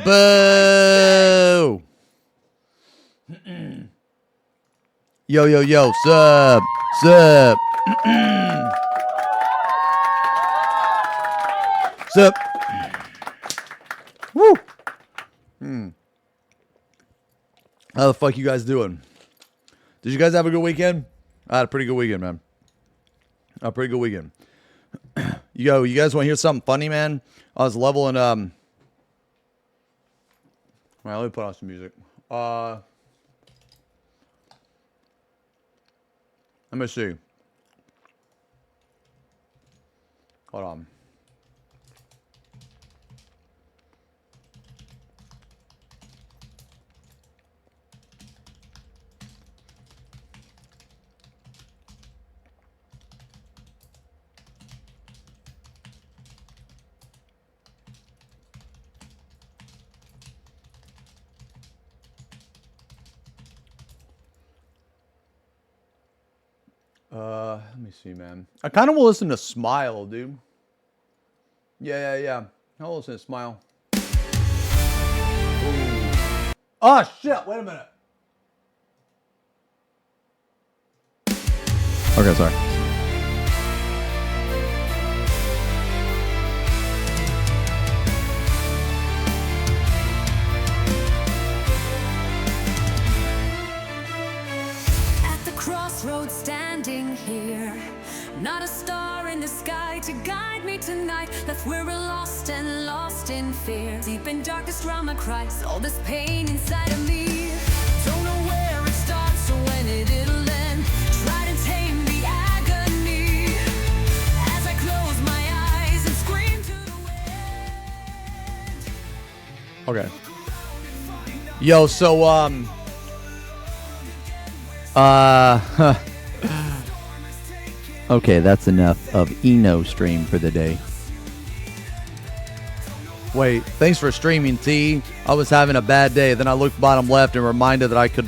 Boo! Yo, yo, yo, sup, sup, sup. Woo! How the fuck you guys doing? Did you guys have a good weekend? I had a pretty good weekend, man. A pretty good weekend. Yo, you guys want to hear something funny, man? I was leveling, all right, let me put on some music. Let me see. Hold on. Let me see, man. I kind of will listen to Smile, dude. Yeah. I'll listen to Smile. Ooh. Oh, shit. Wait a minute. Okay, sorry. Crossroads standing here, not a star in the sky to guide me tonight. Left where we're lost and lost in fear. Deep in darkness around my cries, all this pain inside of me. Don't know where it starts or when it'll end. Try to tame the agony as I close my eyes and scream to the wind. Okay. Yo, so okay, that's enough of Xeno stream for the day. Wait, thanks for streaming, T. I was having a bad day. Then I looked bottom left and reminded that I could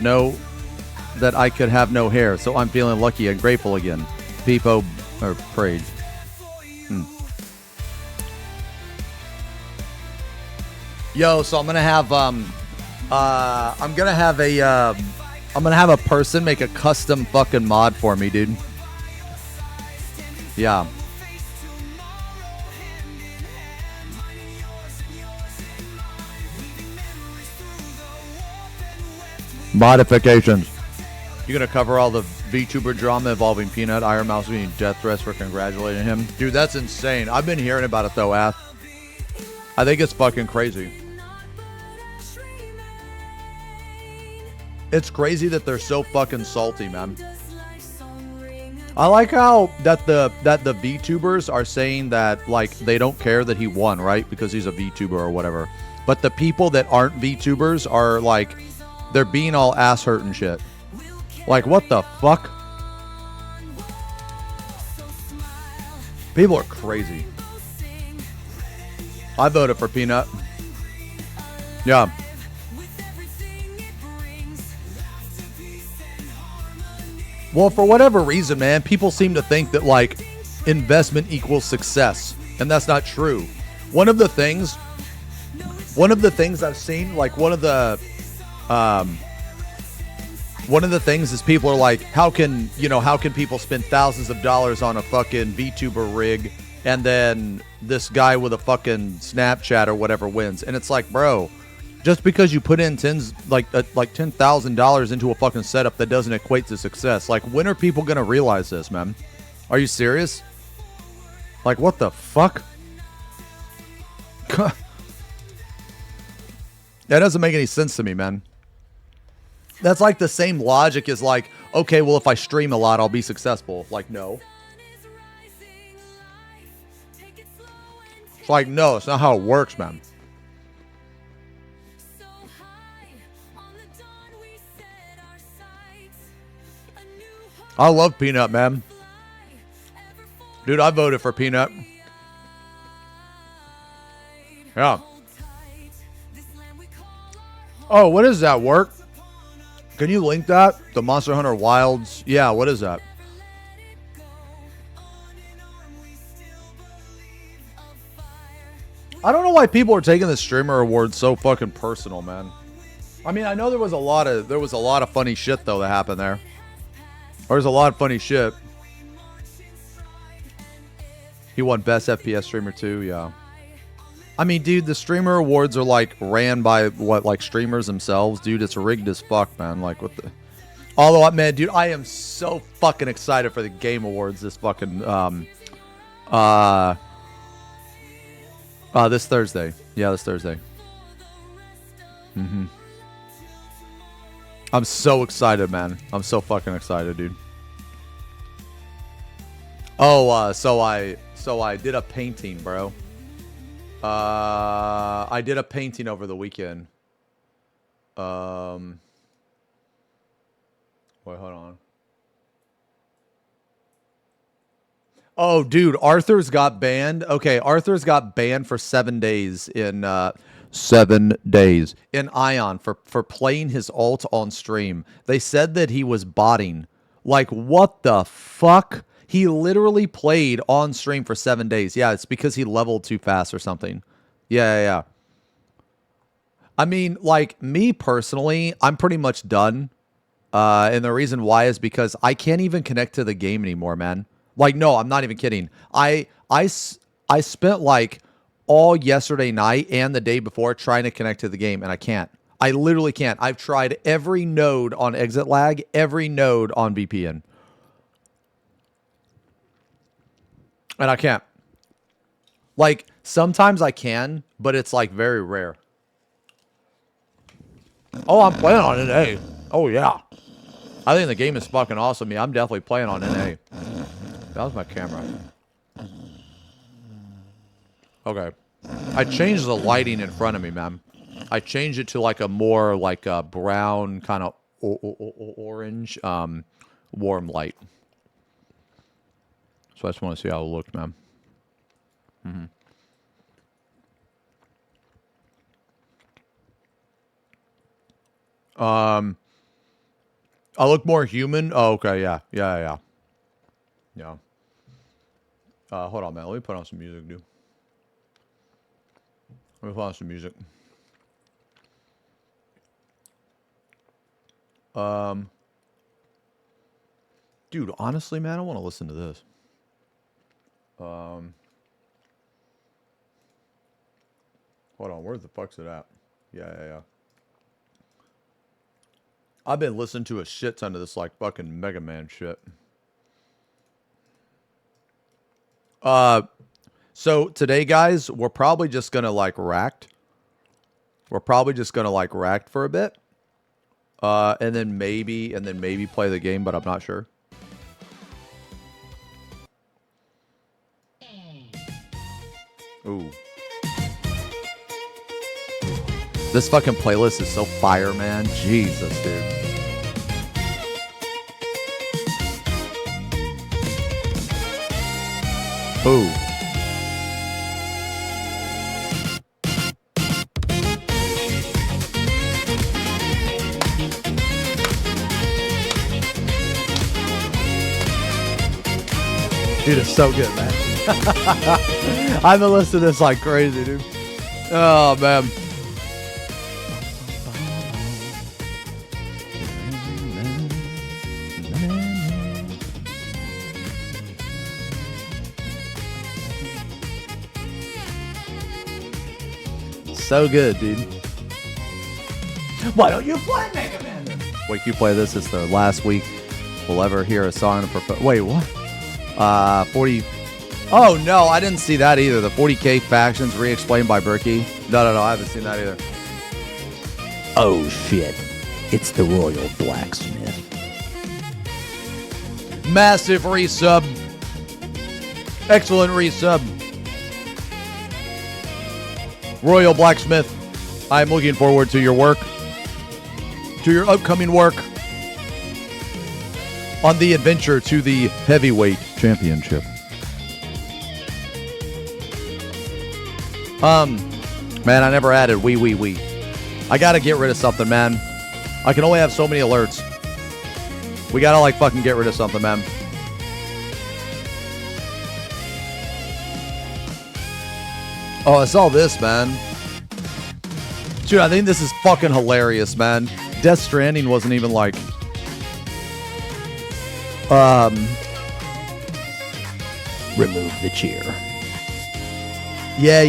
have no hair. So I'm feeling lucky and grateful again. Peepo or prayed. Yo, so I'm gonna have I'm gonna have a person make a custom fucking mod for me, dude. Yeah. Modifications. You're gonna cover all the VTuber drama involving Peanut, Iron Mouse being death threats for congratulating him. Dude, that's insane. I've been hearing about it though, Ath. I think it's fucking crazy. It's crazy that they're so fucking salty, man. I like how that the VTubers are saying that like they don't care that he won, right? Because he's a VTuber or whatever. But the people that aren't VTubers are like they're being all ass hurt and shit. Like what the fuck? People are crazy. I voted for Peanut. Yeah. Well, for whatever reason, man, people seem to think that, like, investment equals success. And that's not true. One of the things I've seen, like, one of the things is people are like, how can people spend thousands of dollars on a fucking VTuber rig and then this guy with a fucking Snapchat or whatever wins? And it's like, bro, just because you put in $10,000 into a fucking setup, that doesn't equate to success. Like, when are people gonna realize this, man? Are you serious? Like, what the fuck? That doesn't make any sense to me, man. That's like the same logic as like, okay, well, if I stream a lot, I'll be successful. Like, no. It's like, no, it's not how it works, man. I love Peanut, man. Dude, I voted for Peanut. Yeah. Oh, what is that, work? Can you link that? The Monster Hunter Wilds? Yeah, what is that? I don't know why people are taking the streamer awards so fucking personal, man. I mean, I know there was a lot of funny shit though that happened there. There's a lot of funny shit. He won best FPS streamer too, yeah. I mean, dude, the streamer awards are like ran by what, like streamers themselves, dude. It's rigged as fuck, man. Like what the. Although, man, dude, I am so fucking excited for the game awards this fucking this Thursday. Yeah, this Thursday. I'm so excited, man. I'm so fucking excited, dude. Oh, so I did a painting, bro. I did a painting over the weekend. Wait, hold on. Oh, dude, Arthur's got banned. Okay, Arthur's got banned for 7 days in 7 days in Ion for playing his ult on stream. They said that he was botting. Like, what the fuck? He literally played on stream for 7 days. Yeah, it's because he leveled too fast or something. Yeah. I mean, like, me personally, I'm pretty much done. And the reason why is because I can't even connect to the game anymore, man. Like, no, I'm not even kidding. I spent, like, all yesterday night and the day before trying to connect to the game, and I can't. I literally can't. I've tried every node on exit lag, every node on VPN. And I can't. Like, sometimes I can, but it's, like, very rare. Oh, I'm playing on NA. Oh, yeah. I think the game is fucking awesome. Yeah, I'm definitely playing on NA. That was my camera. Okay. I changed the lighting in front of me, man. I changed it to, like, a more, like, a brown, kind of orange, warm light. So I just want to see how it looked, man. I look more human. Oh, okay, yeah. Hold on, man. Let me put on some music, dude. Let me put on some music. Dude, honestly, man, I want to listen to this. Hold on, where the fuck's it at? Yeah. I've been listening to a shit ton of this, like, fucking Mega Man shit. So today, guys, we're probably just gonna, like, racked. We're probably just gonna, like, racked for a bit. And then maybe play the game, but I'm not sure. Ooh. This fucking playlist is so fire, man. Jesus, dude. Ooh. Dude, it's so good, man. I've been listening to this like crazy, dude. Oh, man. So good, dude. Why don't you play Mega Man? Wait, you play this? It's the last week we'll ever hear a song. Wait, what? 40. Oh, no, I didn't see that either. The 40K factions re-explained by Berkey. No, I haven't seen that either. Oh, shit. It's the Royal Blacksmith. Massive resub. Excellent resub. Royal Blacksmith, I'm looking forward to your work. To your upcoming work. On the adventure to the heavyweight championship. Man, I never added we. I gotta get rid of something, man. I can only have so many alerts. We gotta, like, fucking get rid of something, man. Oh, I saw this, man. Dude, I think this is fucking hilarious, man. Death Stranding wasn't even like... Remove the chair. Yeah.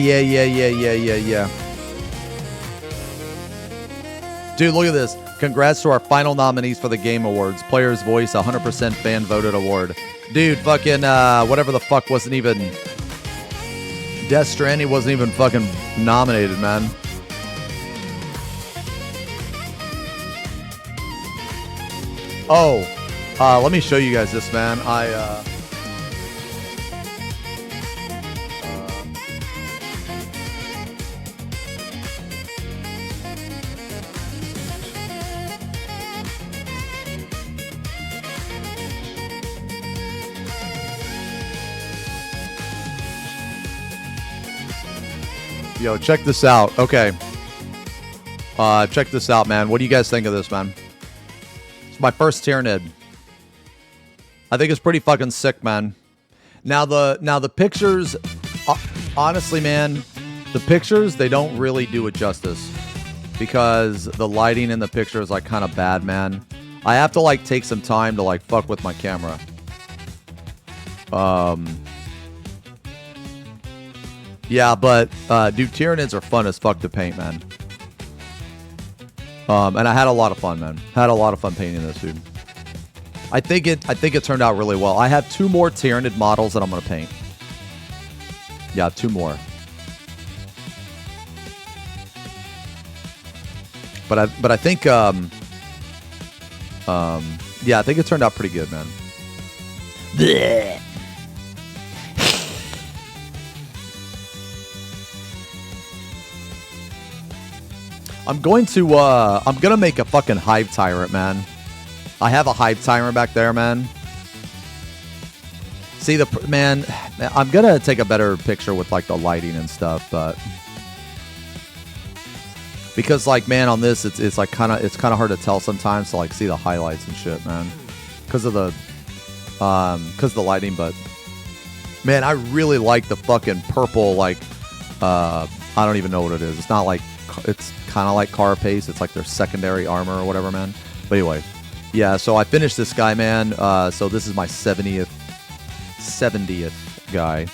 Dude, look at this. Congrats to our final nominees for the Game Awards. Player's Voice, 100% fan voted award. Dude, fucking, whatever the fuck wasn't even... Death Stranding wasn't even fucking nominated, man. Oh, let me show you guys this, man. Yo, check this out. Okay. Check this out, man. What do you guys think of this, man? It's my first Tyranid. I think it's pretty fucking sick, man. Now the pictures, honestly, man, the pictures, they don't really do it justice because the lighting in the picture is like kind of bad, man. I have to like take some time to like fuck with my camera. Yeah, but dude, Tyranids are fun as fuck to paint, man. And I had a lot of fun, man. Had a lot of fun painting this, dude. I think it turned out really well. I have 2 more Tyranid models that I'm gonna paint. Yeah, 2 more. But I think yeah, I think it turned out pretty good, man. Blech. I'm gonna make a fucking Hive Tyrant, man. I have a Hive Tyrant back there, man. See man, I'm gonna take a better picture with like the lighting and stuff, but because like, man, on this it's like kind of hard to tell sometimes to like see the highlights and shit, man, because of the lighting. But man, I really like the fucking purple, like I don't even know what it is. It's not like, it's kind of like Carapace. It's like their secondary armor or whatever, man. But anyway, yeah, so I finished this guy, man. So this is my 70th guy.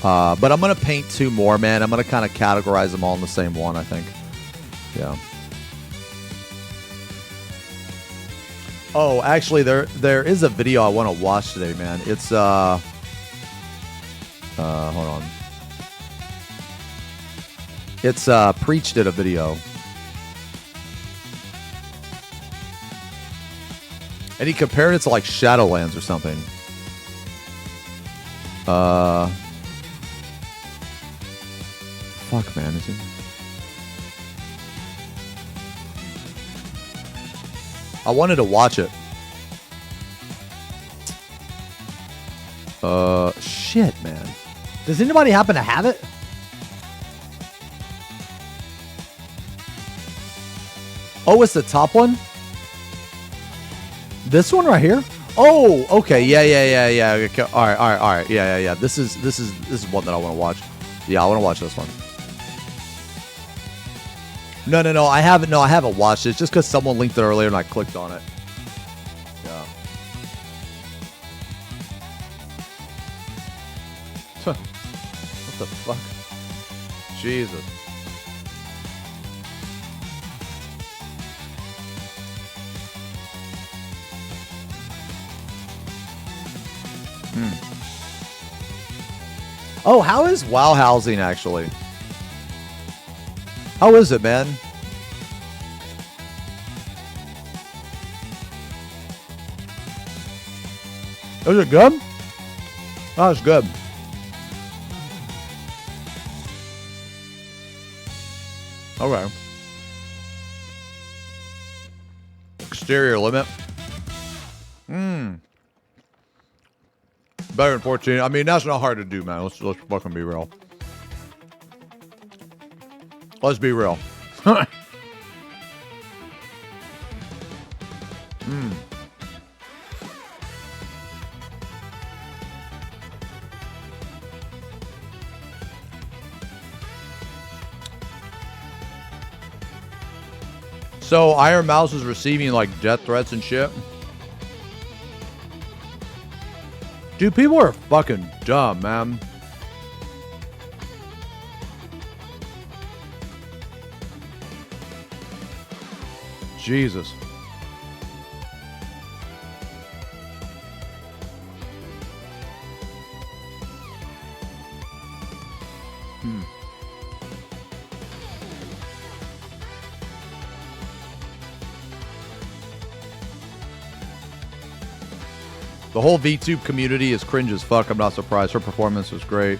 But I'm going to paint 2 more, man. I'm going to kind of categorize them all in the same one, I think. Yeah. Oh, actually, there is a video I want to watch today, man. It's, hold on. It's, Preach did a video. And he compared it to, like, Shadowlands or something. Fuck, man. Is it? I wanted to watch it. Shit, man. Does anybody happen to have it? Oh, it's the top one? This one right here? Oh, okay. Yeah. Okay. All right. Yeah. This is one that I want to watch. Yeah, I want to watch this one. No. I haven't watched it. It's just because someone linked it earlier and I clicked on it. Yeah. What the fuck? Jesus. Oh, how is WoW housing actually? How is it, man? Is it good? Oh, it's good. Okay. Exterior limit. Better than 14. I mean, that's not hard to do, man. Let's fucking be real. Let's be real. So Iron Mouse is receiving like death threats and shit. Dude, people are fucking dumb, man. Jesus. The whole VTube community is cringe as fuck. I'm not surprised. Her performance was great.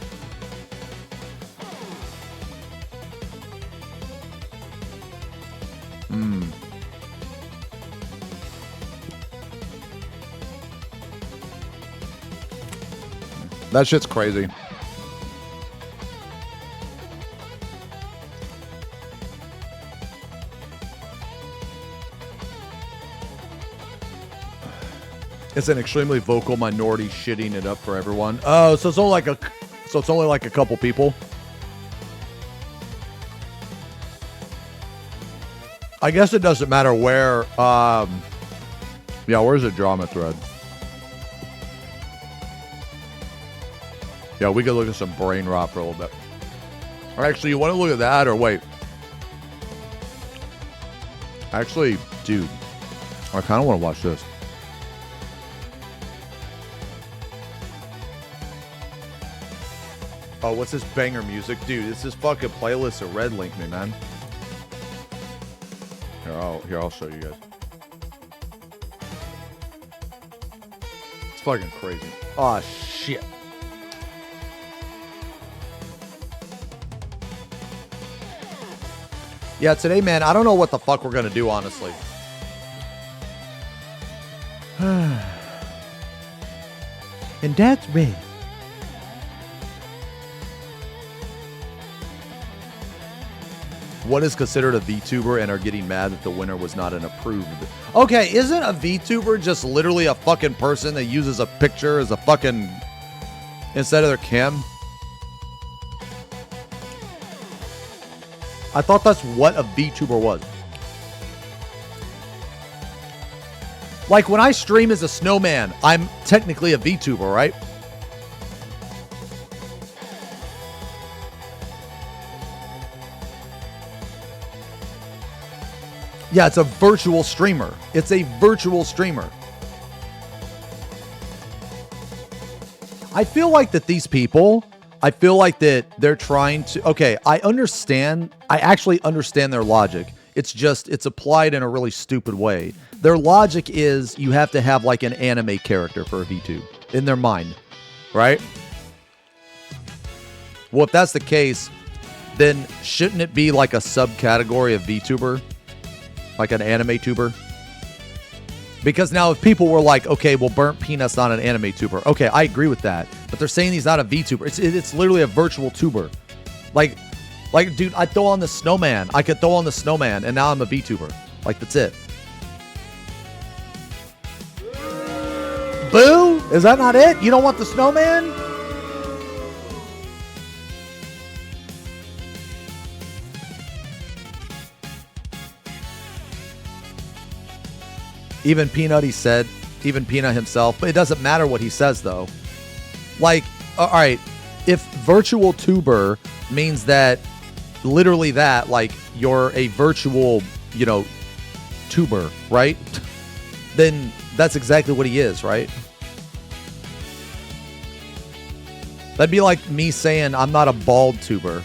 That shit's crazy. It's an extremely vocal minority shitting it up for everyone. Oh, so it's only like a couple people. I guess it doesn't matter where. Yeah, where's the drama thread? Yeah, we could look at some brain rot for a little bit. Or actually, you want to look at that or wait? Actually, dude, I kind of want to watch this. Oh, what's this banger music? Dude, it's this fucking playlist that Red linked me, man. Here, I'll show you guys. It's fucking crazy. Oh, shit. Yeah, today, man, I don't know what the fuck we're gonna do, honestly. And that's red. What is considered a VTuber and are getting mad that the winner was not an approved? Okay, isn't a VTuber just literally a fucking person that uses a picture as a fucking instead of their cam? I thought that's what a VTuber was. Like when I stream as a snowman, I'm technically a VTuber, right? Yeah, it's a virtual streamer. It's a virtual streamer. I feel like that these people, I feel like that they're trying to, okay, I actually understand their logic. It's just, it's applied in a really stupid way. Their logic is you have to have like an anime character for a VTube in their mind, right? Well, if that's the case, then shouldn't it be like a subcategory of VTuber? Like an anime tuber? Because now if people were like, okay, well, Burnt Peanut's not an anime tuber. Okay, I agree with that. But they're saying he's not a VTuber. It's literally a virtual tuber. Like, dude, I throw on the snowman. I could throw on the snowman, and now I'm a VTuber. Like, that's it. Boo? Is that not it? You don't want the snowman? Even Peanut, he said. Even Peanut himself. But it doesn't matter what he says, though. Like, all right, if virtual tuber means that, literally that, like, you're a virtual, you know, tuber, right? Then that's exactly what he is, right? That'd be like me saying I'm not a bald tuber.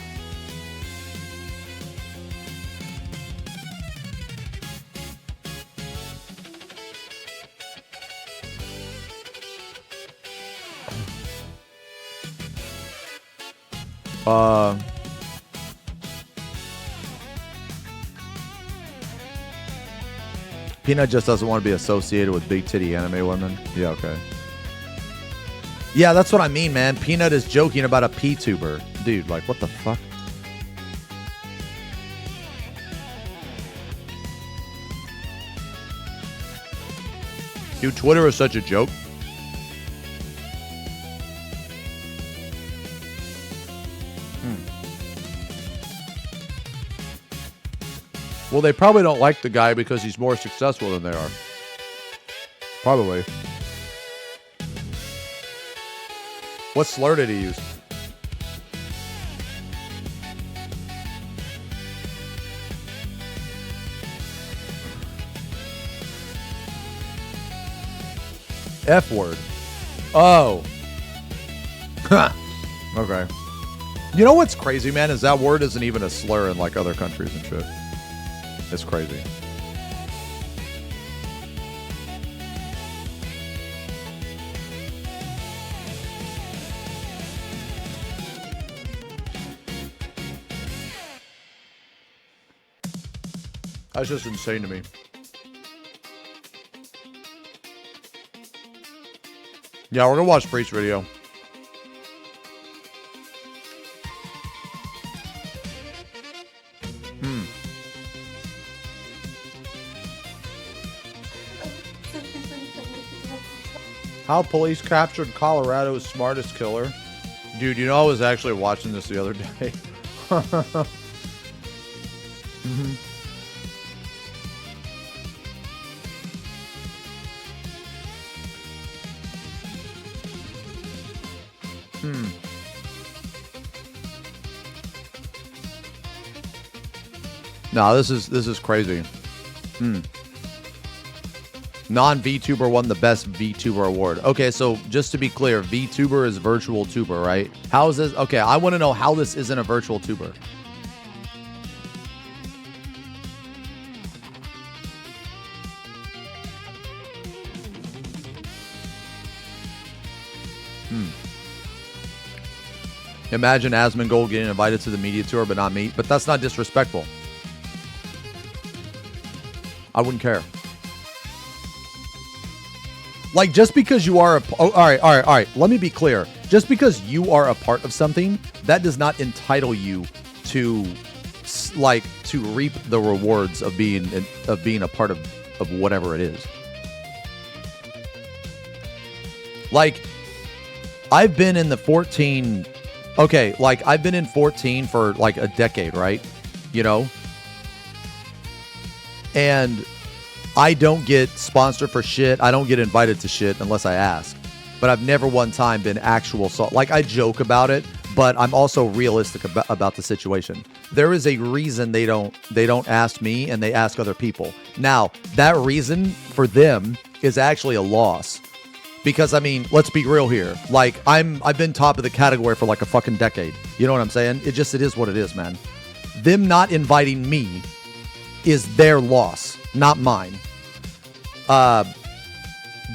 Peanut just doesn't want to be associated with big titty anime women. Yeah, okay. Yeah, that's what I mean, man. Peanut is joking about a P-tuber. Dude, like, what the fuck? Dude, Twitter is such a joke. Well, they probably don't like the guy because he's more successful than they are. Probably. What slur did he use? F word. Oh. Huh. Okay. You know what's crazy, man, is that word isn't even a slur in like other countries and shit. It's crazy. That's just insane to me. Yeah, we're gonna watch Priest's video. How police captured Colorado's smartest killer. Dude, you know I was actually watching this the other day. No, this is crazy. Non-VTuber won the best VTuber award. Okay, so just to be clear, VTuber is virtual tuber, right? How is this? Okay, I want to know how this isn't a virtual tuber. Imagine Asmongold getting invited to the media tour, but not me. But that's not disrespectful. I wouldn't care. Like, just because you are all right. Let me be clear. Just because you are a part of something, that does not entitle you to, like, to reap the rewards of being a part of whatever it is. Like, I've been in the 14. Okay, like, I've been in 14 for, like, a decade, right? You know? And I don't get sponsored for shit. I don't get invited to shit unless I ask. But I've never one time been actual... Like, I joke about it, but I'm also realistic about the situation. There is a reason they don't ask me and they ask other people. Now, that reason for them is actually a loss. Because, I mean, let's be real here. Like, I've been top of the category for like a fucking decade. You know what I'm saying? It is what it is, man. Them not inviting me is their loss, not mine.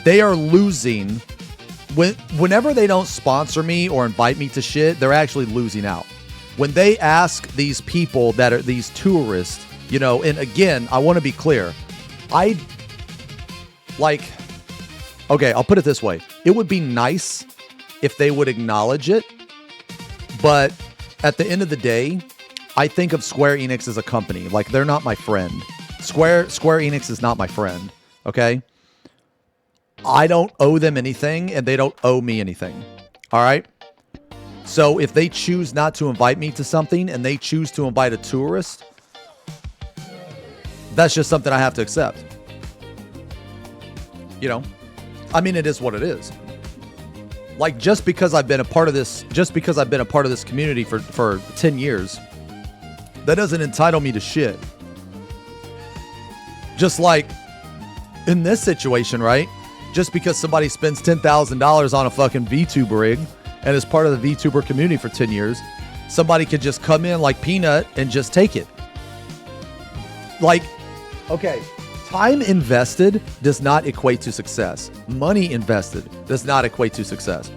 They are losing. Whenever they don't sponsor me or invite me to shit, they're actually losing out. When they ask these people that are these tourists, you know, and again, I want to be clear. Okay, I'll put it this way. It would be nice if they would acknowledge it, but at the end of the day, I think of Square Enix as a company. Like, they're not my friend. Square Enix is not my friend, okay? I don't owe them anything, and they don't owe me anything, all right? So if they choose not to invite me to something, and they choose to invite a tourist, that's just something I have to accept. You know? I mean, it is what it is. Like, just because I've been a part of this community for 10 years, that doesn't entitle me to shit. Just like in this situation, right? Just because somebody spends $10,000 on a fucking VTuber rig and is part of the VTuber community for 10 years, somebody could just come in like Peanut and just take it. Like, okay. Time invested does not equate to success. Money invested does not equate to success.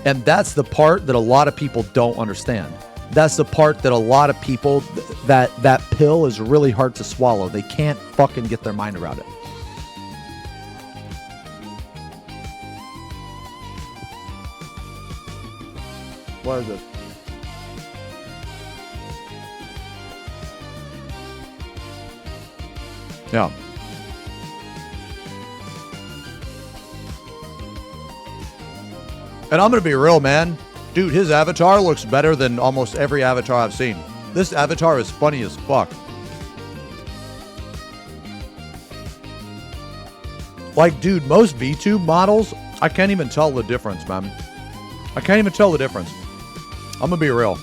And that's the part that a lot of people don't understand. That's the part that a lot of people, that pill is really hard to swallow. They can't fucking get their mind around it. What is this? Yeah. And I'm going to be real, man. Dude, his avatar looks better than almost every avatar I've seen. This avatar is funny as fuck. Like, dude, most VTube models, I can't even tell the difference, man. I can't even tell the difference. I'm gonna be real.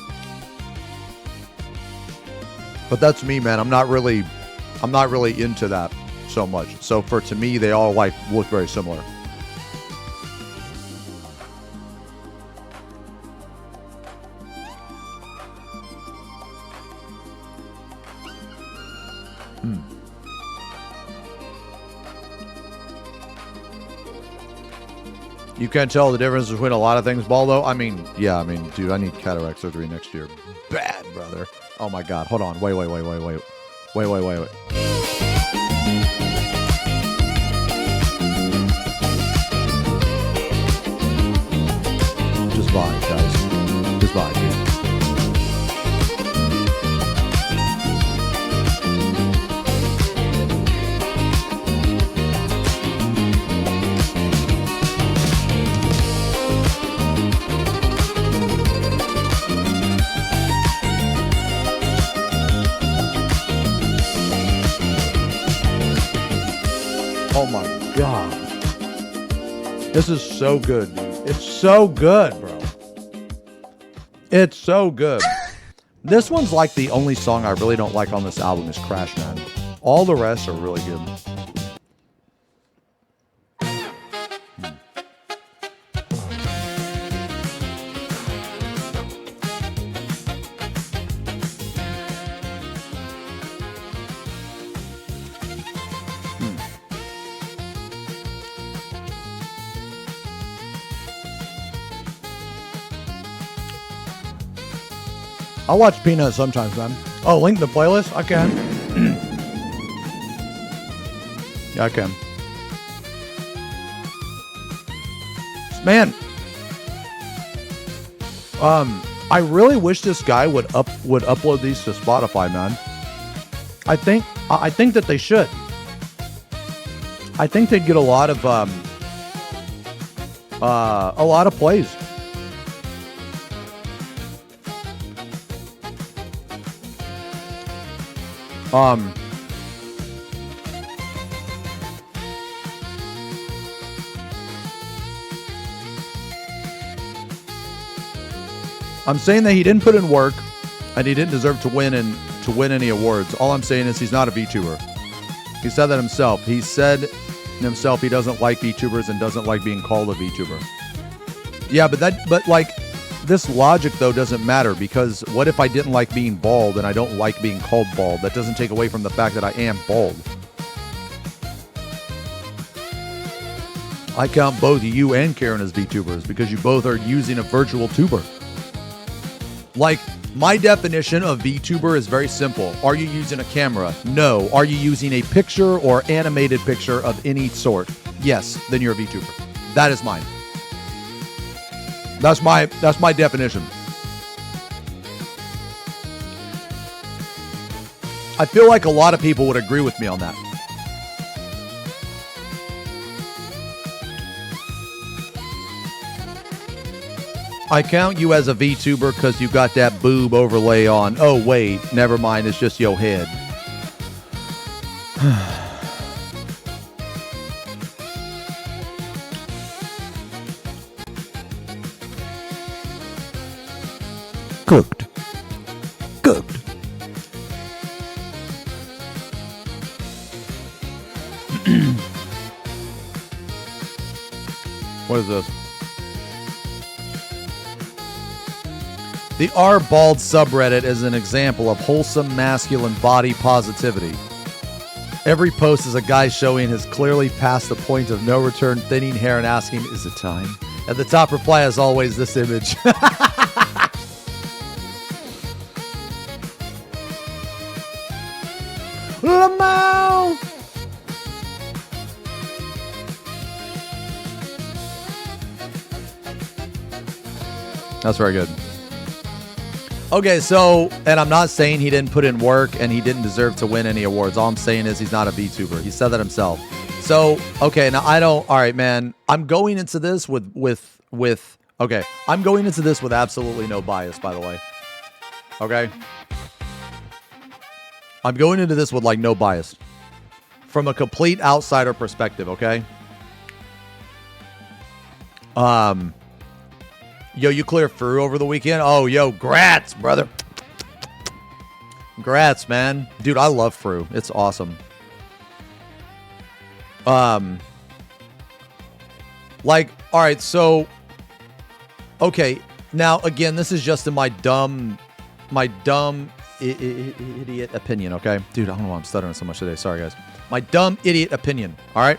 But that's me, man. I'm not really into that so much. So to me, they all like look very similar. You can't tell the difference between a lot of things, Baldo. I mean, yeah, I mean, dude, I need cataract surgery next year. Bad, brother. Oh my God. Hold on. Wait. Just vibe, guys. Just vibe, dude. Oh my God. This is so good, dude. It's so good, bro. It's so good. This one's like the only song I really don't like on this album is Crash Man. All the rest are really good. I watch Peanuts sometimes, man. Oh, link the playlist? I can. Yeah, I can. Man. I really wish this guy would upload these to Spotify, man. I think that they should. I think they'd get a lot of plays. I'm saying that he didn't put in work and he didn't deserve to win any awards. All I'm saying is he's not a VTuber. He said that himself. He said himself he doesn't like VTubers and doesn't like being called a VTuber. Yeah, but like this logic though doesn't matter, because what if I didn't like being bald and I don't like being called bald? That doesn't take away from the fact that I am bald. I count both you and Karen as VTubers because you both are using a virtual tuber. Like, my definition of VTuber is very simple. Are you using a camera? No. Are you using a picture or animated picture of any sort? Yes, then you're a VTuber. That is mine. That's my definition. I feel like a lot of people would agree with me on that. I count you as a VTuber because you got that boob overlay on. Oh, wait. Never mind. It's just your head. Cooked. What is this? The R Bald subreddit is an example of wholesome masculine body positivity. Every post is a guy showing his clearly past the point of no return thinning hair and asking, is it time? And the top reply is always this image. Lamau! That's very good. Okay, so, and I'm not saying he didn't put in work and he didn't deserve to win any awards. All I'm saying is he's not a VTuber. He said that himself. So, okay, now all right, man. I'm going into this with I'm going into this with absolutely no bias, by the way. Okay? I'm going into this with, like, no bias. From a complete outsider perspective, okay? Yo, you clear through over the weekend? Oh, yo, grats, brother. Grats, man. Dude, I love Fru. It's awesome. Like, all right, so, okay, now, again, this is just in my dumb idiot opinion, okay? Dude, I don't know why I'm stuttering so much today. Sorry, guys. My dumb idiot opinion, all right?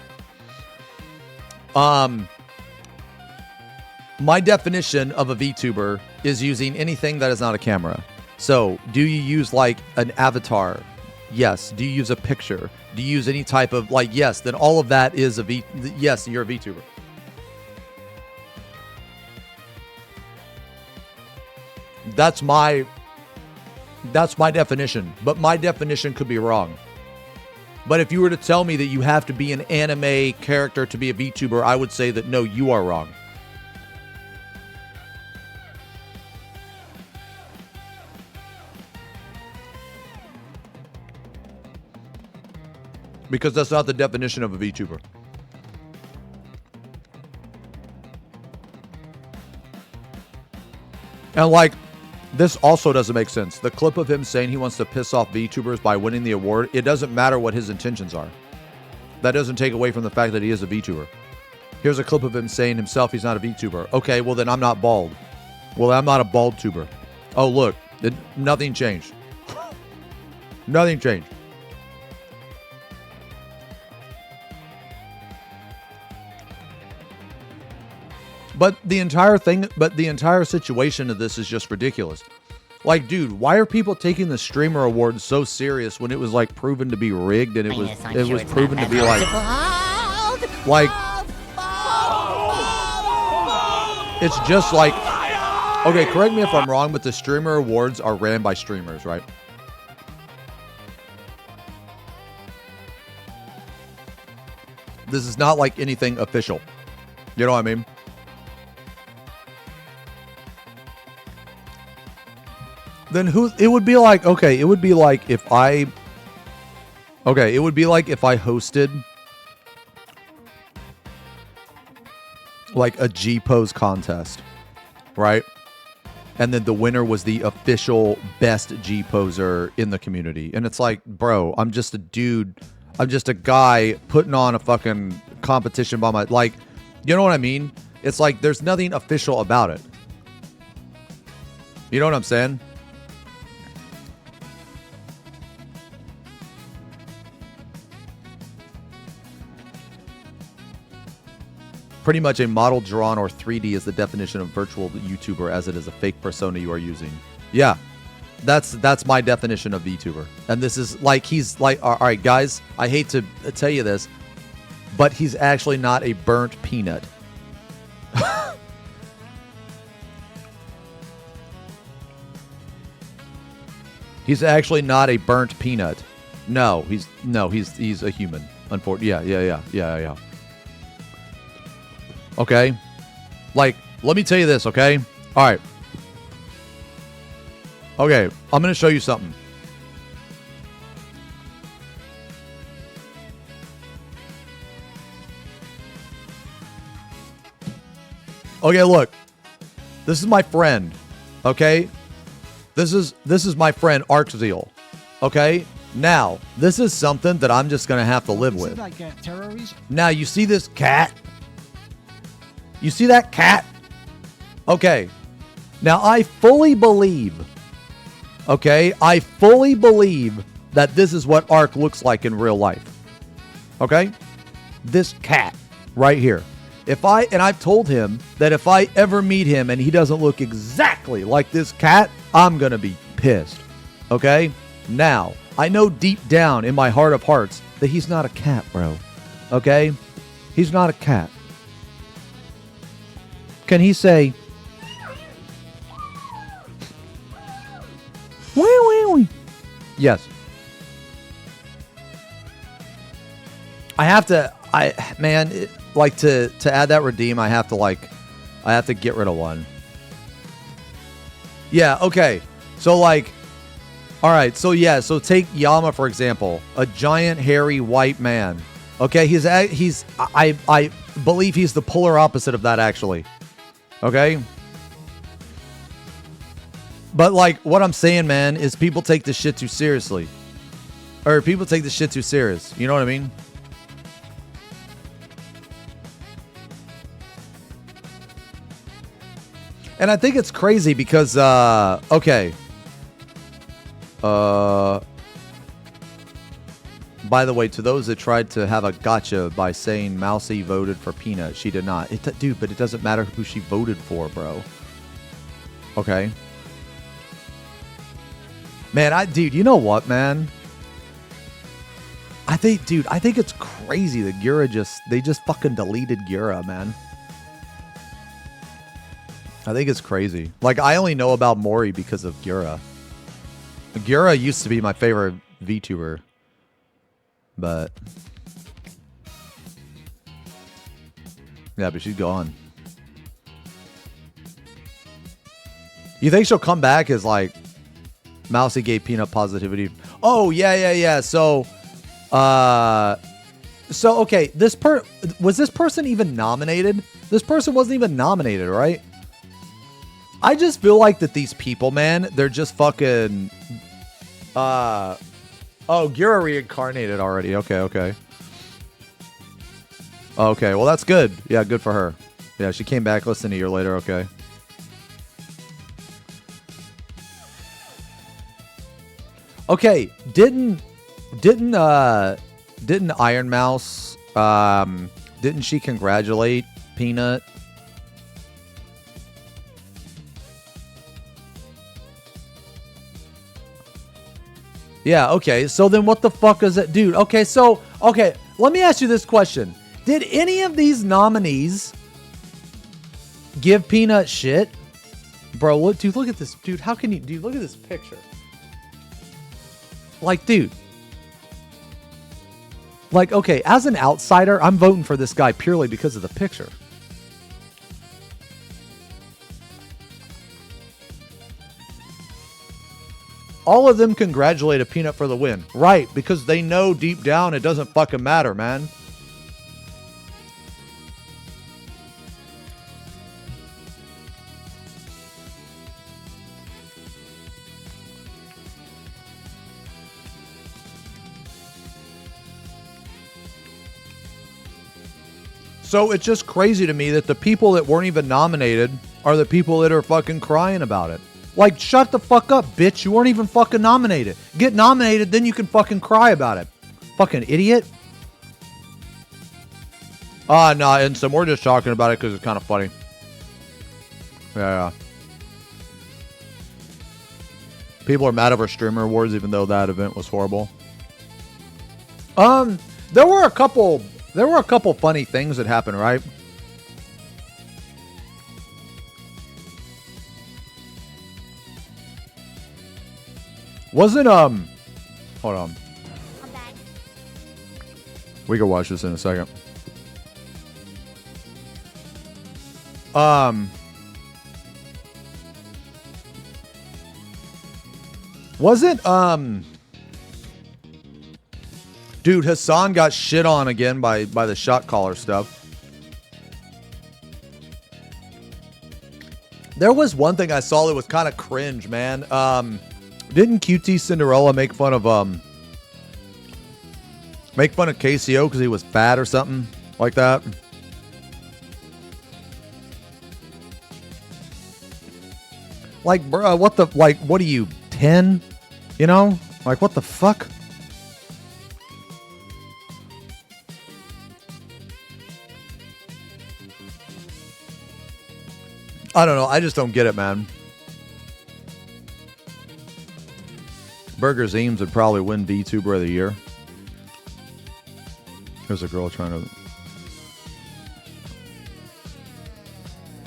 My definition of a VTuber is using anything that is not a camera. So, do you use, like, an avatar? Yes. Do you use a picture? Do you use any type of, like, yes, then all of that is yes, you're a VTuber. That's my definition, but my definition could be wrong. But if you were to tell me that you have to be an anime character to be a VTuber, I would say that no, you are wrong. Because that's not the definition of a VTuber. And like, this also doesn't make sense. The clip of him saying he wants to piss off VTubers by winning the award, it doesn't matter what his intentions are. That doesn't take away from the fact that he is a VTuber. Here's a clip of him saying himself he's not a VTuber. Okay, well then I'm not bald. Well, I'm not a bald tuber. Oh, look, nothing changed. Nothing changed. But the entire situation of this is just ridiculous. Like, dude, why are people taking the streamer award so serious when it was like proven to be rigged and it was proven to be like it's just like, okay, correct me if I'm wrong, but the streamer awards are ran by streamers, right? This is not like anything official. You know what I mean? Then it would be like, okay, it would be like if I hosted like a G-pose contest, right? And then the winner was the official best G-poser in the community. And it's like, bro, I'm just a dude. I'm just a guy putting on a fucking competition by my, like, you know what I mean? It's like, there's nothing official about it. You know what I'm saying? Pretty much a model drawn or 3D is the definition of virtual YouTuber, as it is a fake persona you are using. Yeah, that's my definition of VTuber. And this is like, he's like, all right, guys, I hate to tell you this, but he's actually not a burnt peanut. He's actually not a burnt peanut. No, he's a human. Unfortunately, yeah. Okay, like, let me tell you this, okay? All right. Okay, I'm going to show you something. Okay, look. This is my friend, okay? This is my friend Arczeal, okay? Now, this is something that I'm just going to have to live with. Now, you see this cat? You see that cat? Okay. Now, I fully believe, okay, I fully believe that this is what Ark looks like in real life. Okay? This cat right here. And I've told him that if I ever meet him and he doesn't look exactly like this cat, I'm going to be pissed. Okay? Now, I know deep down in my heart of hearts that he's not a cat, bro. Okay? He's not a cat. Can he say, wee, wee, wee? Yes. I have to, like to add that redeem, I have to get rid of one. Yeah, okay. So like, all right, so yeah, so take Yama, for example, a giant, hairy, white man. Okay, I believe he's the polar opposite of that, actually. Okay? But, like, what I'm saying, man, is people take this shit too seriously. Or people take this shit too serious. You know what I mean? And I think it's crazy because, okay. By the way, to those that tried to have a gotcha by saying Mousy voted for Peanut, she did not. Dude, but it doesn't matter who she voted for, bro. Okay. Man, dude, you know what, man? I think it's crazy that they just fucking deleted Gura, man. I think it's crazy. Like, I only know about Mori because of Gura. Gura used to be my favorite VTuber. But... yeah, but she's gone. You think she'll come back as, like... Mousy gave Peanut positivity? Oh, yeah. So, okay, was this person even nominated? This person wasn't even nominated, right? I just feel like that these people, man, they're just fucking... oh, Gura reincarnated already. Okay. Okay, well, that's good. Yeah, good for her. Yeah, she came back less than a year later. Okay. Okay, didn't Iron Mouse, didn't she congratulate Peanut? Yeah, okay, so then what the fuck is it? Dude, okay, let me ask you this question. Did any of these nominees give Peanut shit? Bro, look at this. Dude, how can you... Dude, look at this picture. Like, dude. Like, okay, as an outsider, I'm voting for this guy purely because of the picture. All of them congratulated Peanut for the win. Right, because they know deep down it doesn't fucking matter, man. So it's just crazy to me that the people that weren't even nominated are the people that are fucking crying about it. Like, shut the fuck up, bitch. You weren't even fucking nominated. Get nominated, then you can fucking cry about it. Fucking idiot. No, and so we're just talking about it because it's kind of funny. Yeah. People are mad over Streamer Awards, even though that event was horrible. There were a couple funny things that happened, right? Wasn't, hold on. I'm back. We can watch this in a second. Wasn't, dude, Hassan got shit on again by the shot caller stuff. There was one thing I saw that was kind of cringe, man. Didn't QT Cinderella make fun of KCO because he was fat or something like that? Like, bro, what are you, 10? You know? Like, what the fuck? I don't know. I just don't get it, man. Burger Zeems would probably win VTuber of the year. There's a girl trying to...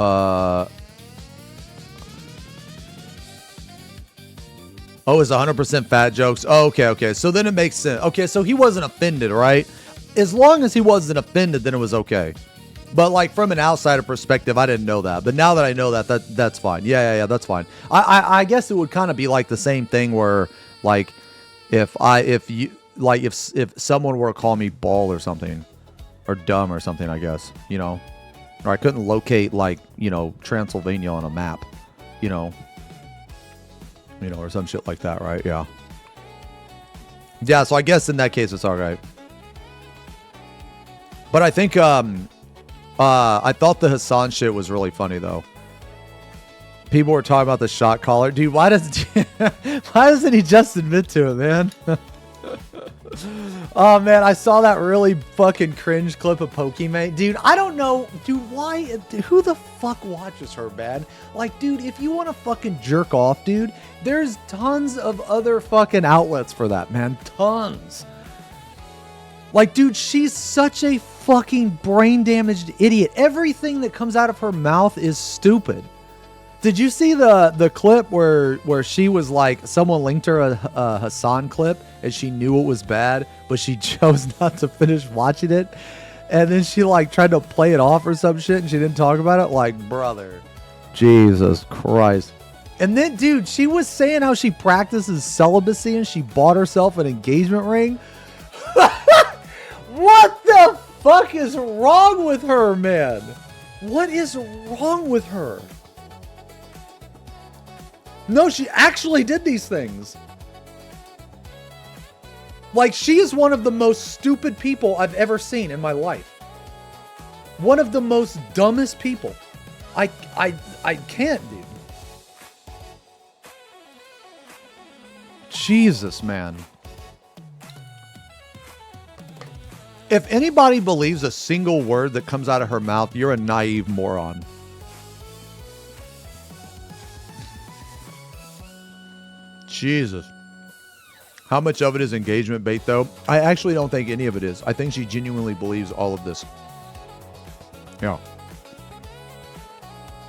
Oh, it's 100% fat jokes. Oh, okay. So then it makes sense. Okay, so he wasn't offended, right? As long as he wasn't offended, then it was okay. But, like, from an outsider perspective, I didn't know that. But now that I know that's fine. Yeah, that's fine. I guess it would kind of be like the same thing where, like, if someone were to call me bald or something, or dumb or something, I guess, you know, Or I couldn't locate, like, you know, Transylvania on a map, you know, or some shit like that, right? Yeah. Yeah, so I guess in that case, it's all right. But I think, I thought the Hassan shit was really funny, though. People were talking about the shot caller. Dude, why doesn't he just admit to it, man? Oh, man, I saw that really fucking cringe clip of Pokimane. Dude, I don't know. Dude, why? Who the fuck watches her, man? Like, dude, if you want to fucking jerk off, dude, there's tons of other fucking outlets for that, man. Tons. Like, dude, she's such a fucking brain-damaged idiot. Everything that comes out of her mouth is stupid. Did you see the clip where she was like, someone linked her a Hassan clip and she knew it was bad, but she chose not to finish watching it? And then she like tried to play it off or some shit and she didn't talk about it? Like, brother. Jesus Christ. And then, dude, she was saying how she practices celibacy and she bought herself an engagement ring. What the fuck is wrong with her, man? What is wrong with her? No, she actually did these things. Like, she is one of the most stupid people I've ever seen in my life. One of the most dumbest people. I can't, dude. Jesus, man. If anybody believes a single word that comes out of her mouth, you're a naive moron. Jesus. How much of it is engagement bait, though? I actually don't think any of it is. I think she genuinely believes all of this. Yeah.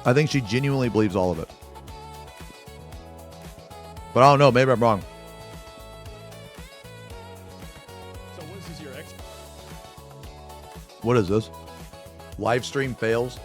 I think she genuinely believes all of it. But I don't know. Maybe I'm wrong. So what is this, your ex? What is this? Live stream fails?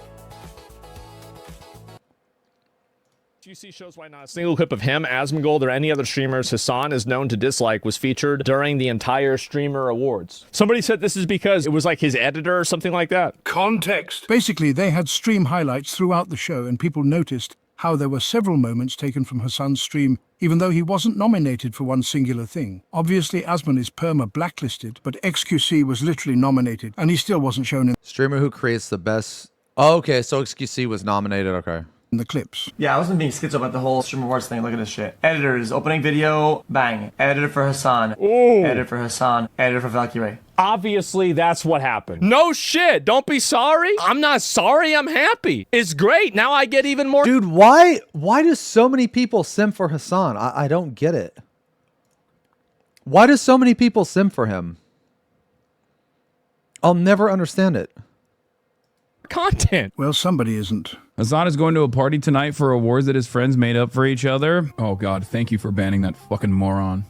GC shows why not a single clip of him, Asmongold, or any other streamers Hassan is known to dislike was featured during the entire Streamer Awards. Somebody said this is because it was like his editor or something like that. Context. Basically, they had stream highlights throughout the show, and people noticed how there were several moments taken from Hassan's stream, even though he wasn't nominated for one singular thing. Obviously, Asmon is perma blacklisted, but XQC was literally nominated, and he still wasn't shown Streamer who creates the best... Oh, okay, so XQC was nominated, okay. in the clips. Yeah, I wasn't being schizo about the whole Stream Awards thing. Look at this shit. Editors, opening video, bang. Edited for Hassan. Ooh. Edited for Hassan. Edited for Valkyrie. Obviously, that's what happened. No shit. Don't be sorry. I'm not sorry. I'm happy. It's great. Now I get even more. Dude, why do so many people sim for Hassan? I don't get it. Why do so many people sim for him? I'll never understand it. Content. Well, somebody isn't. Hassan is going to a party tonight for awards that his friends made up for each other. Oh God, thank you for banning that fucking moron.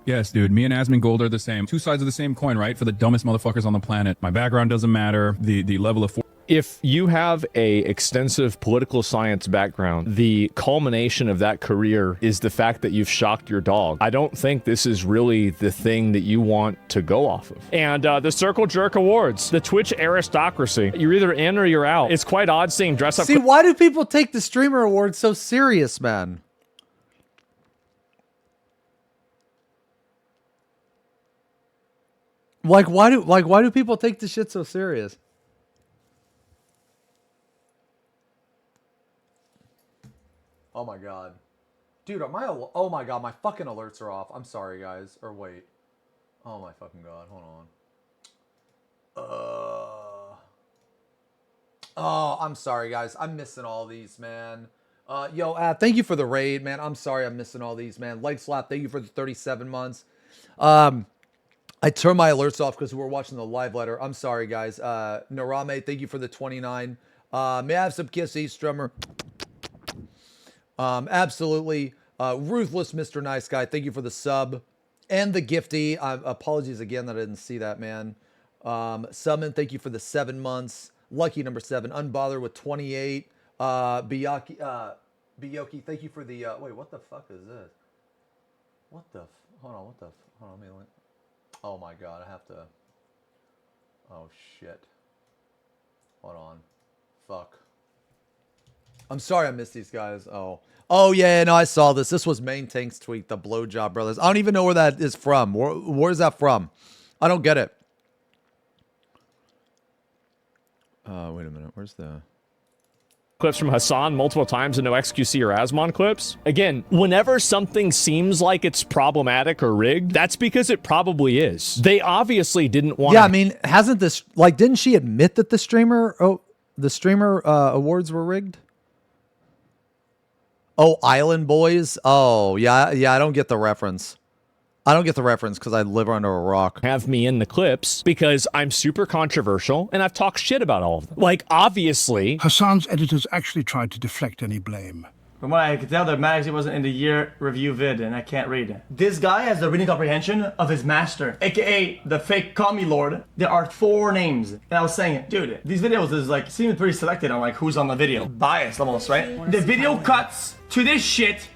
Yes, dude, me and Asmongold are the same. Two sides of the same coin, right? For the dumbest motherfuckers on the planet. My background doesn't matter. The level of... If you have a extensive political science background, the culmination of that career is the fact that you've shocked your dog. I don't think this is really the thing that you want to go off of. And the Circle Jerk Awards, the Twitch aristocracy. You're either in or you're out. It's quite odd seeing dress up. See, why do people take the Streamer Awards so serious, man? Like, why do people take this shit so serious? Oh my god. Dude, oh my god, my fucking alerts are off. I'm sorry, guys. Or wait. Oh my fucking god, hold on. Oh, I'm sorry, guys. I'm missing all these, man. Yo, thank you for the raid, man. I'm sorry I'm missing all these, man. Leg slap, thank you for the 37 months. I turned my alerts off because we're watching the live letter. I'm sorry, guys. Narame, thank you for the 29. May I have some kisses, Strummer? Absolutely. Ruthless Mr. Nice Guy, thank you for the sub. And the gifty. Apologies again that I didn't see that, man. Summon, thank you for the 7 months. Lucky number 7. Unbothered with 28. Biyoki, thank you for the... wait, what the fuck is this? What the... hold on, what the... hold on, let me... oh my god, I have to... oh, shit. Hold on. Fuck. I'm sorry I missed these guys. Oh yeah, no, I saw this. This was Main Tank's tweet, the Blowjob Brothers. I don't even know where that is from. Where's that from? I don't get it. Wait a minute. Where's the... clips from Hassan multiple times and no XQC or Asmon clips. Again, whenever something seems like it's problematic or rigged, that's because it probably is. They obviously didn't want Yeah, I mean, hasn't this... Like, didn't she admit that the streamer... Oh, the streamer awards were rigged? Oh, Island Boys? Oh, yeah, I don't get the reference. I don't get the reference because I live under a rock. have me in the clips because I'm super controversial and I've talked shit about all of them. Like, obviously... Hassan's editors actually tried to deflect any blame. From what I could tell, the magazine wasn't in the year review vid, and I can't read. This guy has the reading comprehension of his master, aka the fake commie lord. There are 4 names, and I was saying, dude, these videos is like seem pretty selected on like who's on the video, biased almost, right? The video cuts to this shit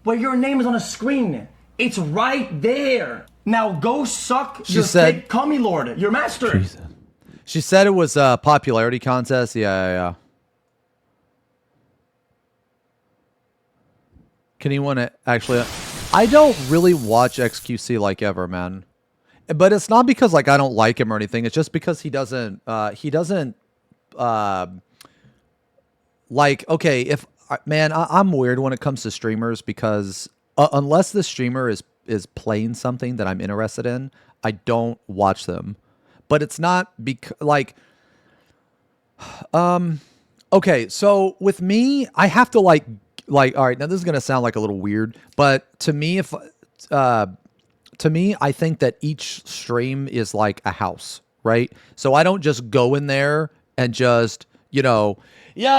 where your name is on a screen. It's right there. Now go suck your fake commie lord, your master. Jesus. She said it was a popularity contest. Yeah. Can anyone actually... I don't really watch XQC like ever, man. But it's not because like I don't like him or anything. It's just because he doesn't like, okay, if man, I'm weird when it comes to streamers because unless the streamer is playing something that I'm interested in, I don't watch them. But it's not because like okay, so with me, I have to like all right, now this is going to sound like a little weird, but to me I think that each stream is like a house, right? So I don't just go in there and just, you know, yo,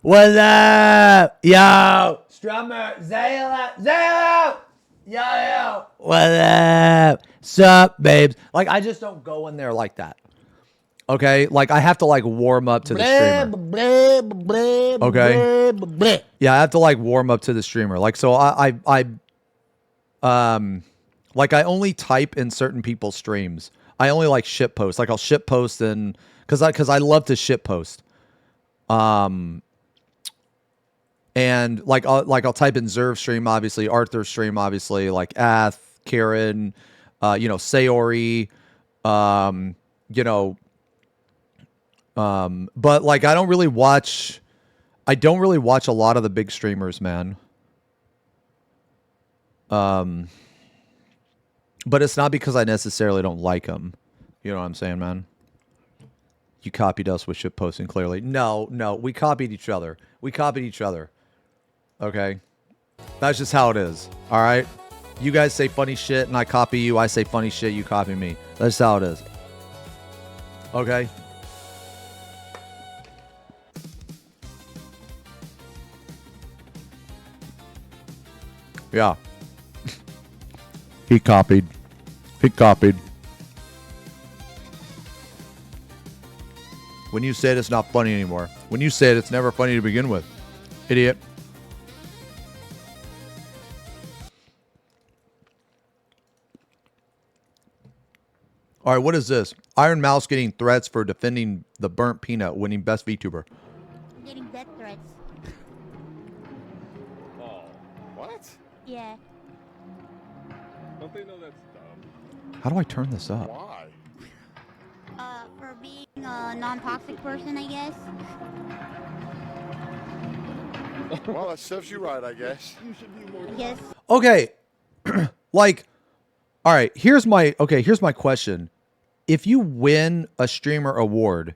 what's up, yo, Strummer, Zayla, yo, what's up, sup, babes? Like, I just don't go in there like that. Okay, like I have to like warm up to the streamer. Okay. Yeah, I have to like warm up to the streamer. Like, so I like I only type in certain people's streams. I only like shit post. Like I'll shit post and because I love to shit post. And like I'll type in Zerv stream, obviously Arthur stream, obviously like Ath, Karen, you know, Sayori, you know. But like I don't really watch a lot of the big streamers, man. But it's not because I necessarily don't like them. You know what I'm saying, man? You copied us with shit posting, clearly. No, we copied each other. Okay? That's just how it is. All right? You guys say funny shit and I copy you. I say funny shit, you copy me. That's how it is. Okay? Yeah. He copied. When you say it, it's not funny anymore. When you say it, it's never funny to begin with. Idiot. All right, what is this? Iron Mouse getting threats for defending the burnt peanut, winning best VTuber. Getting death threats. Oh, what? Yeah. Don't they know that's dumb? How do I turn this up? Why? For being a non-toxic person, I guess. Well, that serves you right, I guess. Yes. Okay. Like, all right, here's my question. If you win a streamer award,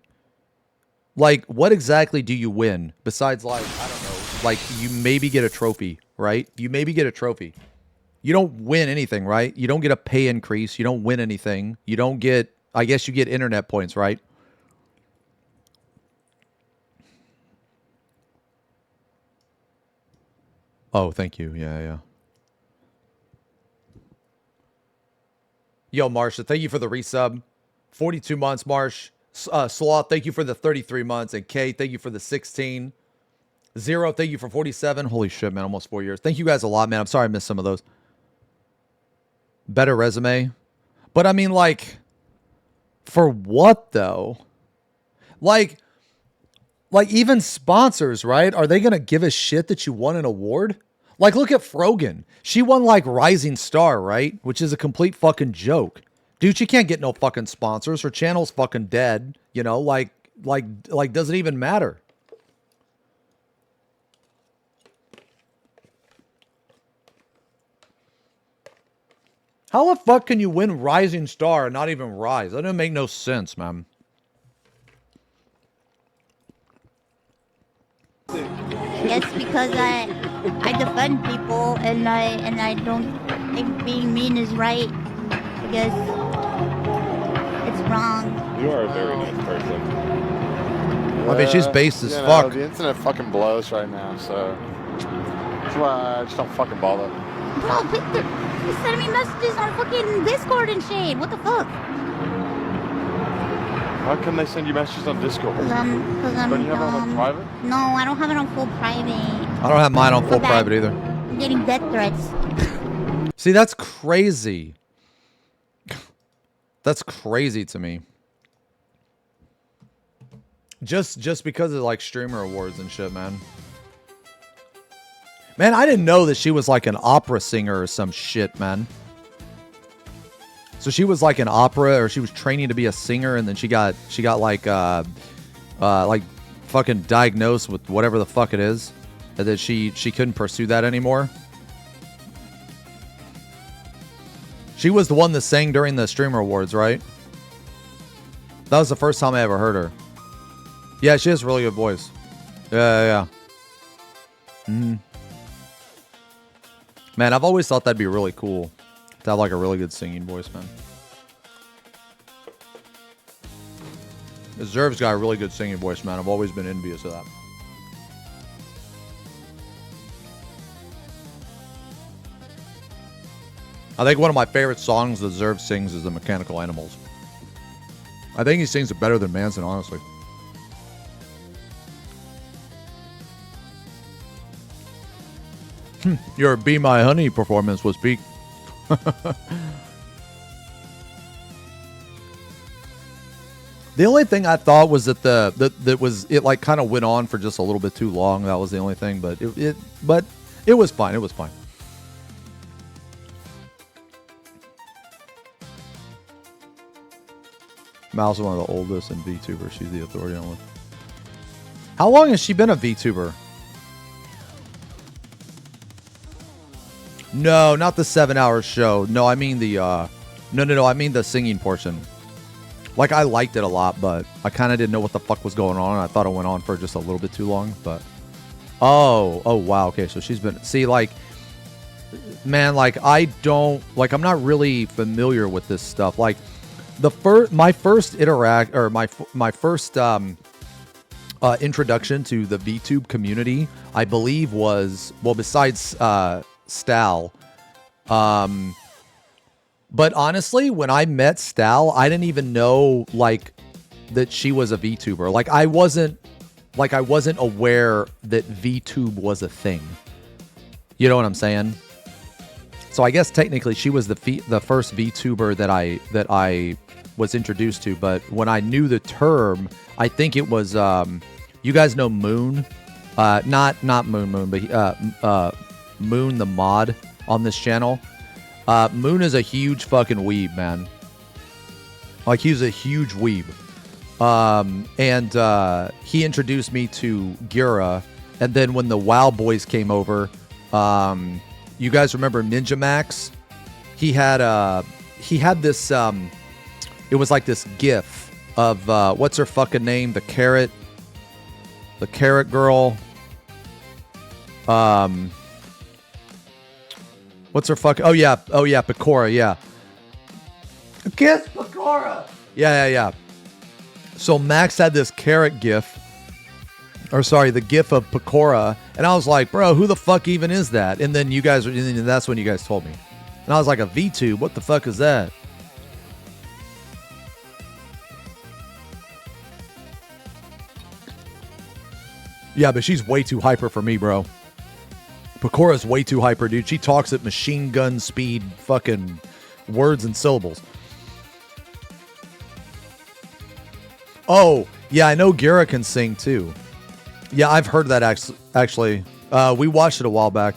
like what exactly do you win besides like, I don't know, like you maybe get a trophy, right? You maybe get a trophy. You don't win anything, right? You don't get a pay increase. You don't win anything. You don't get, I guess you get internet points, right? Oh, thank you. Yeah. Yo, Marsha, thank you for the resub. 42 months, Marsh. Sloth, thank you for the 33 months. And Kay, thank you for the 16. Zero, thank you for 47. Holy shit, man, almost 4 years. Thank you guys a lot, man. I'm sorry I missed some of those. Better resume. But I mean, like, For what though? Like even sponsors, right? Are they gonna give a shit that you won an award? Like, look at Frogan. She won like Rising Star, right? Which is a complete fucking joke. Dude, she can't get no fucking sponsors. Her channel's fucking dead. You know, like, does it even matter? How the fuck can you win Rising Star and not even rise? That doesn't make no sense, man. Yes, because I defend people and I don't think being mean is right. I guess it's wrong. You are a very nice person. I mean, she's based as you know, fuck. The internet fucking blows right now, so that's why I just don't fucking bother. Bro, he's sending me messages on fucking Discord and shit. What the fuck? How can they send you messages on Discord? Cause I'm Don't you have it on private? No, I don't have it on full private. I don't have mine on full private either. I'm getting death threats. See, that's crazy. That's crazy to me. Just because of like streamer awards and shit, man. Man, I didn't know that she was like an opera singer or some shit, man. So she was like an opera, or she was training to be a singer, and then she got like fucking diagnosed with whatever the fuck it is, and that she couldn't pursue that anymore. She was the one that sang during the streamer awards, right? That was the first time I ever heard her. Yeah, she has a really good voice. Yeah. Man, I've always thought that'd be really cool to have like a really good singing voice, man. Zerv's got a really good singing voice, man. I've always been envious of that. I think one of my favorite songs that Zerv sings is The Mechanical Animals. I think he sings it better than Manson, honestly. Your Be My Honey performance was peak. The only thing I thought was that it like kind of went on for just a little bit too long. That was the only thing, but it was fine. It was fine. Mal's one of the oldest in VTuber. She's the authority on it. How long has she been a VTuber? No, not the 7-hour show. No, I mean the no. I mean the singing portion. Like, I liked it a lot, but I kind of didn't know what the fuck was going on. I thought it went on for just a little bit too long, but oh wow. Okay, so she's been like, man, like I don't like. I'm not really familiar with this stuff. Like my first introduction to the VTube community, I believe, was, well, besides Stal. But honestly, when I met Stal, I didn't even know like that she was a VTuber. Like I wasn't aware that VTube was a thing. You know what I'm saying? So I guess technically she was the first VTuber that I was introduced to. But when I knew the term, I think it was you guys know Moon, not Moon, but Moon the mod on this channel. Moon is a huge fucking weeb, man. Like, he's a huge weeb. And he introduced me to Gira. And then when the WoW boys came over, you guys remember Ninja Max? He had this, it was like this gif of, what's her fucking name? The carrot girl. What's her fuck? Oh yeah, Pecora, yeah. Kiss Pecora! Yeah. So Max had this carrot gif. Or sorry, the gif of Pecora. And I was like, bro, who the fuck even is that? And then that's when you guys told me. And I was like, a VTube? What the fuck is that? Yeah, but she's way too hyper for me, bro. Pecora's way too hyper, dude. She talks at machine gun speed fucking words and syllables. Oh, yeah, I know Gira can sing too. Yeah, I've heard that actually. We watched it a while back.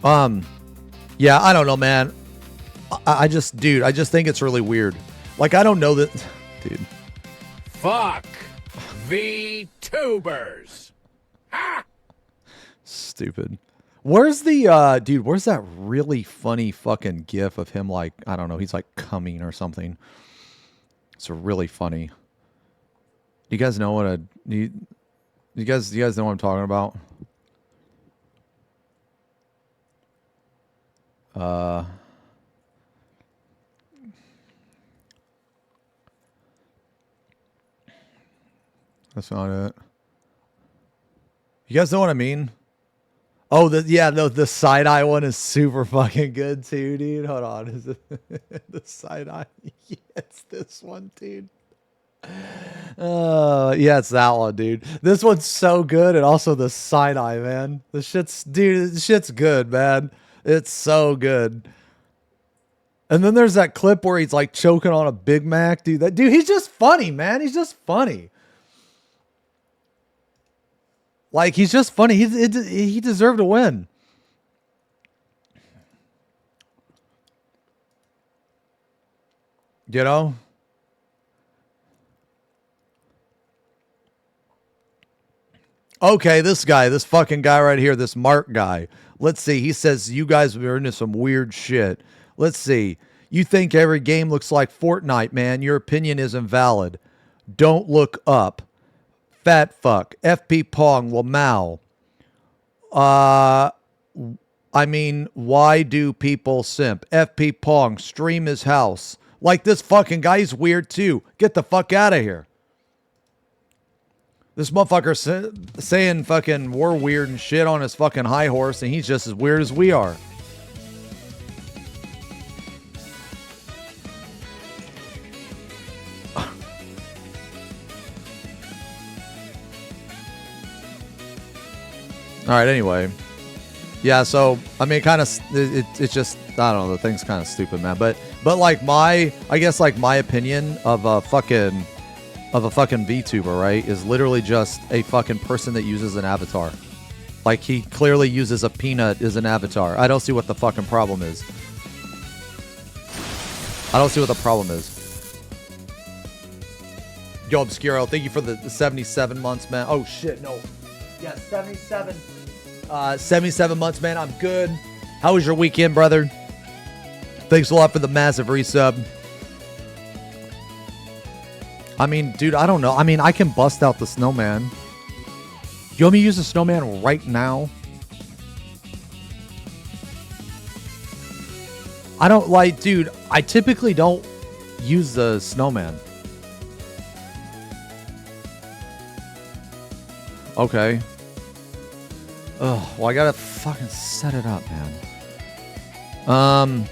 Yeah, I don't know, man. I just think it's really weird. Like, I don't know that, dude. Fuck VTubers. Stupid. Where's the, dude, where's that really funny fucking gif of him, like, I don't know, he's like coming or something. It's really funny. You guys know what you guys know what I'm talking about? That's not it. You guys know what I mean? Oh, the side-eye one is super fucking good too, dude. Hold on. Is it the side-eye? Yeah, it's this one, dude. Yeah, it's that one, dude. This one's so good, and also the side-eye, man. This shit's good, man. It's so good. And then there's that clip where he's like choking on a Big Mac, dude. He's just funny, man. He's just funny. Like, he's just funny. He deserved to win. You know? Okay, this fucking guy right here, this Mark guy. Let's see. He says, you guys are into some weird shit. Let's see. You think every game looks like Fortnite, man. Your opinion is invalid. Don't look up. Fat fuck. FP Pong. Lamau. I mean, why do people simp? FP Pong. Stream his house. Like, this fucking guy, he's weird too. Get the fuck out of here. This motherfucker saying fucking we're weird and shit on his fucking high horse, and he's just as weird as we are. All right, anyway. Yeah, so, I mean, kind of, it's just, I don't know, the thing's kind of stupid, man. But like I guess, like, my opinion of a fucking VTuber, right, is literally just a fucking person that uses an avatar. Like, he clearly uses a peanut as an avatar. I don't see what the fucking problem is. I don't see what the problem is. Yo, Obscuro, thank you for the 77 months, man. Oh, shit, no. Yeah, 77 months, man. I'm good. How was your weekend, brother? Thanks a lot for the massive resub. I mean, dude, I don't know. I mean, I can bust out the snowman. You want me to use the snowman right now? I don't like, dude, I typically don't use the snowman. Okay. Oh, well, I gotta fucking set it up, man.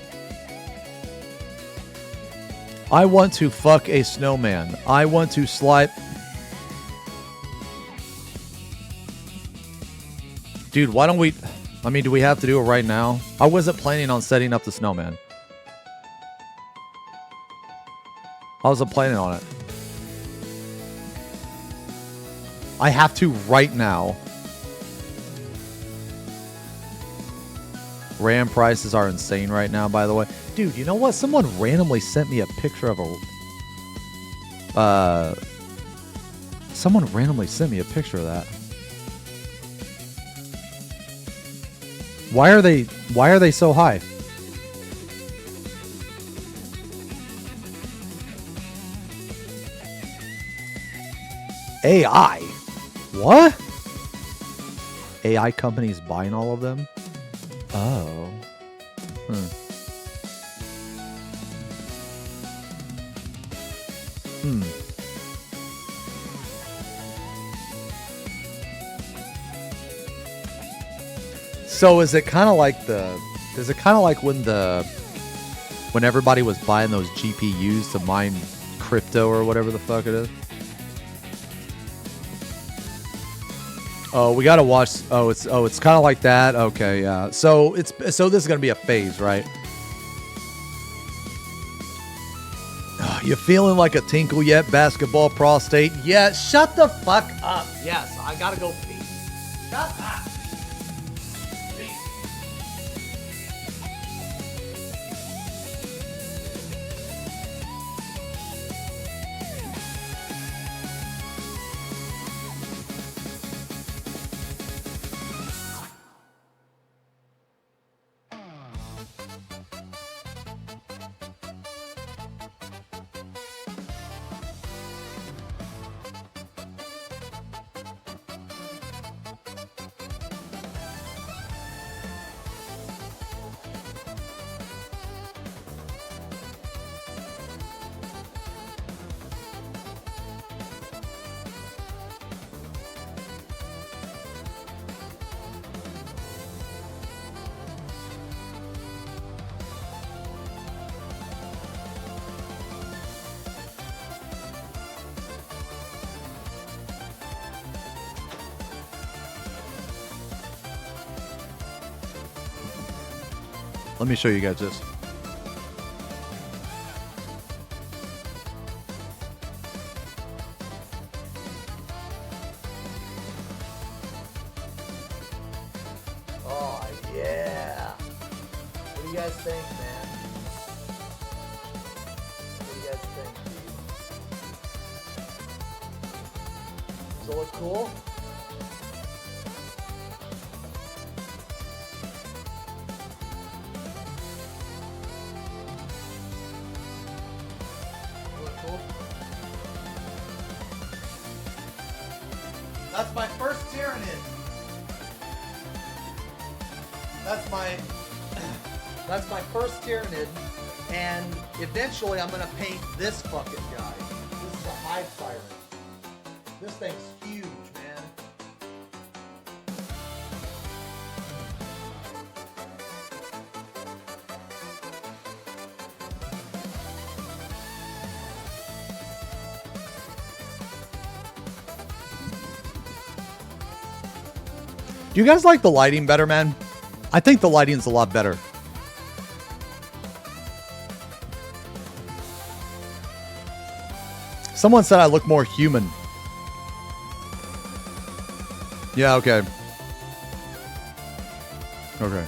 I want to fuck a snowman. I want to slide. Dude, why don't we... I mean, do we have to do it right now? I wasn't planning on setting up the snowman. I wasn't planning on it. I have to right now. RAM prices are insane right now, by the way. Dude, you know what? Someone randomly sent me a picture of a... Someone randomly sent me a picture of that. Why are they so high? AI? What? AI companies buying all of them? Oh. So is it kind of like when everybody was buying those GPUs to mine crypto or whatever the fuck it is? Oh, we gotta watch. Oh, it's kind of like that. Okay, yeah. So this is gonna be a phase, right? You feeling like a tinkle yet, basketball prostate? Yeah, shut the fuck up. Yes, I gotta go pee. Shut up. Let me show you guys this. Oh, yeah. What do you guys think, man? What do you guys think, dude? Does it look cool? That's my first Tyrannid. That's my first Tyrannid, and eventually I'm gonna paint this fucking guy. This is a Hive Siren. This thing's huge, man. Do you guys like the lighting better, man? I think the lighting's a lot better. Someone said I look more human. Yeah, okay. Okay.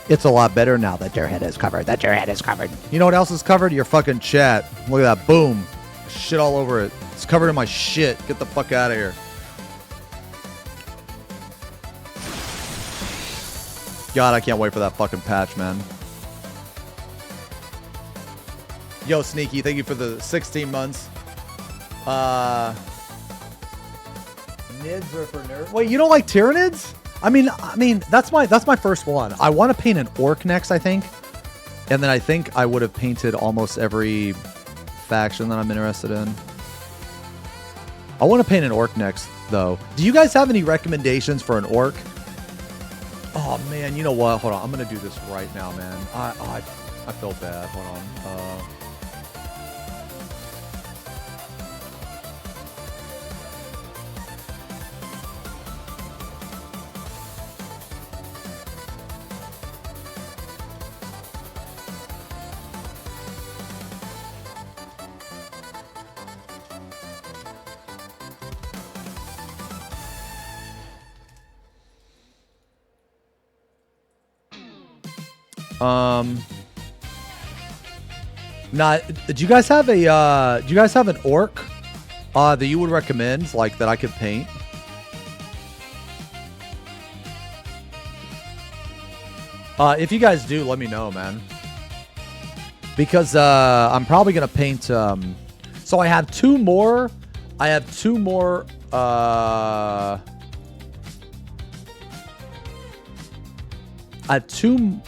It's a lot better now that your head is covered. That your head is covered. You know what else is covered? Your fucking chat. Look at that. Boom. Shit all over it. It's covered in my shit. Get the fuck out of here. God, I can't wait for that fucking patch, man. Yo, Sneaky, thank you for the 16 months. Nids are for nerds. Wait, you don't like Tyranids? I mean, that's my first one. I want to paint an orc next, I think. And then I think I would have painted almost every faction that I'm interested in. I want to paint an orc next, though. Do you guys have any recommendations for an orc? Oh man, you know what? Hold on, I'm gonna do this right now, man. I feel bad. Hold on. Now, do you guys have an orc that you would recommend, like, that I could paint? If you guys do, let me know, man. Because I'm probably gonna paint. So I have two more. I have two more. I have two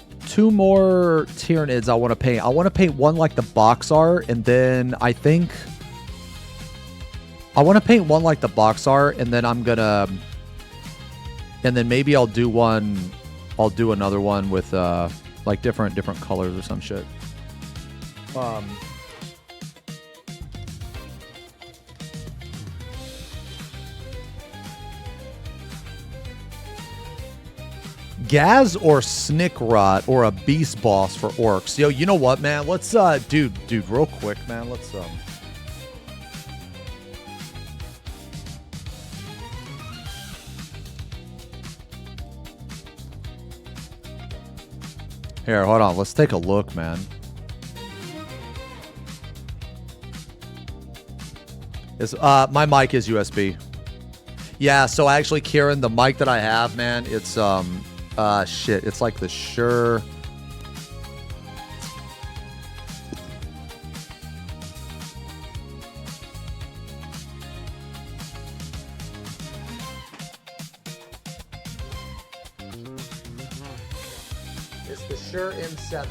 more Tyranids I want to paint. I want to paint one like the box art, and then I think I want to paint one like the box art, and then I'm gonna, and then maybe I'll do one. I'll do another one with like different colors or some shit. Gaz or Snickrot or a Beast Boss for orcs. Yo, you know what, man? Let's dude, real quick, man. Let's Here, hold on. Let's take a look, man. My mic is USB. Yeah, so actually, Kieran, the mic that I have, man, it's shit. It's like the Shure. It's the Shure M7.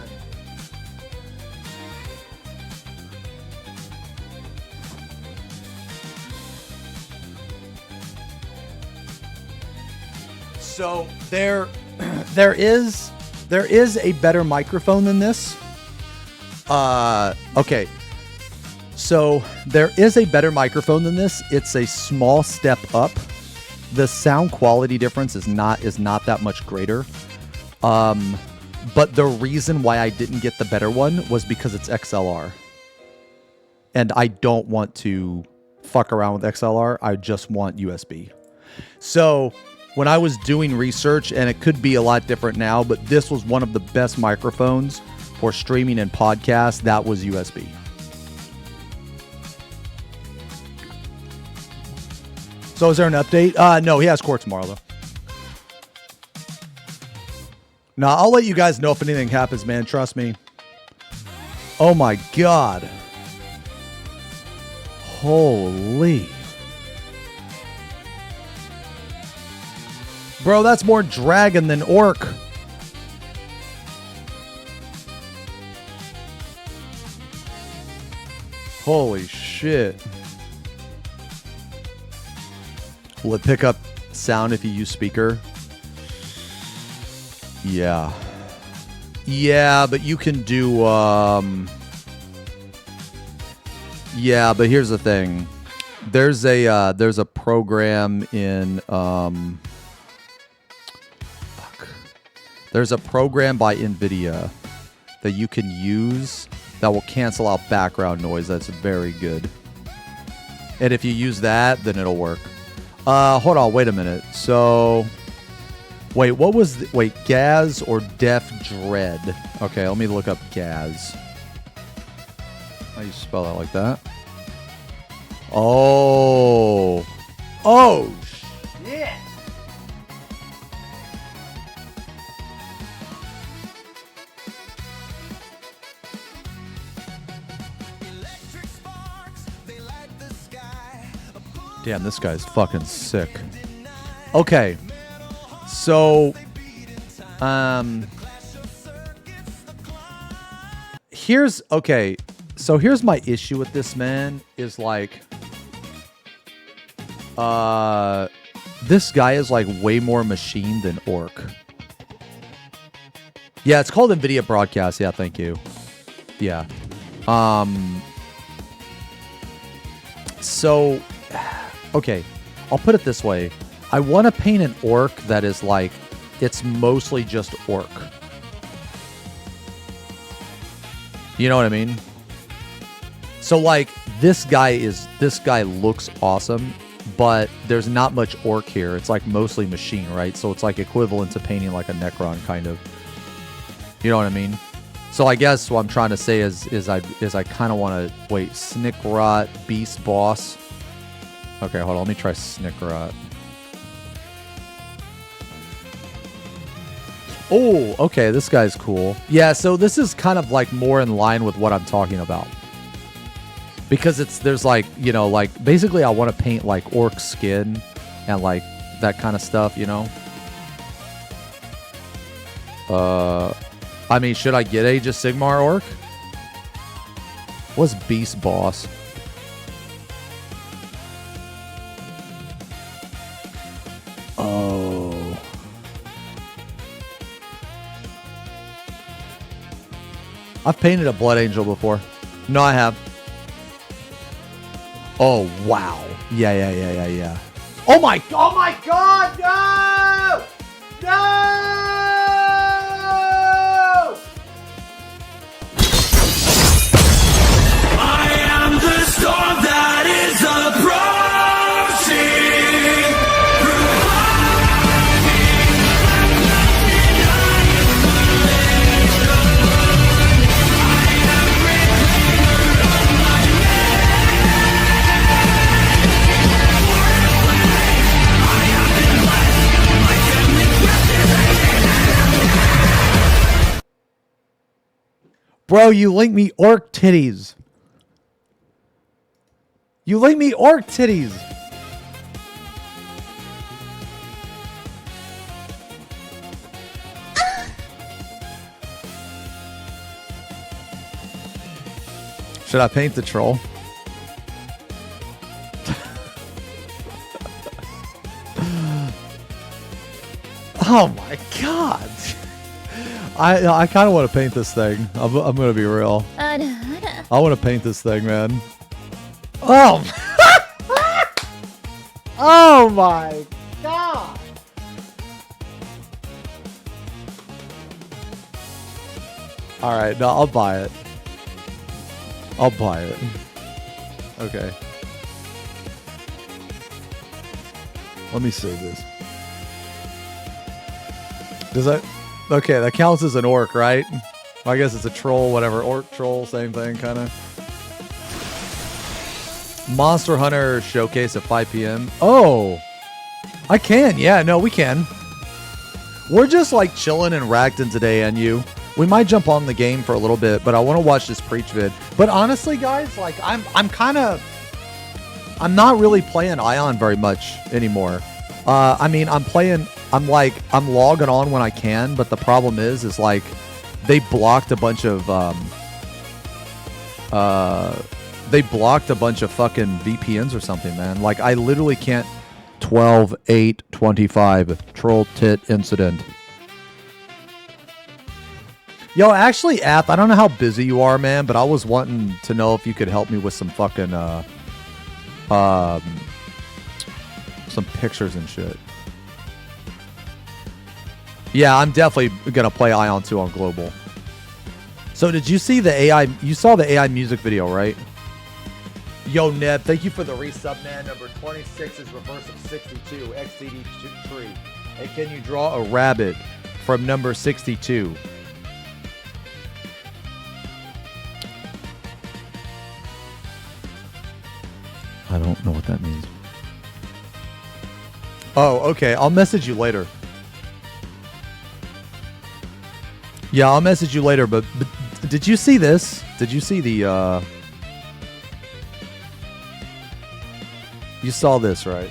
So there is a better microphone than this. Okay. So there is a better microphone than this. It's a small step up. The sound quality difference is not that much greater. But the reason why I didn't get the better one was because it's XLR. And I don't want to fuck around with XLR. I just want USB. So when I was doing research, and it could be a lot different now, but this was one of the best microphones for streaming and podcasts, that was USB. So is there an update? No, he has court tomorrow, though. Nah, I'll let you guys know if anything happens, man. Trust me. Oh my God. Holy. Bro, that's more dragon than orc. Holy shit. Will it pick up sound if you use speaker? Yeah. Yeah, but you can do, yeah, but here's the thing. There's a program in, There's a program by NVIDIA that you can use that will cancel out background noise. That's very good. And if you use that, then it'll work. Hold on, wait a minute. So, wait, what was wait, Gaz or Def Dread? Okay, let me look up Gaz. How do you spell that like that? Oh. Oh, shit. Damn, this guy's fucking sick. Okay. So, here's my issue with this, man, is like, this guy is like way more machine than orc. Yeah, it's called NVIDIA Broadcast. Yeah, thank you. Yeah. So, okay, I'll put it this way. I want to paint an orc that is like, it's mostly just orc. You know what I mean? So like, this guy looks awesome, but there's not much orc here. It's like mostly machine, right? So it's like equivalent to painting like a Necron kind of. You know what I mean? So I guess what I'm trying to say is I kind of want to wait. Snickrot, Beast Boss. Okay, hold on. Let me try Snickrot. Oh, okay. This guy's cool. Yeah, so this is kind of like more in line with what I'm talking about. Because there's like, you know, like basically I want to paint like orc skin and like that kind of stuff, you know? I mean, should I get Age of Sigmar orc? What's Beast Boss? Oh. I've painted a Blood Angel before. No, I have. Oh, wow. Yeah. Oh my God, no! No! Bro, you linked me orc titties. You linked me orc titties. Should I paint the troll? Oh my god. I kind of want to paint this thing. I'm going to be real. I want to paint this thing, man. Oh. Oh my god. All right, no, I'll buy it. I'll buy it. Okay. Let me save this. Does that... Okay, that counts as an orc, right? I guess it's a troll, whatever. Orc, troll, same thing, kind of. Monster Hunter Showcase at 5 p.m. Oh! I can, yeah, no, we can. We're just, like, chilling in Ragton today, and you. We might jump on the game for a little bit, but I want to watch this preach vid. But honestly, guys, like, I'm not really playing Ion very much anymore. I mean, I'm logging on when I can, but the problem is like, they blocked a bunch of, fucking VPNs or something, man. Like, I literally can't. 12/8/25 troll tit incident. Yo, actually, Ath, I don't know how busy you are, man, but I was wanting to know if you could help me with some fucking, some pictures and shit. Yeah, I'm definitely gonna play Ion 2 on Global. So did you see the AI? You saw the AI music video, right? Yo, Neb, thank you for the resub, man. Number 26 is reverse of 62, XCD tree. And can you draw a rabbit from number 62? I don't know what that means. Oh, okay. I'll message you later. Yeah, I'll message you later, but did you see this? Did you see the, You saw this, right?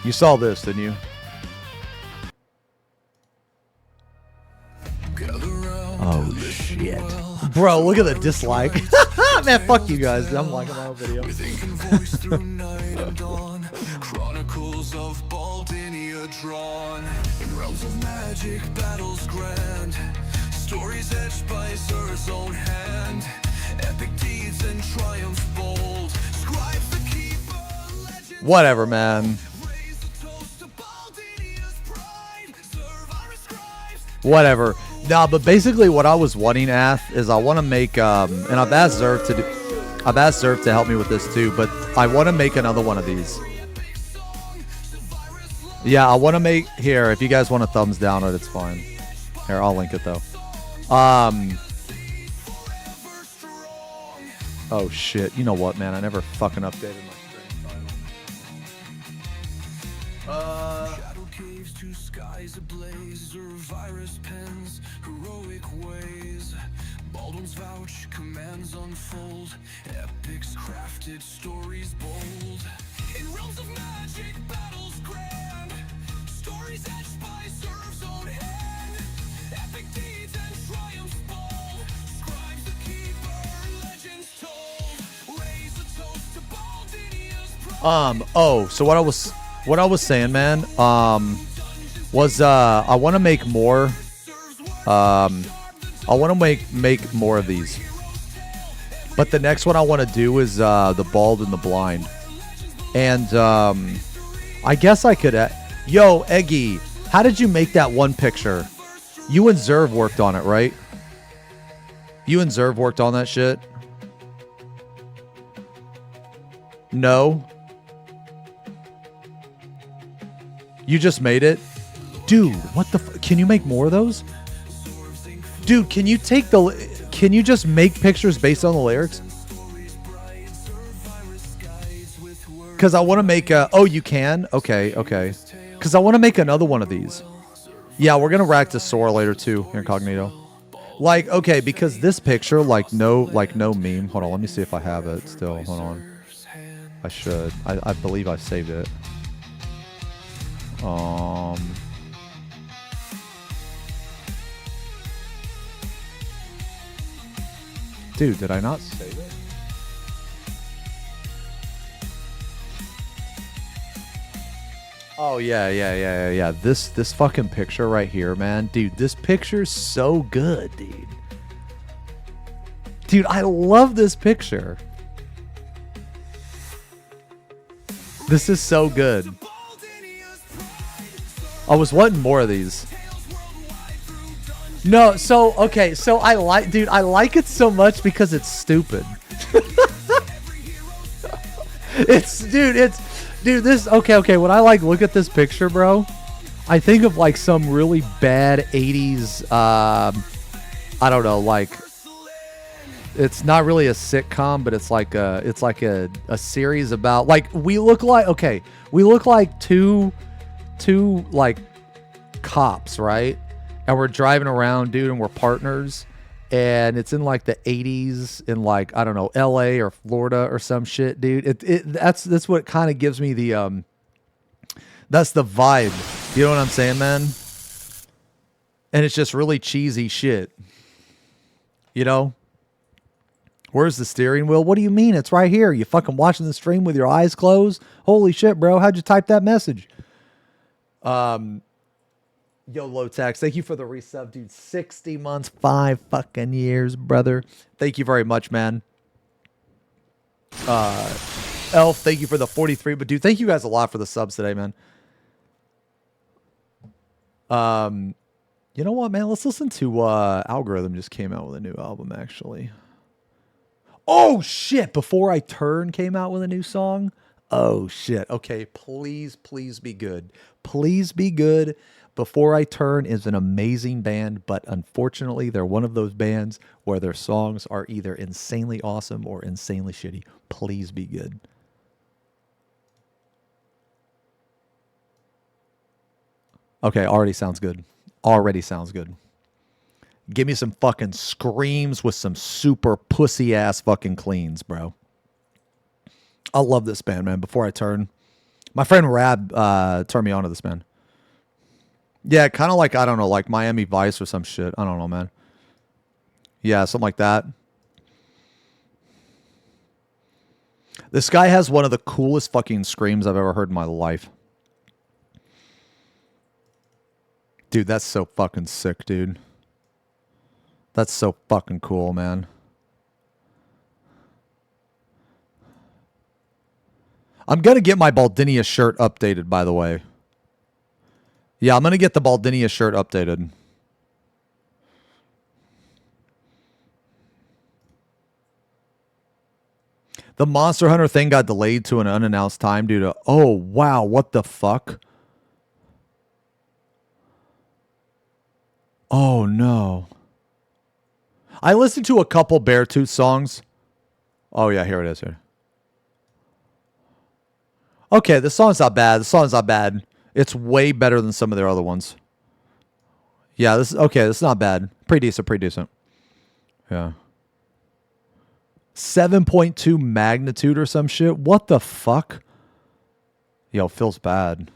You saw this, didn't you? Oh, shit. Bro, look at the dislike. Man, fuck you guys. I'm liking my own video. Chronicles of Baldinia drawn. In realms of magic, battles grand. Stories etched by Zer's own hand. Epic deeds and triumphs bold. Scribes the keeper, legend. Whatever, man. Whatever. Nah, but basically what I was wanting, Ath, is I want to make and I've asked Zerv to help me with this too, but I want to make another one of these. Yeah, I want to make here, if you guys want a thumbs down it, it's fine. Here, I'll link it though. Oh shit. You know what, man? I never fucking updated my Shadow caves, two skies ablaze, or virus pens, heroic ways. Baldwin's vouch, commands unfold, epics crafted, stories bold. In realms of magic, battles grand, stories etched by Zer's own hand. Epic deeds and triumphs bold, scribes the keeper, legends told. Raise a toast to Baldinia's pride. Oh, so what I was saying, man, was I want to make more. I want to make more of these. But the next one I want to do is the bald and the blind. And I guess I could. Yo, Eggy, how did you make that one picture? You and Zerv worked on it, right? You and Zerv worked on that shit? No. You just made it? Dude, what the can you make more of those? Dude, can you just make pictures based on the lyrics? Because I want to make oh, you can? Okay. Because I want to make another one of these. Yeah, we're going to rack to Sora later too, incognito. Like, okay, because this picture, like no meme. Hold on, let me see if I have it still. Hold on. I should. I believe I saved it. Dude, did I not save it? Oh yeah. This fucking picture right here, man. Dude, this picture's so good, dude. Dude, I love this picture. This is so good. I was wanting more of these. No, so okay, so I like it so much because it's stupid. Dude, this okay, when I like look at this picture, bro, I think of like some really bad 80s I don't know, like it's not really a sitcom, but it's like a series about like we look like two like cops, right? And we're driving around, dude, and we're partners. And it's in like the 80s in like, I don't know, LA or Florida or some shit, dude. That's what kind of gives me the that's the vibe. You know what I'm saying, man? And it's just really cheesy shit. You know? Where's the steering wheel? What do you mean? It's right here. You fucking watching the stream with your eyes closed? Holy shit, bro. How'd you type that message? Yo, Lotax, thank you for the resub, dude. 60 months, 5 fucking years, brother. Thank you very much, man. Elf, thank you for the 43. But, dude, thank you guys a lot for the subs today, man. You know what, man? Let's listen to Algorithm just came out with a new album, actually. Oh, shit. Before I Turn came out with a new song. Oh, shit. Okay, please be good. Please be good. Before I Turn is an amazing band, but unfortunately, they're one of those bands where their songs are either insanely awesome or insanely shitty. Please be good. Okay, already sounds good. Already sounds good. Give me some fucking screams with some super pussy-ass fucking cleans, bro. I love this band, man. Before I Turn. My friend Rab turned me on to this band. Yeah, kind of like, I don't know, like Miami Vice or some shit. I don't know, man. Yeah, something like that. This guy has one of the coolest fucking screams I've ever heard in my life. Dude, that's so fucking sick, dude. That's so fucking cool, man. I'm going to get my Baldinia shirt updated, by the way. Yeah, I'm going to get the Baldinia shirt updated. The Monster Hunter thing got delayed to an unannounced time due to... Oh, wow, what the fuck? Oh, no. I listened to a couple Beartooth songs. Oh, yeah, here it is. Here. Okay, the song's not bad. The song's not bad. It's way better than some of their other ones. Yeah, this is okay. This is not bad. Pretty decent. Pretty decent. Yeah. 7.2 magnitude or some shit. What the fuck? Yo, feels bad.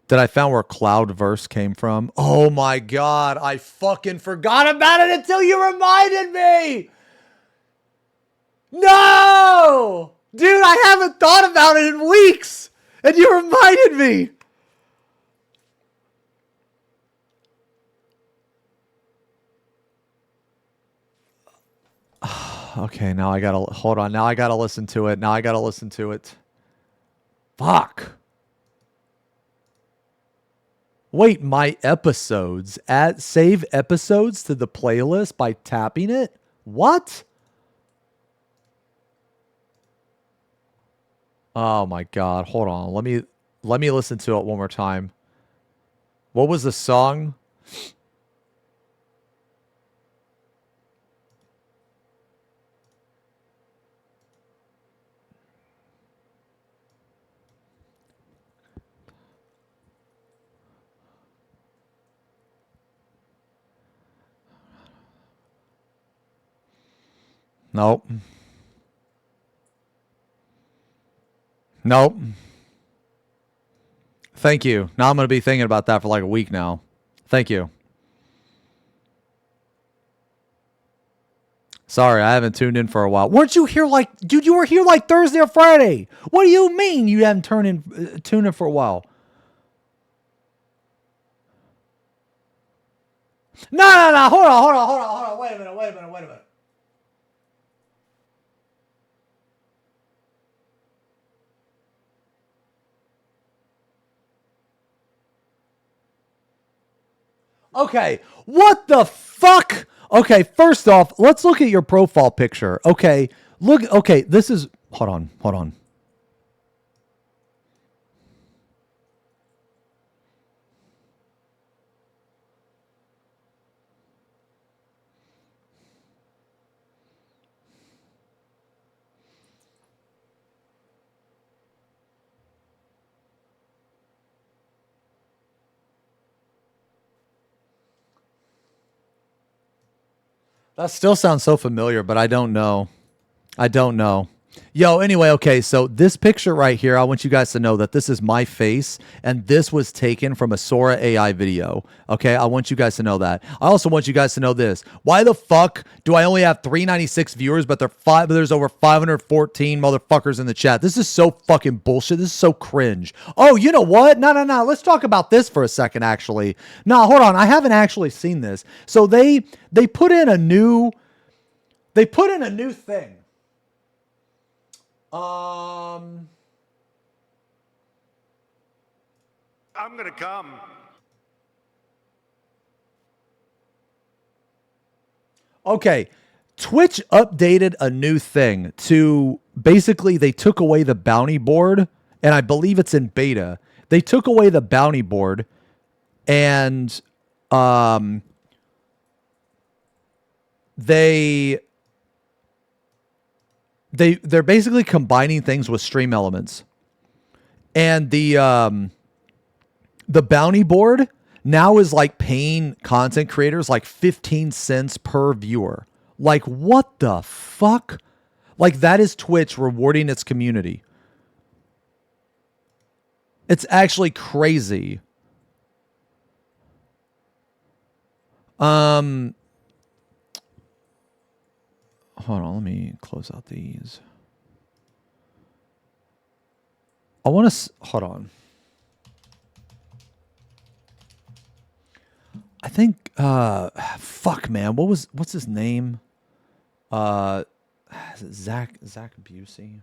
Did I found where Cloudverse came from? Oh my god, I fucking forgot about it until you reminded me! No! Dude, I haven't thought about it in weeks! And you reminded me! Okay, now I gotta... Hold on, now I gotta listen to it. Now I gotta listen to it. Fuck. Wait, my episodes. Save episodes to the playlist by tapping it? What? Oh my god, hold on. Let me listen to it one more time. What was the song? Nope. Nope. Thank you. Now I'm going to be thinking about that for like a week now. Thank you. Sorry, I haven't tuned in for a while. Weren't you here like... Dude, you were here like Thursday or Friday. What do you mean you haven't tuned in for a while? No. Hold on. Wait a minute. Okay, what the fuck? Okay, first off, let's look at your profile picture. Okay, look. Okay, this is... Hold on. That still sounds so familiar, but I don't know. Yo, anyway, okay, so this picture right here, I want you guys to know that this is my face, and this was taken from a Sora AI video. Okay, I want you guys to know that. I also want you guys to know this. Why the fuck do I only have 396 viewers, but there's over 514 motherfuckers in the chat? This is so fucking bullshit. This is so cringe. Oh, you know what? No. Let's talk about this for a second, actually. No, hold on. I haven't actually seen this. So they put in a new thing. I'm gonna come. Okay, Twitch updated a new thing to basically they took away the bounty board, and I believe it's in beta. They took away the bounty board, and they're basically combining things with stream elements. And the bounty board now is like paying content creators like 15 cents per viewer. Like, what the fuck? Like, that is Twitch rewarding its community. It's actually crazy. Hold on, let me close out these. I want to... Hold on. I think... fuck, man. What's his name? Is it Zach Busey?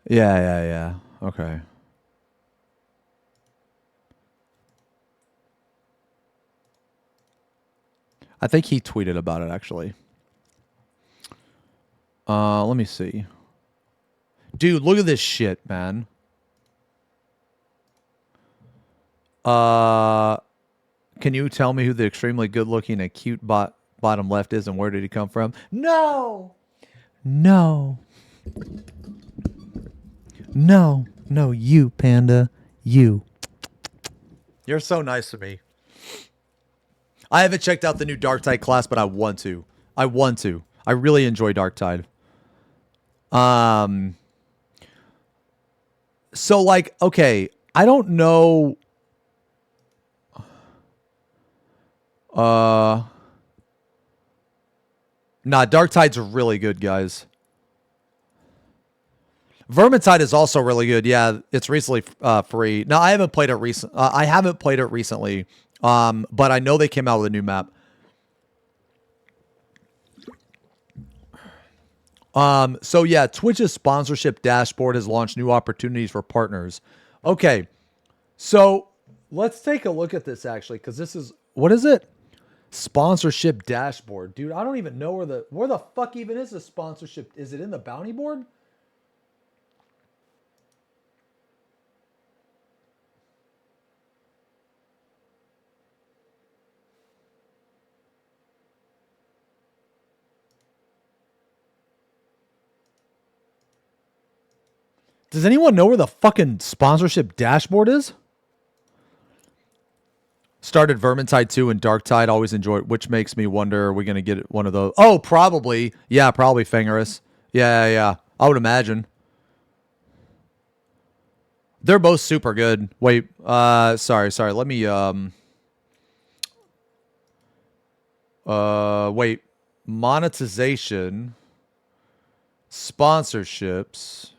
Yeah. Okay. I think he tweeted about it, actually. Let me see. Dude, look at this shit, man. Can you tell me who the extremely good-looking and cute bottom left is, and where did he come from? No, you, Panda. You. You're so nice to me. I haven't checked out the new Darktide class, but I want to. I really enjoy Darktide. So, like, okay, I don't know. Nah, Darktide's really good, guys. Vermintide is also really good. Yeah, it's recently free. No, I haven't played it recently. But I know they came out with a new map. So yeah, Twitch's sponsorship dashboard has launched new opportunities for partners. Okay, so let's take a look at this actually, because this is, what is it? Sponsorship dashboard, dude. I don't even know where the fuck even is the sponsorship. Is it in the bounty board? Does anyone know where the fucking sponsorship dashboard is? Started Vermintide 2 and Darktide. Always enjoyed, which makes me wonder, are we going to get one of those? Oh, probably. Yeah, probably Fenris. Yeah. I would imagine. They're both super good. Wait, sorry. Let me, wait. Monetization. Sponsorships.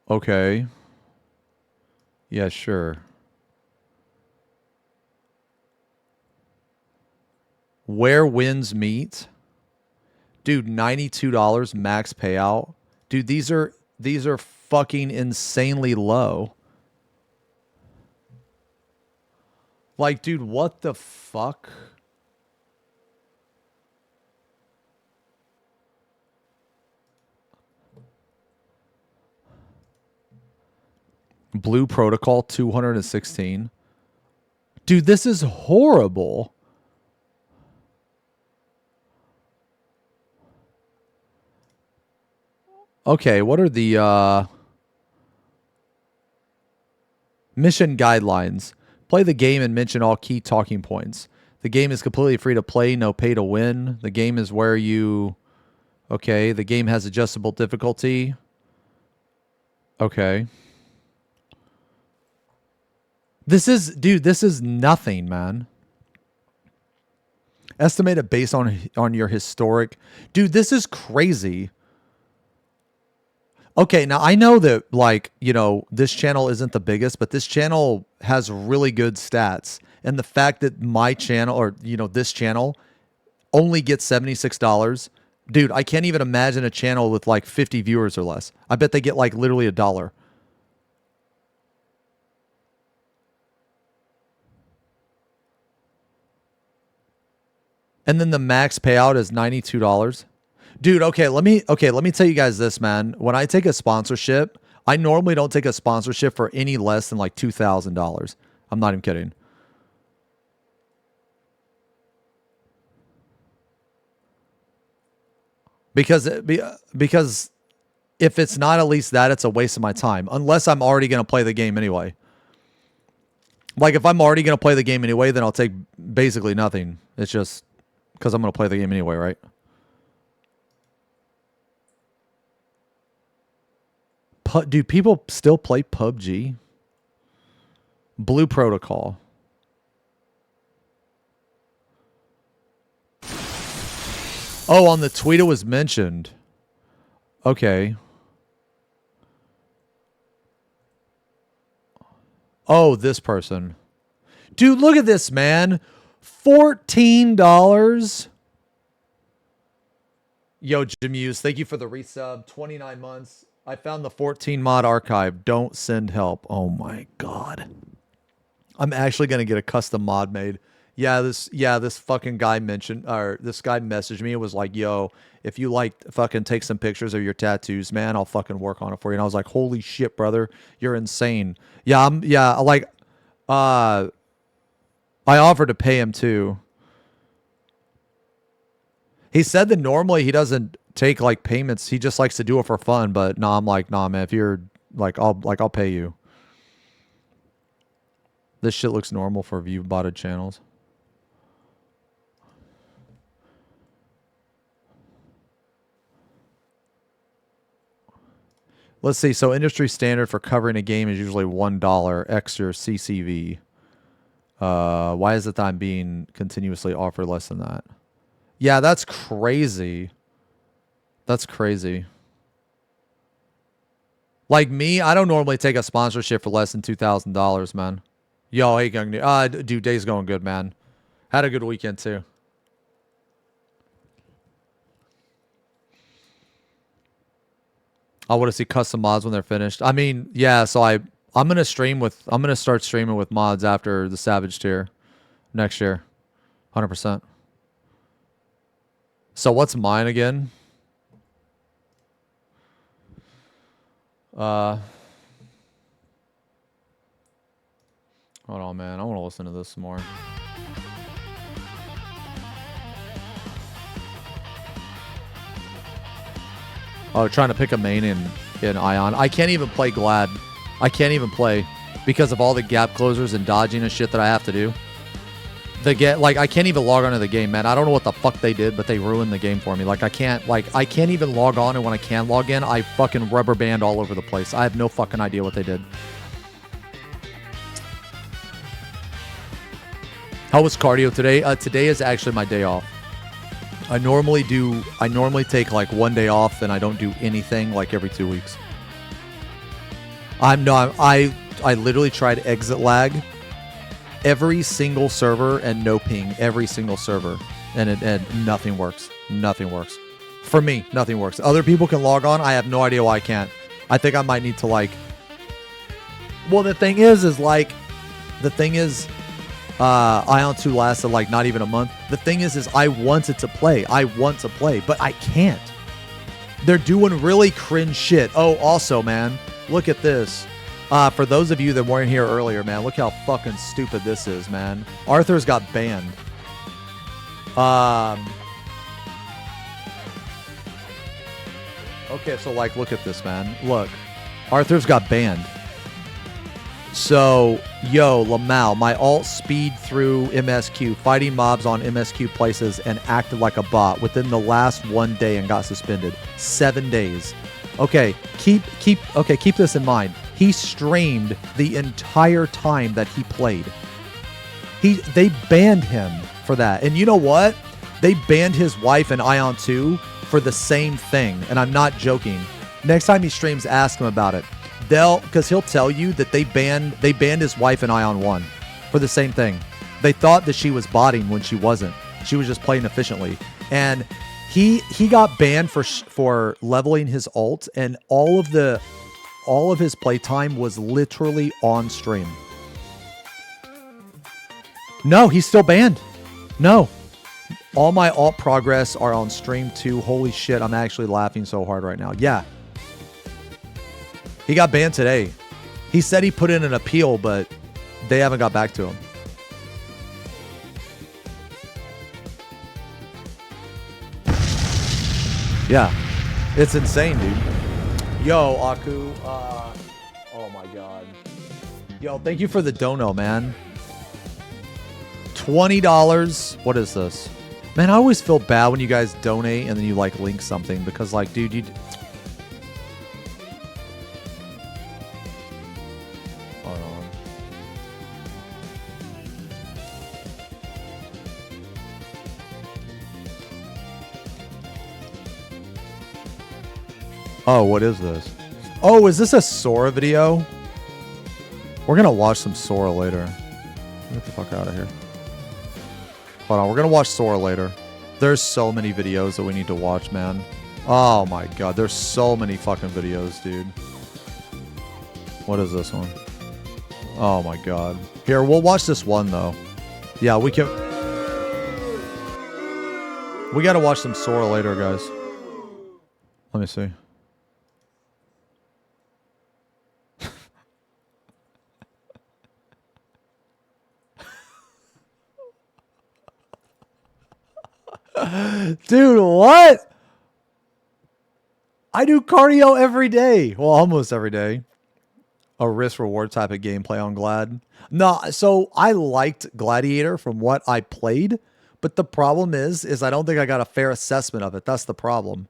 Okay. Yeah, sure. Where wins meet. Dude, $92 max payout. Dude, these are fucking insanely low. Like, dude, what the fuck? Blue Protocol 216. Dude, this is horrible. Okay, what are the mission guidelines? Play the game and mention all key talking points. The game is completely free to play, no pay to win. The game is where you... Okay, the game has adjustable difficulty. Okay. This is... Dude, this is nothing, man. Estimated based on your historic... Dude, this is crazy. Okay, now I know that, like, you know, this channel isn't the biggest, but this channel has really good stats. And the fact that my channel, or, you know, this channel only gets $76. Dude, I can't even imagine a channel with like 50 viewers or less. I bet they get like literally $1. And then the max payout is $92. Dude, okay, let me tell you guys this, man. When I take a sponsorship, I normally don't take a sponsorship for any less than like $2,000. I'm not even kidding. Because if it's not at least that, it's a waste of my time. Unless I'm already going to play the game anyway. Like, if I'm already going to play the game anyway, then I'll take basically nothing. It's just because I'm going to play the game anyway, right? Dude, people still play PUBG? Blue Protocol. Oh, on the tweet it was mentioned. Okay. Oh, this person. Dude, look at this, man. $14. Yo, Jamuse, thank you for the resub. 29 months. I found the 14 mod archive. Don't send help. Oh my god. I'm actually gonna get a custom mod made. This fucking guy mentioned, or this guy messaged me. It was like, yo, if you like fucking take some pictures of your tattoos, man, I'll fucking work on it for you. And I was like, holy shit, brother, you're insane. I offered to pay him too. He said that normally he doesn't take like payments. He just likes to do it for fun. But no, I'm like, nah, man, if you're like, I'll pay you. This shit looks normal for view botted channels. Let's see. So industry standard for covering a game is usually $1 extra CCV. Why is it that I'm being continuously offered less than that? Yeah, that's crazy. That's crazy. Like me, I don't normally take a sponsorship for less than $2,000, man. Yo, hey, dude, day's going good, man. Had a good weekend too. I want to see custom mods when they're finished. I mean, yeah. So I'm gonna start streaming with mods after the Savage tier next year, 100%. So what's mine again? Hold on, man. I want to listen to this some more. Oh, trying to pick a main in Ion. I can't even play Glad. I can't even play. because of all the gap closers and dodging and shit that I have to do. Like, I can't even log on to the game, man. I don't know what the fuck they did, but they ruined the game for me. Like, I can't even log on, and when I can log in, I fucking rubber band all over the place. I have no fucking idea what they did. How was cardio today? Today is actually my day off. I normally take like one day off, and I don't do anything like every 2 weeks. I literally tried exit lag every single server and no ping every single server, and nothing works. Nothing works. For me, nothing works. Other people can log on. I have no idea why I can't. I think I might need to like. Well, the thing is Ion 2 lasted like not even a month. The thing is I wanted to play. I want to play, but I can't. They're doing really cringe shit. Oh, also, man, look at this. For those of you that weren't here earlier, man, look how fucking stupid this is, man. Arthur's got banned. Okay, so like, look at this, man. Look, Arthur's got banned. So, yo, Lamau, my alt speed through MSQ, fighting mobs on MSQ places, and acted like a bot within the last 1 day and got suspended. 7 days. Okay, keep this in mind. He streamed the entire time that he played. They banned him for that. And you know what? They banned his wife and Ion 2 for the same thing. And I'm not joking. Next time he streams, ask him about it. Because he'll tell you that they banned his wife and Ion 1 for the same thing. They thought that she was botting when she wasn't. She was just playing efficiently. And he got banned for leveling his ult, and all of his playtime was literally on stream. No, he's still banned. No. All my alt progress are on stream too. Holy shit, I'm actually laughing so hard right now. Yeah. He got banned today. He said he put in an appeal, but they haven't got back to him. Yeah. It's insane, dude. Yo, Aku. Oh my god. Yo, thank you for the dono, man. $20. What is this? Man, I always feel bad when you guys donate and then you like link something because like, dude, you... Hold on. Oh, what is this? Oh, is this a Sora video? We're gonna watch some Sora later. Get the fuck out of here. Hold on, we're gonna watch Sora later. There's so many videos that we need to watch, man. Oh my god, there's so many fucking videos, dude. What is this one? Oh my god. Here, we'll watch this one, though. Yeah, we can... We gotta watch some Sora later, guys. Let me see. Dude, what? I do cardio every day. Well, almost every day. A risk reward type of gameplay on Glad. No, so I liked Gladiator from what I played, but the problem is I don't think I got a fair assessment of it. That's the problem.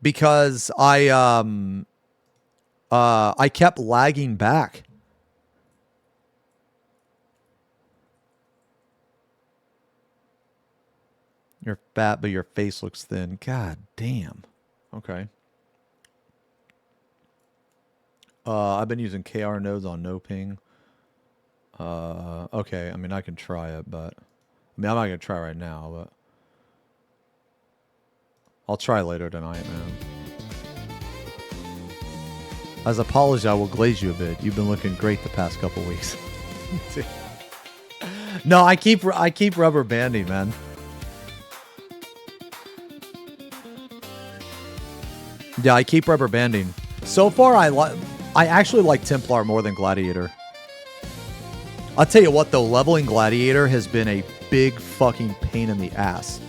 Because I kept lagging back. You're fat, but your face looks thin. God damn. Okay. I've been using KR nodes on no ping. Okay, I mean, I can try it, but... I mean, I'm not going to try right now, but... I'll try later tonight, man. As apology, I will glaze you a bit. You've been looking great the past couple weeks. No, I keep rubber banding, man. Yeah, I keep rubber banding. So far, I actually like Templar more than Gladiator. I'll tell you what, though, leveling Gladiator has been a big fucking pain in the ass.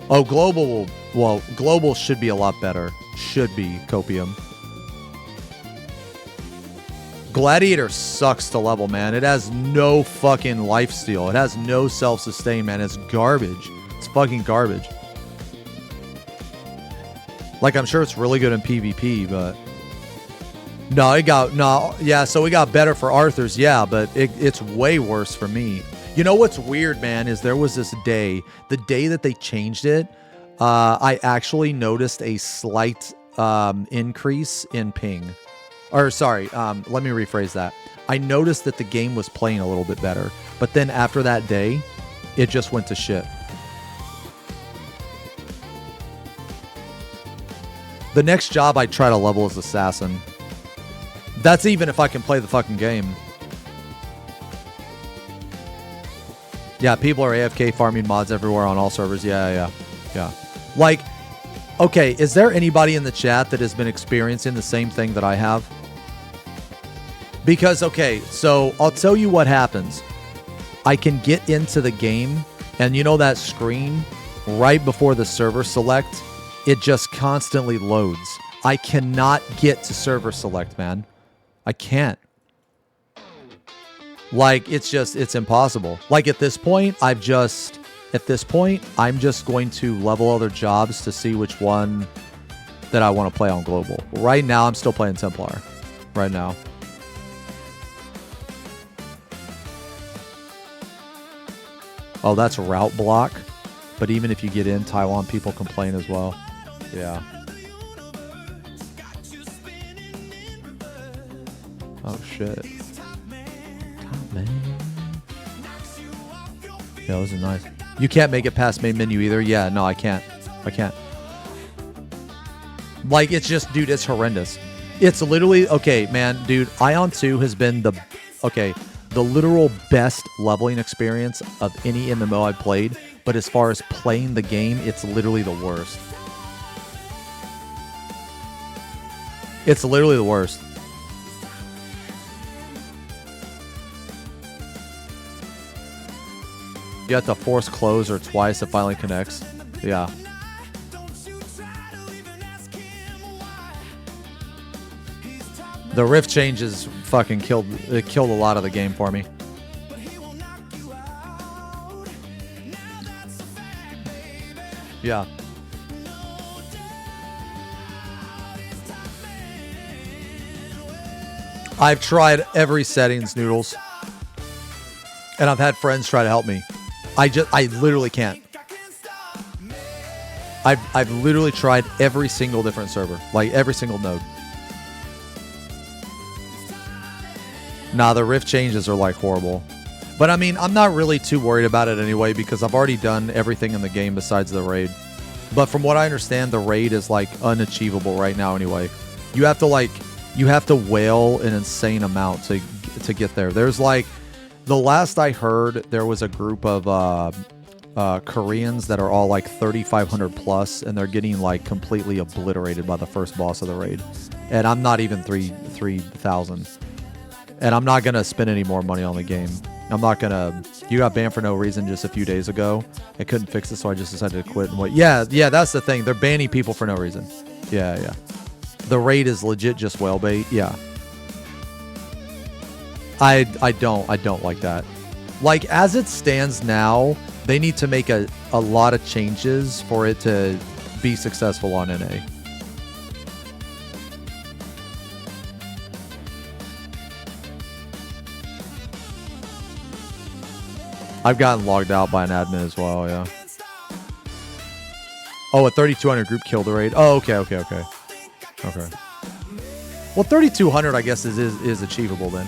Oh, Global Global should be a lot better. Should be, Copium. Gladiator sucks to level, man. It has no fucking lifesteal. It has no self-sustain, man. It's garbage. It's fucking garbage. Like, I'm sure it's really good in PvP, but... No, so it got better for Arthur's, yeah, but it's way worse for me. You know what's weird, man, is there was this day, the day that they changed it, I actually noticed a slight increase in ping. Or, sorry, let me rephrase that. I noticed that the game was playing a little bit better, but then after that day, it just went to shit. The next job I try to level is Assassin. That's even if I can play the fucking game. Yeah, people are AFK farming mods everywhere on all servers. Yeah. Like, okay, is there anybody in the chat that has been experiencing the same thing that I have? Because, okay, so I'll tell you what happens. I can get into the game, and you know that screen right before the server select? It just constantly loads. I cannot get to server select, man. I can't. Like, it's impossible. Like, at this point, I'm just going to level other jobs to see which one that I want to play on global. Right now, I'm still playing Templar. Right now. Oh, that's route block. But even if you get in, Taiwan people complain as well. Yeah. Oh, shit. Man. Yeah, those are nice. You can't make it past main menu either? Yeah, no, I can't. Like, it's just, dude, it's horrendous. It's literally, okay, man, dude, Ion 2 has been the literal best leveling experience of any MMO I've played, but as far as playing the game, it's literally the worst. It's literally the worst. You have to force close or twice, it finally connects. Yeah. The rift changes fucking killed a lot of the game for me. Yeah. I've tried every settings, Noodles. And I've had friends try to help me. I literally can't. I've literally tried every single different server. Like, every single node. Nah, the rift changes are, like, horrible. But, I mean, I'm not really too worried about it anyway, because I've already done everything in the game besides the raid. But from what I understand, the raid is, like, unachievable right now anyway. You have to whale an insane amount to get there. There's, like... The last I heard, there was a group of Koreans that are all like 3,500 plus, and they're getting like completely obliterated by the first boss of the raid. And I'm not even 3,000. And I'm not going to spend any more money on the game. I'm not going to... You got banned for no reason just a few days ago. I couldn't fix it, so I just decided to quit and wait. Yeah, that's the thing. They're banning people for no reason. Yeah. The raid is legit just whale bait. Yeah. I don't like that. Like, as it stands now, they need to make a lot of changes for it to be successful on NA. I've gotten logged out by an admin as well, yeah. Oh, a 3,200 group killed the raid. Oh, okay. Well, 3,200, I guess, is achievable then.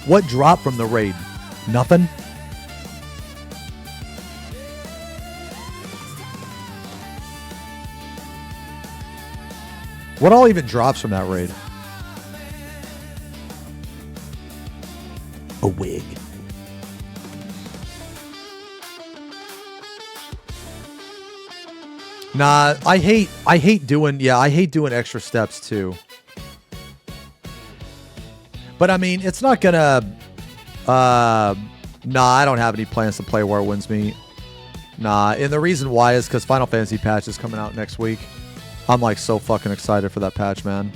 What dropped from the raid? Nothing? What all even drops from that raid? A wig. Nah, I hate doing extra steps too. But I mean, it's not gonna... Nah, I don't have any plans to play Where It Wins Me. Nah, and the reason why is because Final Fantasy patch is coming out next week. I'm like so fucking excited for that patch, man.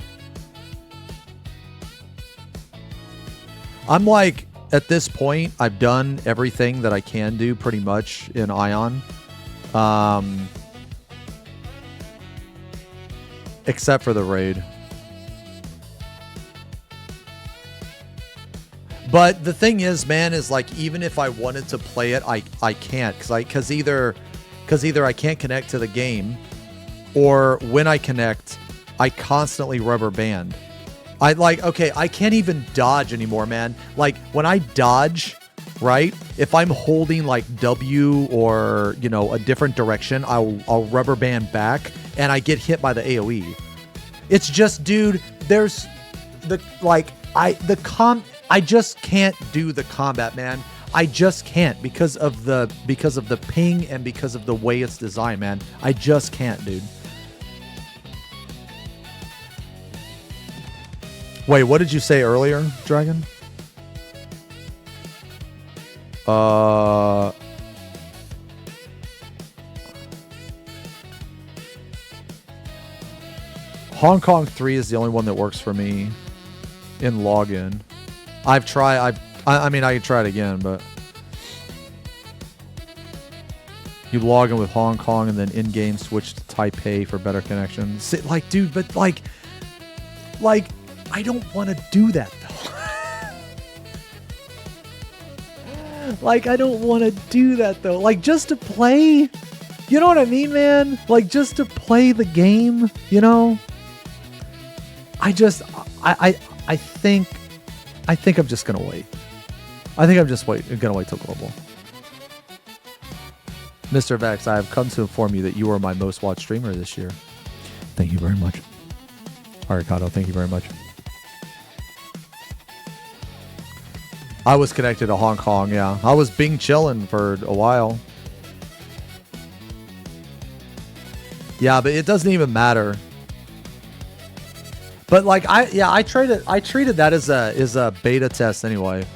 I'm like, at this point, I've done everything that I can do pretty much in Ion. Except for the raid. But the thing is, man, is like, even if I wanted to play it, I can't, because either I can't connect to the game, or when I connect, I constantly rubber band. I can't even dodge anymore, man. Like, when I dodge, right, if I'm holding like W or, you know, a different direction, I'll rubber band back, and I get hit by the AoE. It's just, dude, there's I just can't do the combat, man. I just can't because of the ping and because of the way it's designed, man. I just can't, dude. Wait, what did you say earlier, Dragon? Hong Kong 3 is the only one that works for me in login. I mean, I could try it again, but you log in with Hong Kong and then in-game switch to Taipei for better connections. Like, dude, but like, I don't want to do that, though. Like, I don't want to do that, though. Like, just to play, you know what I mean, man? Like, just to play the game, you know? I think I'm just gonna wait. I think I'm just gonna wait till global. Mr. Vex, I have come to inform you that you are my most watched streamer this year. Thank you very much. Aricado, thank you very much. I was connected to Hong Kong, yeah. I was Bing chillin' for a while. Yeah, but it doesn't even matter. But like I treated that as a beta test anyway.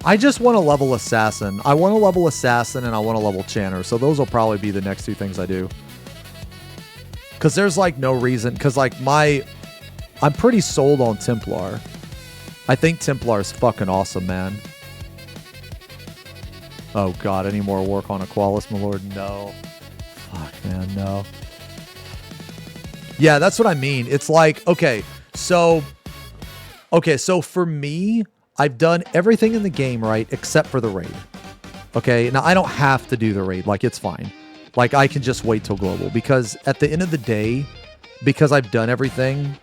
I just want to level Assassin. I want to level Assassin and I want to level Chanter. So those will probably be the next two things I do. Cause there's like no reason. Cause like I'm pretty sold on Templar. I think Templar is fucking awesome, man. Oh god, any more work on Aqualis, my lord? No. Fuck, man, no. Yeah, that's what I mean. It's like, okay, so for me, I've done everything in the game, right, except for the raid. Okay, now I don't have to do the raid, like, it's fine. Like, I can just wait till global, because at the end of the day, because I've done everything,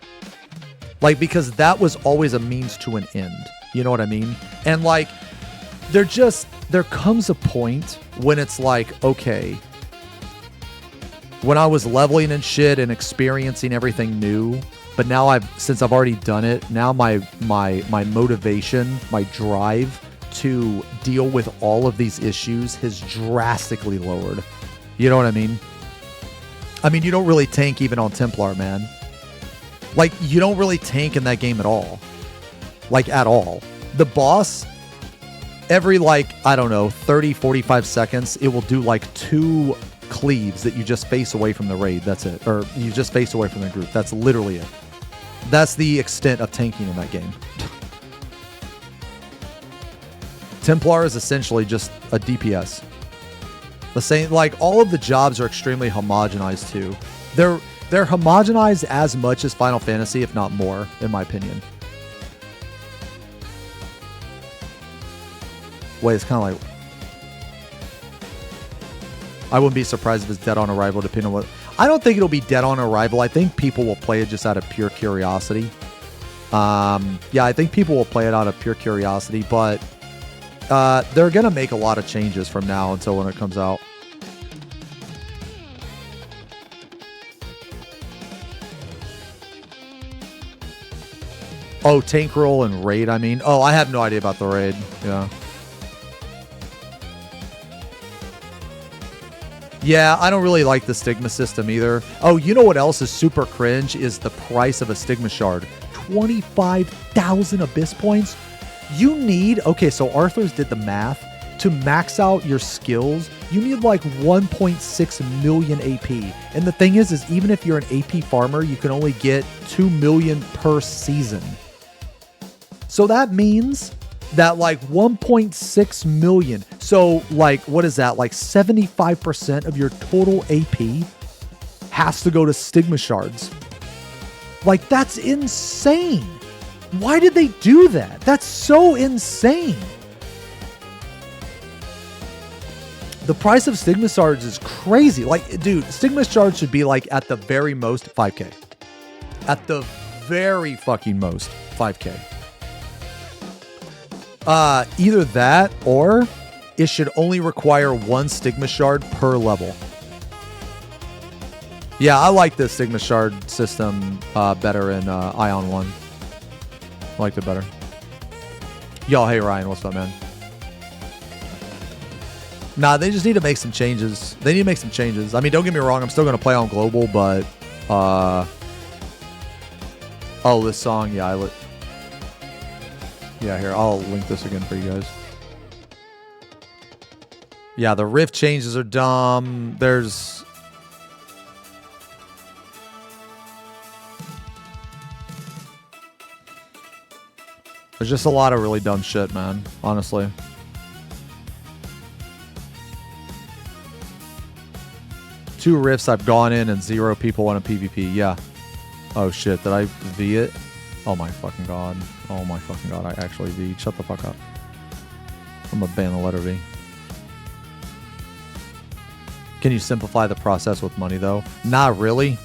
like, because that was always a means to an end. You know what I mean? And, like, there comes a point when it's like, okay, when I was leveling and shit and experiencing everything new, but now since I've already done it, now my motivation, my drive to deal with all of these issues has drastically lowered. You know what I mean? I mean, you don't really tank even on Templar, man. Like, you don't really tank in that game at all. Like, at all. The boss, every, like, I don't know, 30, 45 seconds, it will do, like, 2 cleaves that you just face away from the raid. That's it. Or you just face away from the group. That's literally it. That's the extent of tanking in that game. Templar is essentially just a DPS. The same, like, all of the jobs are extremely homogenized too. They're homogenized as much as Final Fantasy, if not more, in my opinion. Wait, it's kind of like... I wouldn't be surprised if it's dead on arrival, depending on what... I don't think it'll be dead on arrival. I think people will play it just out of pure curiosity. Yeah, I think people will play it out of pure curiosity, but they're going to make a lot of changes from now until when it comes out. Oh, tank roll and raid, I mean. Oh, I have no idea about the raid. Yeah. Yeah, I don't really like the stigma system either. Oh, you know what else is super cringe is the price of a stigma shard. 25,000 abyss points? You need... Okay, so Arthur's did the math. To max out your skills, you need like 1.6 million AP. And the thing is even if you're an AP farmer, you can only get 2 million per season. So that means that like 1.6 million. So like, what is that? Like 75% of your total AP has to go to stigma shards. Like, that's insane. Why did they do that? That's so insane. The price of stigma shards is crazy. Like, dude, stigma shards should be like at the very most 5K. At the very fucking most 5K. Either that or it should only require one stigma shard per level. Yeah, I like the stigma shard system better in Ion 1. I liked it better. Yo, hey Ryan, what's up, man? Nah, they just need to make some changes. They need to make some changes. I mean, don't get me wrong, I'm still gonna play on global, but oh, this song, yeah, yeah, here, I'll link this again for you guys. Yeah, the riff changes are dumb. There's just a lot of really dumb shit, man, honestly. Two rifts I've gone in and 0 people want a PvP. Yeah. Oh shit, did I V it? Oh my fucking god. Oh my fucking god, I actually V. Shut the fuck up. I'm gonna ban the letter V. Can you simplify the process with money though? Not really.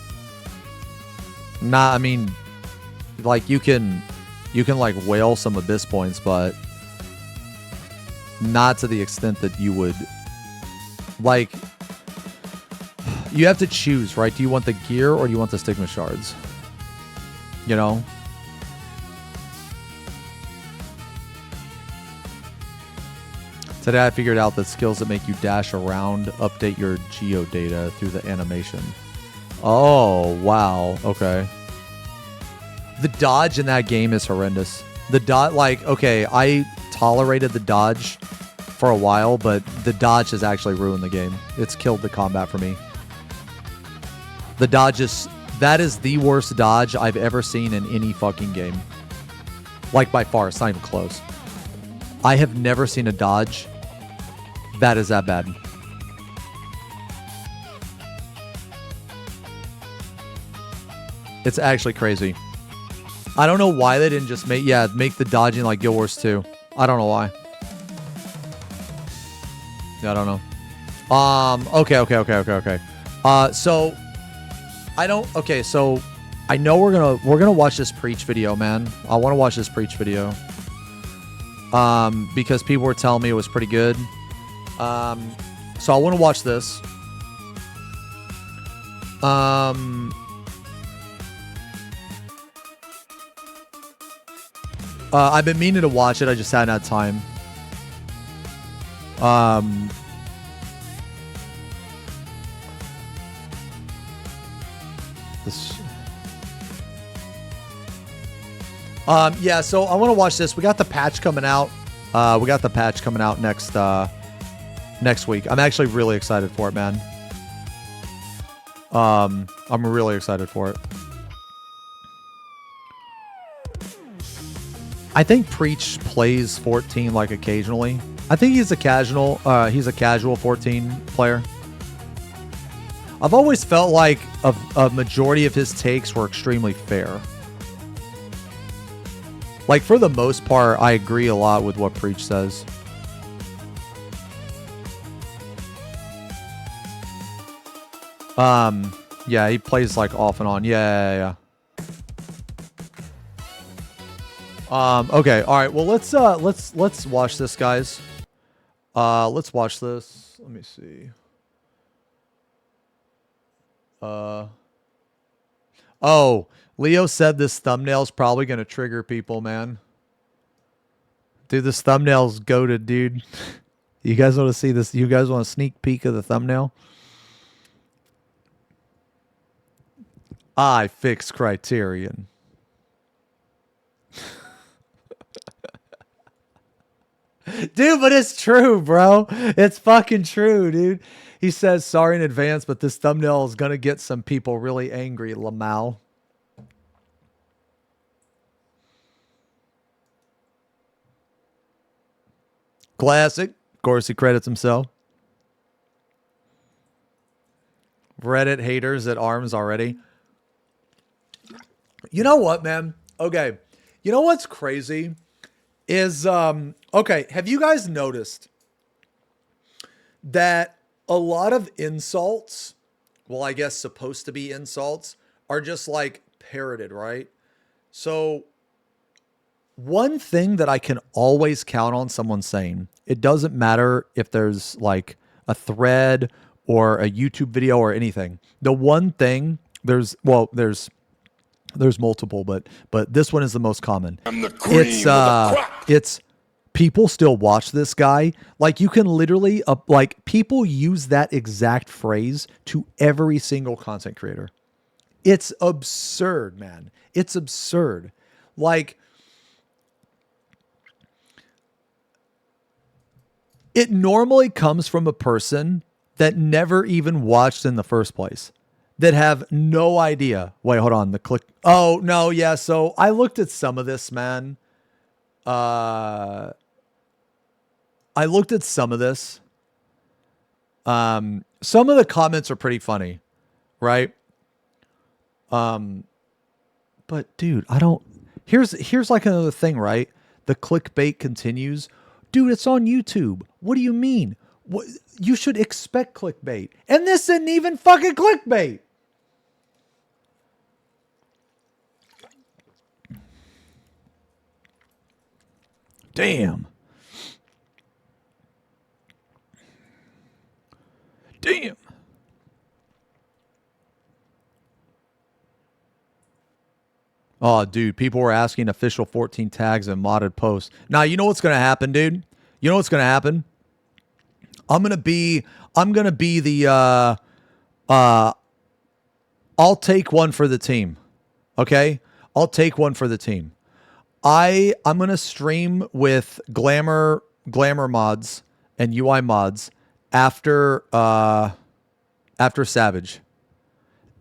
Nah, I mean, like you can like whale some Abyss points, but not to the extent that you would like. You have to choose, right? Do you want the gear or do you want the stigma shards? You know? Today I figured out that skills that make you dash around update your geo data through the animation. Oh, wow. Okay. The dodge in that game is horrendous. The dodge, like, okay, I tolerated the dodge for a while, but the dodge has actually ruined the game. It's killed the combat for me. The dodge is... That is the worst dodge I've ever seen in any fucking game. Like, by far. It's not even close. I have never seen a dodge that is that bad. It's actually crazy. I don't know why they didn't just make the dodging like Guild Wars 2. I don't know why. Yeah, I don't know. Okay. So I know we're gonna watch this preach video, man. I want to watch this preach video. Because people were telling me it was pretty good. So I want to watch this. I've been meaning to watch it. I just hadn't had time. Yeah, so I want to watch this. We got the patch coming out. Next week. I'm actually really excited for it, man. I'm really excited for it. I think Preach plays 14 like occasionally. I think he's a casual 14 player. I've always felt like a majority of his takes were extremely fair. Like, for the most part, I agree a lot with what Preach says. Yeah, he plays like off and on. Yeah. Okay, all right. Well, let's watch this, guys. Let's watch this. Let me see. Oh, Leo said this thumbnail's probably gonna trigger people, man. Dude, this thumbnail's goated, dude. You guys want to see this? You guys want a sneak peek of the thumbnail? I fix Criterion. Dude, but it's true, bro. It's fucking true, dude. He says, sorry in advance, but this thumbnail is going to get some people really angry, Lamau. Classic. Of course, he credits himself. Reddit haters at arms already. You know what, man? Okay. You know what's crazy is, okay, have you guys noticed that a lot of insults, well, I guess supposed to be insults, are just like parroted, right? So one thing that I can always count on someone saying, it doesn't matter if there's like a thread or a YouTube video or anything. The one thing, there's multiple, but this one is the most common. It's people still watch this guy. Like you can literally like people use that exact phrase to every single content creator. It's absurd, man. It's absurd. Like it normally comes from a person that never even watched in the first place, that have no idea. Wait, hold on. The click. Oh, no. Yeah. So I looked at some of this, man. I looked at some of this. Some of the comments are pretty funny, right? But dude, here's like another thing, right? The clickbait continues. Dude, it's on YouTube. What do you mean? What, you should expect clickbait. And this isn't even fucking clickbait. Damn. Damn. Oh, dude, people were asking official 14 tags and modded posts. Now, you know what's going to happen, dude? You know what's going to happen? I'm going to be the, I'll take one for the team. Okay? I'll take one for the team. I'm going to stream with glamour mods and UI mods after Savage.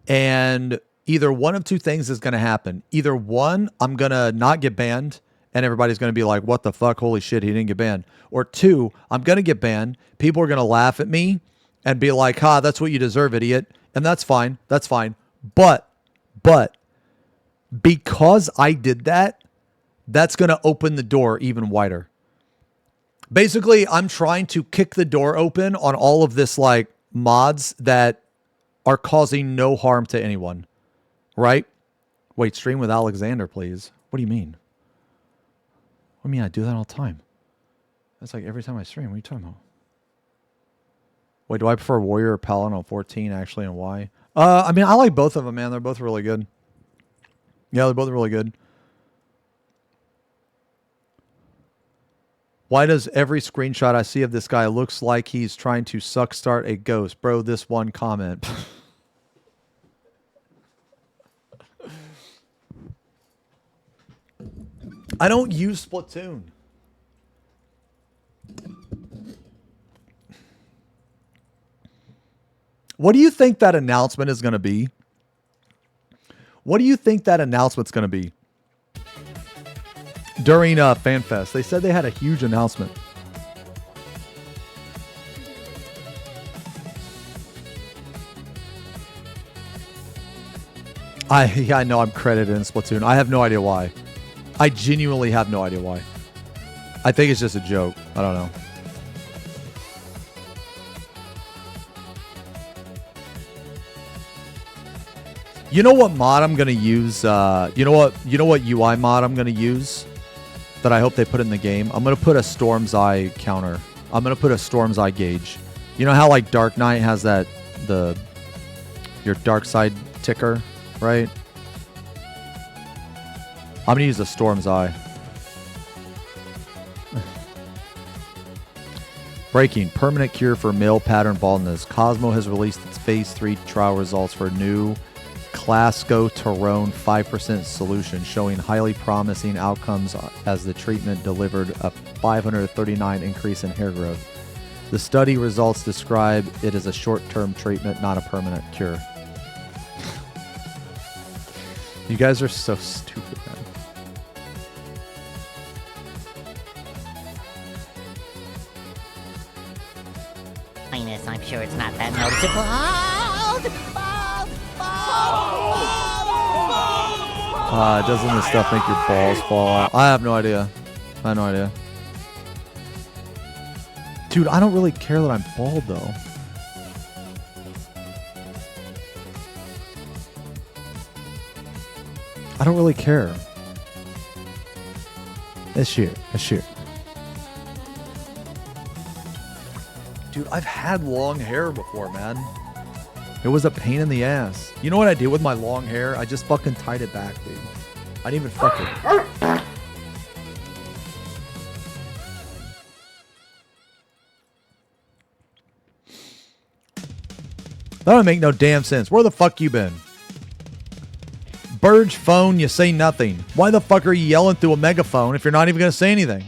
And either one of two things is going to happen. Either one, I'm going to not get banned and everybody's going to be like, what the fuck? Holy shit, he didn't get banned. Or two, I'm going to get banned. People are going to laugh at me and be like, ha, that's what you deserve, idiot. And that's fine. That's fine. But because I did that, that's going to open the door even wider. Basically, I'm trying to kick the door open on all of this like mods that are causing no harm to anyone. Right? Wait, stream with Alexander, please. What do you mean? What do you mean? I do that all the time. That's like every time I stream. What are you talking about? Wait, do I prefer Warrior or Paladin on 14 actually, and why? I mean, I like both of them, man. They're both really good. Yeah, they're both really good. Why does every screenshot I see of this guy looks like he's trying to suck start a ghost? Bro, this one comment. I don't use Splatoon. What do you think that announcement is going to be? What do you think that announcement's going to be? During FanFest, they said they had a huge announcement. I know I'm credited in Splatoon. I have no idea why. I genuinely have no idea why. I think it's just a joke. I don't know. You know what mod I'm gonna use? You know what UI mod I'm gonna use that I hope they put in the game? I'm gonna put a Storm's Eye counter. I'm gonna put a Storm's Eye gauge. You know how like Dark Knight has that your dark side ticker, right? I'm gonna use a Storm's Eye. Breaking. Permanent cure for male pattern baldness. Cosmo has released its phase 3 trial results for new Clascoterone 5% solution, showing highly promising outcomes as the treatment delivered a 539 increase in hair growth. The study results describe it as a short-term treatment, not a permanent cure. You guys are so stupid, man. Highness, I'm sure it's not that noticeable. Doesn't this stuff make your balls fall out? I have no idea. I have no idea. Dude, I don't really care that I'm bald, though. I don't really care. It's here. It's here. Dude, I've had long hair before, man. It was a pain in the ass. You know what I did with my long hair? I just fucking tied it back, dude. I didn't even fuck it. That don't make no damn sense. Where the fuck you been? Burge phone, you say nothing. Why the fuck are you yelling through a megaphone if you're not even gonna say anything?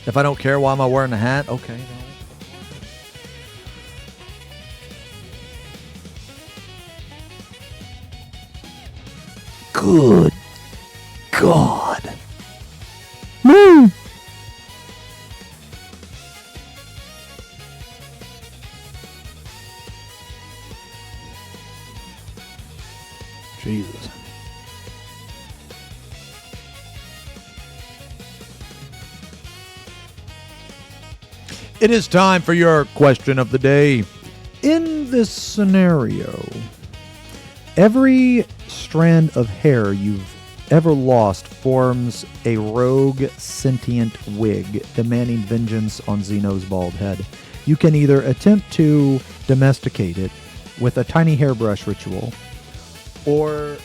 If I don't care, why am I wearing a hat? Okay. No. Good God. Woo! Jesus. It is time for your question of the day. In this scenario, every strand of hair you've ever lost forms a rogue sentient wig demanding vengeance on Xeno's bald head. You can either attempt to domesticate it with a tiny hairbrush ritual, or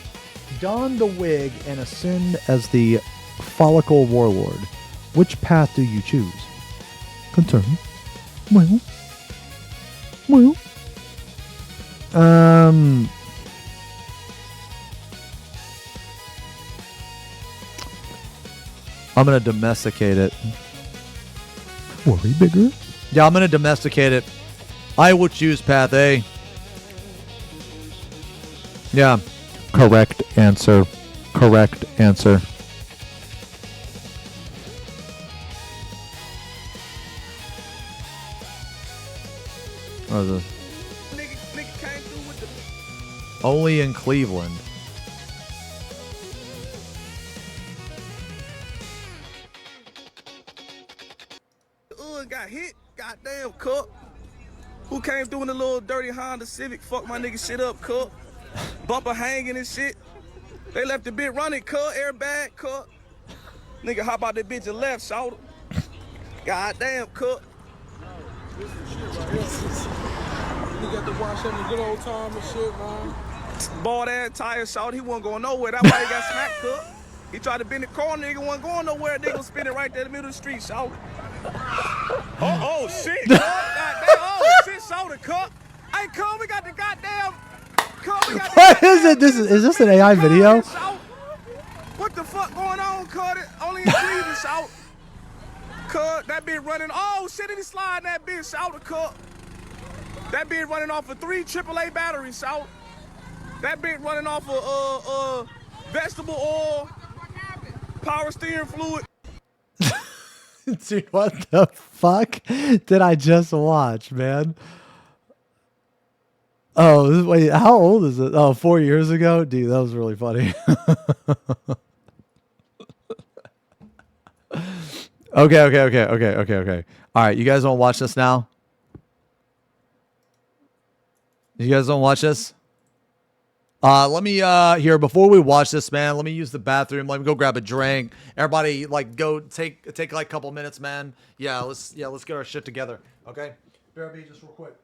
don the wig and ascend as the follicle warlord. Which path do you choose? Concern. Well. I'm gonna domesticate it. Worry bigger? Yeah, I'm gonna domesticate it. I will choose path A. Yeah. Correct answer. Correct answer. What is this? Nigga came through with the... Only in Cleveland. Got hit. Goddamn, cup. Who came through in the little dirty Honda Civic? Fuck my nigga shit up, cup. Bumper hanging and shit. They left the bitch running, cup. Airbag, cup. Nigga hop out that bitch and left, shoulder. Goddamn, cup. You got to watch him a good old time and shit, man. Bald ass tire shot, he wasn't going nowhere. That's why he got smacked, cup. He tried to bend the corner, nigga wasn't going nowhere. Nigga was spinning right there in the middle of the street, shout. Oh shit, cup. Goddamn, oh shit, shoulder, cup. Hey, cup, we got the goddamn. What is it? Is this an AI video? What the fuck going on, cut it? Only in Cleveland, shout. Cut, that bitch running. Oh shit, he sliding that bitch, shout the cut. That bitch running off of 3 AAA batteries, shout. That bitch running off of vegetable oil, power steering fluid. Dude, what the fuck did I just watch, man? Oh, wait, how old is it? Oh, 4 years ago? Dude, that was really funny. Okay. All right, you guys want to watch this now? You guys don't watch this? Let me here before we watch this, man. Let me use the bathroom. Let me go grab a drink. Everybody, like, go take like a couple minutes, man. Yeah, let's get our shit together. Okay, BRB, just real quick.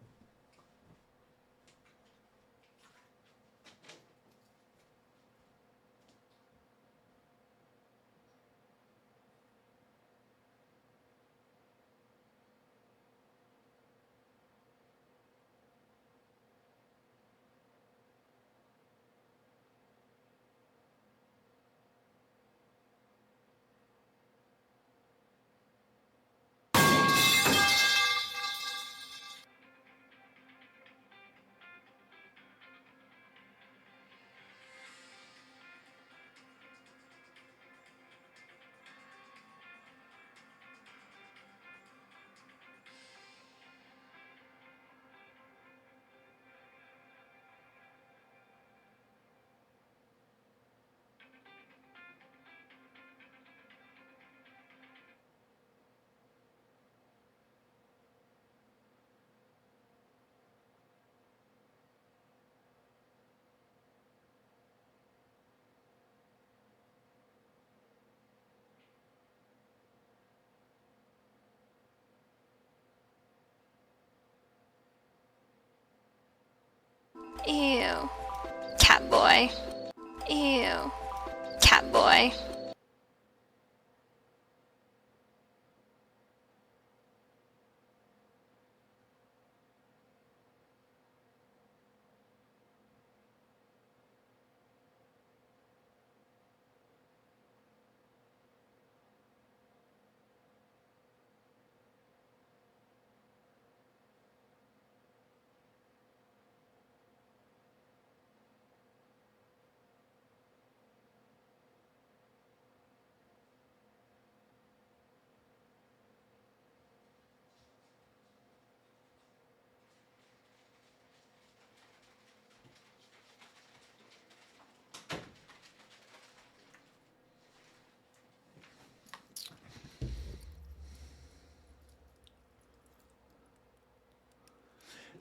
boy.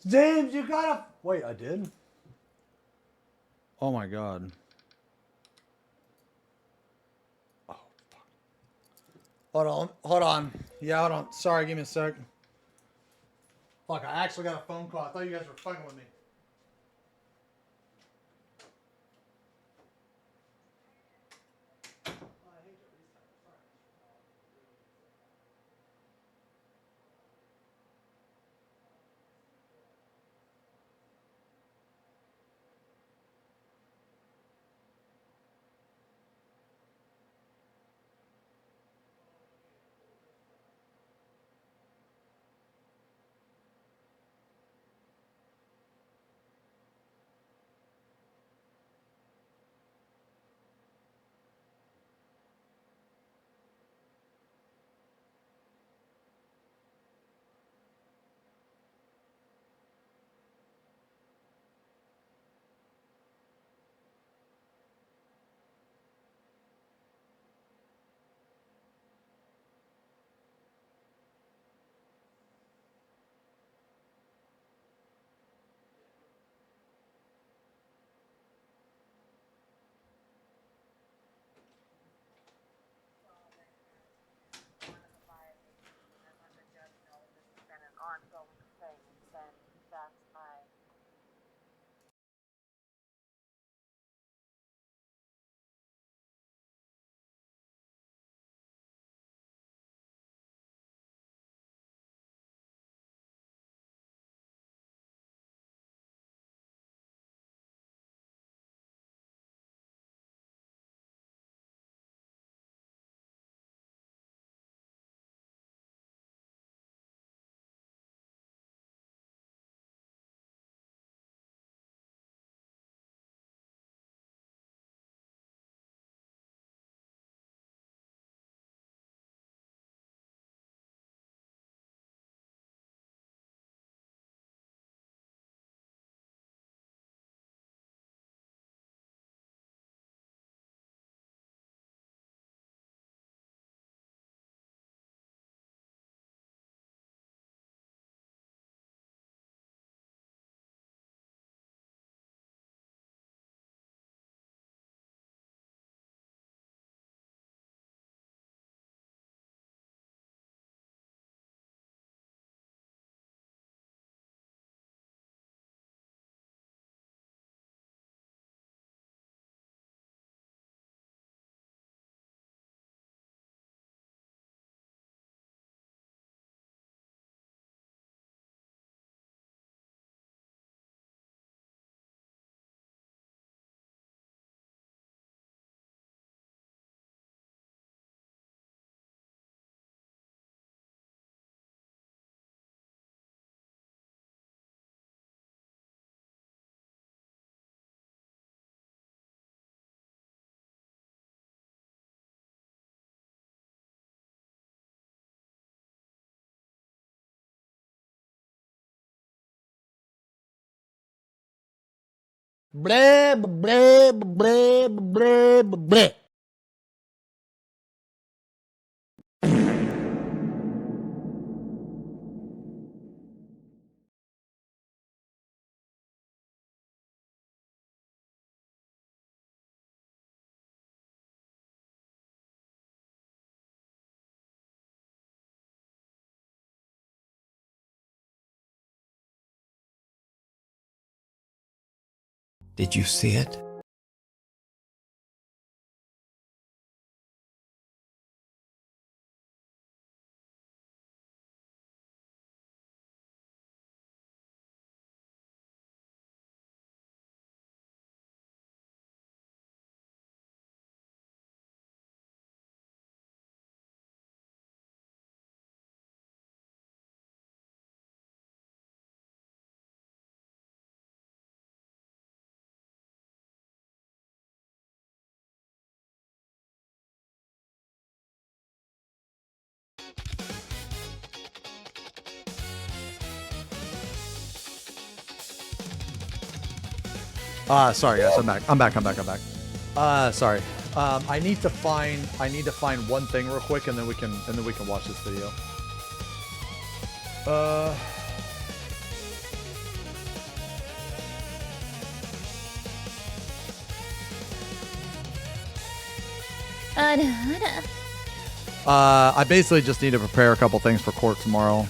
James, you gotta... Wait, I did? Oh my god. Oh, fuck. Hold on, hold on. Yeah, hold on. Sorry, give me a sec. Fuck, I actually got a phone call. I thought you guys were fucking with me. Blah, blah, blah, blah, blah, blah. Did you see it? Sorry guys, I'm back. I'm back. Sorry. I need to find one thing real quick, and then we can watch this video. I basically just need to prepare a couple things for court tomorrow.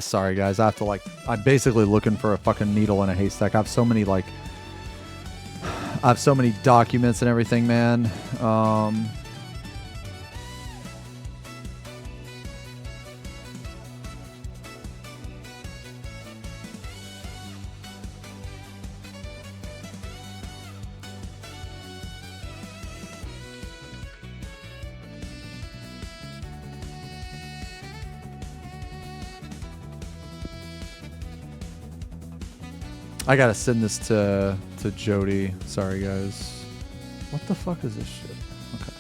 Sorry guys, I have to I'm basically looking for a fucking needle in a haystack. I have so many documents and everything, man. I gotta send this to Jody. Sorry guys. What the fuck is this shit? Okay.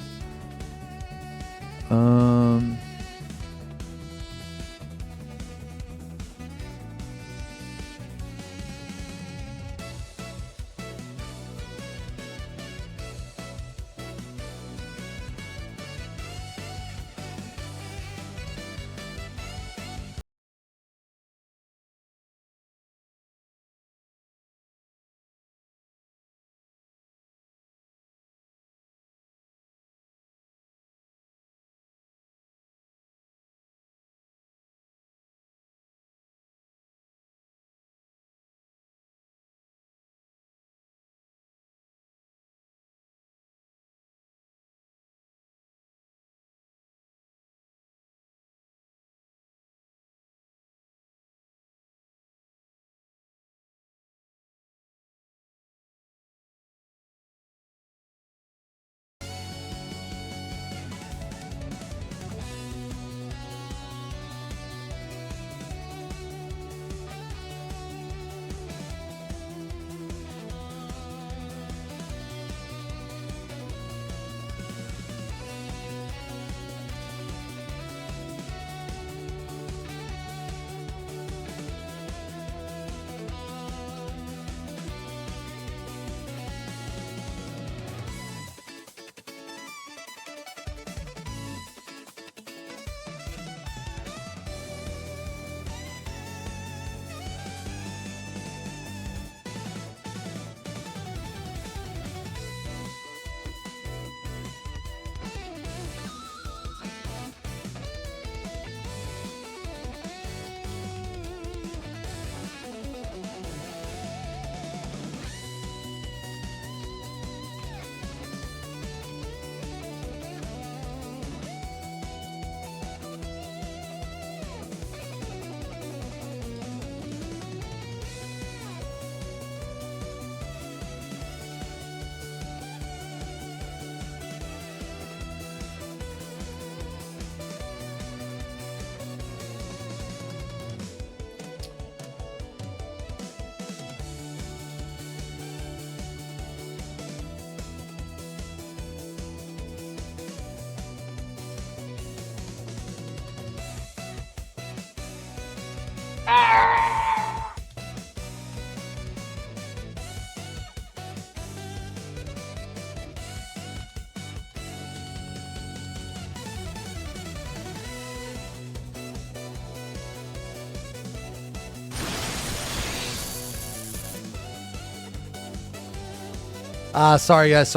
Sorry guys.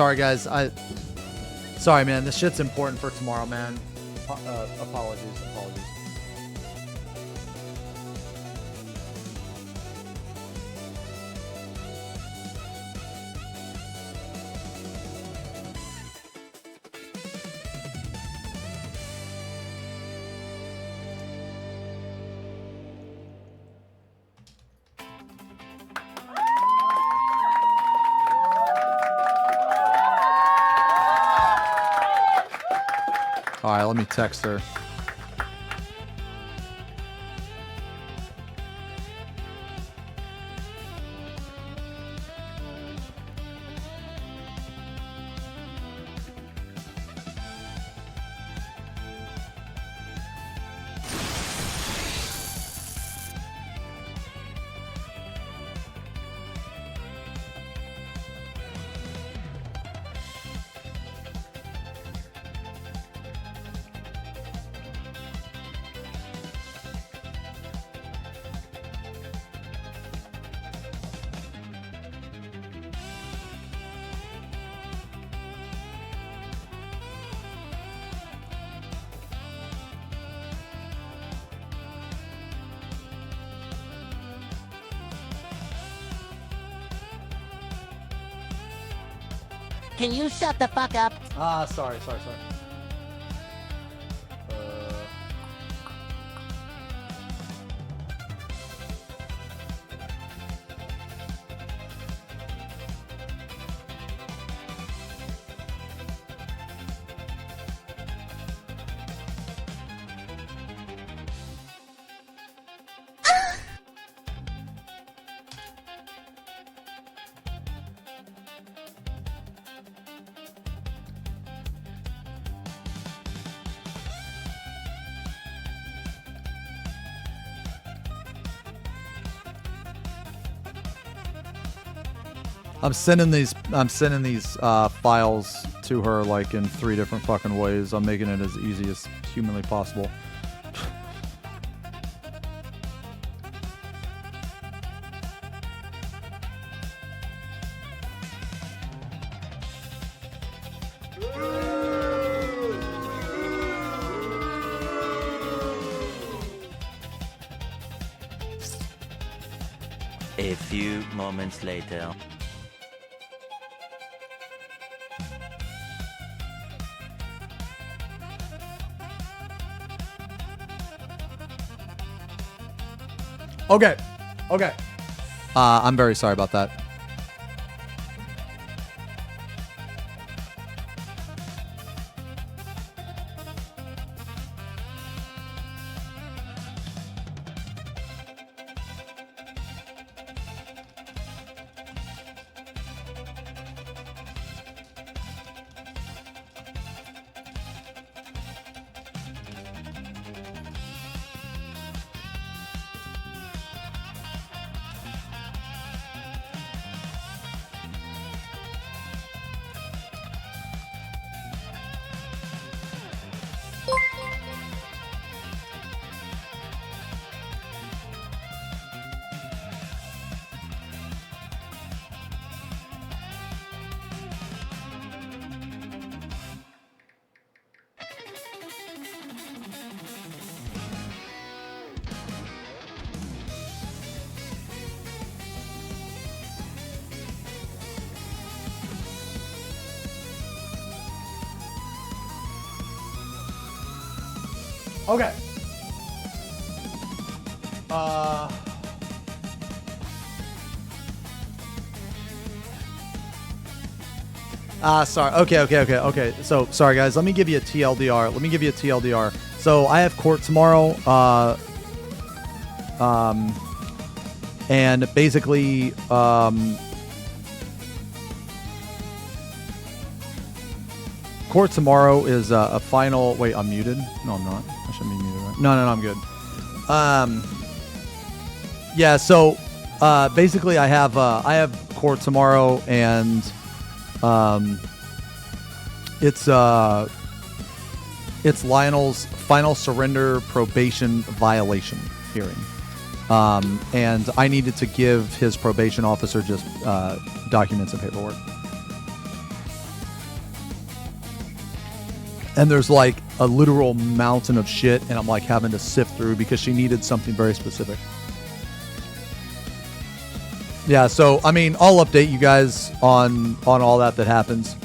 Sorry man, this shit's important for tomorrow, man. Apologies. All right, let me text her. Can you shut the fuck up? Sorry. I'm sending these files to her like in 3 different fucking ways. I'm making it as easy as humanly possible. A few moments later. Okay. I'm very sorry about that. Okay. Sorry. Okay. So, sorry, guys. Let me give you a TLDR. So, I have court tomorrow. And basically, court tomorrow is a final... Wait, I'm muted? No, I'm not. I shouldn't be muted, right? No, I'm good. Yeah, so basically I have court tomorrow, and it's Lionel's final surrender probation violation hearing. And I needed to give his probation officer just documents and paperwork. And there's like a literal mountain of shit, and I'm like having to sift through because she needed something very specific. Yeah, so I mean, I'll update you guys on all that happens.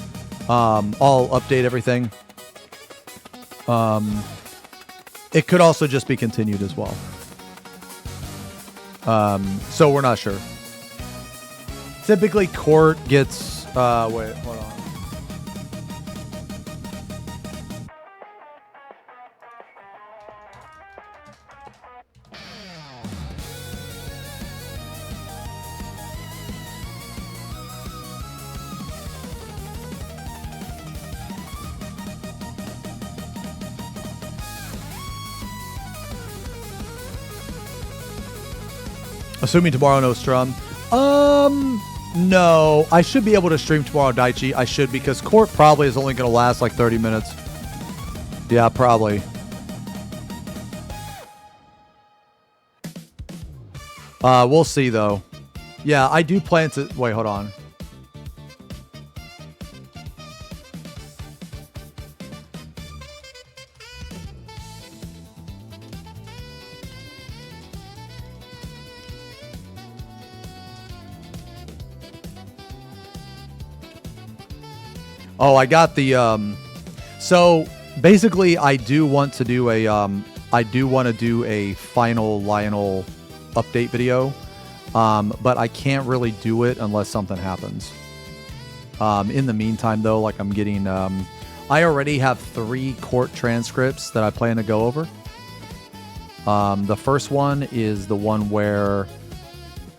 I'll update everything. It could also just be continued as well. So we're not sure. Typically, court gets. Wait, hold on. Assuming tomorrow no strum. No. I should be able to stream tomorrow, Daichi. I should, because court probably is only going to last like 30 minutes. Yeah, probably. We'll see, though. Yeah, I do plan to... Wait, hold on. Oh, I got the, so basically I do want to do a, final Lionel update video, but I can't really do it unless something happens. In the meantime, though, like I'm getting, I already have 3 court transcripts that I plan to go over. The first one is the one where,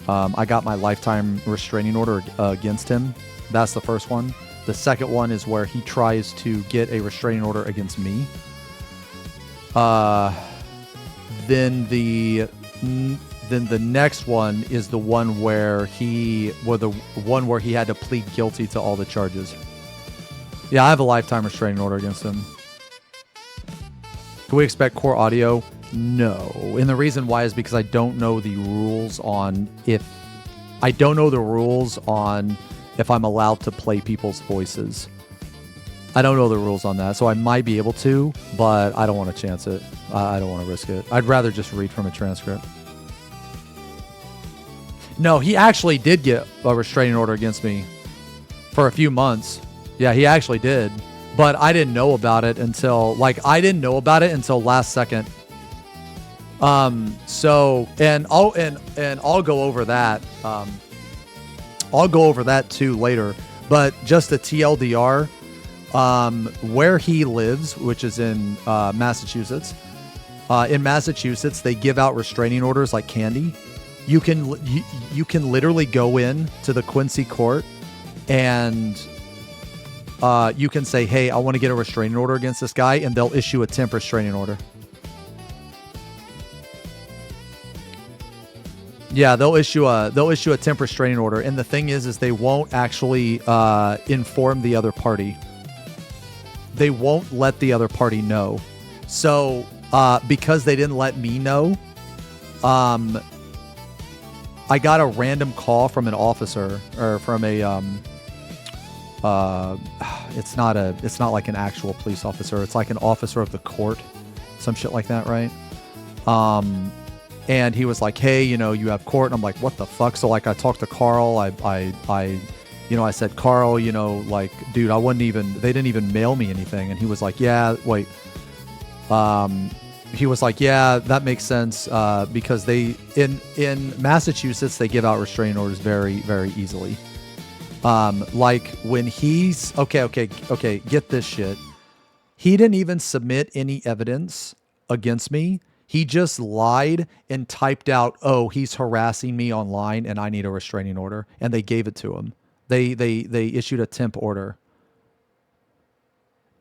I got my lifetime restraining order against him. That's the first one. The second one is where he tries to get a restraining order against me. Then the next one is the one where he had to plead guilty to all the charges. Yeah, I have a lifetime restraining order against him. Can we expect core audio? No. And the reason why is because I don't know the rules on if I'm allowed to play people's voices. I don't know the rules on that, so I might be able to, but I don't want to chance it. I don't want to risk it. I'd rather just read from a transcript. No, he actually did get a restraining order against me for a few months. Yeah, he actually did, but I didn't know about it until last second. So, and I'll go over that. I'll go over that too later, but just a TLDR, where he lives, which is in Massachusetts. In Massachusetts, they give out restraining orders like candy. You can literally go in to the Quincy court and you can say, hey, I want to get a restraining order against this guy, and they'll issue a temp restraining order. Yeah, they'll issue a temp restraining order, and the thing is they won't actually inform the other party. They won't let the other party know. So because they didn't let me know, I got a random call from an officer, or from a it's not like an actual police officer. It's like an officer of the court, some shit like that, right? And he was like, hey, you have court. And I'm like, what the fuck? So like I talked to Carl. I said, Carl, like, dude, they didn't even mail me anything. And he was like, yeah, wait. He was like, yeah, that makes sense. Because in Massachusetts, they give out restraining orders very, very easily. Like when he's, okay, get this shit. He didn't even submit any evidence against me. He just lied and typed out, oh, he's harassing me online and I need a restraining order. And they gave it to him. They issued a temp order.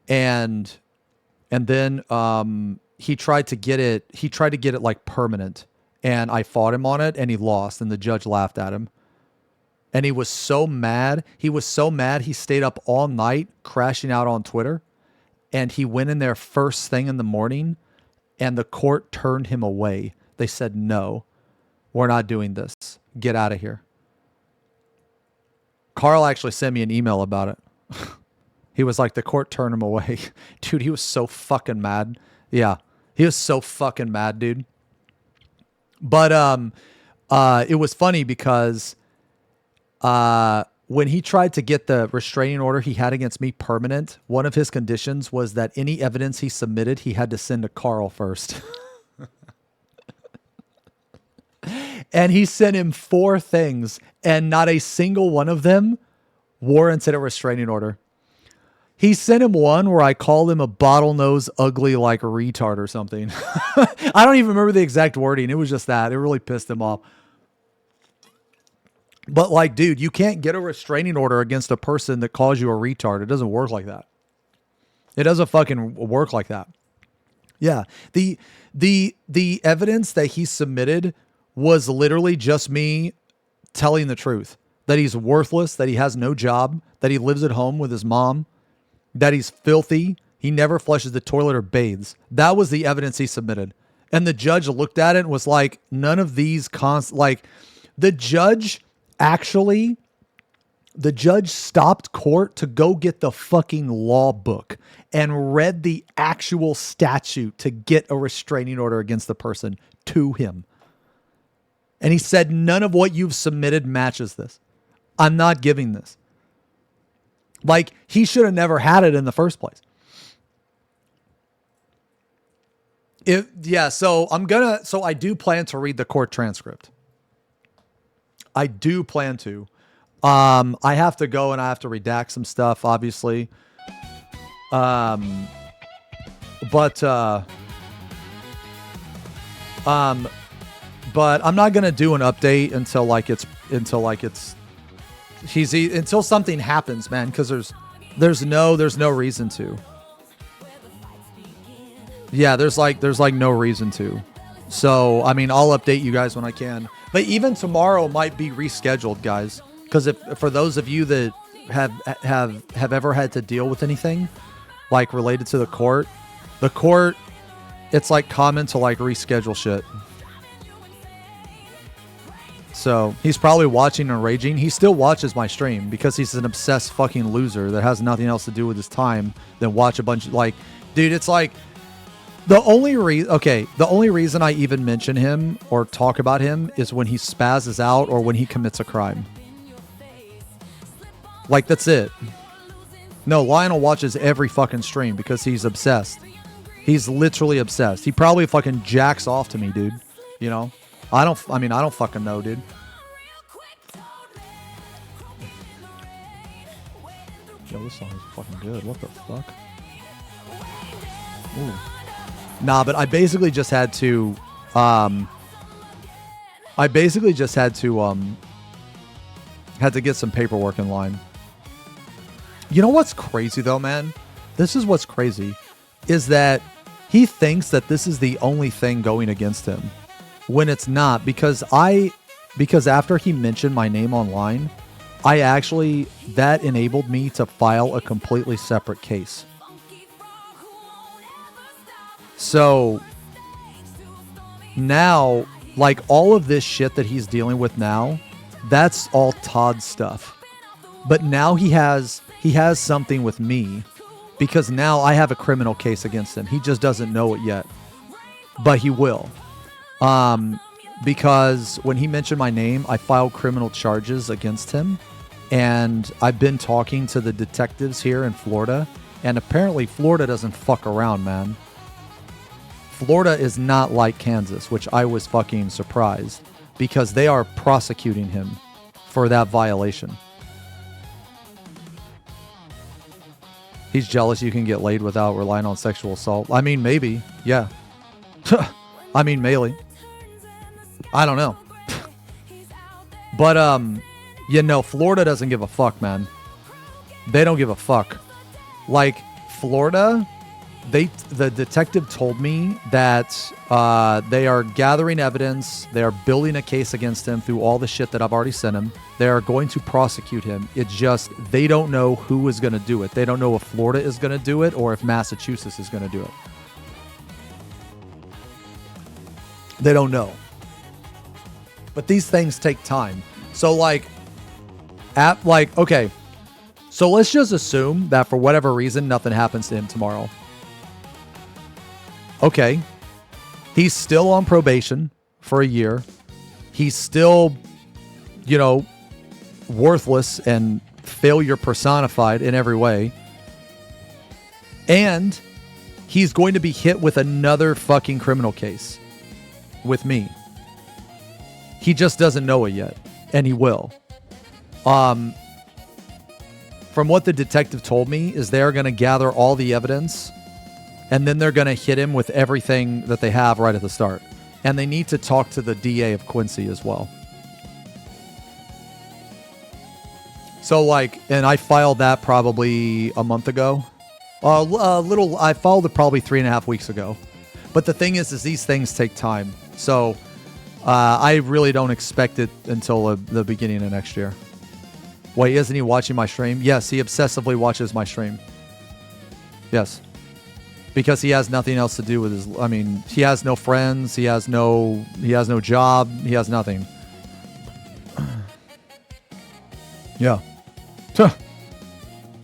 And then he tried to get it like permanent. And I fought him on it and he lost, and the judge laughed at him. And he was so mad. He stayed up all night crashing out on Twitter. And he went in there first thing in the morning. And the court turned him away. They said, no, we're not doing this. Get out of here. Carl actually sent me an email about it. He was like, the court turned him away. Dude, he was so fucking mad. Yeah, he was so fucking mad, dude. But it was funny because when he tried to get the restraining order he had against me permanent, one of his conditions was that any evidence he submitted, he had to send to Carl first. And he sent him 4 things, and not a single one of them warranted a restraining order. He sent him one where I called him a bottlenose, ugly, like retard or something. I don't even remember the exact wording. It was just that. It really pissed him off. But like, dude, you can't get a restraining order against a person that calls you a retard. It doesn't work like that. It doesn't fucking work like that. Yeah. The evidence that he submitted was literally just me telling the truth. That he's worthless, that he has no job, that he lives at home with his mom, that he's filthy, he never flushes the toilet or bathes. That was the evidence he submitted. And the judge looked at it and was like, none of these the judge stopped court to go get the fucking law book and read the actual statute to get a restraining order against the person to him. And he said, none of what you've submitted matches this. I'm not giving this. Like, he should have never had it in the first place. So I do plan to read the court transcript. I do plan to. I have to go and I have to redact some stuff, obviously. But I'm not gonna do an update until something happens, man. Because there's no reason to. Yeah, there's no reason to. So I mean, I'll update you guys when I can. But even tomorrow might be rescheduled, guys. Because for those of you that have ever had to deal with anything like related to the court, it's like common to like reschedule shit. So he's probably watching and raging. He still watches my stream because he's an obsessed fucking loser that has nothing else to do with his time than watch a bunch of dude, it's like the only reason I even mention him or talk about him is when he spazzes out or when he commits a crime. Like, that's it. No, Lionel watches every fucking stream because he's obsessed. He's literally obsessed. He probably fucking jacks off to me, dude. You know? I don't fucking know, dude. Yo, this song is fucking good. What the fuck? Ooh. Nah, but I basically just had to had to get some paperwork in line. You know what's crazy though, man? This is what's crazy is that he thinks that this is the only thing going against him when it's not, because after he mentioned my name online, that enabled me to file a completely separate case. So now, like, all of this shit that he's dealing with now, that's all Todd's stuff. But now he has something with me because now I have a criminal case against him. He just doesn't know it yet, but he will. Because when he mentioned my name, I filed criminal charges against him, and I've been talking to the detectives here in Florida, and apparently Florida doesn't fuck around, man. Florida is not like Kansas, which I was fucking surprised, because they are prosecuting him for that violation. He's jealous you can get laid without relying on sexual assault. I mean, maybe. Yeah. I mean, maybe. I don't know. But, Florida doesn't give a fuck, man. They don't give a fuck. Like, Florida, the detective told me that they are gathering evidence. They are building a case against him through all the shit that I've already sent him. They are going to prosecute him. It's just, they don't know who is going to do it. They don't know if Florida is going to do it or if Massachusetts is going to do it. They don't know. But these things take time. So okay. So let's just assume that for whatever reason, nothing happens to him tomorrow. Okay. He's still on probation for a year. He's still, worthless and failure personified in every way. And he's going to be hit with another fucking criminal case with me. He just doesn't know it yet, and he will. From what the detective told me is they're going to gather all the evidence, and then they're going to hit him with everything that they have right at the start. And they need to talk to the DA of Quincy as well. So and I filed that probably a month ago. I filed it probably 3.5 weeks ago. But the thing is these things take time. So I really don't expect it until the beginning of next year. Wait, isn't he watching my stream? Yes, he obsessively watches my stream. Yes. Because he has nothing else to do with his... I mean, he has no friends. He has no job. He has nothing. Yeah.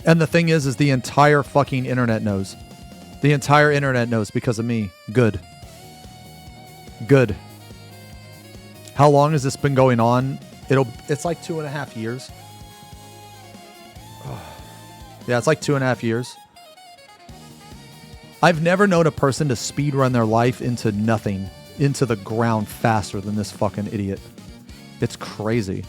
And the thing is the entire fucking internet knows. The entire internet knows because of me. Good. Good. How long has this been going on? It's like 2.5 years. Yeah, it's like 2.5 years. I've never known a person to speedrun their life into nothing, into the ground faster than this fucking idiot. It's crazy.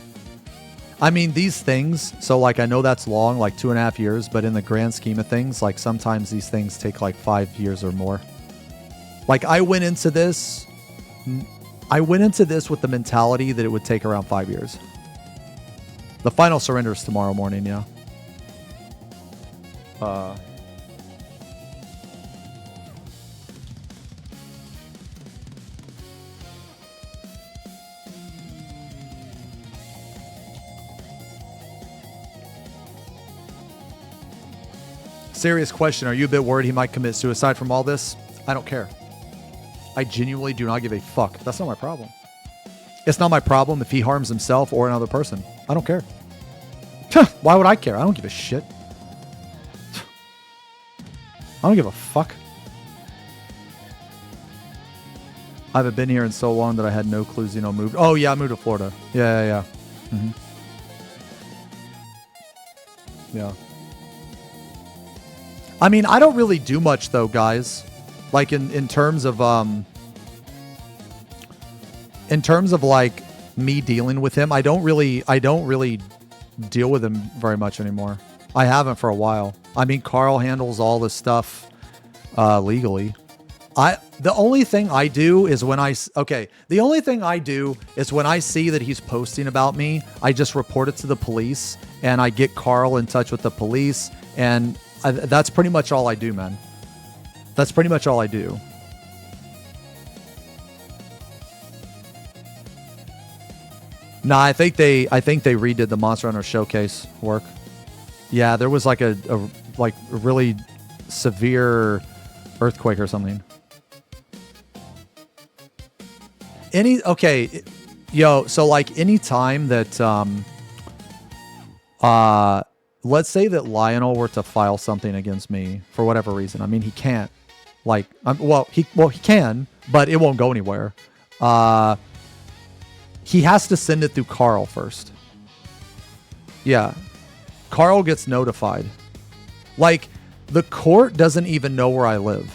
I mean, these things, so like I know that's long, like 2.5 years, but in the grand scheme of things, like sometimes these things take like 5 years or more. Like I went into this with the mentality that it would take around 5 years. The final surrender is tomorrow morning, yeah. Serious question. Are you a bit worried he might commit suicide from all this? I don't care. I genuinely do not give a fuck. That's not my problem. It's not my problem if he harms himself or another person. I don't care. Why would I care? I don't give a shit. I don't give a fuck. I haven't been here in so long that I had no clue Xeno moved. Oh, yeah, I moved to Florida. Yeah. Mm-hmm. Yeah. I mean, I don't really do much, though, guys. Like, in terms of, like, me dealing with him, I don't really deal with him very much anymore. I haven't for a while. I mean, Carl handles all this stuff legally. The only thing I do is when I see that he's posting about me, I just report it to the police, and I get Carl in touch with the police, and that's pretty much all I do, man. That's pretty much all I do. Nah, I think they redid the Monster Hunter Showcase work. Yeah, there was like a really severe earthquake or something. So like any time that let's say that Lionel were to file something against me for whatever reason. I mean, he can't. Like, he can, but it won't go anywhere. He has to send it through Carl first. Yeah. Carl gets notified. Like, the court doesn't even know where I live.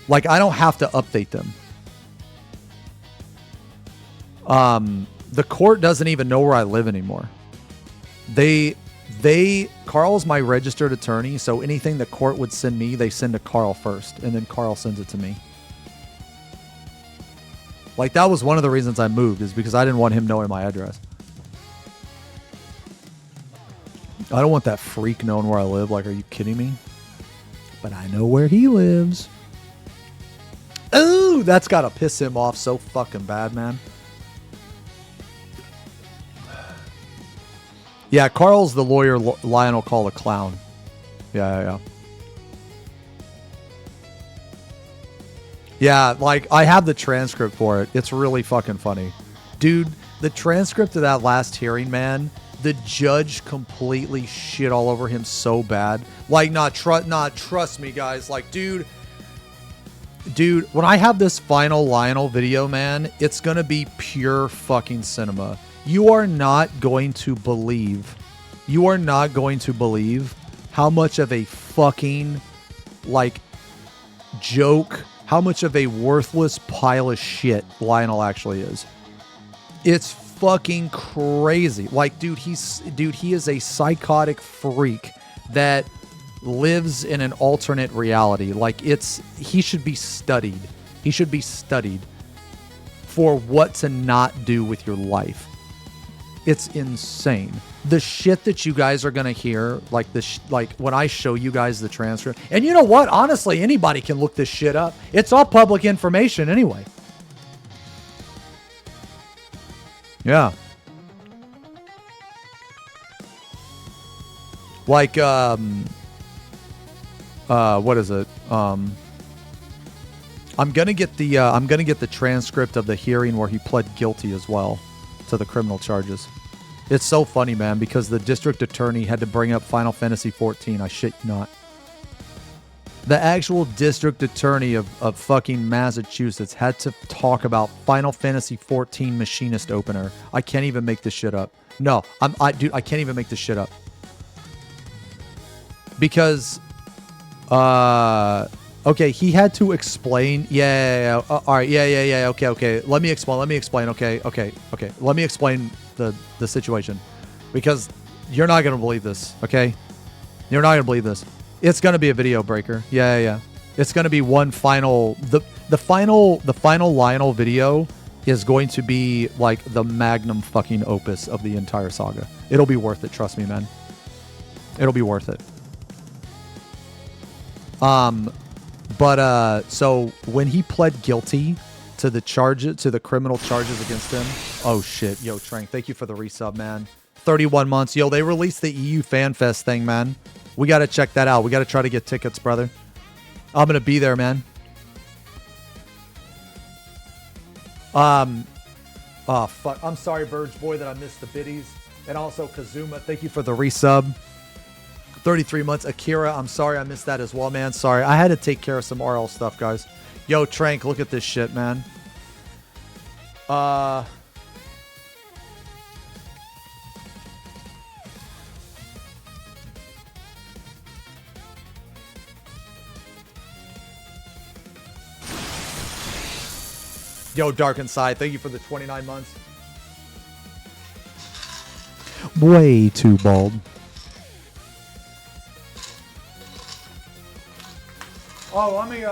Like, I don't have to update them. The court doesn't even know where I live anymore. Carl's my registered attorney, so anything the court would send me, they send to Carl first, and then Carl sends it to me. Like, that was one of the reasons I moved, is because I didn't want him knowing my address. I don't want that freak knowing where I live. Like, are you kidding me? But I know where he lives. Ooh, that's gotta piss him off so fucking bad, man. Yeah, Carl's the lawyer Lionel called a clown. Yeah. Yeah, like, I have the transcript for it. It's really fucking funny. Dude, the transcript of that last hearing, man, the judge completely shit all over him so bad. Like, trust me, guys. Like, dude, when I have this final Lionel video, man, it's gonna be pure fucking cinema. You are not going to believe how much of a fucking, like, joke, how much of a worthless pile of shit Lionel actually is. It's fucking crazy. Like, dude, he is a psychotic freak that lives in an alternate reality. Like, he should be studied. He should be studied for what to not do with your life. It's insane. The shit that you guys are gonna hear, like when I show you guys the transcript. And you know what? Honestly, anybody can look this shit up. It's all public information anyway. Yeah. Like, what is it? I'm gonna get the transcript of the hearing where he pled guilty as well to the criminal charges. It's so funny, man, because the district attorney had to bring up Final Fantasy XIV. I shit you not. The actual district attorney of fucking Massachusetts had to talk about Final Fantasy XIV machinist opener. I can't even make this shit up. No, dude, I can't even make this shit up. Because, okay, he had to explain. Yeah. All right. Yeah. Okay. Let me explain. Okay. Let me explain the situation, because you're not gonna believe this. Okay, you're not gonna believe this. It's gonna be a video breaker. Yeah. It's gonna be one final. The final Lionel video is going to be like the magnum fucking opus of the entire saga. It'll be worth it. Trust me, man. It'll be worth it. So when he pled guilty to the criminal charges against him. Oh shit, yo Trank, thank you for the resub, man. 31 months. Yo, they released the EU Fan Fest thing, man. We gotta check that out. We gotta try to get tickets, brother. I'm gonna be there, man. Oh fuck. I'm sorry, Burge Boy, that I missed the biddies. And also Kazuma, thank you for the resub. 33 months. Akira, I'm sorry I missed that as well, man. Sorry. I had to take care of some RL stuff, guys. Yo, Trank, look at this shit, man. Yo, Dark Inside, thank you for the 29 months. Way too bald. Oh, let me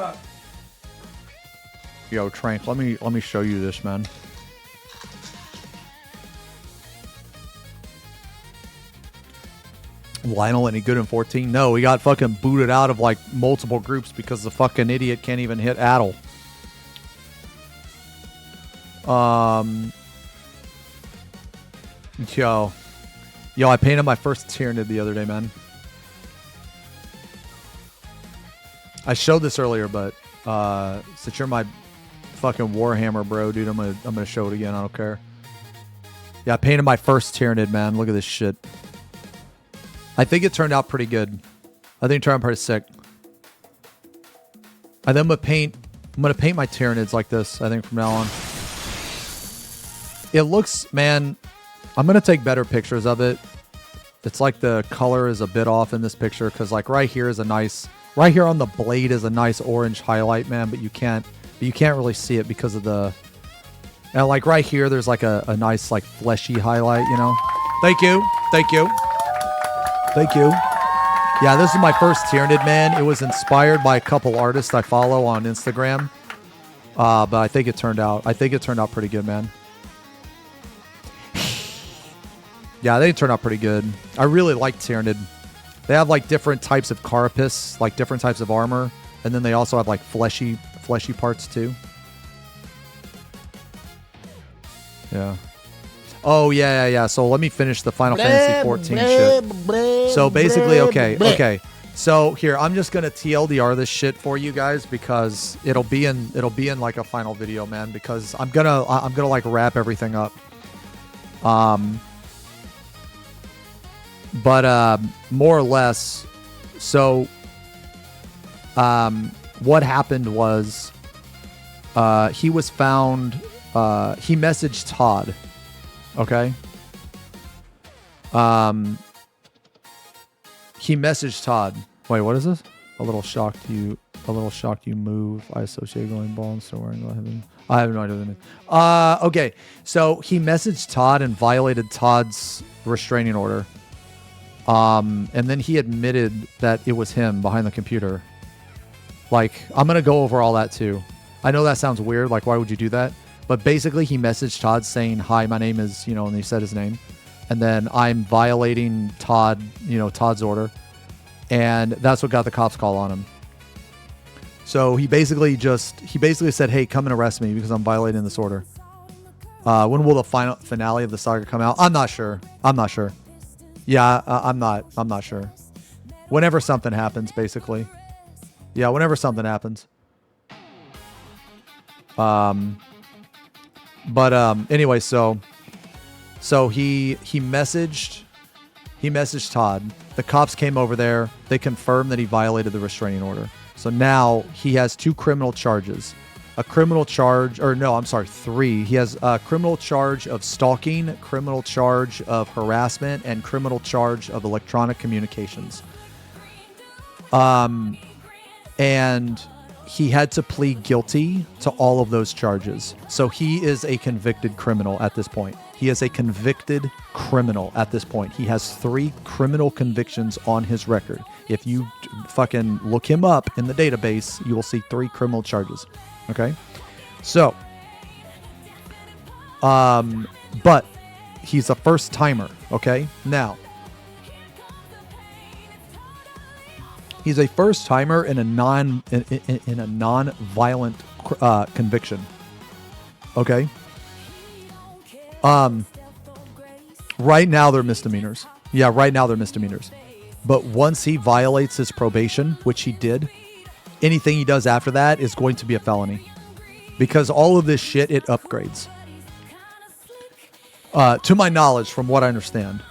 Yo, Trank, let me show you this, man. Lionel any good in 14? No, he got fucking booted out of like multiple groups because the fucking idiot can't even hit Addle. Yo, I painted my first Tyranid the other day, man. I showed this earlier, but since you're my fucking Warhammer bro, dude, I'm gonna show it again. I don't care. Yeah, I painted my first Tyranid, man. Look at this shit. I think it turned out pretty good. I think it turned out pretty sick. I think I'm gonna paint my Tyranids like this, I think, from now on. It looks, man, I'm gonna take better pictures of it. It's like the color is a bit off in this picture, because like right here is a nice, right here on the blade is a nice orange highlight, man, but you can't really see it because of the, and like right here there's like a nice like fleshy highlight, you know. Thank you. Yeah, this is my first Tyranid, man. It was inspired by a couple artists I follow on Instagram, but I think it turned out pretty good, man. Yeah, they turned out pretty good. I really like Tyranid. They have like different types of carapace, like different types of armor, and then they also have like fleshy parts too. Yeah. Oh yeah. So let me finish the Final Fantasy 14 shit. So basically, okay. So here, I'm just gonna TLDR this shit for you guys because it'll be in like a final video, man. Because I'm gonna like wrap everything up. But more or less, so what happened was he was found, he messaged Todd, okay? He messaged Todd. Wait, what is this? A little shocked you move. I associate going bald and still wearing heaven. I have no idea what that means. Okay, so he messaged Todd and violated Todd's restraining order. And then he admitted that it was him behind the computer. Like, I'm going to go over all that too. I know that sounds weird. Like, why would you do that? But basically, he messaged Todd saying, hi, my name is, and he said his name. And then I'm violating Todd, Todd's order. And that's what got the cops call on him. So he basically said, hey, come and arrest me because I'm violating this order. When will the finale of the saga come out? I'm not sure. Yeah, I'm not sure. Whenever something happens, basically. Yeah, whenever something happens. Anyway, so he messaged Todd. The cops came over there. They confirmed that he violated the restraining order. So now he has 2 criminal charges. A criminal charge, or no, I'm sorry, 3. He has a criminal charge of stalking, criminal charge of harassment, and criminal charge of electronic communications. And he had to plead guilty to all of those charges. So he is a convicted criminal at this point. He is a convicted criminal at this point. He has 3 criminal convictions on his record. If you fucking look him up in the database, you will see 3 criminal charges. Okay? So, but he's a first timer. Okay? Now, he's a first timer in a non-violent conviction. Okay? Right now they're misdemeanors. Yeah, right now they're misdemeanors. But once he violates his probation, which he did, anything he does after that is going to be a felony. Because all of this shit, it upgrades. To my knowledge, from what I understand.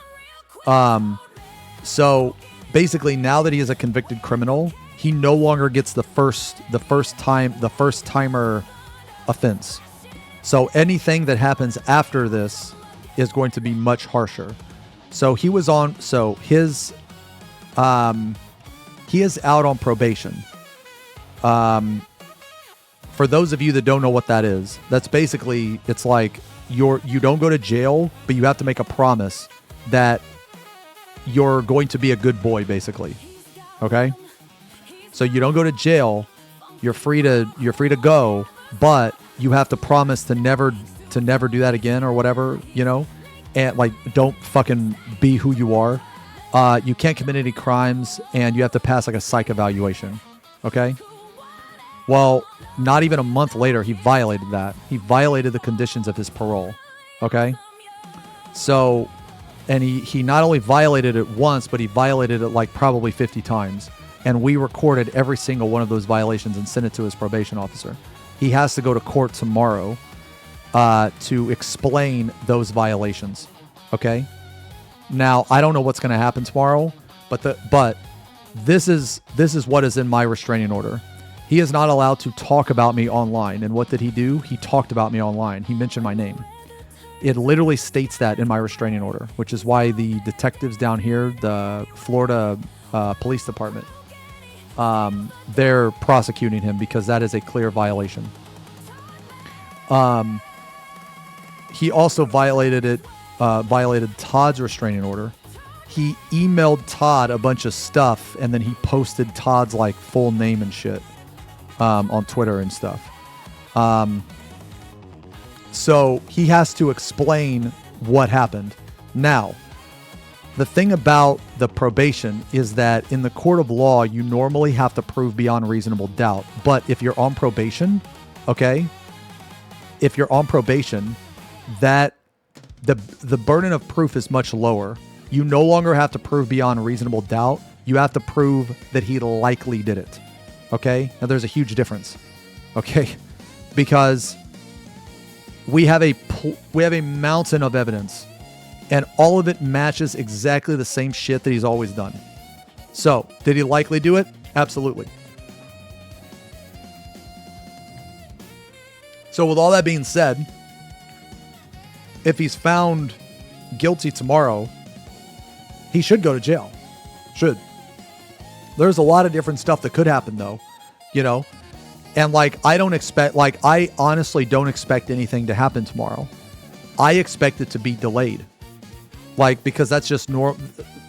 So basically, now that he is a convicted criminal, he no longer gets the first timer offense. So anything that happens after this is going to be much harsher. So he is out on probation. For those of you that don't know what that is, that's basically, it's like you don't go to jail, but you have to make a promise that you're going to be a good boy, basically. Okay? So you don't go to jail, you're free to go, but you have to promise to never do that again or whatever, you know? And like, don't fucking be who you are. You can't commit any crimes, and you have to pass like a psych evaluation. Okay? Well, not even a month later, he violated that. He violated the conditions of his parole. Okay? So, and he not only violated it once, but he violated it like probably 50 times. And we recorded every single one of those violations and sent it to his probation officer. He has to go to court tomorrow to explain those violations. Okay? Now, I don't know what's going to happen tomorrow, but this is what is in my restraining order. He is not allowed to talk about me online. And what did he do? He talked about me online. He mentioned my name. It literally states that in my restraining order, which is why the detectives down here, the Florida Police Department, they're prosecuting him because that is a clear violation. He also violated Todd's restraining order. He emailed Todd a bunch of stuff, and then he posted Todd's like full name and shit on Twitter and stuff. So he has to explain what happened. Now, the thing about the probation is that in the court of law, you normally have to prove beyond reasonable doubt. But if you're on probation, okay, that the burden of proof is much lower. You no longer have to prove beyond reasonable doubt. You have to prove that he likely did it. Okay? Now there's a huge difference. Okay? Because we have a mountain of evidence, and all of it matches exactly the same shit that he's always done. So, did he likely do it? Absolutely. So with all that being said, if he's found guilty tomorrow, he should go to jail. Should. There's a lot of different stuff that could happen though, you know? And I honestly don't expect anything to happen tomorrow. I expect it to be delayed. Because that's just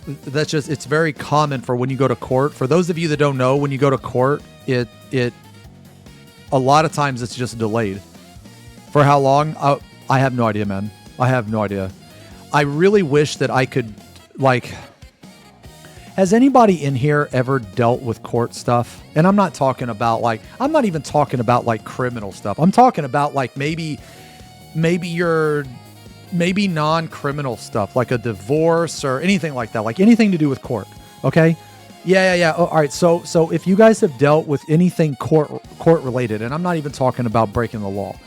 it's very common for when you go to court. For those of you that don't know, when you go to court, it a lot of times it's just delayed. For how long? I have no idea, man. I have no idea. I really wish that I could, has anybody in here ever dealt with court stuff? And I'm not talking about I'm not even talking about criminal stuff. I'm talking about maybe maybe non-criminal stuff, like a divorce or anything like that, like anything to do with court. Okay. Yeah. Oh, all right. So if you guys have dealt with anything court related, and I'm not even talking about breaking the law,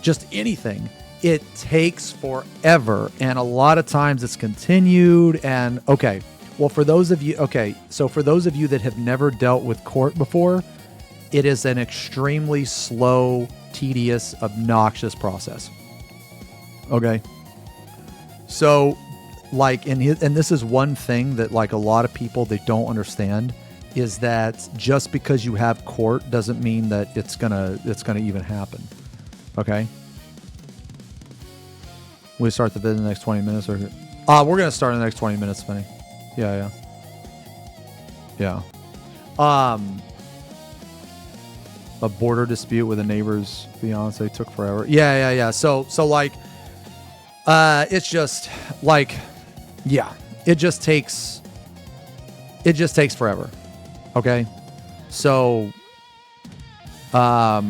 just anything, it takes forever. And a lot of times it's continued. And okay, well, for those of you that have never dealt with court before, it is an extremely slow, tedious, obnoxious process. Okay. So, like, and this is one thing that, like, a lot of people, they don't understand, is that just because you have court doesn't mean that it's gonna even happen. Okay. We start the vid in the next 20 minutes, or we're gonna start in the next 20 minutes, Benny. Yeah. A border dispute with a neighbor's fiance took forever. Yeah. So like, it's just like, yeah, it just takes forever. Okay. So, I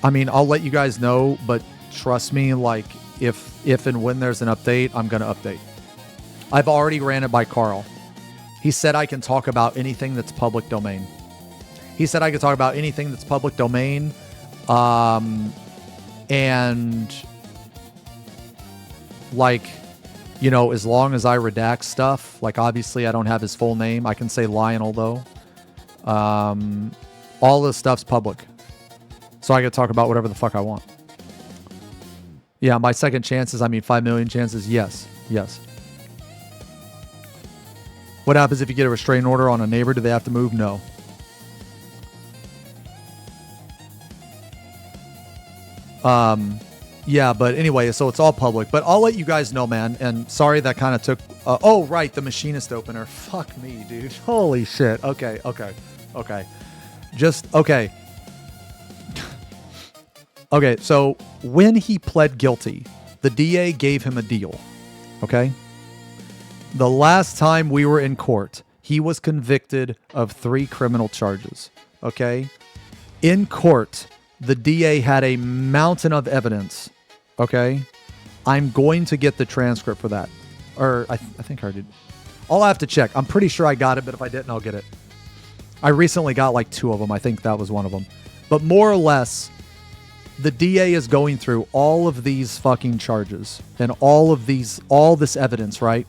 mean, I'll let you guys know, but trust me, like, if and when there's an update, I'm going to update. I've already ran it by Carl. He said I can talk about anything that's public domain. And like, you know, as long as I redact stuff, like, obviously I don't have his full name. I can say Lionel though. All this stuff's public. So I can talk about whatever the fuck I want. Yeah, my second chances, 5 million chances. Yes. What happens if you get a restraining order on a neighbor? Do they have to move? No. Yeah, but anyway, so it's all public. But I'll let you guys know, man. And sorry that kind of took... oh, right, the machinist opener. Fuck me, dude. Holy shit. Okay. Just, okay. Okay, so when he pled guilty, the DA gave him a deal. Okay? The last time we were in court, he was convicted of 3 criminal charges. Okay? In court, the DA had a mountain of evidence. Okay? I'm going to get the transcript for that. Or I think I did. I'll have to check. I'm pretty sure I got it, but if I didn't, I'll get it. I recently got like 2 of them. I think that was one of them. But more or less, the DA is going through all of these fucking charges and all this evidence, right?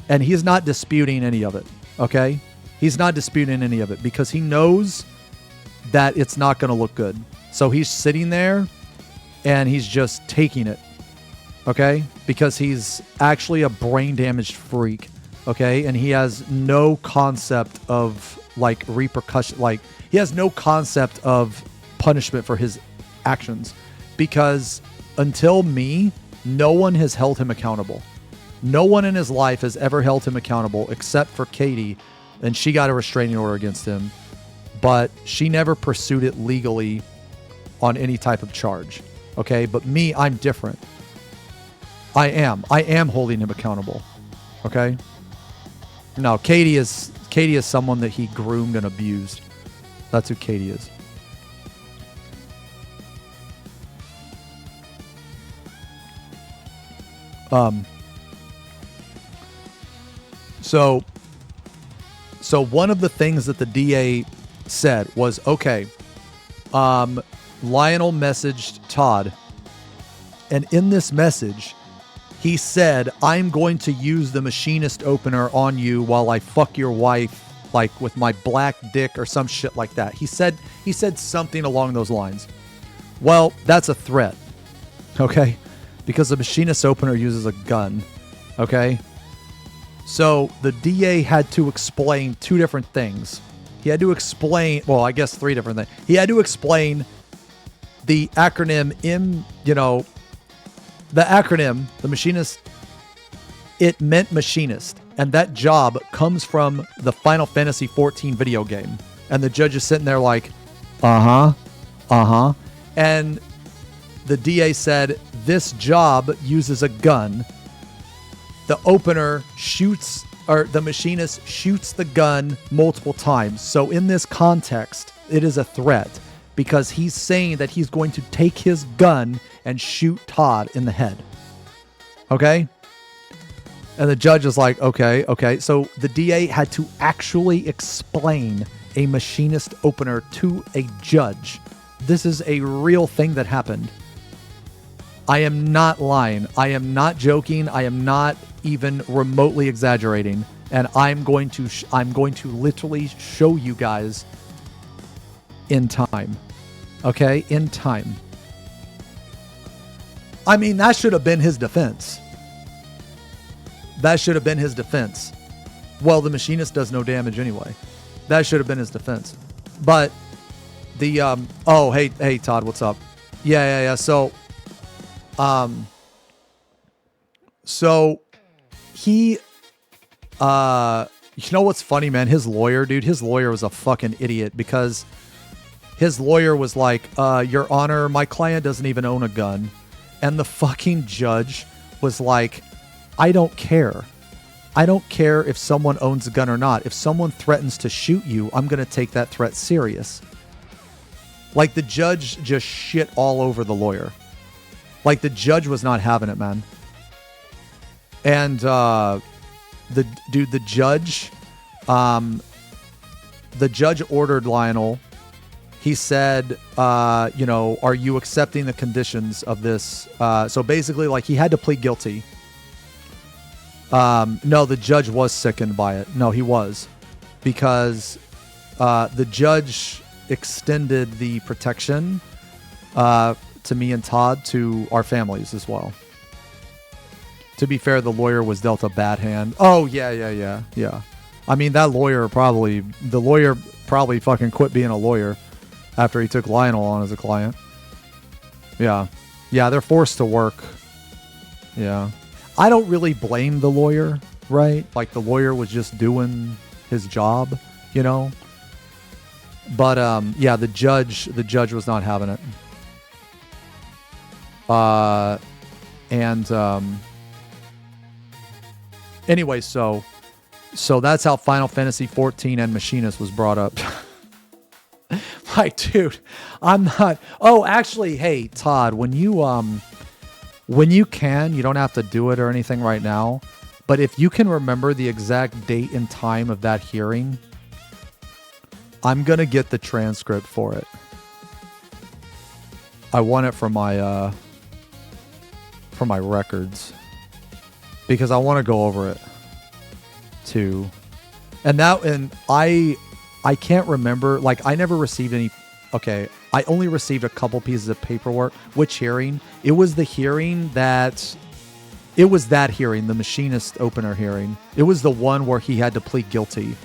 And he's not disputing any of it. Okay? He's not disputing any of it because he knows that it's not going to look good. So he's sitting there and he's just taking it, okay? Because he's actually a brain damaged freak, okay? And he has no concept of, like, repercussion. Like, he has no concept of punishment for his actions. Because until me, no one has held him accountable. No one in his life has ever held him accountable except for Katie, and she got a restraining order against him. But she never pursued it legally on any type of charge. Okay, but me, I'm different. I am holding him accountable. Okay? No, Katie is someone that he groomed and abused. That's who Katie is. So one of the things that the DA said was, okay, Lionel messaged Todd, and in this message, he said, I'm going to use the machinist opener on you while I fuck your wife, like, with my black dick or some shit like that. He said something along those lines. Well, that's a threat, okay? Because the machinist opener uses a gun, okay? So the DA had to explain 2 different things. He had to explain, well, I guess 3 different things. He had to explain the acronym the machinist, it meant machinist. And that job comes from the Final Fantasy XIV video game. And the judge is sitting there like, And the DA said, this job uses a gun. The opener shoots, or the machinist shoots the gun multiple times. So in this context, it is a threat. because he's saying that he's going to take his gun and shoot Todd in the head. Okay? And the judge is like, okay. So the DA had to actually explain a machinist opener to a judge. This is a real thing that happened. I am not lying. I am not joking. I am not even remotely exaggerating. And I'm going to literally show you guys in time. Okay? In time. I mean, that should have been his defense. That should have been his defense. Well, the machinist does no damage anyway. That should have been his defense. But the oh, hey Todd, what's up? Yeah. So he you know what's funny, man? His lawyer was a fucking idiot, because his lawyer was like, Your Honor, my client doesn't even own a gun. And the fucking judge was like, I don't care. I don't care if someone owns a gun or not. If someone threatens to shoot you, I'm going to take that threat serious. Like, the judge just shit all over the lawyer. Like, the judge was not having it, man. And the judge ordered Lionel. He said, are you accepting the conditions of this? So basically, like, he had to plead guilty. No, the judge was sickened by it. No, he was. Because the judge extended the protection to me and Todd to our families as well. To be fair, the lawyer was dealt a bad hand. Oh, yeah. I mean, the lawyer probably fucking quit being a lawyer after he took Lionel on as a client. Yeah, they're forced to work. Yeah. I don't really blame the lawyer, right? Like, the lawyer was just doing his job, you know? But, yeah, the judge was not having it. Anyway, so that's how Final Fantasy XIV and Machinist was brought up. Like, dude, I'm not... Oh, actually, hey, Todd, when you can, you don't have to do it or anything right now, but if you can remember the exact date and time of that hearing, I'm going to get the transcript for it. I want it for my records, because I want to go over it too. And I can't remember, like, I never received any. Okay, I only received a couple pieces of paperwork. Which hearing? It was that hearing, the machinist opener hearing. It was the one where he had to plead guilty,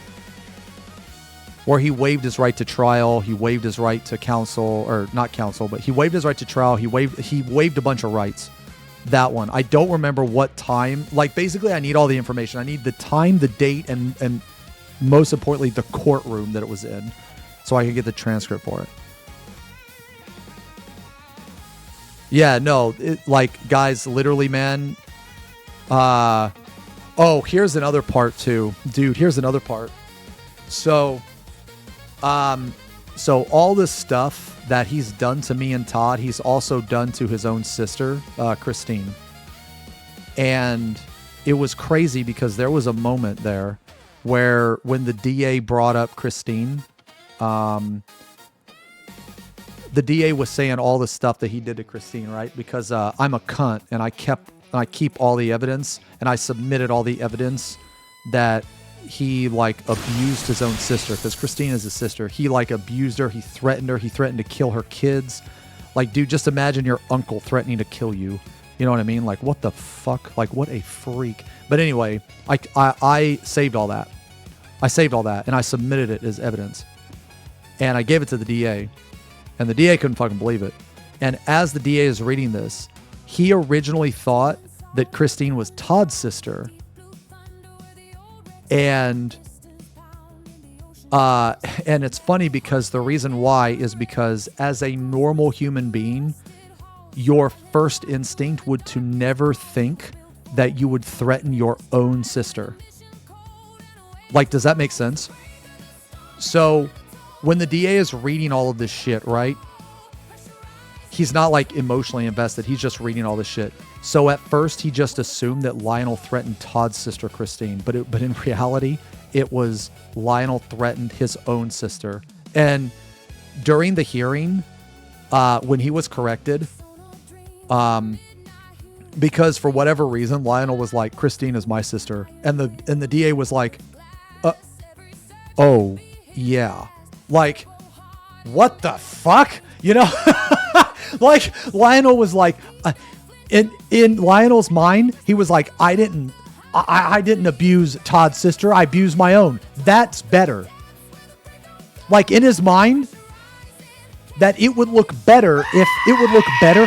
where he waived his right to trial. He waived his right to counsel, or not counsel, but he waived his right to trial. He waived a bunch of rights. That one. I don't remember what time. Like, basically, I need all the information. I need the time, the date, and most importantly, the courtroom that it was in, so I could get the transcript for it. Yeah, no, like, guys, literally, man. Oh, here's another part too, dude. Here's another part. So all this stuff that he's done to me and Todd, he's also done to his own sister, Christine. And it was crazy, because there was a moment there where, when the DA brought up Christine, the DA was saying all the stuff that he did to Christine, right? Because I'm a cunt, and I keep all the evidence, and I submitted all the evidence that he, like, abused his own sister, because Christine is his sister. He, like, abused her. He threatened to kill her kids. Like, dude, just imagine your uncle threatening to kill you. You know what I mean? Like, what the fuck? Like, what a freak. But anyway, I saved all that. I saved all that, and I submitted it as evidence. And I gave it to the DA. And the DA couldn't fucking believe it. And as the DA is reading this, he originally thought that Christine was Todd's sister. And it's funny, because the reason why is because, as a normal human being, your first instinct would to never think that you would threaten your own sister. Like, does that make sense? So when the DA is reading all of this shit, right? He's not like emotionally invested. He's just reading all this shit. So at first he just assumed that Lionel threatened Todd's sister, Christine, but in reality, it was Lionel threatened his own sister. And during the hearing, when he was corrected, because for whatever reason, Lionel was like, Christine is my sister. And the DA was like, oh, yeah. Like, what the fuck? You know? Like, Lionel was like, in Lionel's mind, he was like, I didn't abuse Todd's sister. I abused my own. That's better. Like, in his mind, that it would look better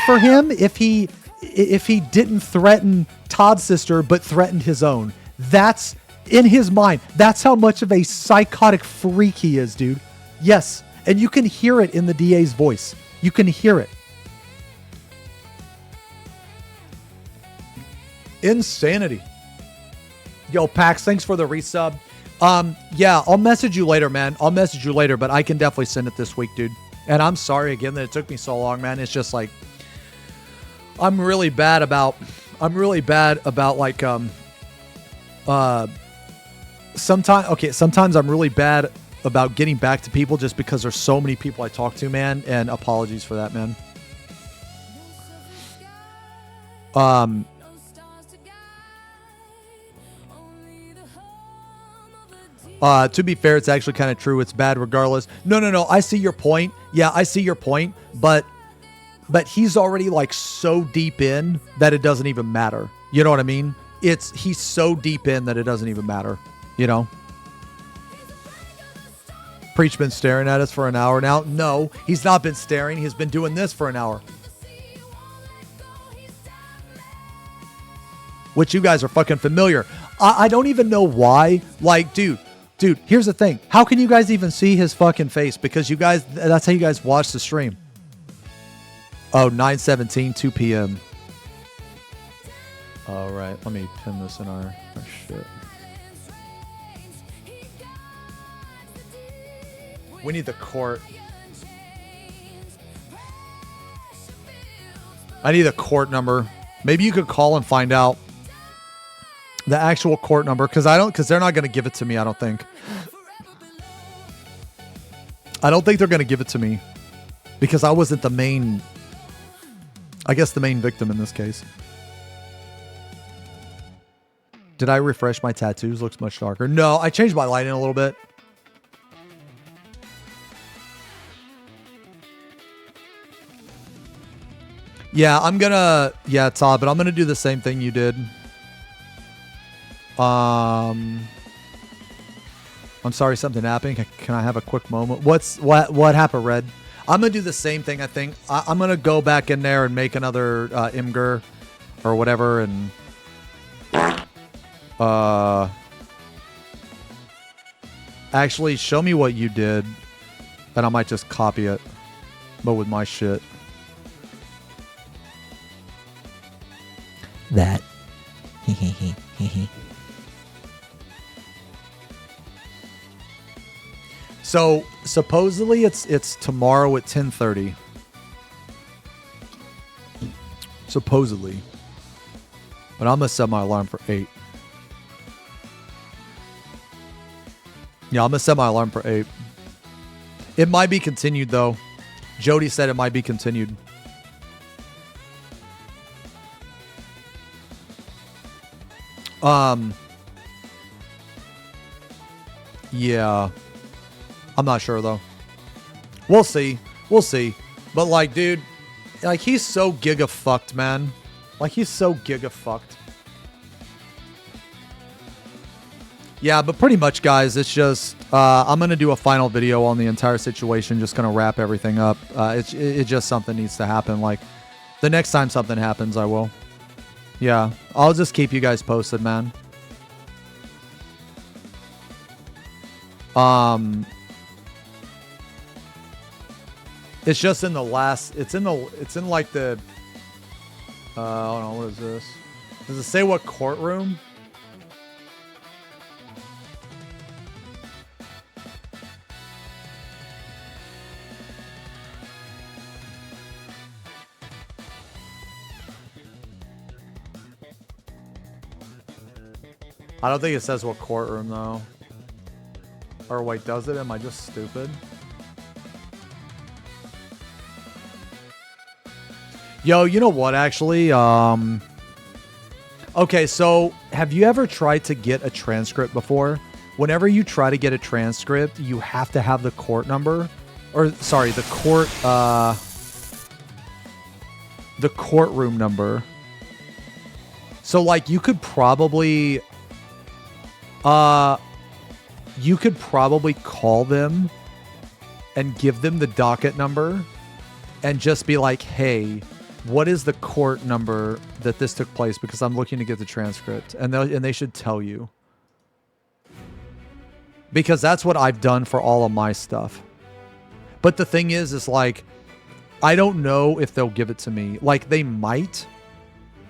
for him if he didn't threaten Todd's sister but threatened his own. That's in his mind. That's how much of a psychotic freak he is, dude. Yes, and you can hear it in the DA's voice. You can hear it. Insanity. Yo, Pax, thanks for the resub. Yeah, I'll message you later, man. I'll message you later, but I can definitely send it this week, dude. And I'm sorry again that it took me so long, man. It's just like I'm really bad about like sometimes I'm really bad about getting back to people just because there's so many people I talk to, man, and apologies for that, man. To be fair, it's actually kind of true. It's bad regardless. No. I see your point. Yeah, I see your point. But he's already like so deep in that it doesn't even matter. You know what I mean? He's so deep in that it doesn't even matter. You know? Preach been staring at us for an hour now. No, he's not been staring. He's been doing this for an hour. Which you guys are fucking familiar. I don't even know why. Like, dude, here's the thing. How can you guys even see his fucking face? Because you guys, that's how you guys watch the stream. Oh, 9:17, 2 p.m. All right, let me pin this in our shit. We need the court. I need the court number. Maybe you could call and find out the actual court number, because they're not going to give it to me, I don't think. I don't think they're going to give it to me because I wasn't the main victim in this case. Did I refresh my tattoos? Looks much darker. No, I changed my lighting a little bit. Yeah, Todd, but I'm going to do the same thing you did. I'm sorry, something happened. Can I have a quick moment? What happened, Red? I'm gonna do the same thing. I think I'm gonna go back in there and make another Imgur or whatever, and actually show me what you did, and I might just copy it, but with my shit. That. So supposedly it's tomorrow at 10:30. Supposedly. But I'm gonna set my alarm for 8. Yeah, I'm gonna set my alarm for 8. It might be continued though. Jody said it might be continued. Yeah. I'm not sure though. We'll see. But like, dude, like he's so giga fucked, man. Like he's so giga fucked. Yeah, but pretty much, guys, it's just I'm gonna do a final video on the entire situation. Just gonna wrap everything up. It's just something needs to happen. Like the next time something happens, I will. Yeah, I'll just keep you guys posted, man. It's just in the last. It's in like the. Hold on. What is this? Does it say what courtroom? I don't think it says what courtroom though. Or wait, does it? Am I just stupid? Yo, you know what actually? Okay, so have you ever tried to get a transcript before? Whenever you try to get a transcript, you have to have the court number. Or sorry, the courtroom number. So like you could probably call them and give them the docket number and just be like, hey, what is the court number that this took place? Because I'm looking to get the transcript. And they should tell you. Because that's what I've done for all of my stuff. But the thing is like, I don't know if they'll give it to me. Like, they might,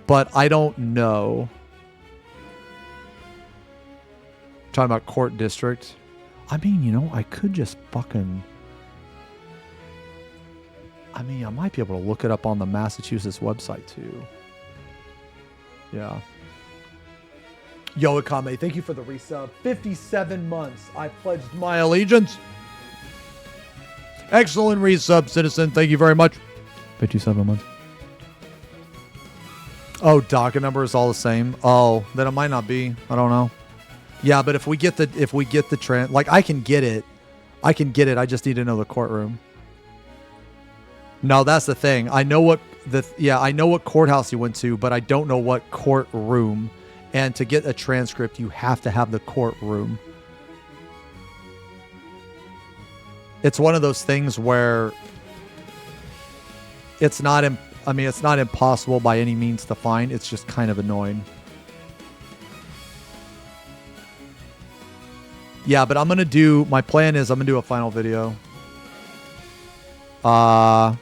but I don't know. Talking about court district. I mean, you know, I could just fucking... I mean, I might be able to look it up on the Massachusetts website, too. Yeah. Yo, Akame, thank you for the resub. 57 months. I pledged my allegiance. Excellent resub, citizen. Thank you very much. 57 months. Oh, docket number is all the same. Oh, then it might not be. I don't know. Yeah, but if we get the like I can get it. I I just need to know the courtroom. No, that's the thing. I know what courthouse you went to, but I don't know what courtroom. And to get a transcript, you have to have the courtroom. It's one of those things where it's not impossible by any means to find. It's just kind of annoying. Yeah, but my plan is I'm going to do a final video. Oh,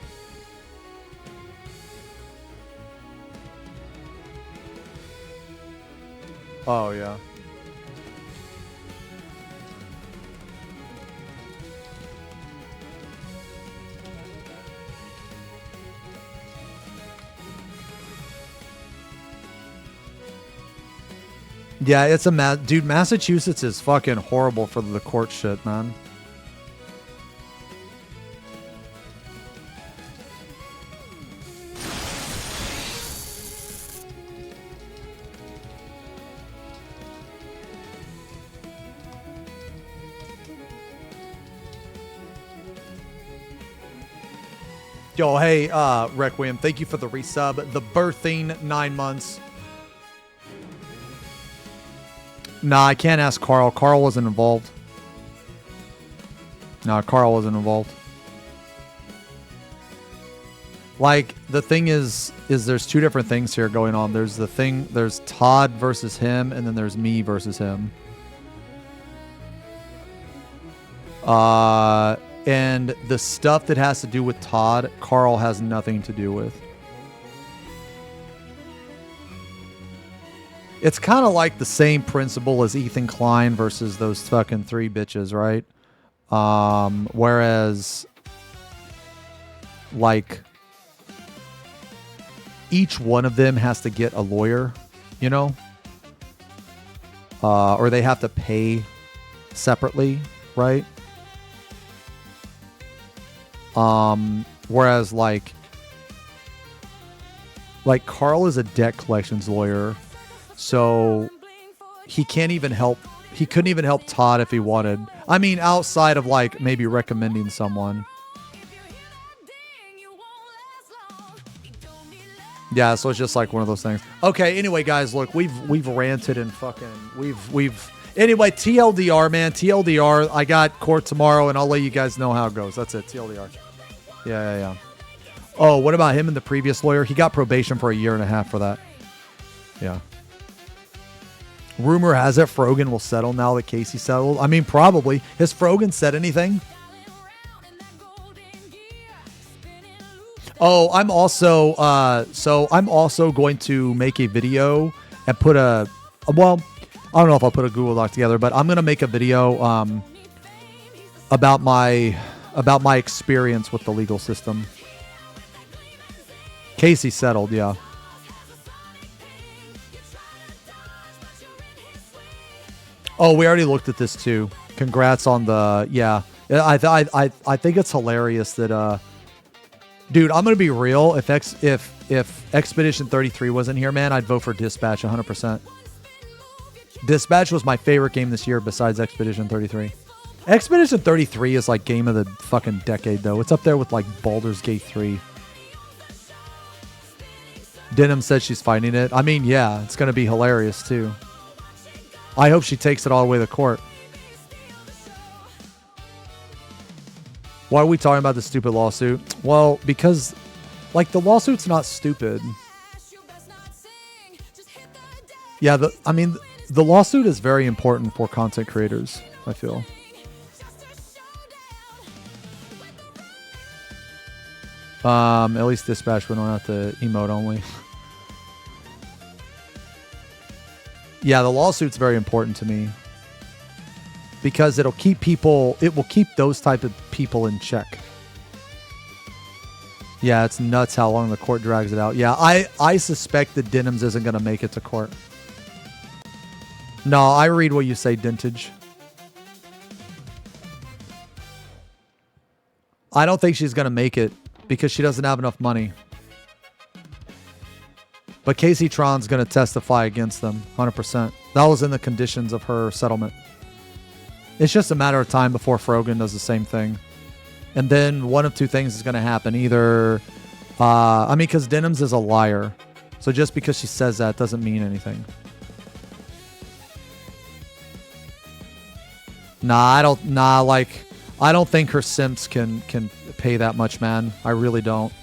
yeah. Yeah, it's a dude, Massachusetts is fucking horrible for the court shit, man. Yo, hey, Requiem, thank you for the resub. The birthing 9 months. Nah, I can't ask Carl. Carl wasn't involved. Nah, Carl wasn't involved. Like, the thing is there's two different things here going on. There's Todd versus him, and then there's me versus him. And the stuff that has to do with Todd, Carl has nothing to do with. It's kind of like the same principle as Ethan Klein versus those fucking 3 bitches, right? Whereas, like, each one of them has to get a lawyer, you know? Or they have to pay separately, right? Whereas, like Carl is a debt collections lawyer. So he couldn't even help Todd if he wanted. I mean, outside of like maybe recommending someone. Yeah, so it's just like one of those things. Okay, anyway, guys, look, we've ranted and fucking anyway, TLDR, man, TLDR. I got court tomorrow, and I'll let you guys know how it goes. That's it, TLDR. Yeah. Oh, what about him and the previous lawyer? He got probation for 1.5 years for that. Yeah. Rumor has it Frogan will settle now that Casey settled. I mean, probably. Has Frogan said anything? Oh, I'm also going to make a video and put I don't know if I'll put a Google Doc together, but I'm going to make a video about my experience with the legal system. Casey settled, yeah. Oh, we already looked at this too. Congrats on the I think it's hilarious that dude, I'm gonna be real. If Expedition 33 wasn't here, man, I'd vote for Dispatch 100%. Dispatch was my favorite game this year besides Expedition 33. Expedition 33 is like game of the fucking decade though. It's up there with like Baldur's Gate 3. Denim says she's fighting it. I mean, yeah, it's gonna be hilarious too. I hope she takes it all the way to court. Why are we talking about this stupid lawsuit? Well, because, like, the lawsuit's not stupid. Yeah, the lawsuit is very important for content creators, I feel. At least Dispatch, we don't have to emote only. Yeah, the lawsuit's very important to me. Because it will keep those type of people in check. Yeah, it's nuts how long the court drags it out. Yeah, I suspect that Denims isn't going to make it to court. No, I read what you say, Dentage. I don't think she's going to make it because she doesn't have enough money. But Casey Tron's going to testify against them, 100%. That was in the conditions of her settlement. It's just a matter of time before Frogan does the same thing. And then one of two things is going to happen. Either, because Denims is a liar. So just because she says that doesn't mean anything. I don't think her simps can pay that much, man. I really don't.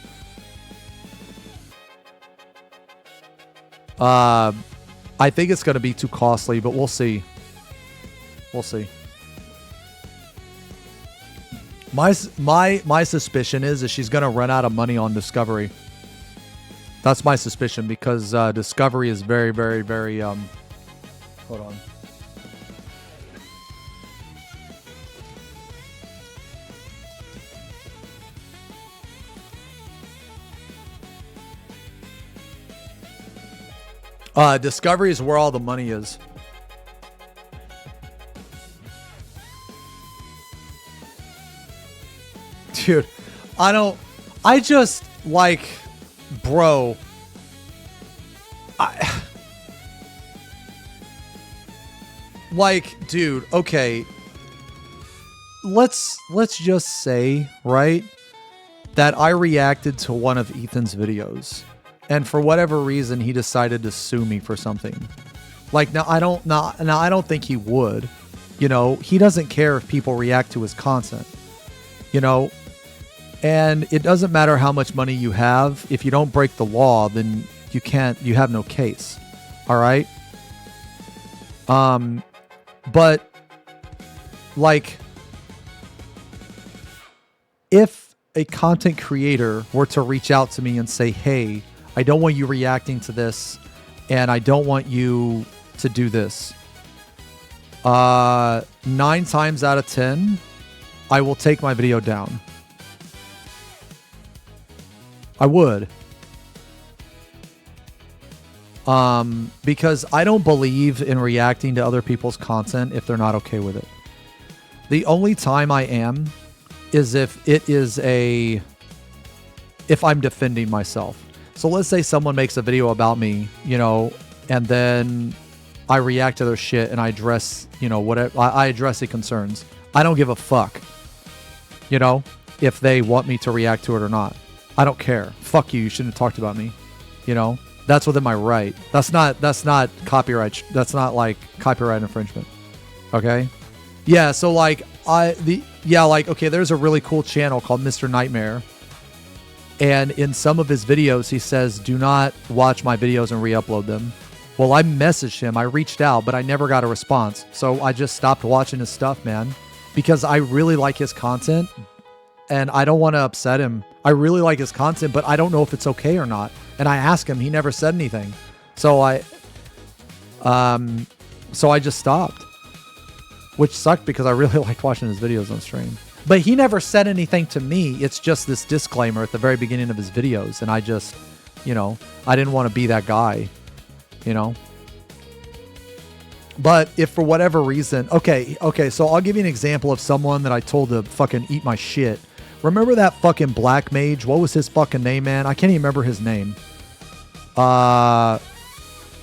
I think it's going to be too costly, but we'll see. We'll see. My suspicion is that she's going to run out of money on Discovery. That's my suspicion because Discovery is very, very, very... hold on. Discovery is where all the money is. Dude, bro. Dude, okay. Let's just say, right, that I reacted to one of Ethan's videos. And for whatever reason, he decided to sue me for something. Now I don't think he would. You know, he doesn't care if people react to his content. You know, and it doesn't matter how much money you have. If you don't break the law, then you have no case. All right. But if a content creator were to reach out to me and say, hey, I don't want you reacting to this and I don't want you to do this. 9 times out of 10, I will take my video down. I would. Because I don't believe in reacting to other people's content if they're not okay with it. The only time I am is if I'm defending myself. So let's say someone makes a video about me, you know, and then I react to their shit and I address, you know, whatever. I address the concerns. I don't give a fuck. You know, if they want me to react to it or not. I don't care. Fuck you. You shouldn't have talked about me. You know, that's within my right. That's not copyright. That's not like copyright infringement. Okay. Yeah. So okay, there's a really cool channel called Mr. Nightmare. And in some of his videos, he says, do not watch my videos and re-upload them. Well, I messaged him. I reached out, but I never got a response. So I just stopped watching his stuff, man. Because I really like his content and I don't want to upset him. I really like his content, but I don't know if it's okay or not. And I asked him, he never said anything. So I just stopped, which sucked because I really liked watching his videos on stream. But he never said anything to me. It's just this disclaimer at the very beginning of his videos. And I just, you know, I didn't want to be that guy, you know. But if for whatever reason, okay, so I'll give you an example of someone that I told to fucking eat my shit. Remember that fucking black mage? What was his fucking name, man? I can't even remember his name.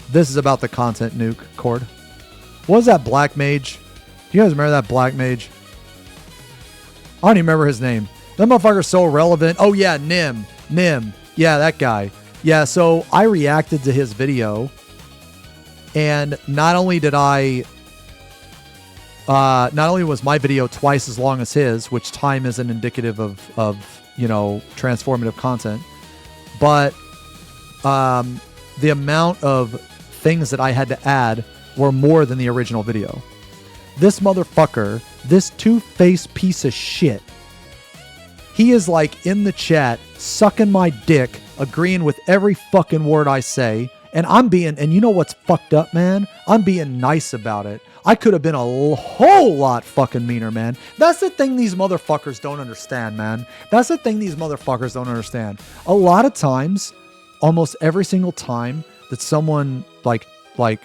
This is about the content nuke, Cord. What was that black mage? Do you guys remember that black mage? I don't even remember his name. That motherfucker's so irrelevant. Oh yeah, Nim. Yeah, that guy. Yeah, so I reacted to his video. And not only was my video twice as long as his, which time isn't indicative of you know, transformative content, but the amount of things that I had to add were more than the original video. This motherfucker, this two-faced piece of shit, he is like in the chat, sucking my dick, agreeing with every fucking word I say. And and you know what's fucked up, man? I'm being nice about it. I could have been a whole lot fucking meaner, man. That's the thing these motherfuckers don't understand, man. That's the thing these motherfuckers don't understand. A lot of times, almost every single time that someone like, I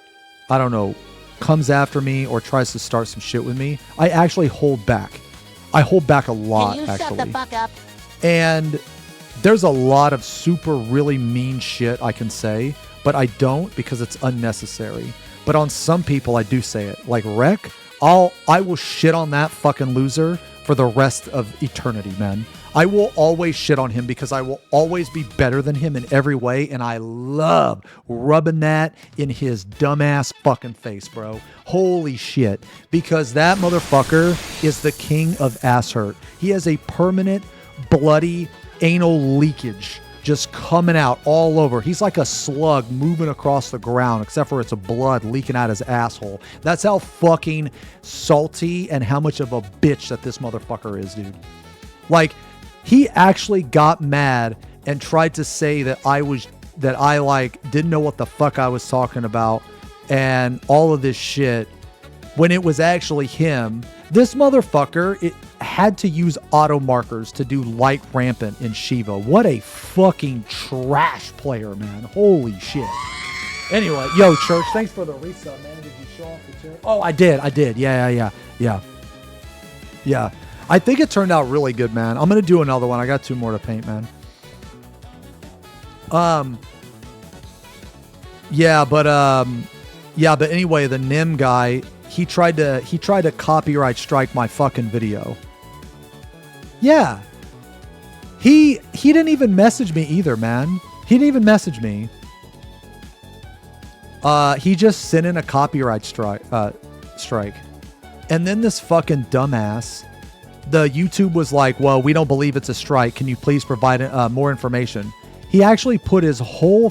don't know, comes after me or tries to start some shit with me, I actually hold back. I hold back a lot, Can you actually. shut the fuck up? And there's a lot of super really mean shit I can say, but I don't because it's unnecessary. But on some people, I do say it. Like Rek, I will shit on that fucking loser for the rest of eternity, man. I will always shit on him because I will always be better than him in every way, and I love rubbing that in his dumbass fucking face, bro. Holy shit. Because that motherfucker is the king of ass hurt. He has a permanent, bloody anal leakage just coming out all over. He's like a slug moving across the ground, except for it's a blood leaking out his asshole. That's how fucking salty and how much of a bitch that this motherfucker is, dude. Like, he actually got mad and tried to say that I like didn't know what the fuck I was talking about and all of this shit when it was actually him. This motherfucker, had to use auto markers to do light rampant in Shiva. What a fucking trash player, man. Holy shit. Anyway, yo, Church, thanks for the resub, man. Did you show off the chair? Oh, I did. Yeah. I think it turned out really good, man. I'm gonna do another one. I got 2 more to paint, man. But anyway, the Nim guy, he tried to copyright strike my fucking video. Yeah. He didn't even message me either, man. He didn't even message me. He just sent in a copyright strike. And then this fucking dumbass, the YouTube was like, well, we don't believe it's a strike. Can you please provide more information? He actually put his whole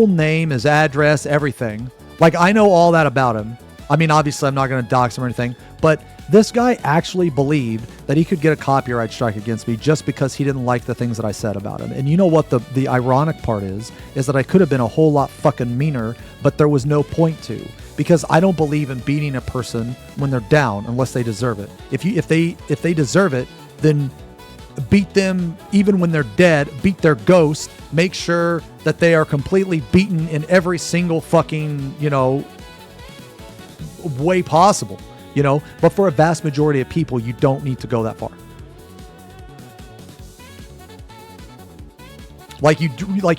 name, his address, everything. Like, I know all that about him. I mean, obviously, I'm not going to dox him or anything, but this guy actually believed that he could get a copyright strike against me just because he didn't like the things that I said about him. And you know what the ironic part is that I could have been a whole lot fucking meaner, but there was no point to, because I don't believe in beating a person when they're down unless they deserve it. If they deserve it, then beat them even when they're dead, beat their ghost, make sure that they are completely beaten in every single fucking, way possible, but for a vast majority of people, you don't need to go that far.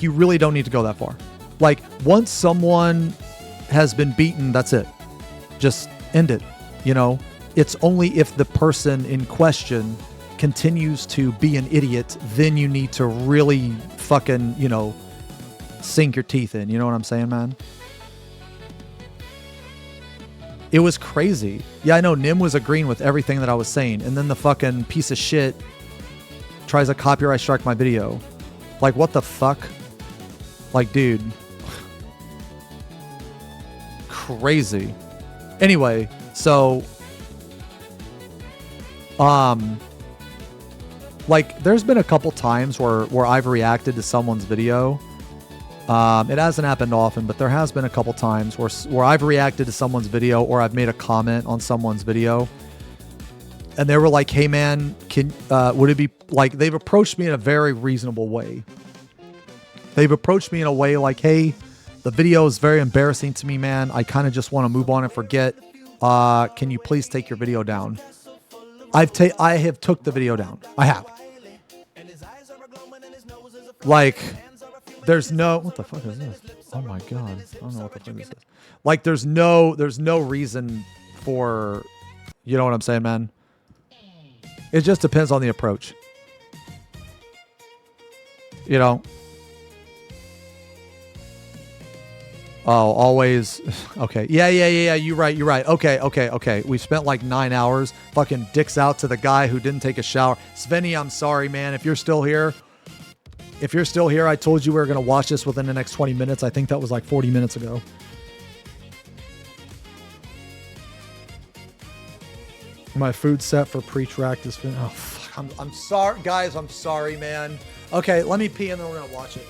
You really don't need to go that far. Like, once someone has been beaten, that's it. Just end it. It's only if the person in question continues to be an idiot, then you need to really fucking, sink your teeth in. You know what I'm saying, man? It was crazy. Yeah, I know Nim was agreeing with everything that I was saying, and then the fucking piece of shit tries to copyright strike my video. Like, what the fuck? Like, dude. Crazy. Anyway, so there's been a couple times where I've reacted to someone's video. It hasn't happened often, but there has been a couple times where I've reacted to someone's video or I've made a comment on someone's video, and they were like, "Hey, man, would it be like?" They've approached me in a very reasonable way. They've approached me in a way like, "Hey, The video is very embarrassing to me, man. I kind of just want to move on and forget. Can you please take your video down? I have took the video down. I have. Like, there's no, what the fuck is this? Oh my God. I don't know what the fuck this is. Like, there's no reason for, you know what I'm saying, man? It just depends on the approach. You know? Oh, always. Okay. Yeah. You're right. Okay. We spent like 9 hours fucking dicks out to the guy who didn't take a shower. Svenny, I'm sorry, man. If you're still here, I told you we were going to watch this within the next 20 minutes. I think that was like 40 minutes ago. My food set for pre-track is finished. Oh, fuck. I'm sorry, guys. I'm sorry, man. Okay, let me pee and then we're going to watch it.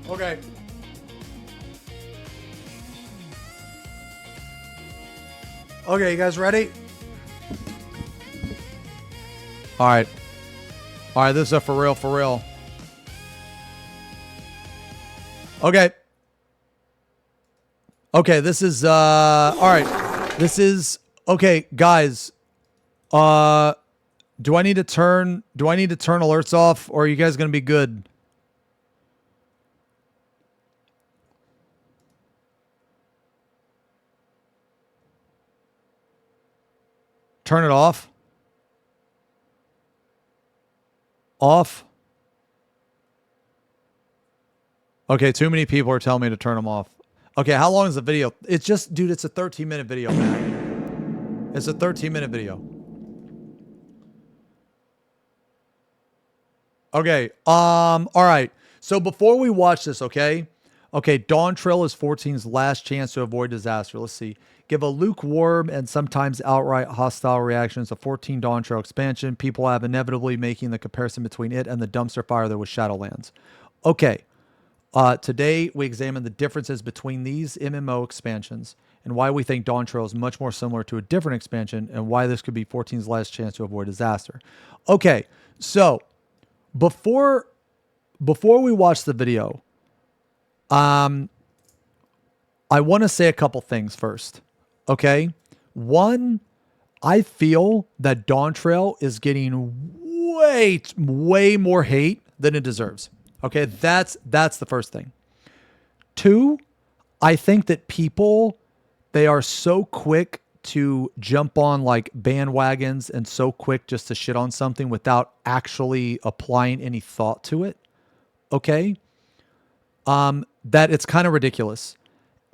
Okay. Okay, you guys ready? All right, this is a for real. Okay, this is all right. This is okay, guys. Do I need to turn alerts off, or are you guys gonna be good? Turn it off. Off. Okay, too many people are telling me to turn them off. Okay, how long is the video? It's just, dude, it's a 13-minute video, man. It's a 13-minute video. Okay, all right. So before we watch this, okay, Dawn Trail is 14's last chance to avoid disaster. Let's see. Give a lukewarm and sometimes outright hostile reactions to 14 Dawn Trail expansion. People have inevitably making the comparison between it and the dumpster fire that was Shadowlands. Okay. Today, we examine the differences between these MMO expansions and why we think Dawn Trail is much more similar to a different expansion and why this could be 14's last chance to avoid disaster. Okay, so before we watch the video, I want to say a couple things first. Okay, one, I feel that Dawn Trail is getting way more hate than it deserves. Okay, that's the first thing. Two, I think that people, they are so quick to jump on like bandwagons and so quick just to shit on something without actually applying any thought to it. Okay, that it's kind of ridiculous.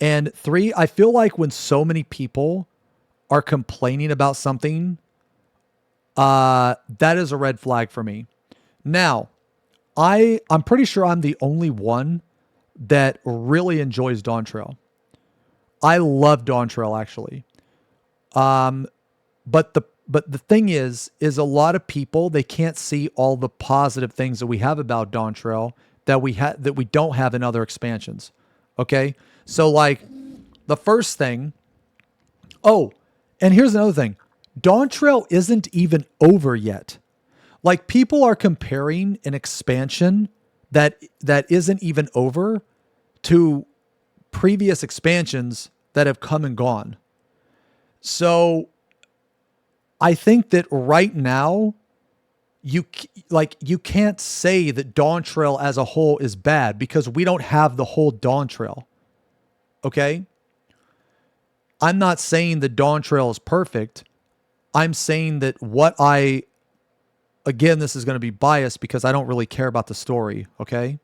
And three, I feel like when so many people are complaining about something, that is a red flag for me. Now, I'm pretty sure I'm the only one that really enjoys Dawn Trail. I love Dawn Trail, actually. But the thing is a lot of people, they can't see all the positive things that we have about Dawn Trail that we don't have in other expansions. Okay? So like the first thing, and here's another thing. Dawn Trail isn't even over yet. Like people are comparing an expansion that isn't even over to previous expansions that have come and gone. So I think that right now you can't say that Dawn Trail as a whole is bad because we don't have the whole Dawn Trail. Okay? I'm not saying the Dawn Trail is perfect. I'm saying that again, this is going to be biased because I don't really care about the story, okay?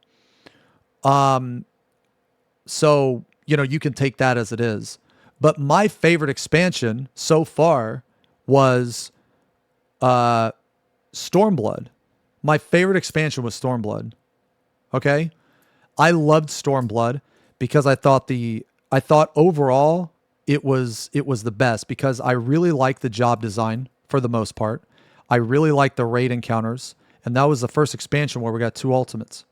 So, you can take that as it is. But my favorite expansion so far was Stormblood. My favorite expansion was Stormblood. Okay? I loved Stormblood because I thought overall it was the best because I really liked the job design for the most part. I really liked the raid encounters, and that was the first expansion where we got 2 ultimates.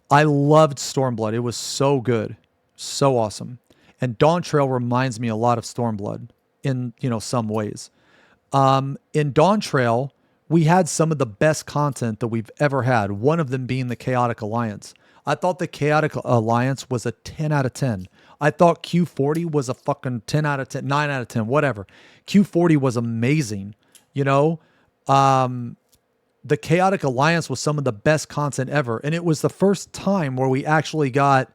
I loved Stormblood. It was so good. So awesome. And Dawn Trail reminds me a lot of Stormblood in, some ways. In Dawn Trail, we had some of the best content that we've ever had, one of them being the Chaotic Alliance. I thought the Chaotic Alliance was a 10 out of 10. I thought Q40 was a fucking 10 out of 10, 9 out of 10, whatever. Q40 was amazing. The Chaotic Alliance was some of the best content ever. And it was the first time where we actually got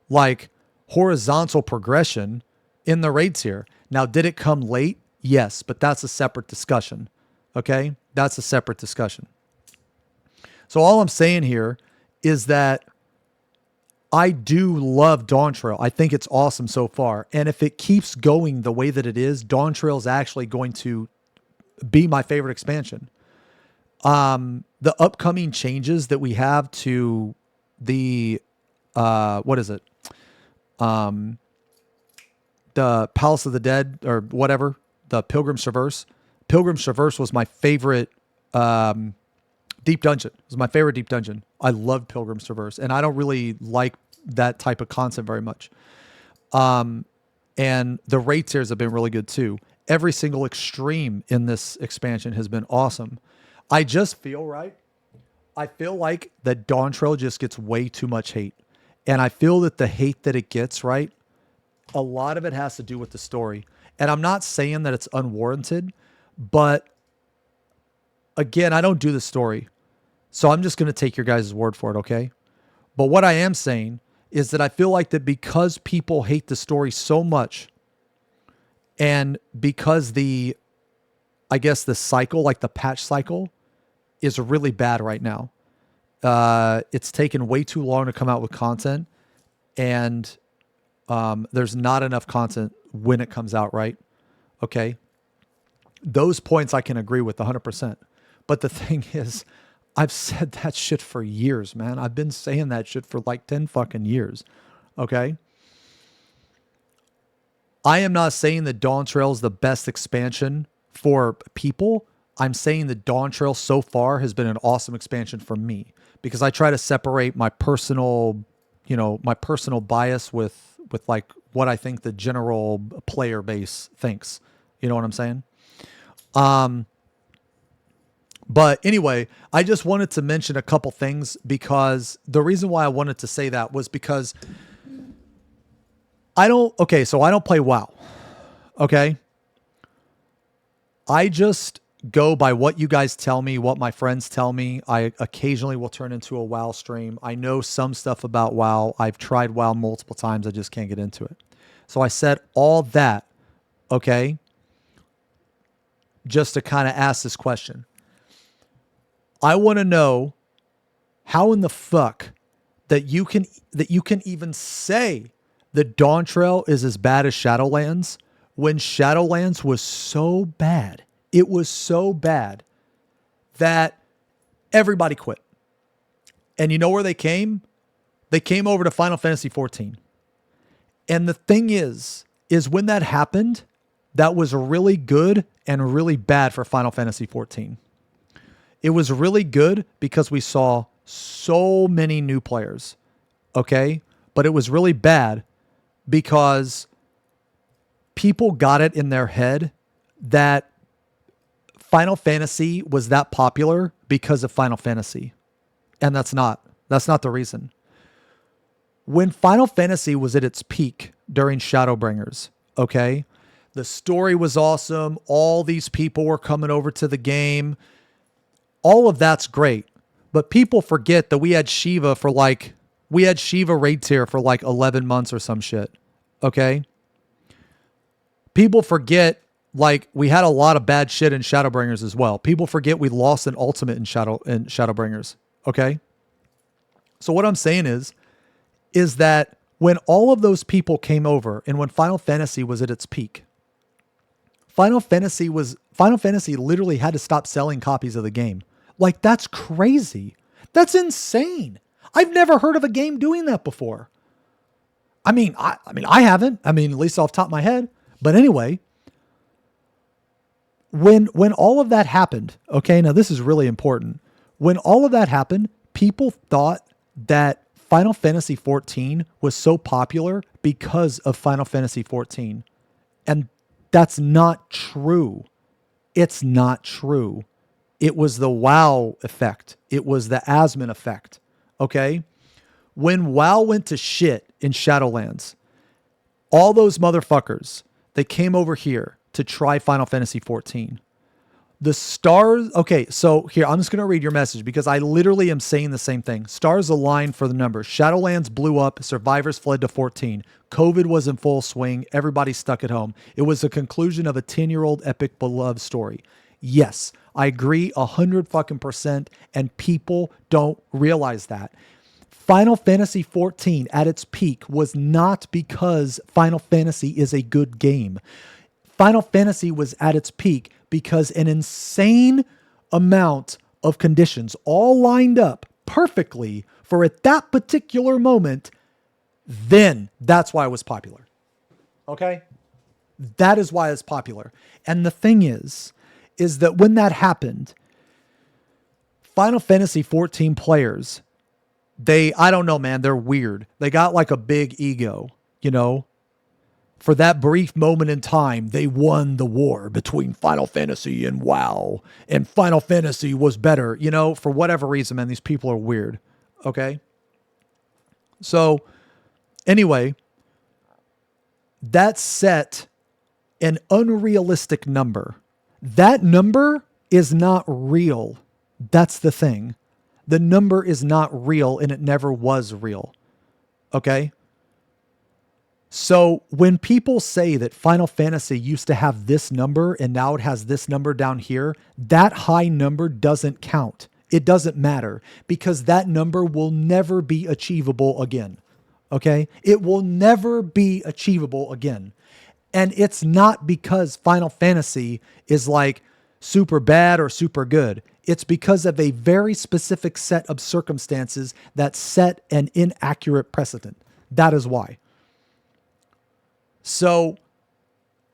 like horizontal progression in the raid tier. Now, did it come late? Yes, but that's a separate discussion. Okay? That's a separate discussion. So all I'm saying here is that I do love Dawn Trail. I think it's awesome so far. And if it keeps going the way that it is, Dawn Trail is actually going to be my favorite expansion. The upcoming changes that we have to the, what is it? The Palace of the Dead or whatever, the Pilgrim's Traverse. Pilgrim's Traverse was my favorite, deep dungeon. It was my favorite deep dungeon. I loved Pilgrim's Traverse, and I don't really like that type of concept very much. And the raid tiers have been really good too. Every single extreme in this expansion has been awesome. I just feel I feel like that Dawn Trail just gets way too much hate. And I feel that the hate that it gets, right, a lot of it has to do with the story. And I'm not saying that it's unwarranted, but again, I don't do the story. So I'm just going to take your guys' word for it, okay? But what I am saying is that I feel like that because people hate the story so much, and because the cycle, like the patch cycle, is really bad right now. It's taken way too long to come out with content, and there's not enough content when it comes out, right? Okay. Those points I can agree with 100%. But the thing is, I've said that shit for years, man. I've been saying that shit for like 10 fucking years. Okay. I am not saying that Dawn Trail is the best expansion for people. I'm saying that Dawn Trail so far has been an awesome expansion for me because I try to separate my personal bias with like what I think the general player base thinks. You know what I'm saying? But anyway, I just wanted to mention a couple things because the reason why I wanted to say that was because I don't play WoW. Okay. I just go by what you guys tell me, what my friends tell me. I occasionally will turn into a WoW stream. I know some stuff about WoW. I've tried WoW multiple times. I just can't get into it. So I said all that, okay, just to kind of ask this question. I want to know how in the fuck that you can even say that Dawn Trail is as bad as Shadowlands when Shadowlands was so bad. It was so bad that everybody quit. And you know where they came? They came over to Final Fantasy XIV. And the thing is when that happened, that was really good and really bad for Final Fantasy XIV. It was really good because we saw so many new players. Okay? But it was really bad because people got it in their head that Final Fantasy was that popular because of Final Fantasy. And that's not the reason. When Final Fantasy was at its peak during Shadowbringers, okay, the story was awesome. All these people were coming over to the game. All of that's great. But people forget that we had Shiva raid tier for like 11 months or some shit. Okay. People forget, like, we had a lot of bad shit in Shadowbringers as well. People forget we lost an ultimate in Shadowbringers. Okay? So what I'm saying is that when all of those people came over and when Final Fantasy was at its peak, Final Fantasy literally had to stop selling copies of the game. Like, that's crazy. That's insane. I've never heard of a game doing that before. I mean, I haven't. I mean, at least off the top of my head. But anyway, when all of that happened, okay, now this is really important. When all of that happened, people thought that Final Fantasy XIV was so popular because of Final Fantasy XIV. And that's not true. It's not true. It was the WoW effect. It was the Asmon effect. Okay? When WoW went to shit in Shadowlands, all those motherfuckers, they came over here to try Final Fantasy XIV. The stars, okay, so here, I'm just going to read your message because I literally am saying the same thing. Stars aligned for the numbers. Shadowlands blew up. Survivors fled to 14. COVID was in full swing. Everybody stuck at home. It was the conclusion of a 10-year-old epic beloved story. Yes, I agree 100% and people don't realize that. Final Fantasy XIV at its peak was not because Final Fantasy is a good game. Final Fantasy was at its peak because an insane amount of conditions all lined up perfectly for at that particular moment, then that's why it was popular. Okay? That is why it's popular. And the thing is that when that happened, Final Fantasy XIV players, I don't know, man, they're weird. They got like a big ego, you know? For that brief moment in time, they won the war between Final Fantasy and WoW. And Final Fantasy was better. You know, for whatever reason, man, these people are weird. Okay? So, anyway, that set an unrealistic number. That number is not real. That's the thing. The number is not real, and it never was real. Okay? So when people say that Final Fantasy used to have this number and now it has this number down here, that high number doesn't count. It doesn't matter because that number will never be achievable again. Okay? It will never be achievable again. And it's not because Final Fantasy is like super bad or super good. It's because of a very specific set of circumstances that set an inaccurate precedent. That is why. So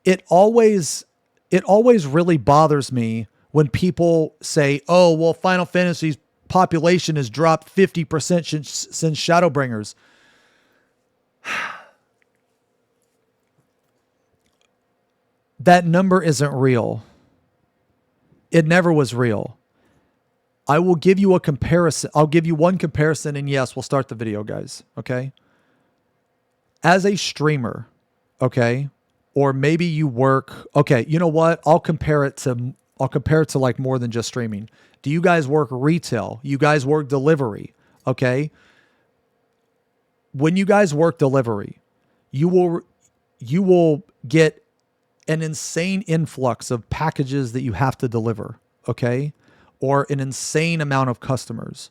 it always really bothers me when people say, oh, well, Final Fantasy's population has dropped 50% since Shadowbringers. That number isn't real. It never was real. I will give you a comparison. I'll give you one comparison, and yes, we'll start the video, guys. Okay? As a streamer, okay, or maybe you work. Okay, you know what? I'll compare it to like more than just streaming. Do you guys work retail? You guys work delivery? Okay. When you guys work delivery, you will get an insane influx of packages that you have to deliver. Okay, or an insane amount of customers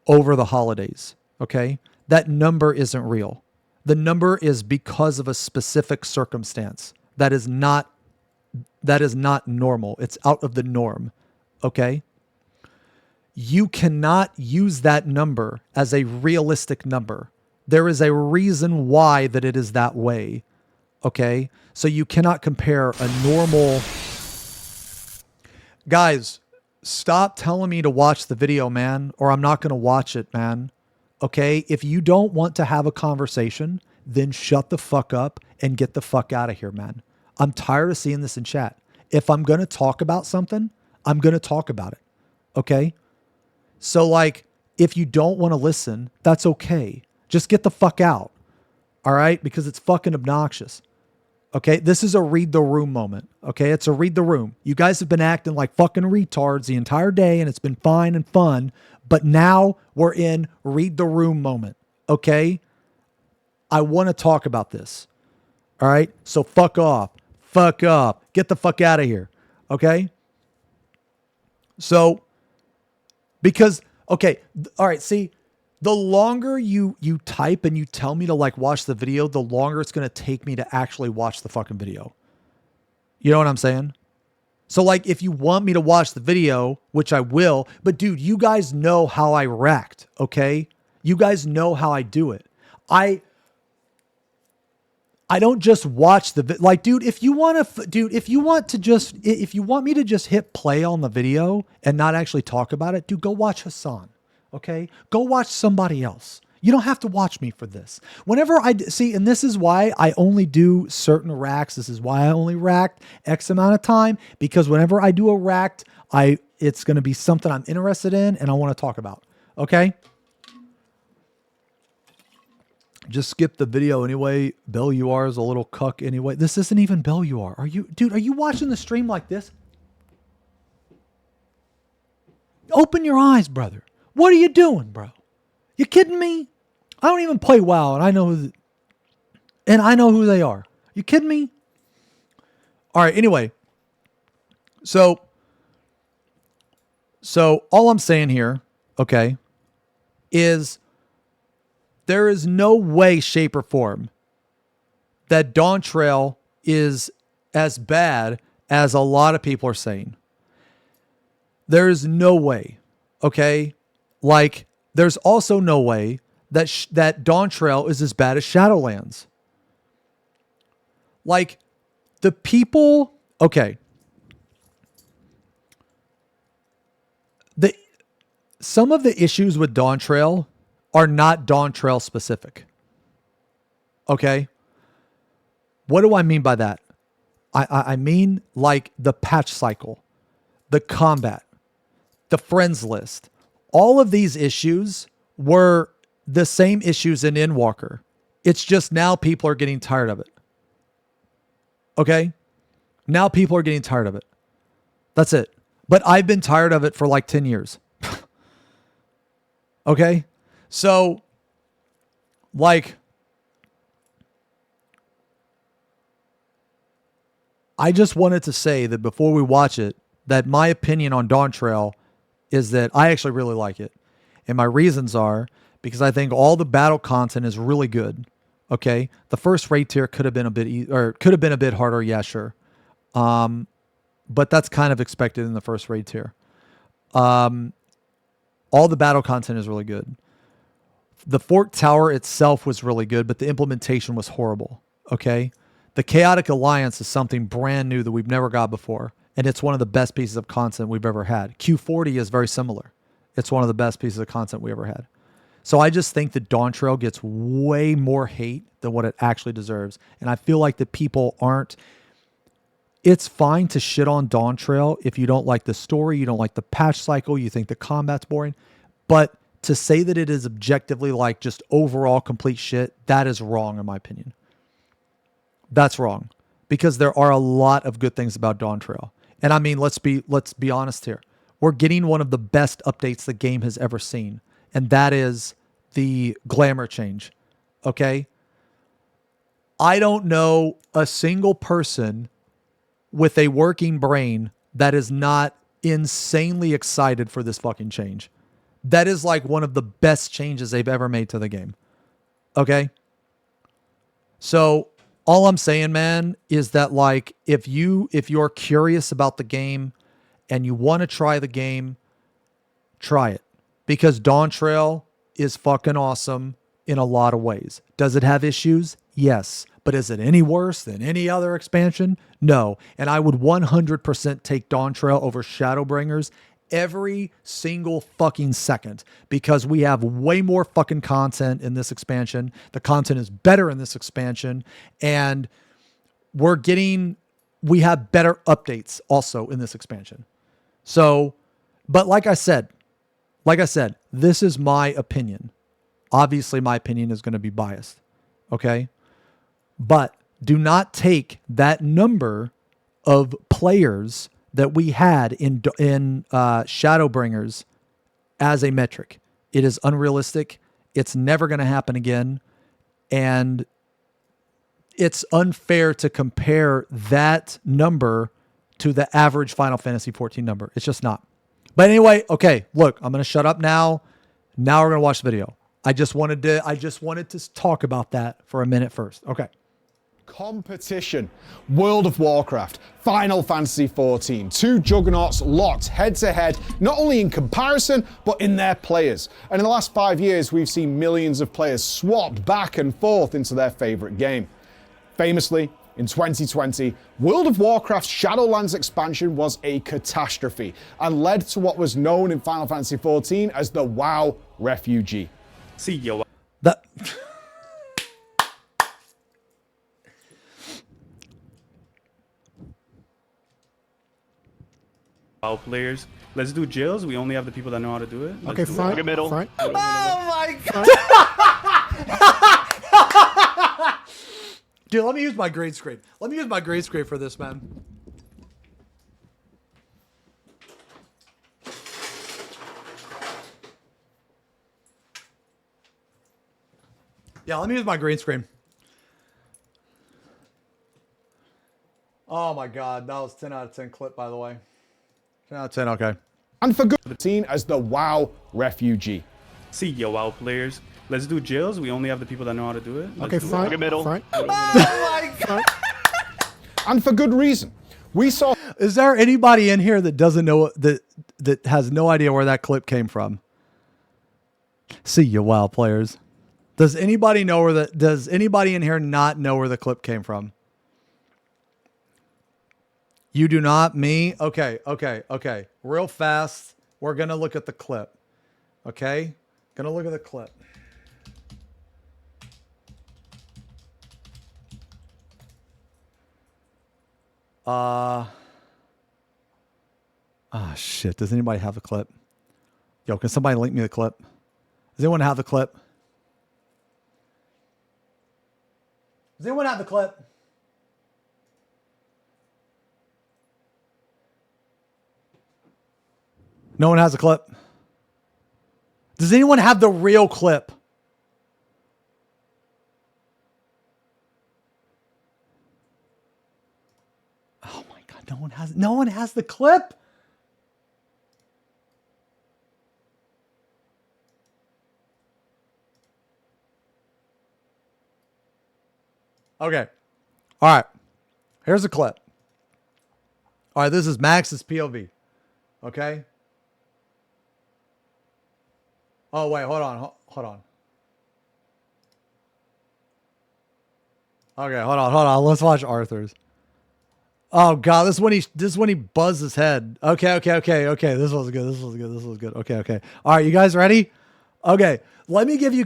over the holidays. Okay, that number isn't real. The number is because of a specific circumstance that is not normal. It's out of the norm. Okay? You cannot use that number as a realistic number. There is a reason why that it is that way. Okay? So you cannot compare a normal... Guys, stop telling me to watch the video, man, or I'm not going to watch it, man. Okay, if you don't want to have a conversation, then shut the fuck up and get the fuck out of here, man. I'm tired of seeing this in chat. If I'm going to talk about something, I'm going to talk about it. Okay? So like, if you don't want to listen, that's okay. Just get the fuck out. All right? Because it's fucking obnoxious. Okay? This is a read the room moment. Okay? It's a read the room. You guys have been acting like fucking retards the entire day and it's been fine and fun. But now we're in read the room moment. Okay? I want to talk about this. All right? So fuck off. fuck up. Get the fuck out of here. Okay? So, because, okay, all right, see, the longer you type and you tell me to like watch the video, the longer it's going to take me to actually watch the fucking video. You know what I'm saying? So like, if you want me to watch the video, which I will, but dude, you guys know how I react, okay? You guys know how I do it. I don't just watch the like, dude. If you want me to just hit play on the video and not actually talk about it, dude, go watch Hassan. Okay, go watch somebody else. You don't have to watch me for this. Whenever I see, and this is why I only do certain racks. This is why I only racked X amount of time, because whenever I do a racked, it's going to be something I'm interested in and I want to talk about. Okay. Just skip the video anyway. Bell UR is a little cuck anyway. This isn't even Bell UR. Are you watching the stream like this? Open your eyes, brother. What are you doing, bro? You kidding me? I don't even play WoW and I know who they are. You kidding me? All right, anyway. So all I'm saying here, okay, is there is no way, shape, or form that Dawn Trail is as bad as a lot of people are saying. There is no way, okay? Like, there's also no way that Dawn Trail is as bad as Shadowlands. Like, the people, okay. Some of the issues with Dawn Trail are not Dawn Trail specific. Okay? What do I mean by that? I mean like the patch cycle, the combat, the friends list. All of these issues were the same issues in Endwalker. It's just now people are getting tired of it. Okay? Now people are getting tired of it. That's it. But I've been tired of it for like 10 years. Okay? So, like, I just wanted to say that before we watch it, that my opinion on Dawn Trail is that I actually really like it. And my reasons are because I think all the battle content is really good. Okay? The first raid tier could have been a bit harder, yeah, sure. But that's kind of expected in the first raid tier. All the battle content is really good. The Fort Tower itself was really good, but the implementation was horrible. Okay? The Chaotic Alliance is something brand new that we've never got before, and it's one of the best pieces of content we've ever had. Q40 is very similar. It's one of the best pieces of content we ever had. So I just think that Dawn Trail gets way more hate than what it actually deserves, and I feel like the people aren't... It's fine to shit on Dawn Trail if you don't like the story, you don't like the patch cycle, you think the combat's boring, but to say that it is objectively like just overall complete shit, that is wrong in my opinion. That's wrong, because there are a lot of good things about Dawn Trail. And I mean, let's be honest here. We're getting one of the best updates the game has ever seen, and that is the glamour change. Okay? I don't know a single person with a working brain that is not insanely excited for this fucking change. That is like one of the best changes they've ever made to the game. Okay? So all I'm saying, man, is that like if you're curious about the game and you want to try the game, try it. Because Dawn Trail is fucking awesome in a lot of ways. Does it have issues? Yes. But is it any worse than any other expansion? No. And I would 100% take Dawn Trail over Shadowbringers every single fucking second, because we have way more fucking content in this expansion. The content is better in this expansion, and we have better updates also in this expansion. So, but like I said, this is my opinion. Obviously my opinion is going to be biased. Okay? But do not take that number of players that we had in Shadowbringers as a metric. It is unrealistic. It's never going to happen again. And it's unfair to compare that number to the average Final Fantasy 14 number. It's just not. But anyway, okay, look, I'm going to shut up now. Now we're going to watch the video. I just wanted to talk about that for a minute first. Okay. Competition. World of Warcraft, Final Fantasy 14, two juggernauts locked head to head, not only in comparison, but in their players. And in the last 5 years, we've seen millions of players swapped back and forth into their favorite game. Famously, in 2020, World of Warcraft's Shadowlands expansion was a catastrophe and led to what was known in Final Fantasy 14 as the WoW refugee. See you. That WoW players. Let's do jails. We only have the people that know how to do it. Okay, fine. Fine. Oh my god! Dude, let me use my green screen. Let me use my green screen for this, man. Yeah, let me use my green screen. Oh my god, that was 10 out of 10 clip, by the way. 10 out of 10, okay. And for good, seen as the WoW refugee. See you, WoW players. Let's do jails. We only have the people that know how to do it. Okay, fine. Fine. Oh my god! And for good reason. We saw. Is there anybody in here that doesn't know that has no idea where that clip came from? See you, WoW players. Does anybody know where that? Does anybody in here not know where the clip came from? You do not? Me? Okay, okay, okay. Real fast. We're gonna look at the clip. Okay? Gonna look at the clip. Oh shit. Does anybody have the clip? Yo, can somebody link me the clip? Does anyone have the clip? Does anyone have the clip? No one has a clip. Does anyone have the real clip? Oh my god, no one has the clip? Okay. All right. Here's a clip. All right, this is Max's POV. Okay? Oh, wait, hold on. Hold on. Okay, hold on. Let's watch Arthur's. Oh god, this is when he buzzed his head. Okay. This was good. Okay. All right, you guys ready? Okay. Let me give you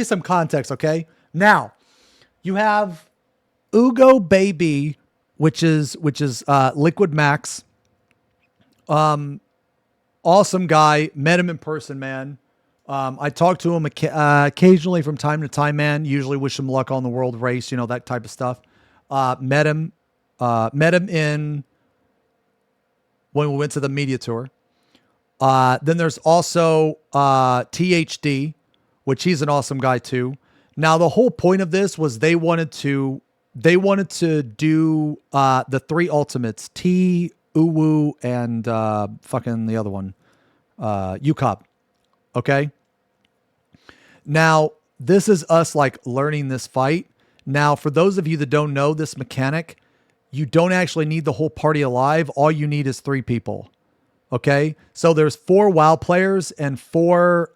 some context, okay? Now, you have Ugo Baby, which is Liquid Max. Awesome guy. Met him in person, man. I talk to him occasionally from time to time, man. Usually wish him luck on the world race, you know, that type of stuff. Met him in when we went to the media tour. Then there's also THD, which he's an awesome guy too. Now the whole point of this was they wanted to do the three ultimates, T, Uwu, and fucking the other one, UCOB. Okay. Now this is us like learning this fight. Now, for those of you that don't know this mechanic, you don't actually need the whole party alive. All you need is 3 people. Okay. So there's 4 WoW players and 4,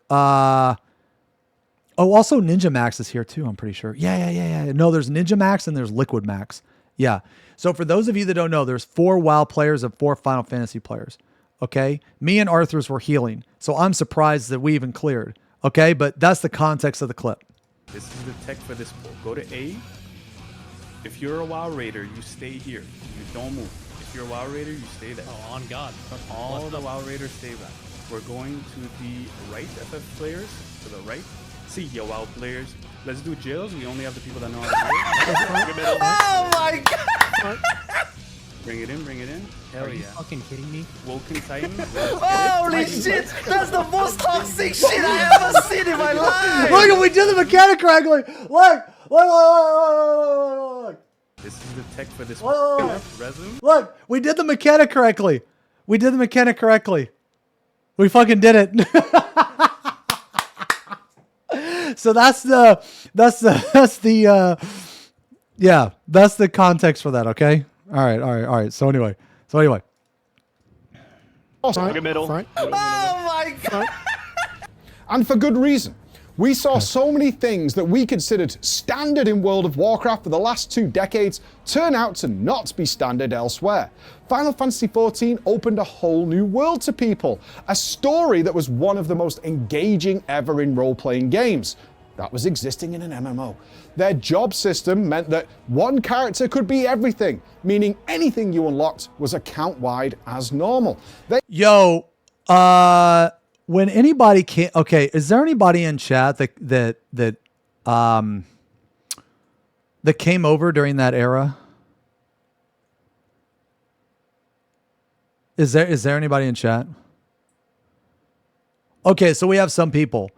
also Ninja Max is here too, I'm pretty sure. Yeah. No, there's Ninja Max and there's Liquid Max. Yeah. So for those of you that don't know, there's 4 WoW players and 4 Final Fantasy players. Okay. Me and Arthur's were healing. So I'm surprised that we even cleared. Okay. But that's the context of the clip. This is the tech for this pull. Go to A. If you're a WoW Raider, you stay here. You don't move. If you're a WoW Raider, you stay there. Oh, on God. All the WoW Raiders stay back. We're going to the right FF players. To the right. See ya, WoW players. Let's do jails. We only have the people that know how to do it. Oh my god! Bring it in, bring it in. Hell Are you yeah. fucking kidding me? Woken Titan. Holy shit! That's the most toxic shit I ever seen in my life! Look, we did the mechanic correctly! Look! This is the tech for this Look! resin. Look, we did the mechanic correctly. We did the mechanic correctly. We fucking did it. So that's the context for that, okay? All right. So anyway. Middle. Oh my god. And for good reason. We saw so many things that we considered standard in World of Warcraft for the last 2 decades turn out to not be standard elsewhere. Final Fantasy XIV opened a whole new world to people, a story that was one of the most engaging ever in role-playing games. That was existing in an MMO. Their job system meant that one character could be everything, meaning anything you unlocked was account-wide as normal. When anybody can, okay, is there anybody in chat that came over during that era? Is there anybody in chat? Okay, so we have some people.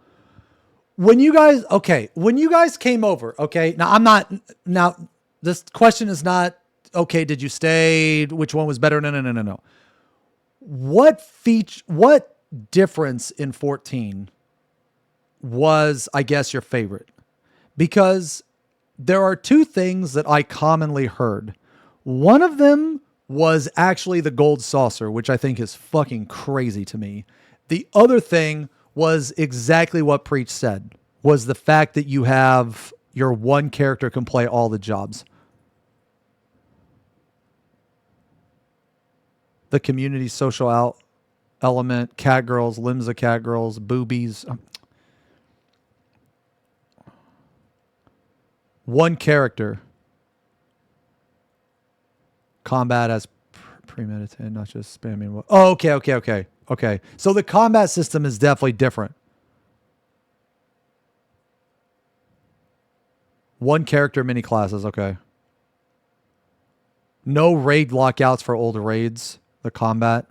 When you guys came over, okay, now this question is not, did you stay? Which one was better? No. What difference in 14 was, I guess, your favorite? Because there are 2 things that I commonly heard. One of them was actually the gold saucer, which I think is fucking crazy to me. The other thing was exactly what Preach said, was the fact that you have your one character can play all the jobs. The community social element, cat girls, limbs of cat girls, boobies. One character. Combat as premeditated, not just spamming. Oh, okay. So the combat system is definitely different. One character mini classes, okay. No raid lockouts for older raids. The combat.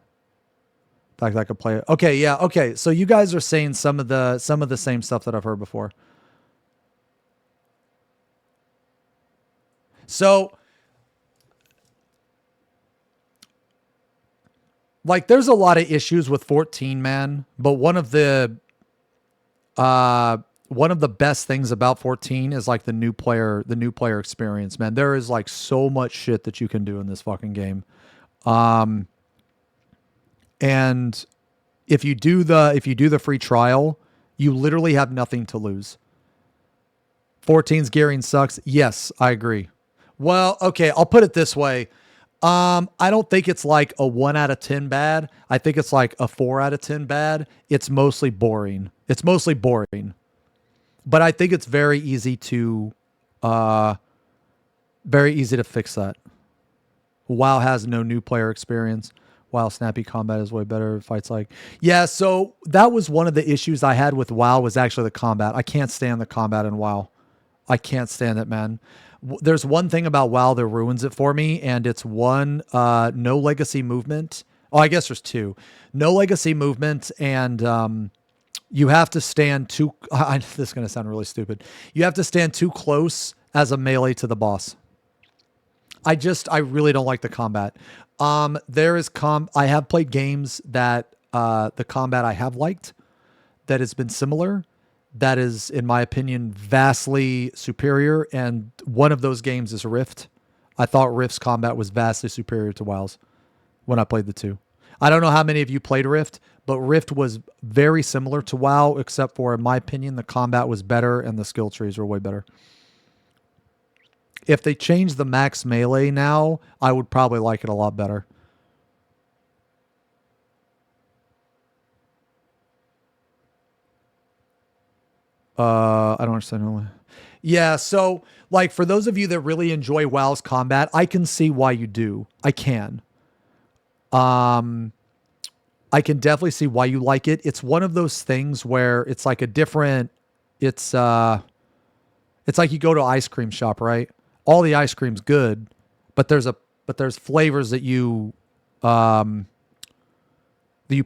In fact, I could play it. Okay, yeah, okay. So you guys are saying some of the same stuff that I've heard before. So, like, there's a lot of issues with 14, man. But one of the best things about 14 is like the new player experience, man. There is like so much shit that you can do in this fucking game. And if you do the free trial, you literally have nothing to lose. 14's gearing sucks. Yes, I agree. Well, okay, I'll put it this way. I don't think it's like a 1 out of 10 bad. I think it's like a 4 out of 10 bad. It's mostly boring. But I think it's very easy to fix that. WoW has no new player experience. WoW snappy combat is way better. Fights like... Yeah, so that was one of the issues I had with WoW was actually the combat. I can't stand the combat in WoW. I can't stand it, man. There's one thing about WoW that ruins it for me, and it's one, no legacy movement. Oh, I guess there's 2. No legacy movement, and you have to stand too... this is going to sound really stupid. You have to stand too close as a melee to the boss. I really don't like the combat. I have played games that the combat I have liked that has been similar, that is, in my opinion, vastly superior. And one of those games is Rift. I thought Rift's combat was vastly superior to WoW's when I played the 2. I don't know how many of you played Rift, but Rift was very similar to WoW, except for, in my opinion, the combat was better and the skill trees were way better. If they change the max melee now, I would probably like it a lot better. I don't understand. Yeah, so like for those of you that really enjoy WoW's combat, I can see why you do. I can. I can definitely see why you like it. It's one of those things where it's like a different. It's like you go to an ice cream shop, right? All the ice cream's good, but there's a but there's flavors that you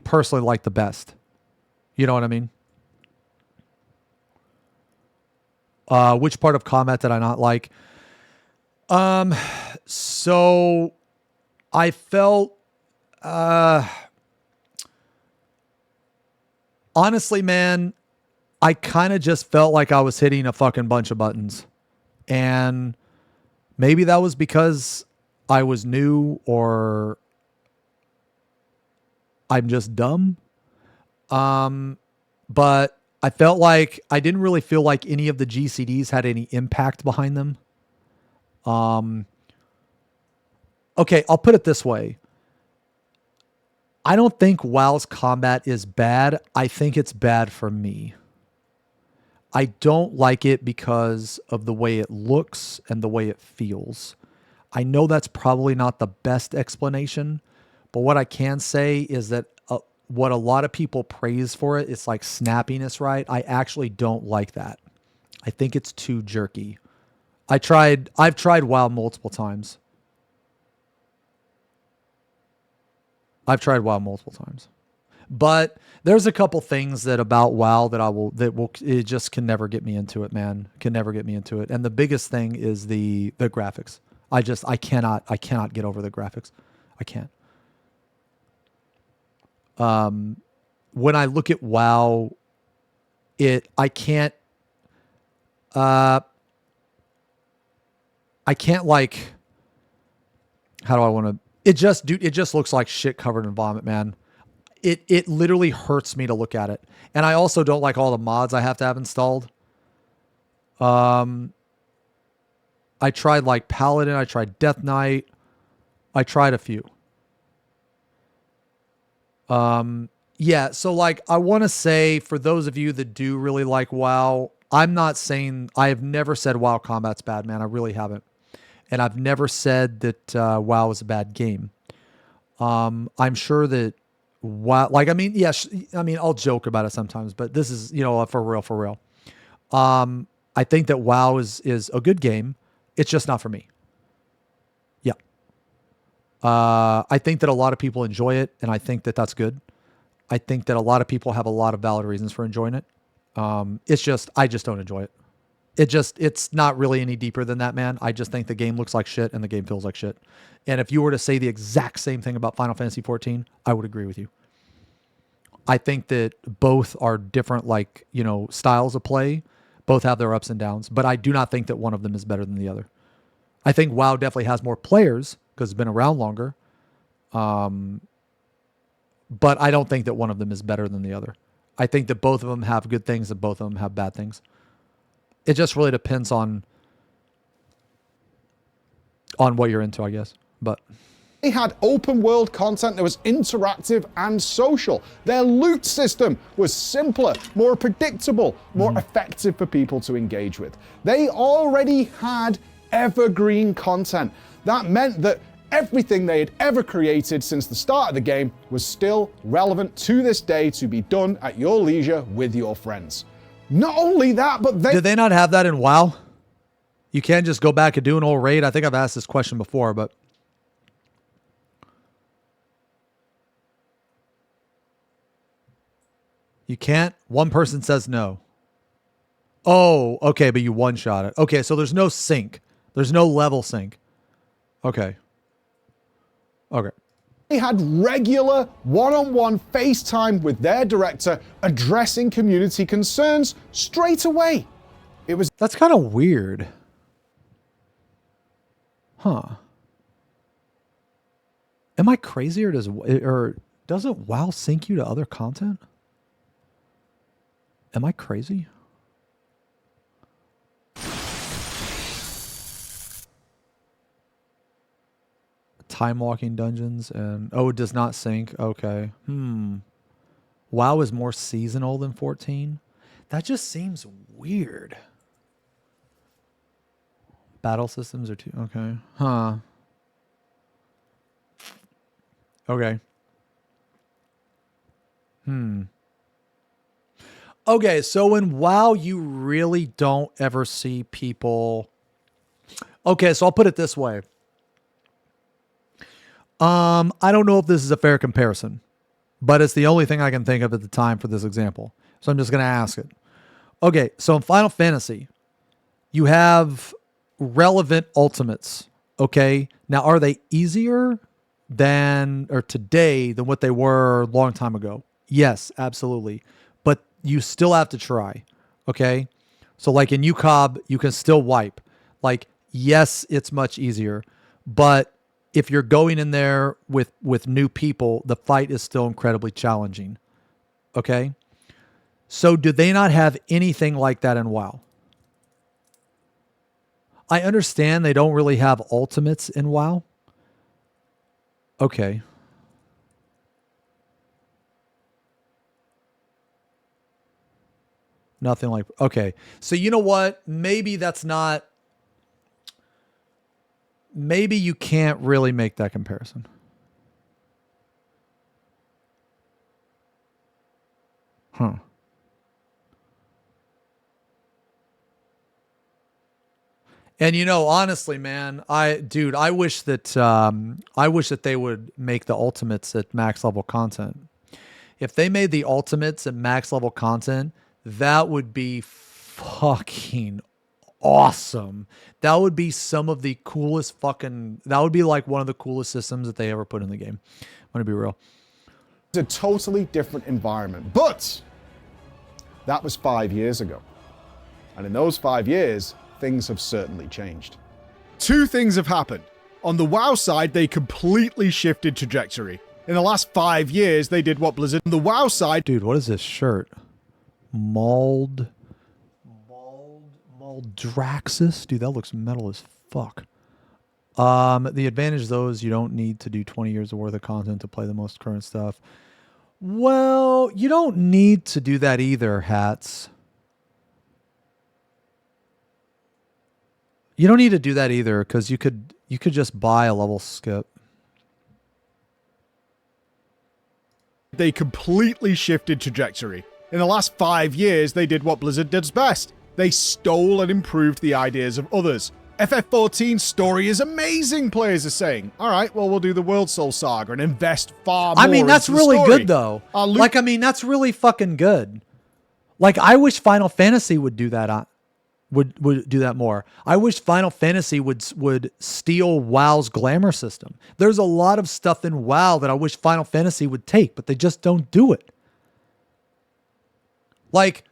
personally like the best. You know what I mean? Which part of combat did I not like? So I felt, honestly, man, I kind of just felt like I was hitting a fucking bunch of buttons. And maybe that was because I was new or I'm just dumb. But I felt like I didn't really feel like any of the GCDs had any impact behind them. Okay, I'll put it this way. I don't think WoW's combat is bad. I think it's bad for me. I don't like it because of the way it looks and the way it feels. I know that's probably not the best explanation, but what I can say is that what a lot of people praise for it, it's like snappiness, right? I actually don't like that. I think it's too jerky. I've tried WoW multiple times. But there's a couple things that about WoW that it just can never get me into it, man. Can never get me into it. And the biggest thing is the graphics. I cannot get over the graphics. I can't. When I look at WoW, I can't like, how do I want to, it just looks like shit covered in vomit, man. It literally hurts me to look at it. And I also don't like all the mods I have to have installed. I tried like Paladin, I tried Death Knight, I tried a few. Yeah, so like I want to say for those of you that do really like WoW, I have never said WoW combat's bad, man. I really haven't. And I've never said that WoW is a bad game. I'm sure that WoW, like, I mean, yes, I mean, I'll joke about it sometimes, but this is, for real. I think that WoW is a good game. It's just not for me. Yeah. I think that a lot of people enjoy it, and I think that that's good. I think that a lot of people have a lot of valid reasons for enjoying it. I just don't enjoy it. It's not really any deeper than that, man. I just think the game looks like shit and the game feels like shit. And if you were to say the exact same thing about Final Fantasy XIV, I would agree with you. I think that both are different, like, styles of play. Both have their ups and downs, but I do not think that one of them is better than the other. I think WoW definitely has more players because it's been around longer. But I don't think that one of them is better than the other. I think that both of them have good things and both of them have bad things. It just really depends on what you're into, I guess. But they had open world content that was interactive and social. Their loot system was simpler, more predictable, more effective for people to engage with. They already had evergreen content. That meant that everything they had ever created since the start of the game was still relevant to this day to be done at your leisure with your friends. Not only that, but did they not have that in WoW? You can't just go back and do an old raid. I think I've asked this question before, but you can't? One person says no. Oh, okay, but you one-shot it. Okay, so there's no sync. There's no level sync. Okay. They had regular one-on-one FaceTime with their director addressing community concerns straight away. That's kind of weird. Huh. Am I crazy or doesn't WoW sync you to other content? Am I crazy? Time walking dungeons and it does not sync. Okay. WoW is more seasonal than 14. That just seems weird. Battle systems are too okay. Huh. Okay. Okay, so in WoW you really don't ever see people. Okay, so I'll put it this way. I don't know if this is a fair comparison, but it's the only thing I can think of at the time for this example. So I'm just going to ask it. Okay, so in Final Fantasy, you have relevant ultimates. Okay, now are they easier today than what they were a long time ago? Yes, absolutely. But you still have to try. Okay, so like in UCOB, you can still wipe. Like, yes, it's much easier, but if you're going in there with new people, the fight is still incredibly challenging. Okay? So do they not have anything like that in WoW? I understand they don't really have ultimates in WoW. Okay. Nothing like... Okay. So you know what? Maybe that's not... Maybe you can't really make that comparison. Huh. And you know, honestly, man, I wish that they would make the ultimates at max level content. If they made the ultimates at max level content, that would be fucking awesome. That would be some of the coolest that would be like one of the coolest systems that they ever put in the game. I'm gonna be real. It's a totally different environment, but that was 5 years ago. And in those 5 years, things have certainly changed. Two things have happened. On the WoW side, they completely shifted trajectory. In the last 5 years, they did what Blizzard... On the WoW side... Dude, what is this shirt? Maldraxxus? Dude, that looks metal as fuck. The advantage, though, is you don't need to do 20 years worth of content to play the most current stuff. Well, you don't need to do that either, Hats. You don't need to do that either, because you could just buy a level skip. They completely shifted trajectory. In the last 5 years, they did what Blizzard does best. They stole and improved the ideas of others. FF14's story is amazing, players are saying. All right, well, we'll do the World Soul Saga and invest far more. I mean, that's into the really story. good, though. Like, I mean, that's really fucking good. Like, I wish Final Fantasy would do that. Would do that more. I wish Final Fantasy would steal WoW's glamour system. There's a lot of stuff in WoW that I wish Final Fantasy would take, but they just don't do it. Like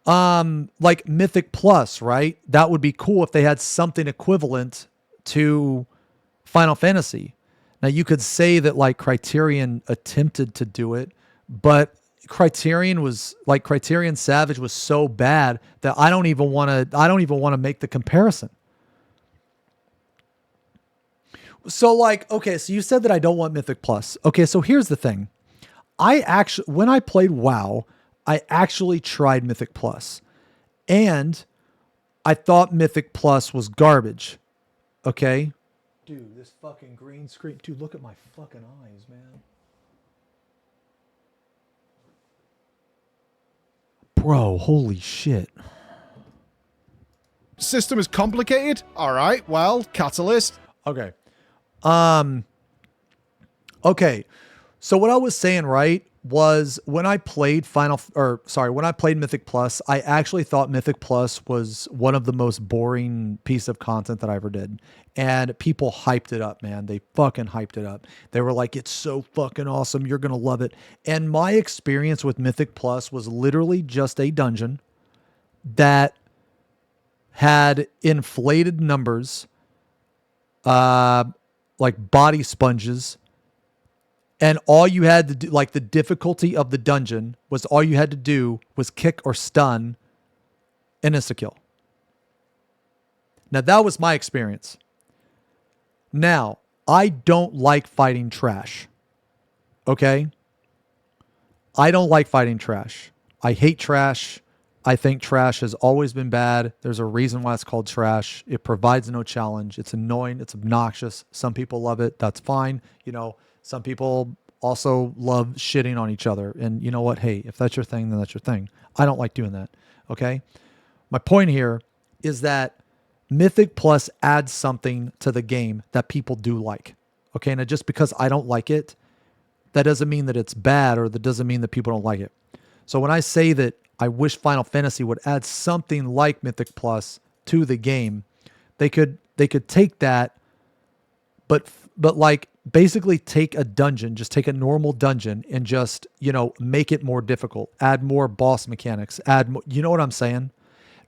Mythic Plus, right? That would be cool if they had something equivalent to Final Fantasy. Now you could say that like Criterion attempted to do it, but Criterion Savage was so bad that I don't even want to make the comparison. So like, okay, so you said that I don't want Mythic Plus. Okay, so here's the thing. When I played WoW, I actually tried Mythic Plus, and I thought Mythic Plus was garbage. Okay? Dude, this fucking green screen. Dude, look at my fucking eyes, man. Bro, holy shit. System is complicated? All right, well, Catalyst. Okay. Okay. So what I was saying, right, was when I played when I played Mythic Plus, I actually thought Mythic Plus was one of the most boring piece of content that I ever did. And people hyped it up, man. They fucking hyped it up. They were like, it's so fucking awesome. You're going to love it. And my experience with Mythic Plus was literally just a dungeon that had inflated numbers, like body sponges. And all you had to do, like the difficulty of the dungeon was all you had to do was kick or stun an insta-kill. Now that was my experience. Now, I don't like fighting trash. Okay? I don't like fighting trash. I hate trash. I think trash has always been bad. There's a reason why it's called trash. It provides no challenge. It's annoying. It's obnoxious. Some people love it. That's fine. You know, some people also love shitting on each other. And you know what? Hey, if that's your thing, then that's your thing. I don't like doing that. Okay? My point here is that Mythic Plus adds something to the game that people do like. Okay, and just because I don't like it, that doesn't mean that it's bad, or that doesn't mean that people don't like it. So when I say that I wish Final Fantasy would add something like Mythic Plus to the game, they could take that, but like basically take a dungeon, just take a normal dungeon and just, you know, make it more difficult, add more boss mechanics, add more, you know what I'm saying?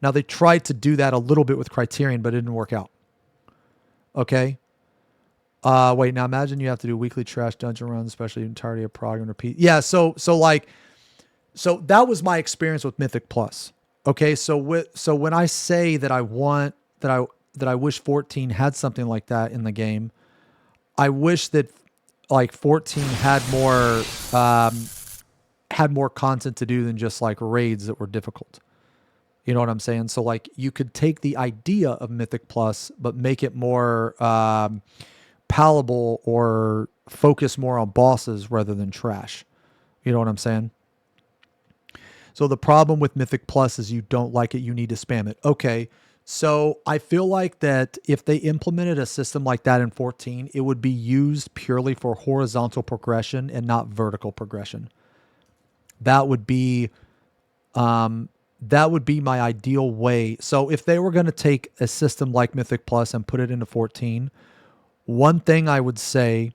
Now they tried to do that a little bit with Criterion, but it didn't work out. Okay. Wait, now imagine you have to do weekly trash dungeon runs, especially entirety of prog and repeat. Yeah. So that was my experience with Mythic Plus. Okay. So when I say that I want, that I wish 14 had something like that in the game, I wish that like 14 had more content to do than just like raids that were difficult. You know what I'm saying? So like you could take the idea of Mythic Plus, but make it more palatable, or focus more on bosses rather than trash. You know what I'm saying? So the problem with Mythic Plus is you don't like it, you need to spam it. Okay. So I feel like that if they implemented a system like that in 14, it would be used purely for horizontal progression and not vertical progression. That would be my ideal way. So if they were going to take a system like Mythic Plus and put it into 14, one thing I would say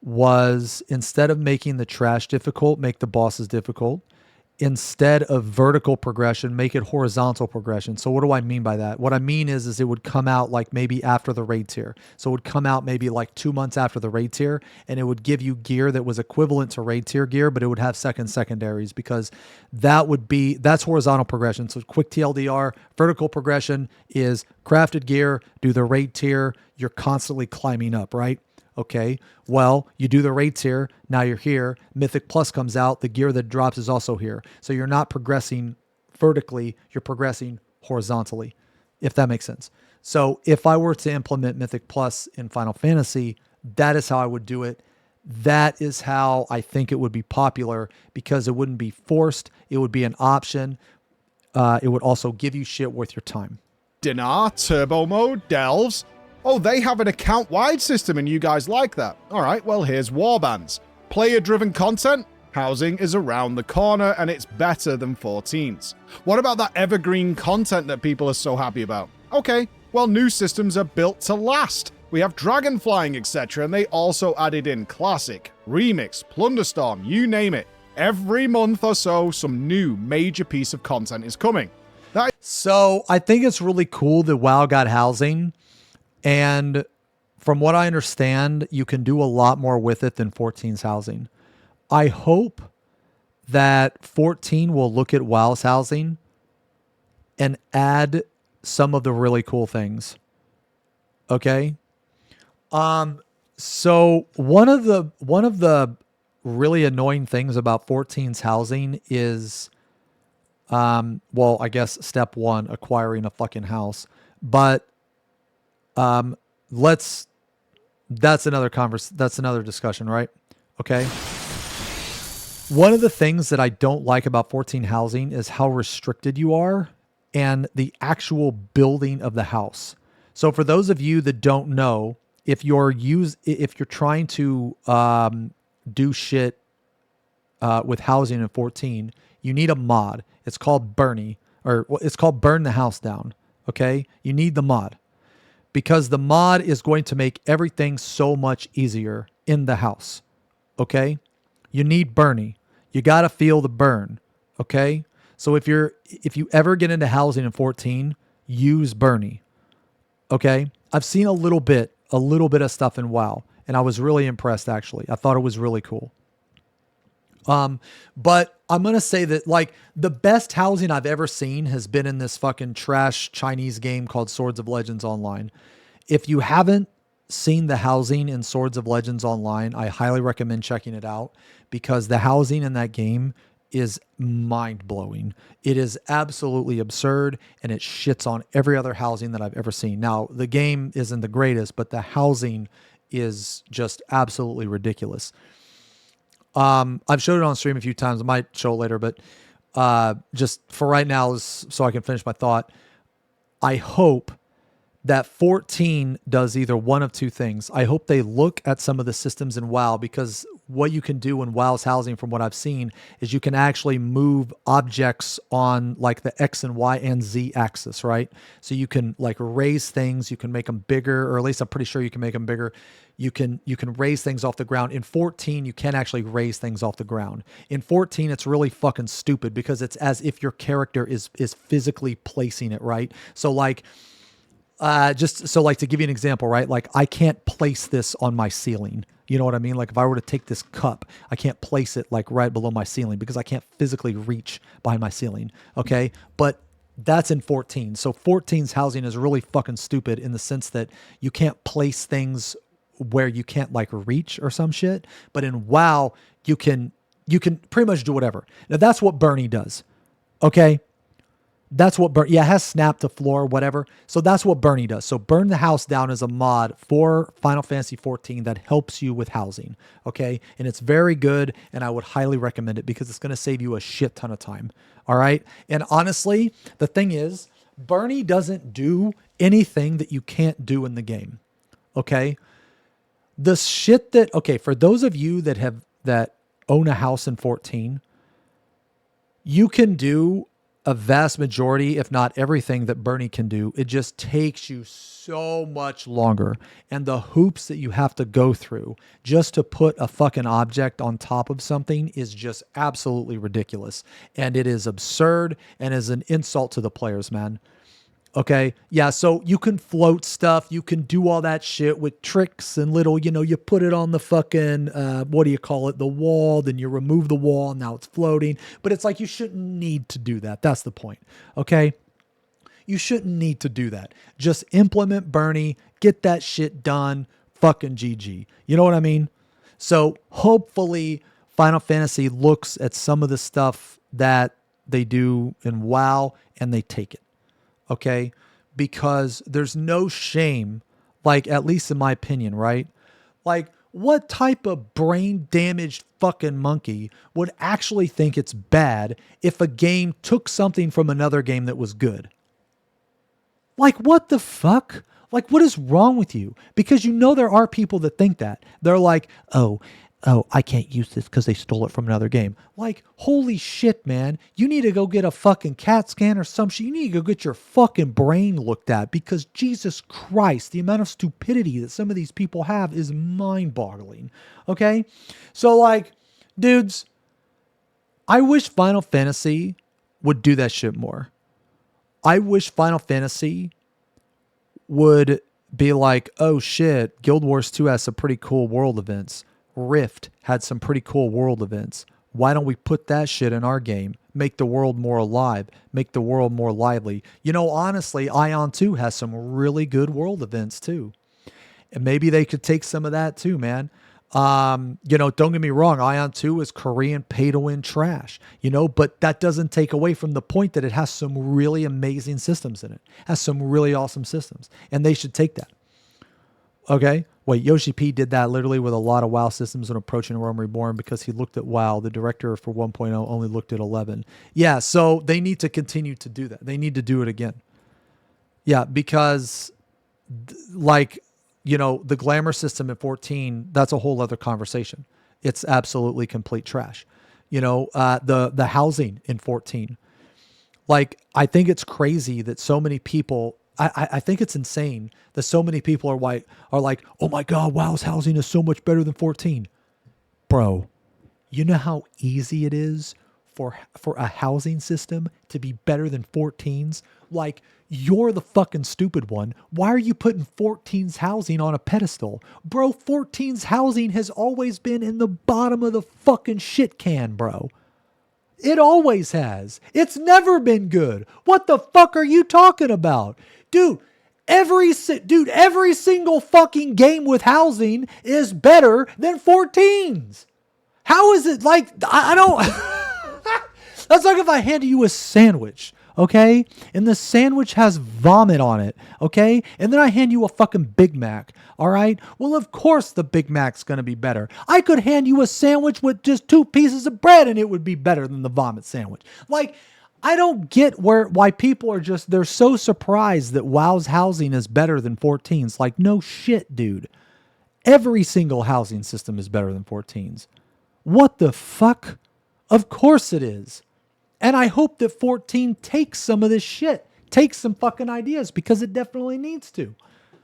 was, instead of making the trash difficult, make the bosses difficult. Instead of vertical progression, make it horizontal progression. So what do I mean by that? What I mean is it would come out like maybe after the raid tier. So it would come out maybe like 2 months after the raid tier, and it would give you gear that was equivalent to raid tier gear, but it would have secondaries, because that's horizontal progression. So quick TLDR, vertical progression is crafted gear, do the raid tier, you're constantly climbing up, right? Okay, well, you do the raid tier, now you're here, Mythic Plus comes out, the gear that drops is also here. So you're not progressing vertically, you're progressing horizontally, if that makes sense. So if I were to implement Mythic Plus in Final Fantasy, that is how I would do it. That is how I think it would be popular, because it wouldn't be forced, it would be an option. It would also give you shit worth your time. Dinar, Turbo Mode, Delves. Oh, they have an account-wide system and you guys like that. All right, well, here's Warbands. Player-driven content? Housing is around the corner and it's better than 14's. What about that evergreen content that people are so happy about? Okay, well, new systems are built to last. We have dragon flying, etc., and they also added in Classic, Remix, Plunderstorm, you name it. Every month or so, some new major piece of content is coming. So I think it's really cool that WoW got housing. And from what I understand, you can do a lot more with it than 14's housing. I hope that 14 will look at WoW's housing and add some of the really cool things. Okay? So one of the really annoying things about 14's housing is, well, I guess step one, acquiring a fucking house. But that's another discussion, right? Okay. One of the things that I don't like about 14 housing is how restricted you are and the actual building of the house. So for those of you that don't know, if you're trying to do shit with housing in 14, you need a mod. It's called Burn the House Down. Okay? You need the mod, because the mod is going to make everything so much easier in the house. Okay? You need Bernie. You got to feel the burn. Okay? So if you ever get into housing in 14, use Bernie. Okay? I've seen a little bit of stuff in WoW, and I was really impressed, actually. I thought it was really cool. But I'm going to say that, like, the best housing I've ever seen has been in this fucking trash Chinese game called Swords of Legends Online. If you haven't seen the housing in Swords of Legends Online, I highly recommend checking it out, because the housing in that game is mind-blowing. It is absolutely absurd, and it shits on every other housing that I've ever seen. Now, the game isn't the greatest, but the housing is just absolutely ridiculous. I've showed it on stream a few times. I might show it later, but just for right now, so I can finish my thought, I hope that 14 does either one of two things. I hope they look at some of the systems in WoW, because what you can do in WoW's housing, from what I've seen, is you can actually move objects on like the X and Y and Z axis, right? So you can like raise things, you can make them bigger, or at least I'm pretty sure you can make them bigger. You can raise things off the ground. In 14, you can actually raise things off the ground. In 14, it's really fucking stupid because it's as if your character is physically placing it, right? So like, to give you an example, right? Like I can't place this on my ceiling. You know what I mean? Like if I were to take this cup, I can't place it like right below my ceiling because I can't physically reach behind my ceiling. Okay. But that's in 14. So 14's housing is really fucking stupid in the sense that you can't place things where you can't like reach or some shit. But in WoW, you can pretty much do whatever. Now that's what Bernie does. Okay. That's what it has snap to floor, whatever. So that's what Bernie does. So Burn the House Down is a mod for Final Fantasy XIV that helps you with housing. Okay. And it's very good. And I would highly recommend it because it's going to save you a shit ton of time. All right. And honestly, the thing is, Bernie doesn't do anything that you can't do in the game. Okay. The shit for those of you that own a house in 14, you can do a vast majority, if not everything that Bernie can do. It just takes you so much longer. And the hoops that you have to go through just to put a fucking object on top of something is just absolutely ridiculous. And it is absurd and is an insult to the players, man. Okay. Yeah. So you can float stuff. You can do all that shit with tricks and little, you put it on the fucking, the wall, then you remove the wall and now it's floating. But it's like, you shouldn't need to do that. That's the point. Okay. You shouldn't need to do that. Just implement Bernie, get that shit done. Fucking GG. You know what I mean? So hopefully Final Fantasy looks at some of the stuff that they do in WoW and they take it. Okay, because there's no shame, like, at least in my opinion, right? Like, what type of brain damaged fucking monkey would actually think it's bad if a game took something from another game that was good? Like, what the fuck? Like, what is wrong with you? Because there are people that think that. They're like, oh, I can't use this because they stole it from another game. Like, holy shit, man. You need to go get a fucking CAT scan or some shit. You need to go get your fucking brain looked at because Jesus Christ, the amount of stupidity that some of these people have is mind-boggling. Okay? So, like, dudes, I wish Final Fantasy would do that shit more. I wish Final Fantasy would be like, oh shit, Guild Wars 2 has some pretty cool world events. Rift had some pretty cool world events. Why don't we put that shit in our game? Make the world more alive. Make the world more lively. Honestly, Ion 2 has some really good world events too. And maybe they could take some of that too, man. Don't get me wrong. Ion 2 is Korean pay-to-win trash, but that doesn't take away from the point that it has some really amazing systems in it. It has some really awesome systems. And they should take that. Okay? Wait, Yoshi P did that literally with a lot of WoW systems when approaching Realm Reborn because he looked at WoW. The director for 1.0 only looked at 11. Yeah, so they need to continue to do that. They need to do it again. Yeah, because the glamour system in 14, that's a whole other conversation. It's absolutely complete trash. The housing in 14. Like, I think it's crazy that so many people... I think it's insane that so many people are like, oh my God, WoW's housing is so much better than 14. Bro, you know how easy it is for a housing system to be better than 14's? Like, you're the fucking stupid one. Why are you putting 14's housing on a pedestal? Bro, 14's housing has always been in the bottom of the fucking shit can, bro. It always has. It's never been good. What the fuck are you talking about? Dude, every single fucking game with housing is better than 14's. How is it like, I don't... That's like if I handed you a sandwich, okay? And the sandwich has vomit on it, okay? And then I hand you a fucking Big Mac, all right? Well, of course the Big Mac's going to be better. I could hand you a sandwich with just 2 pieces of bread and it would be better than the vomit sandwich. Like, I don't get why people are just, they're so surprised that WoW's housing is better than 14's. Like, no shit, dude. Every single housing system is better than 14's. What the fuck? Of course it is. And I hope that 14 takes some of this shit. Takes some fucking ideas, because it definitely needs to.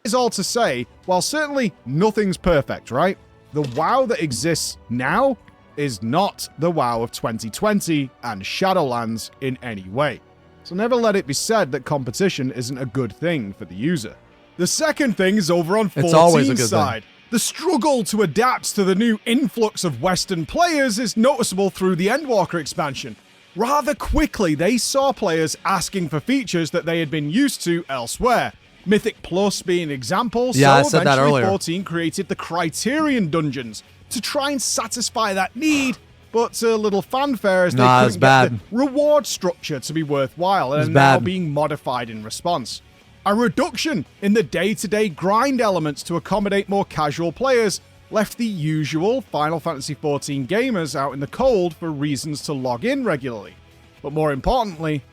Is all to say, while certainly nothing's perfect, right? The WoW that exists now is not the WoW of 2020 and Shadowlands in any way. So never let it be said that competition isn't a good thing for the user. The second thing is over on 14's side. The struggle to adapt to the new influx of Western players is noticeable through the Endwalker expansion. Rather quickly, they saw players asking for features that they had been used to elsewhere. Mythic Plus being an example, yeah, I so said that eventually earlier. 14 created the Criterion dungeons to try and satisfy that need, but to little fanfare as they couldn't get the reward structure to be worthwhile, and are now being modified in response. A reduction in the day-to-day grind elements to accommodate more casual players left the usual Final Fantasy XIV gamers out in the cold for reasons to log in regularly. But more importantly,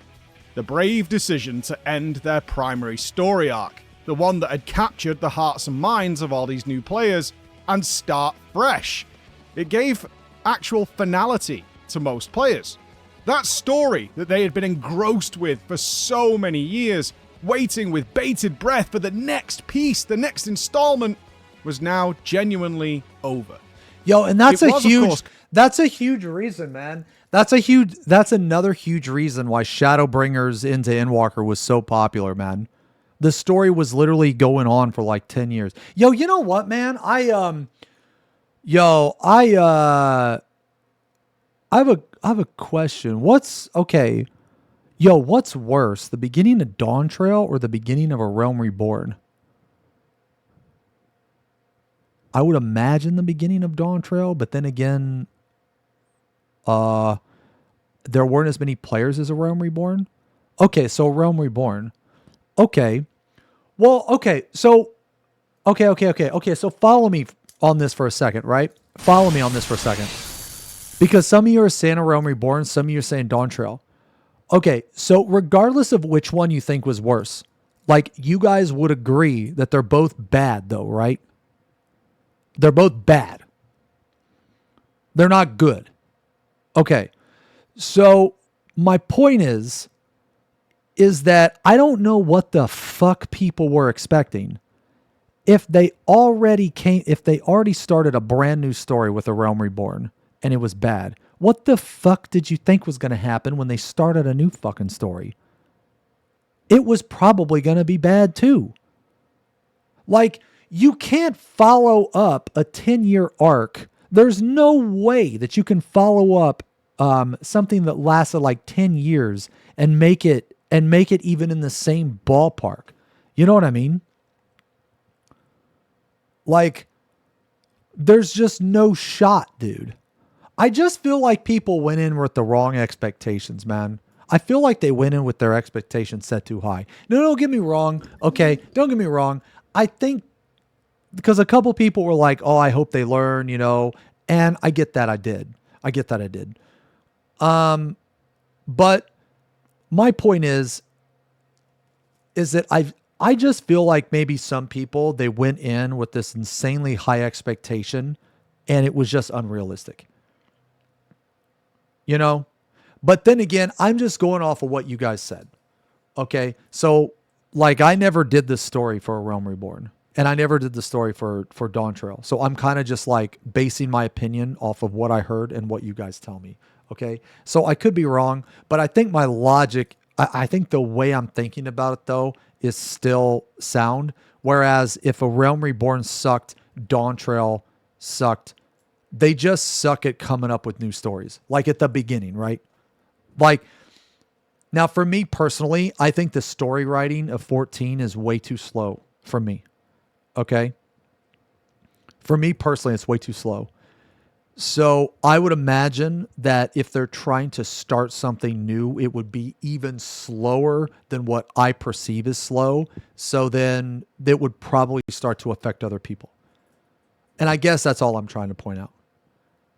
the brave decision to end their primary story arc, the one that had captured the hearts and minds of all these new players, and start fresh. It gave actual finality to most players. That story that they had been engrossed with for so many years, waiting with bated breath for the next piece, the next installment, was now genuinely over. Yo, and that's a huge reason, man. That's another huge reason why Shadowbringers into Endwalker was so popular, man. The story was literally going on for like 10 years. Yo, you know what, man? I have a question. What's worse, the beginning of Dawn Trail or the beginning of A Realm Reborn? I would imagine the beginning of Dawn Trail, but then again, there weren't as many players as A Realm Reborn. Okay, so Realm Reborn. Okay. Well, okay. So follow me on this for a second, right? Follow me on this for a second. Because some of you are saying A Realm Reborn, some of you are saying Dawn Trail. Okay, so regardless of which one you think was worse, like, you guys would agree that they're both bad though, right? They're both bad. They're not good. Okay. So my point is that I don't know what the fuck people were expecting. If they already started a brand new story with A Realm Reborn and it was bad, what the fuck did you think was going to happen when they started a new fucking story? It was probably going to be bad too. Like, you can't follow up a 10-year arc. There's no way that you can follow up something that lasted like 10 years and make it even in the same ballpark. You know what I mean? Like, there's just no shot, dude. I just feel like people went in with the wrong expectations, man. I feel like they went in with their expectations set too high. No, don't get me wrong. Okay, don't get me wrong. I think because a couple people were like, oh, I hope they learn, you know, and I get that I did. But my point is that I just feel like maybe some people, they went in with this insanely high expectation and it was just unrealistic. You know? But then again, I'm just going off of what you guys said. Okay? So, like, I never did this story for A Realm Reborn. And I never did the story for Dawn Trail. So I'm kind of just like basing my opinion off of what I heard and what you guys tell me. Okay? So I could be wrong, but I think my logic, I think the way I'm thinking about it though is still sound. Whereas if A Realm Reborn sucked, Dawn Trail sucked, they just suck at coming up with new stories. Like at the beginning, right? Like, now for me personally, I think the story writing of 14 is way too slow for me. Okay? For me personally, it's way too slow. So I would imagine that if they're trying to start something new, it would be even slower than what I perceive as slow. So then it would probably start to affect other people. And I guess that's all I'm trying to point out.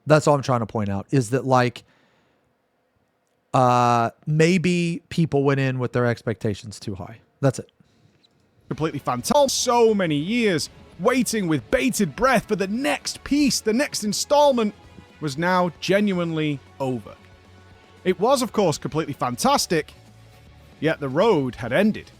That's all I'm trying to point out is that, like, maybe people went in with their expectations too high. That's it. Completely fantastic. So many years waiting with bated breath for the next piece, the next installment was now genuinely over. It was, of course, completely fantastic, yet the road had ended.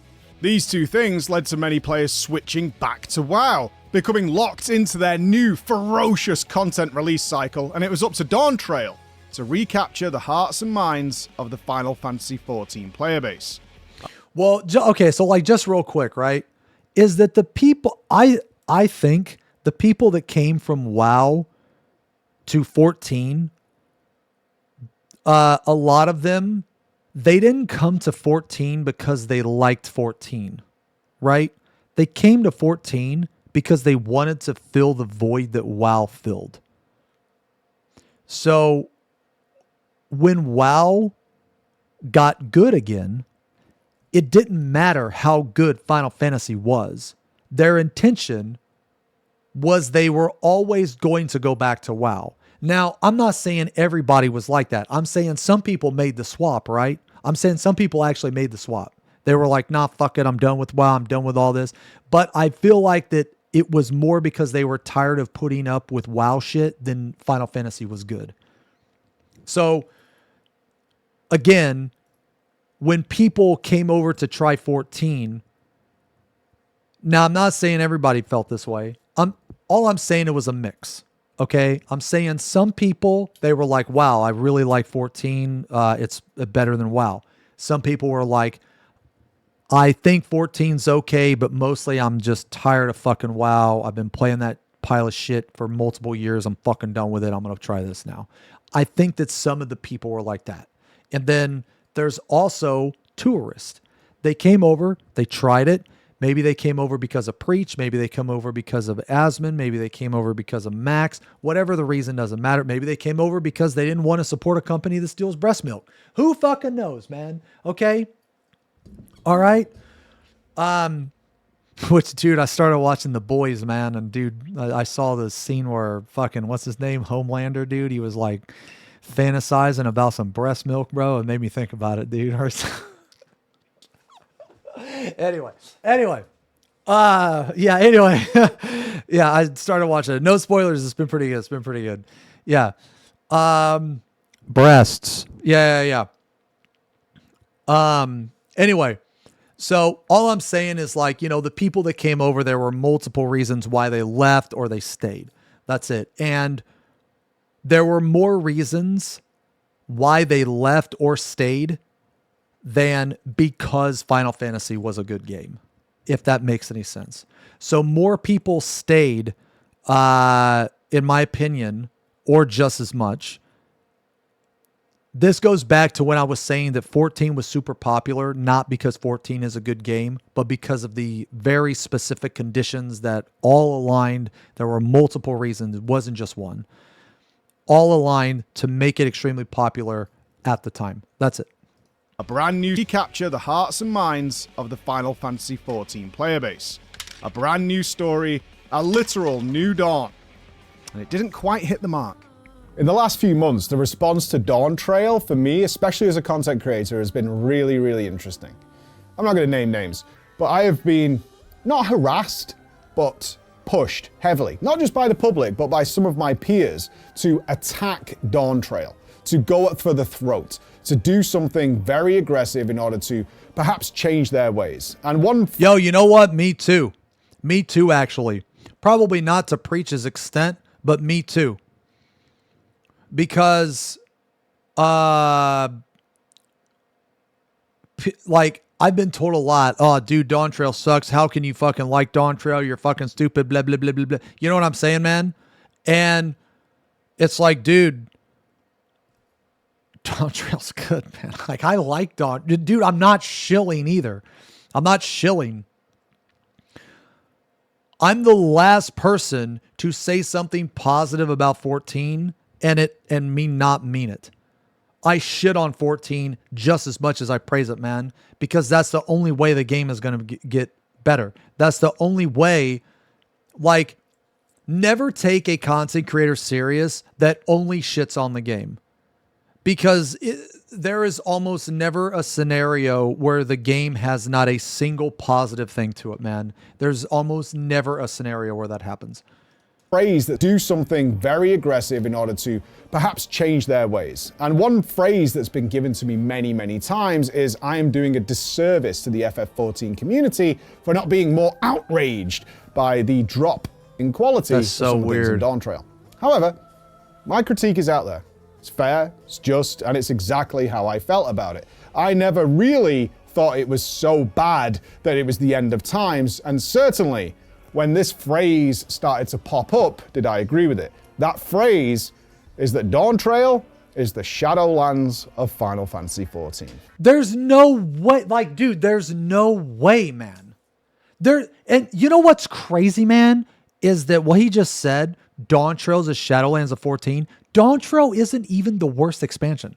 These two things led to many players switching back to WoW, becoming locked into their new ferocious content release cycle, and it was up to Dawntrail to recapture the hearts and minds of the Final Fantasy XIV player base. Well, okay, so like just real quick, right? Is that the people, I think the people that came from WoW to 14, a lot of them, they didn't come to 14 because they liked 14, right? They came to 14 because they wanted to fill the void that WoW filled. So when WoW got good again, it didn't matter how good Final Fantasy was. Their intention was they were always going to go back to WoW. Now, I'm not saying everybody was like that. I'm saying some people made the swap, right? I'm saying some people actually made the swap. They were like, nah, fuck it. I'm done with WoW. I'm done with all this. But I feel like that it was more because they were tired of putting up with WoW shit than Final Fantasy was good. So, again, when people came over to try 14, now I'm not saying everybody felt this way. All I'm saying, it was a mix. Okay. I'm saying some people, they were like, wow, I really like 14. It's better than WoW. Some people were like, I think 14's okay, but mostly I'm just tired of fucking WoW. I've been playing that pile of shit for multiple years. I'm fucking done with it. I'm going to try this now. I think that some of the people were like that. And then there's also tourists. They came over, they tried it. Maybe they came over because of Preach. Maybe they come over because of Asmon. Maybe they came over because of Max. Whatever the reason, doesn't matter. Maybe they came over because they didn't want to support a company that steals breast milk. Who fucking knows, man? Okay? All right? Which, dude, I started watching The Boys, man. And, dude, I saw this scene where fucking, what's his name? Homelander, dude. He was, like, fantasizing about some breast milk, bro. It made me think about it, dude. Anyway. Yeah, I started watching it. No spoilers. It's been pretty good. Yeah. Breasts. Yeah. Anyway, so all I'm saying is, like, you know, the people that came over, there were multiple reasons why they left or they stayed. That's it. And there were more reasons why they left or stayed than because Final Fantasy was a good game, if that makes any sense. So more people stayed, in my opinion, or just as much. This goes back to when I was saying that 14 was super popular, not because 14 is a good game, but because of the very specific conditions that all aligned. There were multiple reasons. It wasn't just one. All aligned to make it extremely popular at the time. That's it. A brand new recapture the hearts and minds of the Final Fantasy XIV player base. A brand new story, a literal new dawn. And it didn't quite hit the mark. In the last few months, the response to Dawntrail, for me, especially as a content creator, has been really, really interesting. I'm not going to name names, but I have been not harassed, but pushed heavily, not just by the public, but by some of my peers to attack Dawntrail, to go for the throat, to do something very aggressive in order to perhaps change their ways. And Yo, you know what? Me too. Me too, actually. Probably not to Preach's extent, but me too. Because, like, I've been told a lot, oh, dude, Dawntrail sucks. How can you fucking like Dawntrail? You're fucking stupid, blah, blah, blah, blah, blah. You know what I'm saying, man? And it's like, dude, Dawntrail's good, man. Like, I like Dawn. Dude, I'm not shilling either. I'm not shilling. I'm the last person to say something positive about 14 and me not mean it. I shit on 14 just as much as I praise it, man, because that's the only way the game is going to get better. That's the only way. Like, never take a content creator serious that only shits on the game. Because there is almost never a scenario where the game has not a single positive thing to it, man. There's almost never a scenario where that happens. Phrase that do something very aggressive in order to perhaps change their ways. And one phrase that's been given to me many, many times is I am doing a disservice to the FF14 community for not being more outraged by the drop in quality That's so of some weird. things in Dawn Trail. However, my critique is out there. It's fair, it's just, and it's exactly how I felt about it. I never really thought it was so bad that it was the end of times, and certainly when this phrase started to pop up, did I agree with it? That phrase is that Dawn Trail is the Shadowlands of Final Fantasy XIV. There's no way, like, dude, there's no way, man. And you know what's crazy, man, is that what he just said, Dawn Trail's the Shadowlands of 14. Dawn Trail isn't even the worst expansion.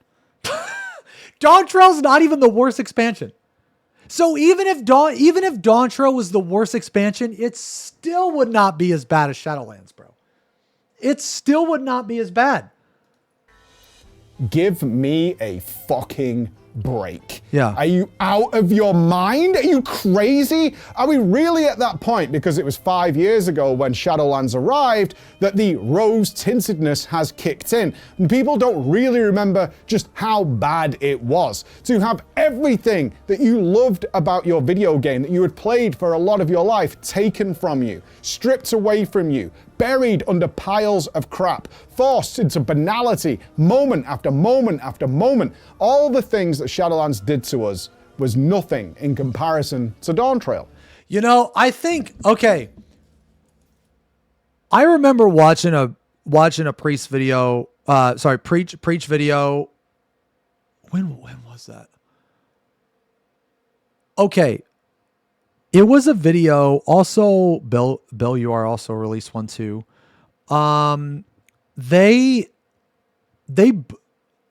Dawn Trail's not even the worst expansion. So even if Dawn Trail was the worst expansion, it still would not be as bad as Shadowlands, bro. It still would not be as bad. Give me a fucking break. Yeah. Are you out of your mind? Are you crazy? Are we really at that point, because it was 5 years ago when Shadowlands arrived, that the rose tintedness has kicked in? And people don't really remember just how bad it was. To have everything that you loved about your video game that you had played for a lot of your life taken from you, stripped away from you, buried under piles of crap, forced into banality, moment after moment after moment. All the things that Shadowlands did to us was nothing in comparison to Dawn Trail. You know, I think, okay, I remember watching a Priest video, Preach video. When was that? Okay. It was a video. Also, Bill, you are also released one too.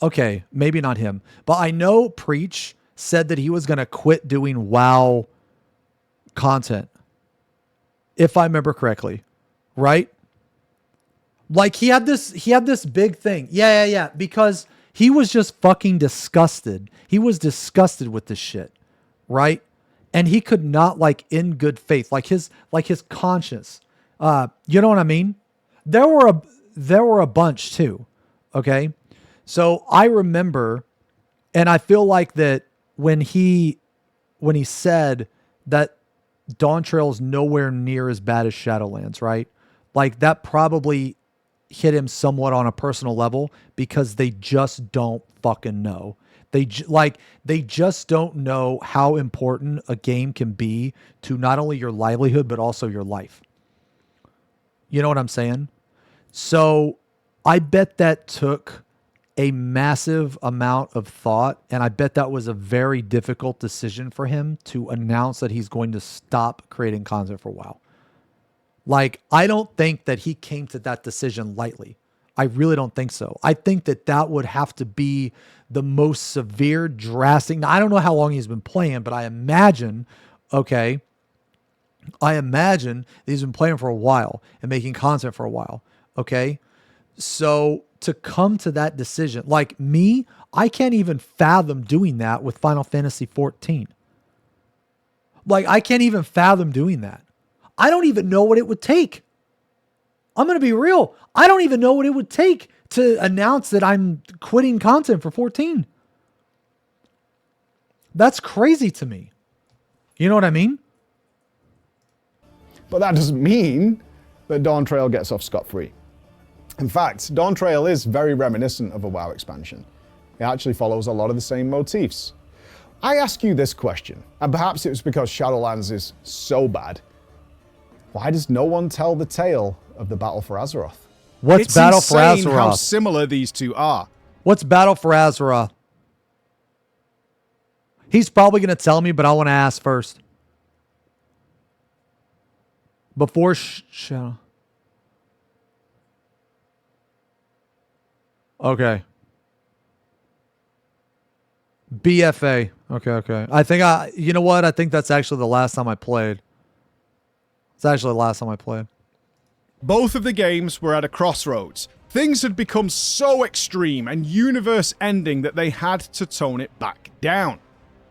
Okay, maybe not him, but I know Preach said that he was going to quit doing WoW content, if I remember correctly, right? Like he had this big thing. Yeah, because he was just fucking disgusted. He was disgusted with this shit, right? And he could not, like, in good faith, like his conscience. You know what I mean? There were a bunch too. Okay. So I remember, and I feel like that when he said that Dawn Trail is nowhere near as bad as Shadowlands, right? Like that probably hit him somewhat on a personal level because they just don't fucking know. They just don't know how important a game can be to not only your livelihood, but also your life. You know what I'm saying? So I bet that took a massive amount of thought, and I bet that was a very difficult decision for him to announce that he's going to stop creating content for WoW. Like, I don't think that he came to that decision lightly. I really don't think so. I think that would have to be the most severe, drastic. Now, I don't know how long he's been playing, but I imagine he's been playing for a while and making content for a while. Okay. So to come to that decision, like me, I can't even fathom doing that with Final Fantasy XIV. Like, I can't even fathom doing that. I don't even know what it would take. I'm going to be real. I don't even know what it would take to announce that I'm quitting content for 14. That's crazy to me. You know what I mean? But that doesn't mean that Dawn Trail gets off scot-free. In fact, Dawn Trail is very reminiscent of a WoW expansion. It actually follows a lot of the same motifs. I ask you this question, and perhaps it was because Shadowlands is so bad. Why does no one tell the tale of the Battle for Azeroth? What's it's Battle for insane Azeroth? How similar these two are. What's Battle for Azeroth? He's probably going to tell me, but I want to ask first. Before Shadow. Okay. BFA. Okay. I think you know what? I think that's actually the last time I played. It's actually the last time I played. Both of the games were at a crossroads. Things had become so extreme and universe-ending that they had to tone it back down.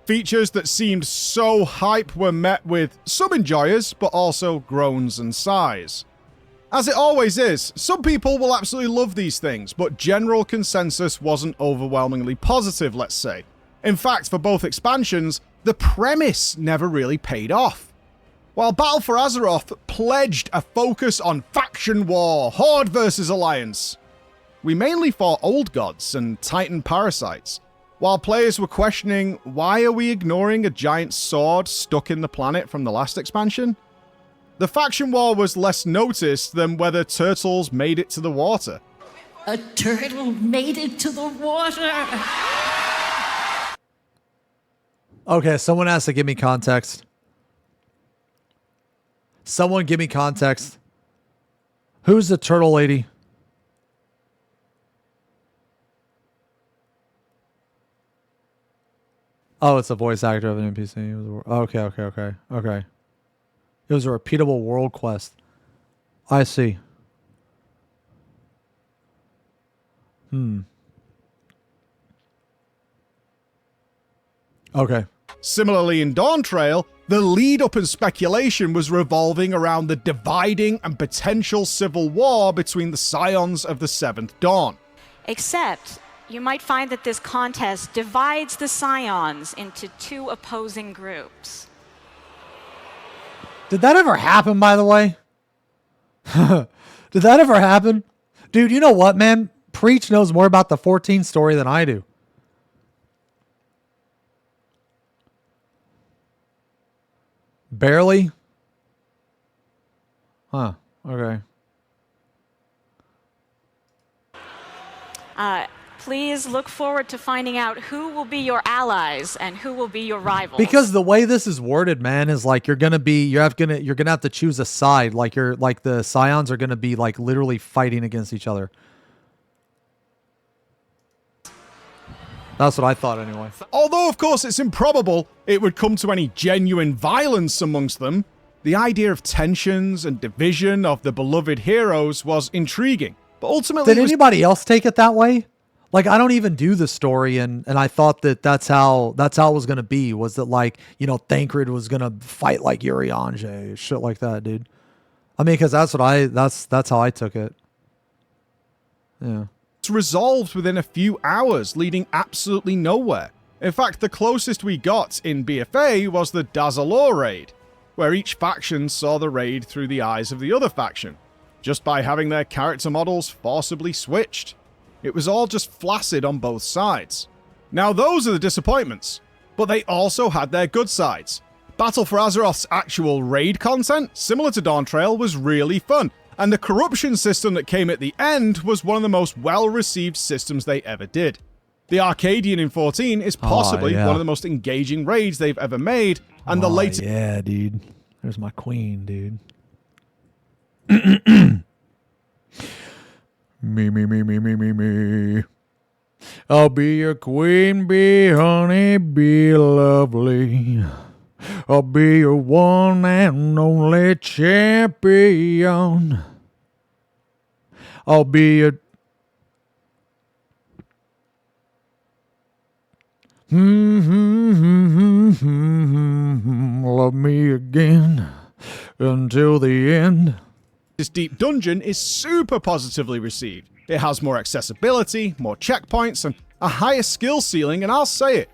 Features that seemed so hype were met with some enjoyers, but also groans and sighs. As it always is, some people will absolutely love these things, but general consensus wasn't overwhelmingly positive, let's say. In fact, for both expansions, the premise never really paid off. While Battle for Azeroth pledged a focus on faction war, Horde versus Alliance, we mainly fought old gods and Titan parasites, while players were questioning why are we ignoring a giant sword stuck in the planet from the last expansion? The faction war was less noticed than whether turtles made it to the water. A turtle made it to the water. Okay, someone has to give me context. Someone give me context. Who's the turtle lady? Oh, it's a voice actor of an NPC. Okay. It was a repeatable world quest. I see. Okay. Similarly, in Dawntrail, the lead-up and speculation was revolving around the dividing and potential civil war between the Scions of the Seventh Dawn. Except, you might find that this contest divides the Scions into two opposing groups. Did that ever happen, by the way? Did that ever happen? Dude, you know what, man? Preach knows more about the 14 story than I do. Barely? Huh. Okay. Please look forward to finding out who will be your allies and who will be your rivals. Because the way this is worded, man, is like you're gonna have to choose a side. Like the Scions are gonna be like literally fighting against each other. That's what I thought anyway. Although, of course, it's improbable it would come to any genuine violence amongst them, the idea of tensions and division of the beloved heroes was intriguing. But ultimately, did anybody else take it that way? Like, I don't even do the story, and I thought that that's how it was gonna be. Was that like, you know, Thancred was gonna fight like Urianger, shit like that, dude. I mean, because that's how I took it. Yeah. It's resolved within a few hours, leading absolutely nowhere. In fact, the closest we got in BFA was the Dazalor raid, where each faction saw the raid through the eyes of the other faction, just by having their character models forcibly switched. It was all just flaccid on both sides. Now those are the disappointments, but they also had their good sides. Battle for Azeroth's actual raid content, similar to Dawntrail, was really fun, and the corruption system that came at the end was one of the most well-received systems they ever did. The Arcadian in 14 is possibly one of the most engaging raids they've ever made, and the latest... Yeah, dude. There's my queen, dude. Me. I'll be your queen, be honey, be lovely. I'll be your one and only champion. I'll be your... Love me again until the end. This deep dungeon is super positively received. It has more accessibility, more checkpoints, and a higher skill ceiling, and I'll say it.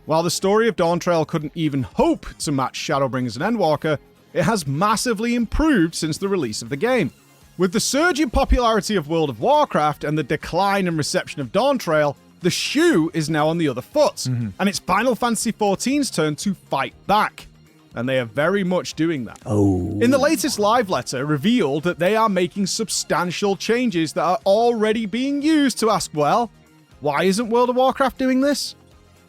While the story of Dawntrail couldn't even hope to match Shadowbringers and Endwalker, it has massively improved since the release of the game. With the surge in popularity of World of Warcraft and the decline in reception of Dawntrail, the shoe is now on the other foot, and it's Final Fantasy XIV's turn to fight back. And they are very much doing that. In the latest live letter, revealed that they are making substantial changes that are already being used to ask, well, why isn't World of Warcraft doing this?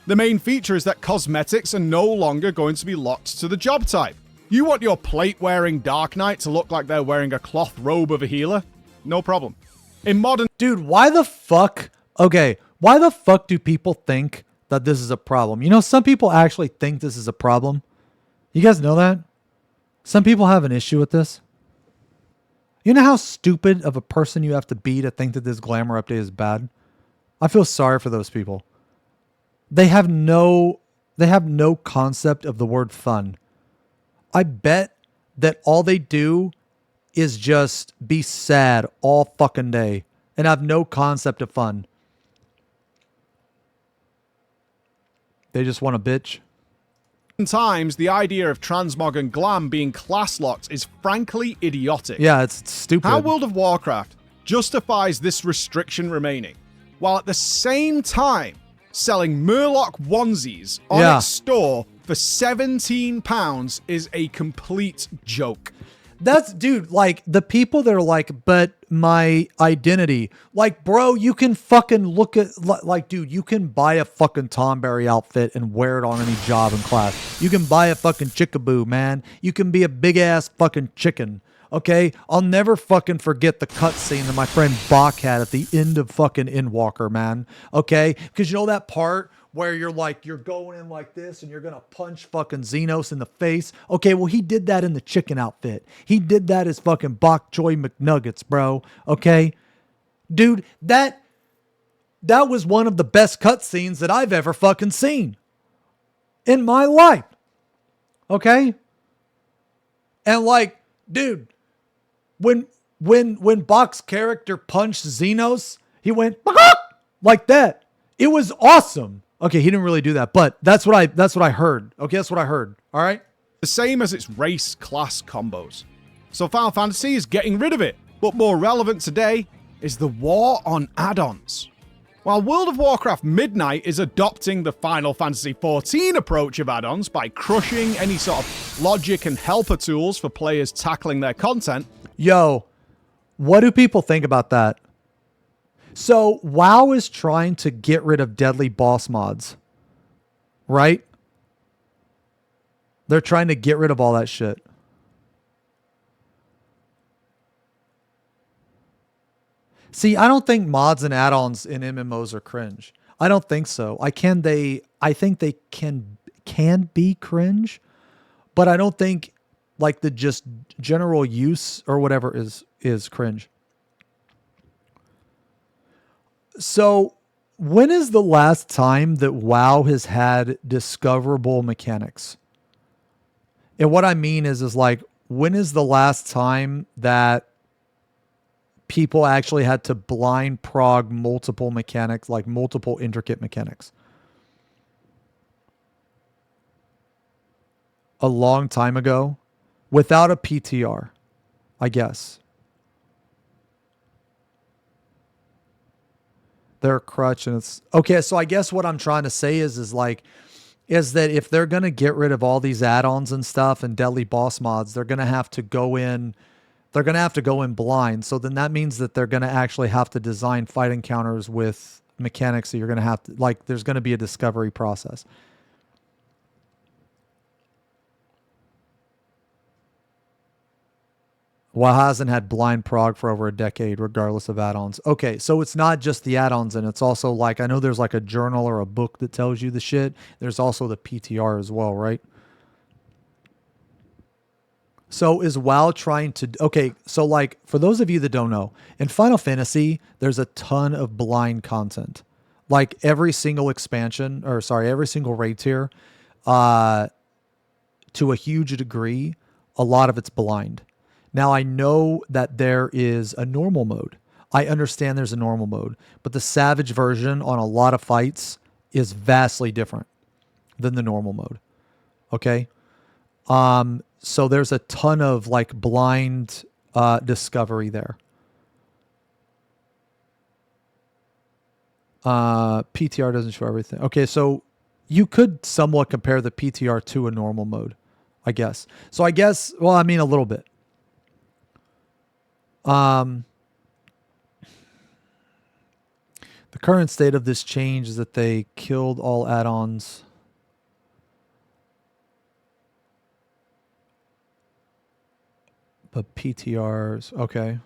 The main feature is that cosmetics are no longer going to be locked to the job type. You want your plate-wearing Dark Knight to look like they're wearing a cloth robe of a healer? No problem. In modern... Dude, why the fuck... Okay, why the fuck do people think that this is a problem? You know, some people actually think this is a problem. You guys know that? Some people have an issue with this. You know how stupid of a person you have to be to think that this glamour update is bad? I feel sorry for those people. They have no concept of the word fun. I bet that all they do is just be sad all fucking day and have no concept of fun. They just want a bitch. Times, the idea of transmog and glam being class locked is frankly idiotic. Yeah, it's stupid. How World of Warcraft justifies this restriction remaining, while at the same time selling Murloc onesies on its store for £17 is a complete joke. That's, dude, like, the people that are like, but my identity. Like, bro, you can fucking look at, like, dude, you can buy a fucking Tomberry outfit and wear it on any job in class. You can buy a fucking chickaboo, man. You can be a big-ass fucking chicken, okay? I'll never fucking forget the cutscene that my friend Bach had at the end of fucking Endwalker, man, okay? Because you know that part where you're like, you're going in like this and you're going to punch fucking Xenos in the face. Okay, well, he did that in the chicken outfit. He did that as fucking Bok Choy McNuggets, bro. Okay? Dude, that was one of the best cutscenes that I've ever fucking seen in my life. Okay? And like, dude, when Bok's character punched Xenos, he went like that. It was awesome. Okay, he didn't really do that, but that's what I heard. Okay, that's what I heard. All right? The same as its race class combos. So Final Fantasy is getting rid of it. But more relevant today is the war on add-ons. While World of Warcraft Midnight is adopting the Final Fantasy XIV approach of add-ons by crushing any sort of logic and helper tools for players tackling their content. Yo, what do people think about that? So WoW is trying to get rid of deadly boss mods, right? They're trying to get rid of all that shit. See, I don't think mods and add-ons in MMOs are cringe. I don't think so. I think they can be cringe, but I don't think like the just general use or whatever is cringe. So, when is the last time that WoW has had discoverable mechanics? And what I mean is like, when is the last time that people actually had to blind prog multiple mechanics, like multiple intricate mechanics? A long time ago, without a PTR, I guess. Their crutch, and it's okay. So I guess what I'm trying to say is that if they're gonna get rid of all these add-ons and stuff and deadly boss mods, they're gonna have to go in. They're gonna have to go in blind. So then that means that they're gonna actually have to design fight encounters with mechanics that you're gonna have to like. There's gonna be a discovery process. WoW hasn't had blind prog for over a decade, regardless of add-ons. Okay, so it's not just the add-ons, and it's also like, I know there's like a journal or a book that tells you the shit. There's also the PTR as well, right? So is WoW trying to... Okay, so like, for those of you that don't know, in Final Fantasy, there's a ton of blind content. Like every single expansion, or sorry, every single raid tier, to a huge degree, a lot of it's blind. Now, I know that there is a normal mode. I understand there's a normal mode, but the Savage version on a lot of fights is vastly different than the normal mode. Okay? So there's a ton of like blind discovery there. PTR doesn't show everything. Okay, so you could somewhat compare the PTR to a normal mode, I guess. So I guess, well, I mean a little bit. The current state of this change is that they killed all add-ons. But PTRs, okay.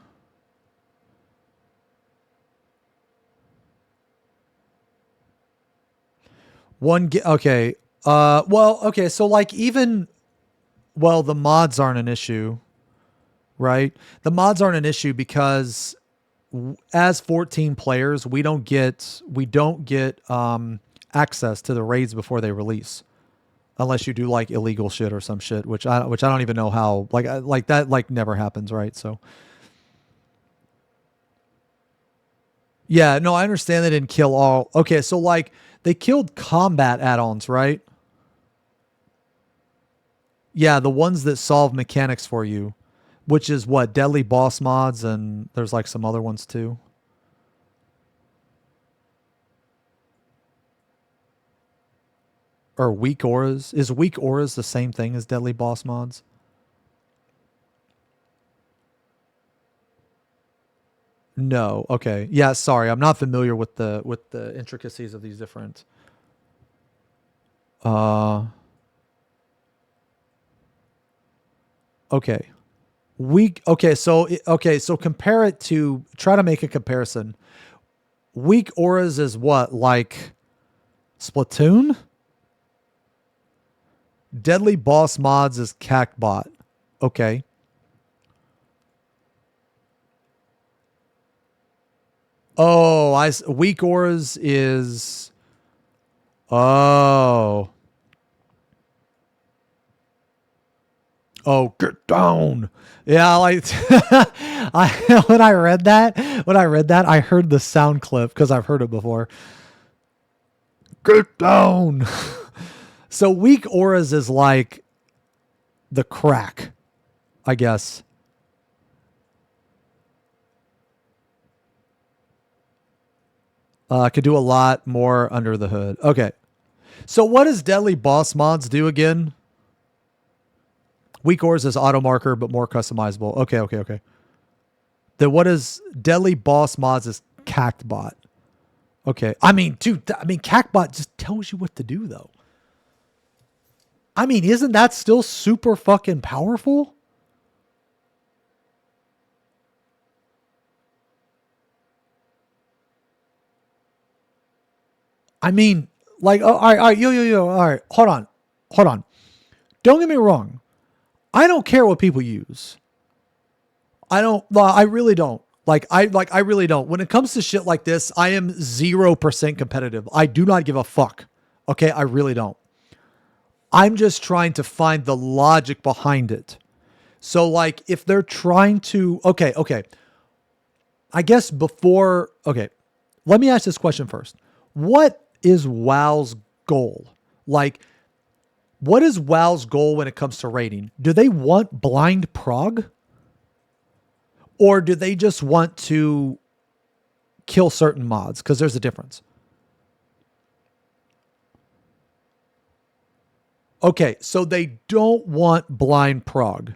Okay. Well, okay, so like even, well, the mods aren't an issue, right? The mods aren't an issue because as 14 players, we don't get access to the raids before they release, unless you do like illegal shit or some shit, which I don't even know how, like that like never happens, right? So yeah, no, I understand they didn't kill all. Okay, so like they killed combat add-ons, right? Yeah, the ones that solve mechanics for you, which is what, deadly boss mods, and there's like some other ones too. Or weak auras. Is weak auras the same thing as deadly boss mods? No. Okay. Yeah, sorry. I'm not familiar with the intricacies of these different okay. So compare it to, try to make a comparison. Weak auras is what? Like Splatoon? Deadly boss mods is CACBot. Okay. Oh, weak auras is... Oh. Oh, get down. Yeah, like when I read that, I heard the sound clip because I've heard it before. Get down. So weak auras is like the crack, I guess. Could do a lot more under the hood. Okay. So what does deadly boss mods do again? Weak auras is auto marker, but more customizable. Okay. Then what is deadly boss mods is CACBot. Okay. I mean, dude, CACBot just tells you what to do though. I mean, isn't that still super fucking powerful? I mean, like, all right, yo, all right, hold on. Don't get me wrong. I don't care what people use. I really don't. I really don't. When it comes to shit like this, I am 0% competitive. I do not give a fuck. Okay, I really don't. I'm just trying to find the logic behind it. So like if they're trying to, okay. I guess let me ask this question first. What is WoW's goal? Like, what is WoW's goal when it comes to raiding? Do they want blind prog? Or do they just want to kill certain mods? Because there's a difference. Okay, so they don't want blind prog.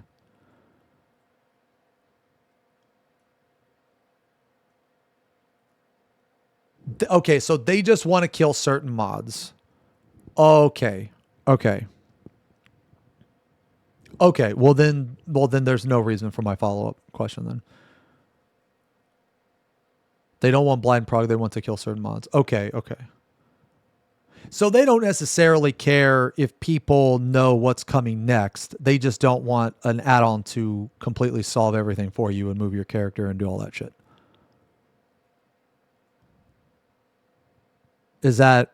Okay, so they just want to kill certain mods. Okay. Well then there's no reason for my follow-up question then. They don't want blind prog, they want to kill certain mods. Okay. So they don't necessarily care if people know what's coming next. They just don't want an add-on to completely solve everything for you and move your character and do all that shit. Is that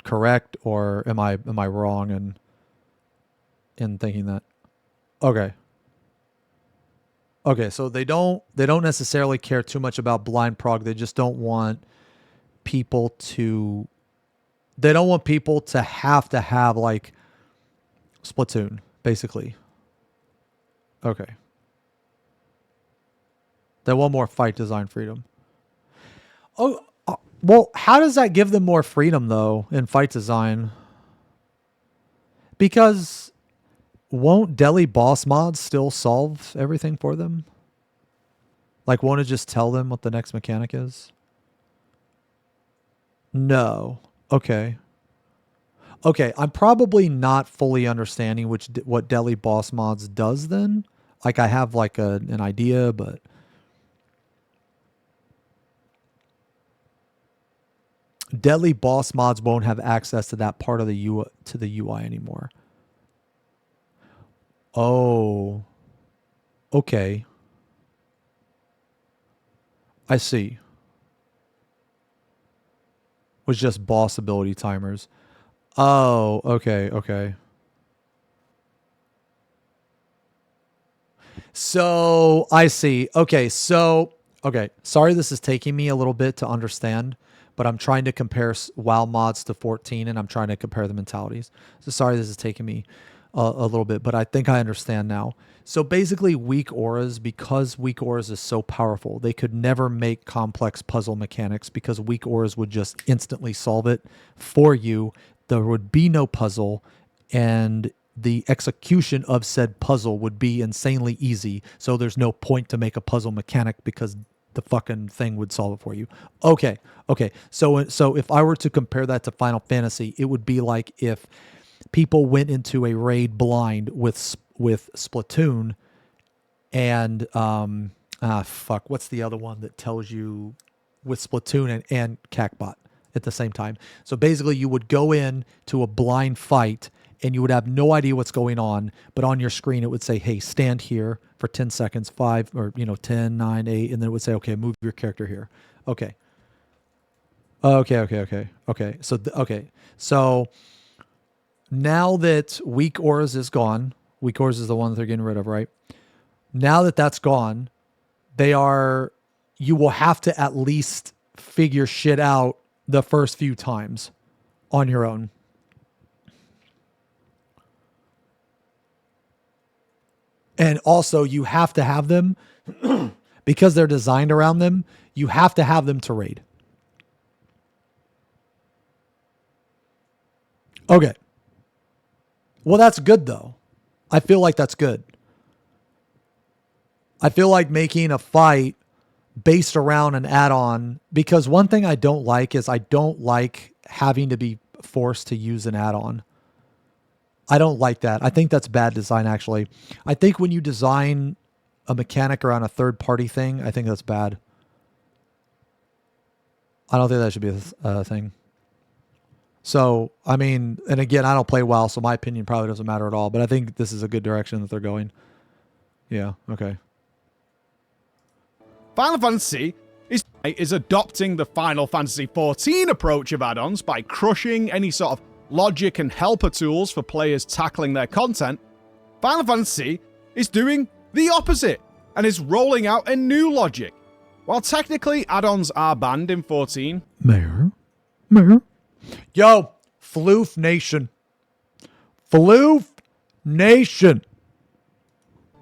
correct, or am I wrong in thinking that? Okay, so they don't necessarily care too much about blind prog. They just don't want people to have like Splatoon, basically. Okay. They want more fight design freedom. Well, how does that give them more freedom though in fight design? Because won't Deli boss mods still solve everything for them? Like, won't it just tell them what the next mechanic is? No. Okay, I'm probably not fully understanding what Deli boss mods does then. Like, I have like an idea, but Deli boss mods won't have access to that part of the UI anymore. Oh. Okay. I see. Was just boss ability timers. Oh, okay, okay. So, I see. Okay, so, okay. Sorry this is taking me a little bit to understand, but I'm trying to compare WoW mods to 14, and I'm trying to compare the mentalities. So sorry this is taking me a little bit, but I think I understand now. So basically weak auras, because weak auras is so powerful, they could never make complex puzzle mechanics because weak auras would just instantly solve it for you. There would be no puzzle, and the execution of said puzzle would be insanely easy. So there's no point to make a puzzle mechanic because the fucking thing would solve it for you. Okay. So if I were to compare that to Final Fantasy, it would be like if people went into a raid blind with Splatoon and what's the other one that tells you with Splatoon and Cacbot at the same time? So basically you would go in to a blind fight and you would have no idea what's going on, but on your screen it would say, hey, stand here for 10 seconds, 5 or 10, 9, 8, and then it would say, okay, move your character here. Okay. So now that weak auras is gone, weak auras is the one that they're getting rid of, right? Now that that's gone, you will have to at least figure shit out the first few times on your own. And also you have to have them because they're designed around them. You have to have them to raid. Okay. Well, that's good though. I feel like that's good. I feel like making a fight based around an add-on, because one thing I don't like is I don't like having to be forced to use an add-on. I don't like that. I think that's bad design, actually. I think when you design a mechanic around a third-party thing, I think that's bad. I don't think that should be a thing. So, I mean, and again, I don't play WoW, so my opinion probably doesn't matter at all, but I think this is a good direction that they're going. Yeah, okay. Final Fantasy is adopting the Final Fantasy XIV approach of add-ons by crushing any sort of logic and helper tools for players tackling their content. Final Fantasy is doing the opposite and is rolling out a new logic. While technically add-ons are banned in 14... Mayor? Yo, Floof Nation.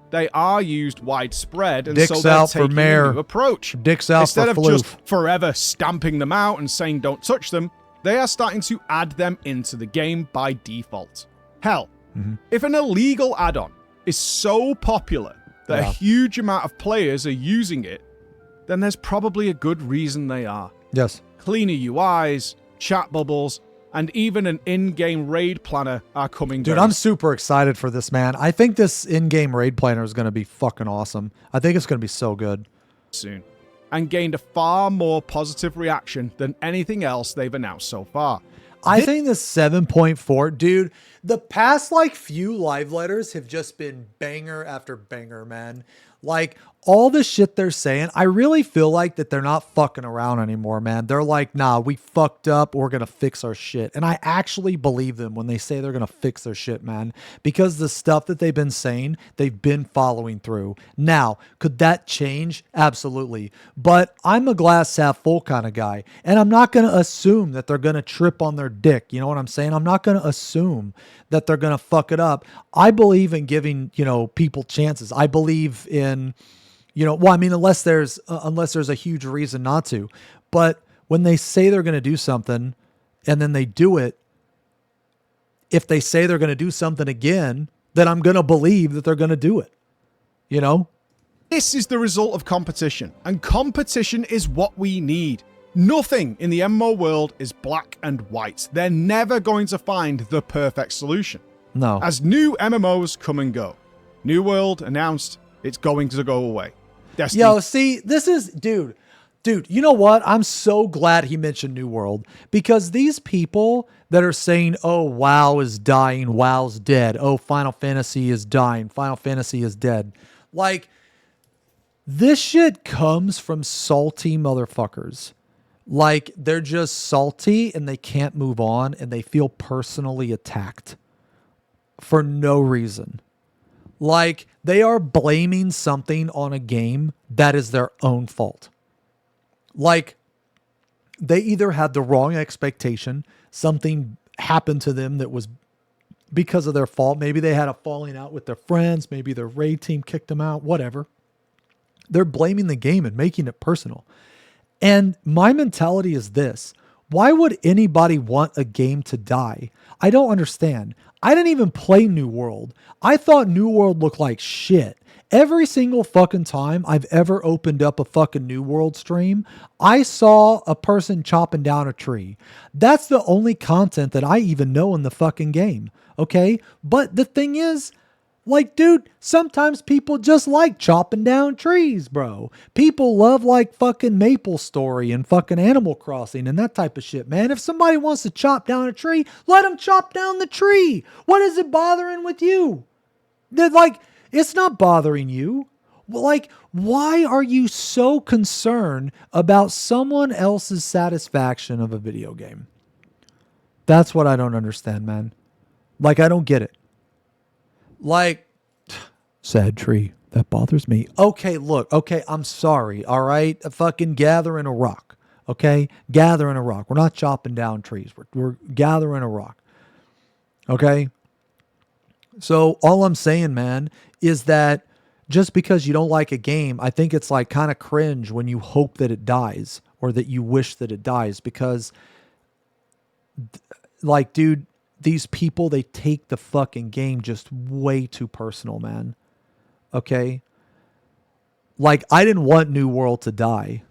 They are used widespread, and Dicks so they're out for taking mayor. a new approach. Dicks out Instead for of just Floof. forever stamping them out and saying don't touch them, they are starting to add them into the game by default. Hell, if an illegal add-on is so popular that a huge amount of players are using it, then there's probably a good reason they are. Yes. Cleaner UIs, chat bubbles, and even an in-game raid planner are coming. Dude, I'm super excited for this, man. I think this in-game raid planner is going to be fucking awesome. I think it's going to be so good. Soon. And gained a far more positive reaction than anything else they've announced so far. I think the 7.4, dude, the past few live letters have just been banger after banger, man. Like all the shit they're saying, I really feel like that they're not fucking around anymore, man. They're like, nah, we fucked up. We're going to fix our shit. And I actually believe them when they say they're going to fix their shit, man, because the stuff that they've been saying, they've been following through. Now, could that change? Absolutely. But I'm a glass half full kind of guy, and I'm not going to assume that they're going to trip on their dick. You know what I'm saying? I'm not going to assume that they're going to fuck it up. I believe in giving, people chances. I believe in, unless there's a huge reason not to. But when they say they're going to do something and then they do it, if they say they're going to do something again, then I'm going to believe that they're going to do it. This is the result of competition, and competition is what we need. Nothing in the MMO world is black and white. They're never going to find the perfect solution. No. As new MMOs come and go. New World announced it's going to go away. Destiny. Yo, see, this is, dude, you know what? I'm so glad he mentioned New World, because these people that are saying, oh, WoW is dying, WoW's dead, oh, Final Fantasy is dying, Final Fantasy is dead. This shit comes from salty motherfuckers. Like, they're just salty and they can't move on and they feel personally attacked for no reason. Like, they are blaming something on a game that is their own fault. Like, they either had the wrong expectation, something happened to them that was because of their fault. Maybe they had a falling out with their friends. Maybe their raid team kicked them out, whatever. They're blaming the game and making it personal. And my mentality is this. Why would anybody want a game to die? I don't understand. I didn't even play New World. I thought New World looked like shit. Every single fucking time I've ever opened up a fucking New World stream, I saw a person chopping down a tree. That's the only content that I even know in the fucking game. Okay? But the thing is, like, dude, sometimes people just like chopping down trees, bro. People love like fucking MapleStory and fucking Animal Crossing and that type of shit, man. If somebody wants to chop down a tree, let them chop down the tree. What is it bothering with you? They're like, it's not bothering you. Like, why are you so concerned about someone else's satisfaction of a video game? That's what I don't understand, man. Like, I don't get it. Like, sad tree, that bothers me. Okay, look, okay, I'm sorry, all right? Fucking gathering a rock, okay? Gathering a rock. We're not chopping down trees. We're gathering a rock, okay? So all I'm saying, man, is that just because you don't like a game, I think it's like kind of cringe when you hope that it dies or that you wish that it dies because, like, dude, these people, they take the fucking game just way too personal, man. Okay? Like, I didn't want New World to die.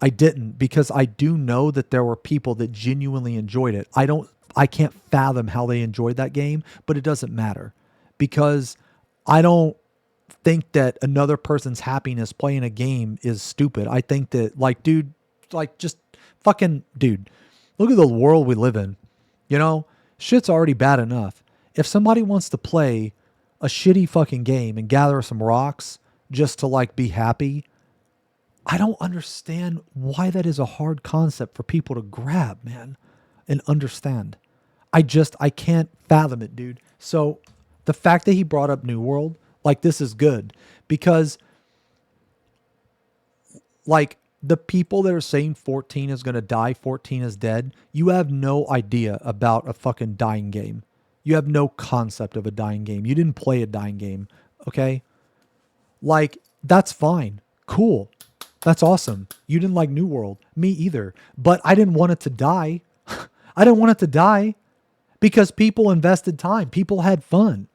I didn't, because I do know that there were people that genuinely enjoyed it. I can't fathom how they enjoyed that game, but it doesn't matter. Because I don't think that another person's happiness playing a game is stupid. I think that, like, dude, like, just fucking, dude, look at the world we live in. You know? Shit's already bad enough. If somebody wants to play a shitty fucking game and gather some rocks just to, like, be happy, I don't understand why that is a hard concept for people to grab, man, and understand. I can't fathom it, dude. So the fact that he brought up New World, like, this is good because, like, the people that are saying 14 is going to die, 14 is dead, you have no idea about a fucking dying game. You have no concept of a dying game. You didn't play a dying game, okay? Like, that's fine. Cool. That's awesome. You didn't like New World. Me either. But I didn't want it to die. I didn't want it to die because people invested time. People had fun.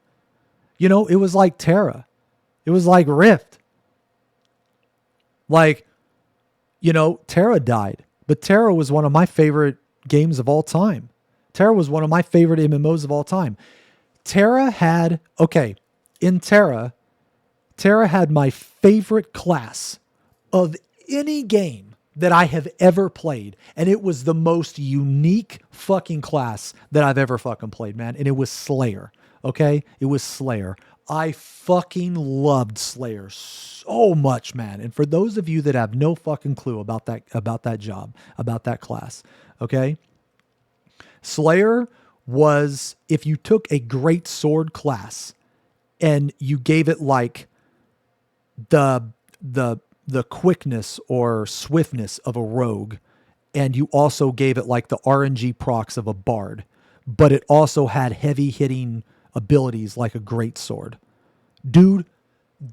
You know, it was like Terra. It was like Rift. Like, you know, Terra died, but Terra was one of my favorite games of all time. Terra was one of my favorite MMOs of all time. Terra had my favorite class of any game that I have ever played. And it was the most unique fucking class that I've ever fucking played, man. And it was Slayer. Okay? It was Slayer. I fucking loved Slayer so much, man. And for those of you that have no fucking clue about that job, about that class, okay? Slayer was, if you took a great sword class and you gave it like the quickness or swiftness of a rogue, and you also gave it like the RNG procs of a bard, but it also had heavy hitting abilities like a great sword. Dude,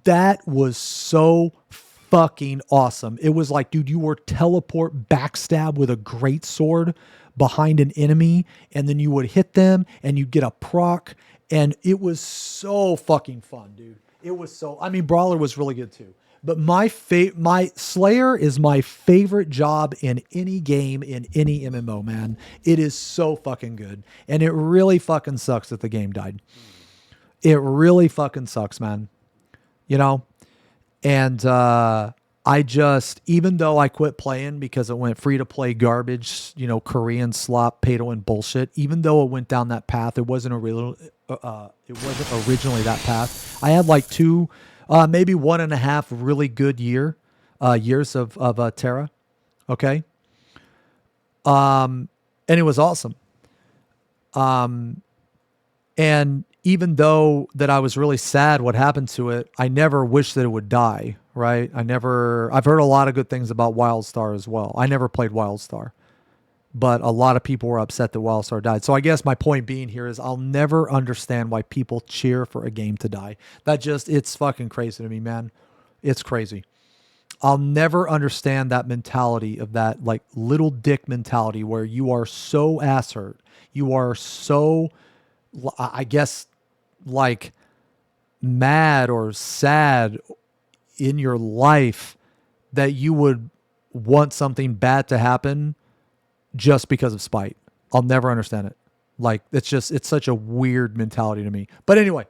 that was so fucking awesome. It was like, dude, you were teleport backstab with a great sword behind an enemy, and then you would hit them and you get a proc, and it was so fucking fun, dude. It was so, I mean, Brawler was really good too. But my Slayer is my favorite job in any game, in any MMO, man. It is so fucking good. And it really fucking sucks that the game died. It really fucking sucks, man. You know? And I just, even though I quit playing because it went free to play garbage, you know, Korean slop, pay to win bullshit, even though it went down that path, it wasn't originally that path. I had like two maybe 1.5 really good years of Terra. Okay. And it was awesome. And even though that I was really sad what happened to it, I never wished that it would die, right? I've heard a lot of good things about WildStar as well. I never played WildStar, but a lot of people were upset that WildStar died. So I guess my point being here is I'll never understand why people cheer for a game to die. It's fucking crazy to me, man. It's crazy. I'll never understand that mentality of that like little dick mentality where you are so ass hurt. You are so, I guess, like mad or sad in your life that you would want something bad to happen just because of spite. I'll never understand it. Like, it's such a weird mentality to me. But anyway,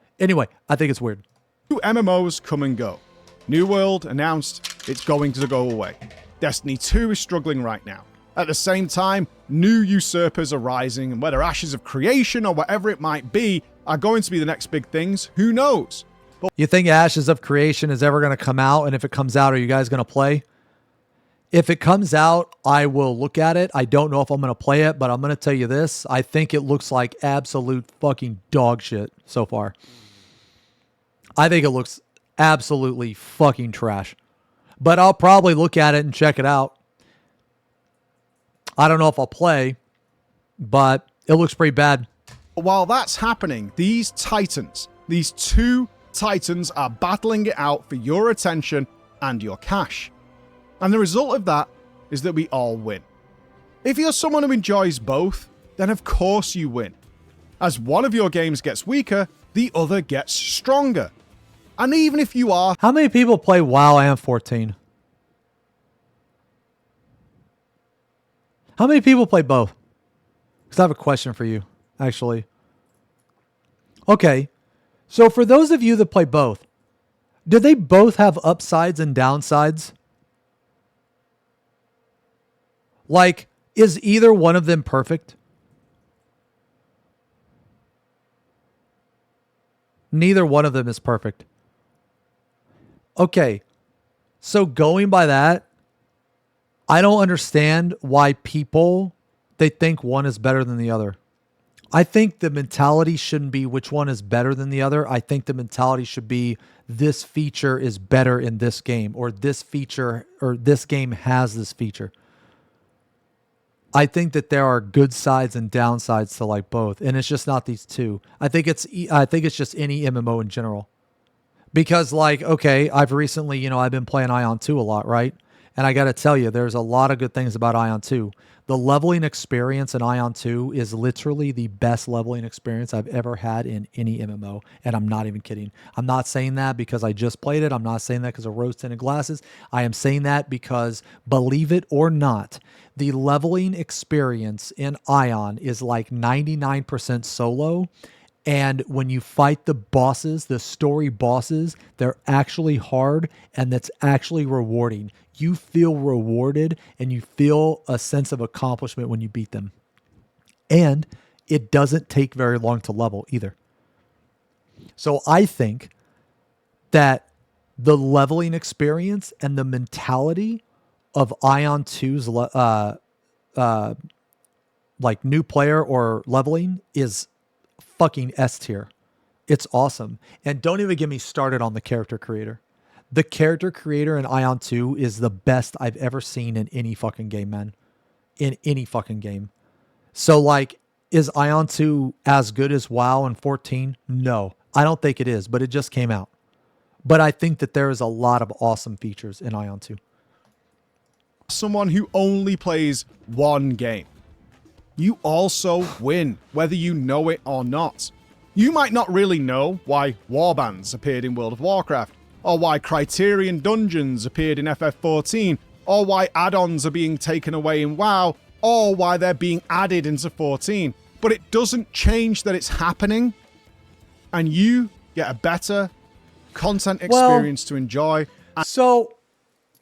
I think it's weird. New MMOs come and go. New World announced it's going to go away. Destiny 2 is struggling right now. At the same time, new usurpers are rising, and whether Ashes of Creation or whatever it might be are going to be the next big things, who knows? But you think Ashes of Creation is ever going to come out? And if it comes out, are you guys going to play? If it comes out, I will look at it. I don't know if I'm going to play it, but I'm going to tell you this. I think it looks like absolute fucking dog shit so far. I think it looks absolutely fucking trash. But I'll probably look at it and check it out. I don't know if I'll play, but it looks pretty bad. While that's happening, these titans, these two titans are battling it out for your attention and your cash. And the result of that is that we all win. If you're someone who enjoys both, then of course you win. As one of your games gets weaker, the other gets stronger. And even if you are... How many people play WoW and 14? How many people play both? Because I have a question for you, actually. Okay, so for those of you that play both, do they both have upsides and downsides? Like, is either one of them perfect? Neither one of them is perfect. Okay, so going by that, I don't understand why they think one is better than the other. I think the mentality shouldn't be which one is better than the other. I think the mentality should be this feature is better in this game, or this feature, or this game has this feature. I think that there are good sides and downsides to like both, and it's just not these two. I think it's just any MMO in general. Because like, okay, I've recently, I've been playing Ion 2 a lot, right? And I got to tell you, there's a lot of good things about Ion 2. The leveling experience in Ion 2 is literally the best leveling experience I've ever had in any MMO. And I'm not even kidding. I'm not saying that because I just played it. I'm not saying that because of rose-tinted glasses. I am saying that because, believe it or not, the leveling experience in Ion is like 99% solo. And when you fight the bosses, the story bosses, they're actually hard and that's actually rewarding. You feel rewarded and you feel a sense of accomplishment when you beat them. And it doesn't take very long to level either. So I think that the leveling experience and the mentality of Ion 2's like new player or leveling is fucking S tier. It's awesome. And don't even get me started on the character creator. The character creator in Ion 2 is the best I've ever seen in any fucking game, man. In any fucking game. So like, is Ion 2 as good as WoW and 14? No, I don't think it is, but it just came out. But I think that there is a lot of awesome features in Ion 2. Someone who only plays one game, you also win, whether you know it or not. You might not really know why warbands appeared in World of Warcraft, or why Criterion Dungeons appeared in FF14, or why add-ons are being taken away in WoW, or why they're being added into 14. But it doesn't change that it's happening, and you get a better content experience to enjoy. So,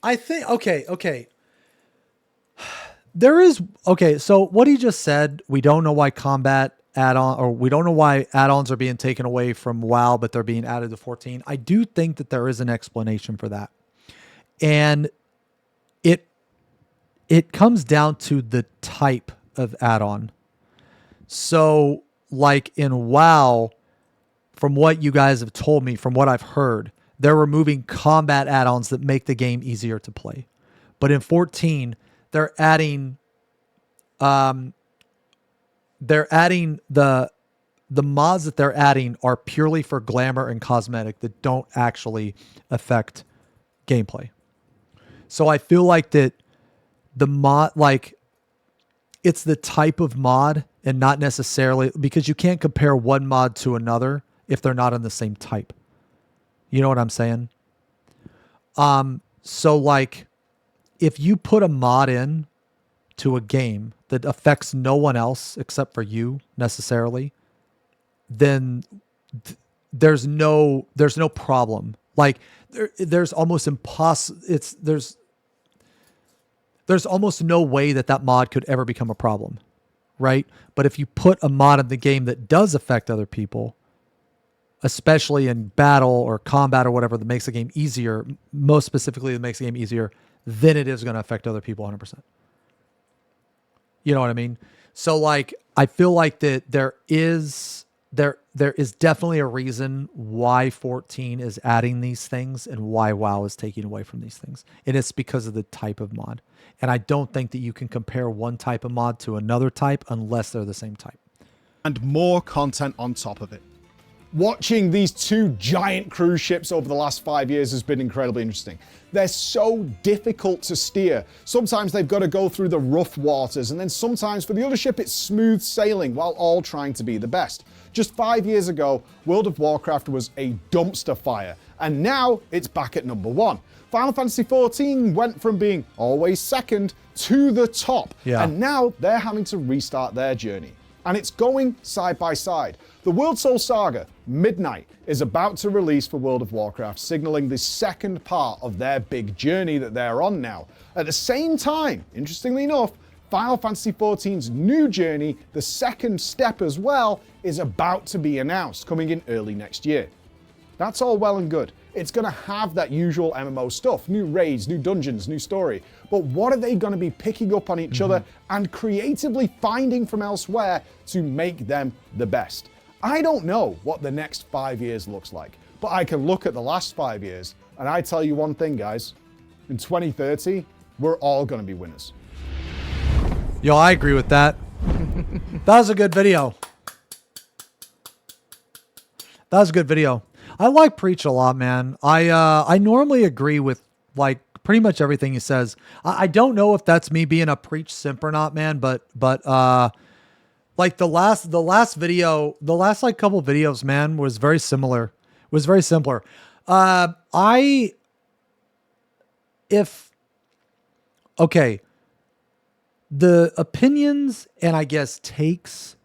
I think, okay. There is, okay, so what he just said, we don't know why combat add-on, or we don't know why add-ons are being taken away from WoW, but they're being added to 14. I do think that there is an explanation for that. And it comes down to the type of add-on. So, like in WoW, from what you guys have told me, from what I've heard, they're removing combat add-ons that make the game easier to play. But in 14, they're adding the mods that they're adding are purely for glamour and cosmetic that don't actually affect gameplay. So I feel like that the mod, like, it's the type of mod and not necessarily, because you can't compare one mod to another if they're not in the same type. You know what I'm saying? So like, if you put a mod in to a game that affects no one else except for you necessarily, then there's no problem. Like there's almost there's almost no way that mod could ever become a problem, right? But if you put a mod in the game that does affect other people, especially in battle or combat or whatever, that makes the game easier, most specifically that makes the game easier, then it is going to affect other people 100%. You know what I mean? So like, I feel like that there is definitely a reason why 14 is adding these things and why WoW is taking away from these things. And it's because of the type of mod. And I don't think that you can compare one type of mod to another type unless they're the same type. And more content on top of it. Watching these two giant cruise ships over the last 5 years has been incredibly interesting. They're so difficult to steer. Sometimes they've got to go through the rough waters, and then sometimes for the other ship it's smooth sailing while all trying to be the best. Just 5 years ago, World of Warcraft was a dumpster fire, and now it's back at number 1. Final Fantasy XIV went from being always second to the top, and now they're having to restart their journey. And it's going side by side. The World Soul Saga, Midnight, is about to release for World of Warcraft, signaling the second part of their big journey that they're on now. At the same time, interestingly enough, Final Fantasy XIV's new journey, the second step as well, is about to be announced, coming in early next year. That's all well and good. It's going to have that usual MMO stuff, new raids, new dungeons, new story. But what are they going to be picking up on each other and creatively finding from elsewhere to make them the best? I don't know what the next 5 years looks like, but I can look at the last 5 years and I tell you one thing, guys. In 2030, we're all going to be winners. Yo, I agree with that. That was a good video. That was a good video. I like Preach a lot, man. I normally agree with like pretty much everything he says. I don't know if that's me being a Preach simp or not, man, but like the last video, the last like couple videos, man, was very similar. Was very similar. The opinions and I guess takes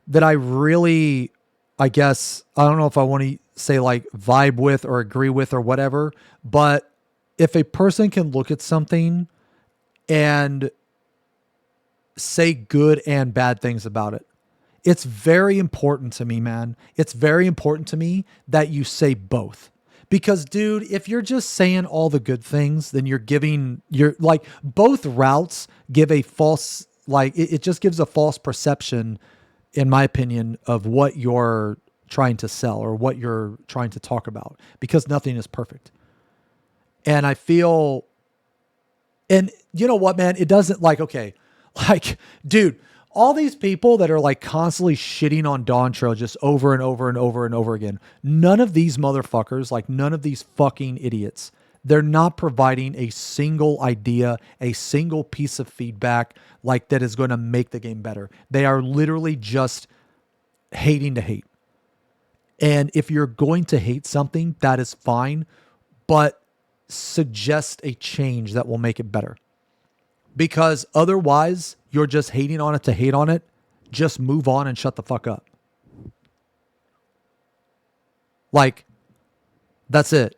that I really, I guess, I don't know if I want to say like vibe with or agree with or whatever, but if a person can look at something and say good and bad things about it, it's very important to me, man. It's very important to me that you say both. Because, dude, if you're just saying all the good things, then you're like, both routes give a false, like, it just gives a false perception, in my opinion, of what you're trying to sell or what you're trying to talk about, because nothing is perfect. And I feel, and you know what, man, it doesn't like, okay, like, dude, all these people that are like constantly shitting on Dawntrail just over and over and over and over again, none of these motherfuckers, like none of these fucking idiots, they're not providing a single idea, a single piece of feedback like that is going to make the game better. They are literally just hating to hate. And if you're going to hate something, that is fine, but suggest a change that will make it better. Because otherwise, you're just hating on it to hate on it. Just move on and shut the fuck up. Like, that's it.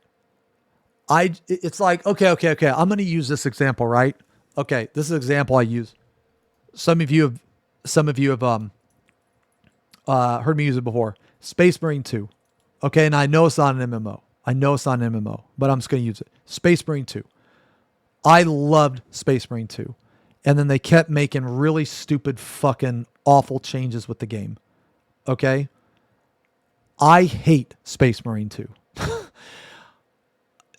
It's like, okay. I'm going to use this example, right? Okay, this is an example I use. Some of you have heard me use it before. Space Marine 2. Okay, and I know it's not an MMO. But I'm just going to use it. Space Marine 2. I loved Space Marine 2. And then they kept making really stupid fucking awful changes with the game. Okay? I hate Space Marine 2.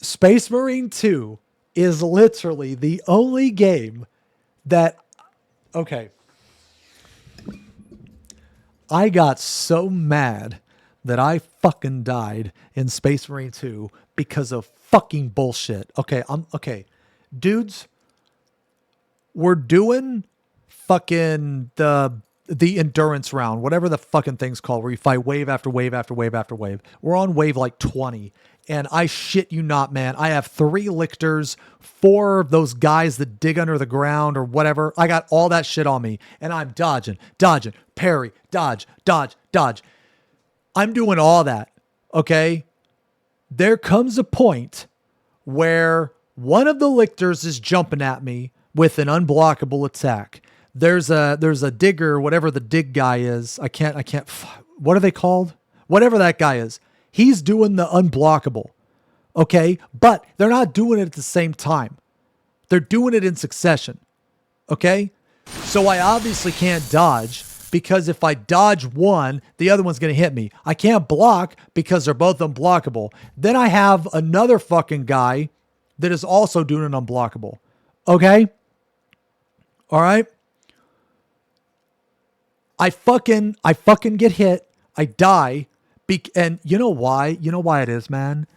Space Marine 2 is literally the only game that... Okay. I got so mad that I fucking died in Space Marine 2 because of fucking bullshit. Okay. Dudes, we're doing fucking the endurance round, whatever the fucking thing's called, where you fight wave after wave after wave after wave. We're on wave like 20. And I shit you not, man. I have 3 lictors, 4 of those guys that dig under the ground or whatever. I got all that shit on me. And I'm dodging, parry, dodge. I'm doing all that. Okay? There comes a point where one of the lictors is jumping at me with an unblockable attack. There's a digger, whatever the dig guy is. I can't, what are they called? Whatever that guy is. He's doing the unblockable. Okay? But they're not doing it at the same time. They're doing it in succession. Okay? So I obviously can't dodge, because if I dodge one, the other one's going to hit me. I can't block because they're both unblockable. Then I have another fucking guy that is also doing an unblockable. Okay? All right? I fucking get hit. I die. And you know why? You know why it is, man?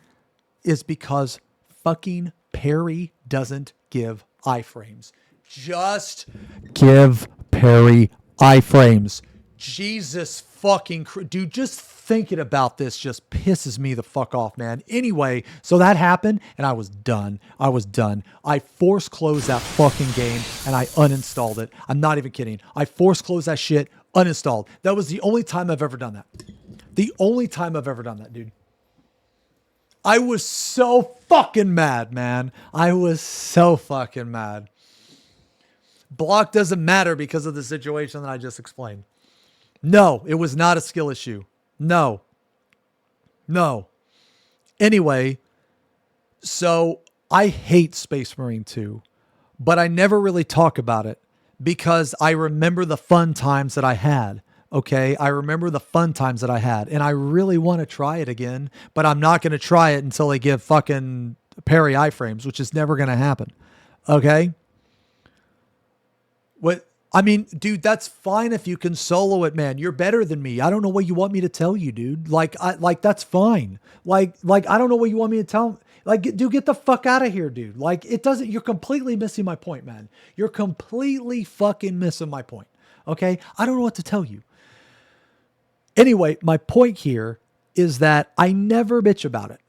Is because fucking parry doesn't give iframes. Just give parry iframes. Jesus fucking dude, just thinking about this just pisses me the fuck off, man. Anyway, so that happened and I was done. I force closed that fucking game and I uninstalled it. I'm not even kidding. I force closed that shit, uninstalled. That was the only time I've ever done that. Dude. I was so fucking mad, man. Block doesn't matter because of the situation that I just explained. No, it was not a skill issue. No. Anyway, so I hate Space Marine 2, but I never really talk about it because I remember the fun times that I had. Okay, I remember the fun times that I had, and I really want to try it again, but I'm not going to try it until they give fucking parry iframes, which is never going to happen. Okay? What? I mean, dude, that's fine if you can solo it, man. You're better than me. I don't know what you want me to tell you, dude. Like that's fine. Like I don't know what you want me to tell. Like, dude, get the fuck out of here, dude. Like, it doesn't. You're completely missing my point, man. You're completely fucking missing my point. Okay? I don't know what to tell you. Anyway, my point here is that I never bitch about it.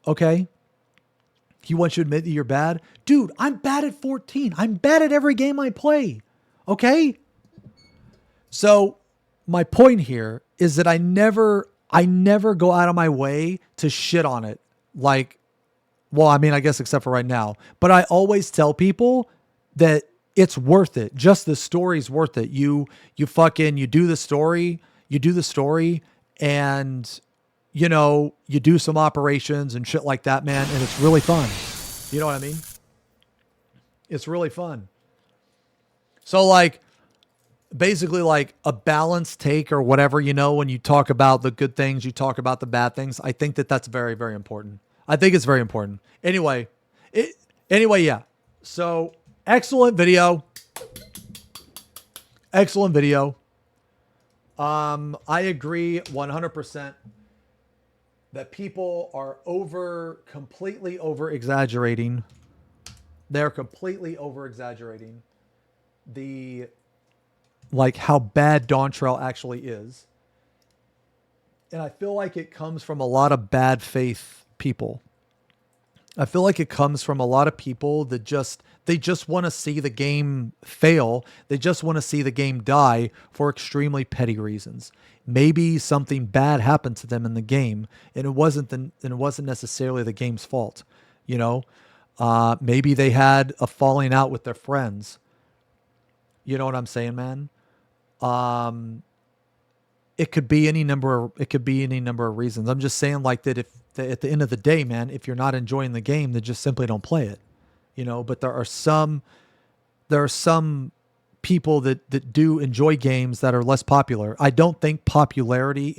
Okay? He wants you to admit that you're bad. Dude, I'm bad at 14. I'm bad at every game I play. Okay? So my point here is that I never go out of my way to shit on it. Like, well, I mean, I guess except for right now. But I always tell people that it's worth it. Just the story's worth it. You do the story. You do the story and, you know, you do some operations and shit like that, man. And it's really fun. You know what I mean? It's really fun. So like, basically like a balanced take or whatever, you know, when you talk about the good things, you talk about the bad things. I think that that's very, very important. I think it's very important. Anyway, yeah. So excellent video. I agree 100% that people are completely over exaggerating. They're completely over exaggerating like how bad Dawntrail actually is. And I feel like it comes from a lot of bad faith people. I feel like it comes from a lot of people that they just want to see the game fail. They just want to see the game die for extremely petty reasons. Maybe something bad happened to them in the game, and it wasn't necessarily the game's fault. You know, maybe they had a falling out with their friends. You know what I'm saying, man? it could be any number of reasons. I'm just saying like that at the end of the day, man, if you're not enjoying the game, then just simply don't play it. You know, but there are some people that do enjoy games that are less popular. I don't think popularity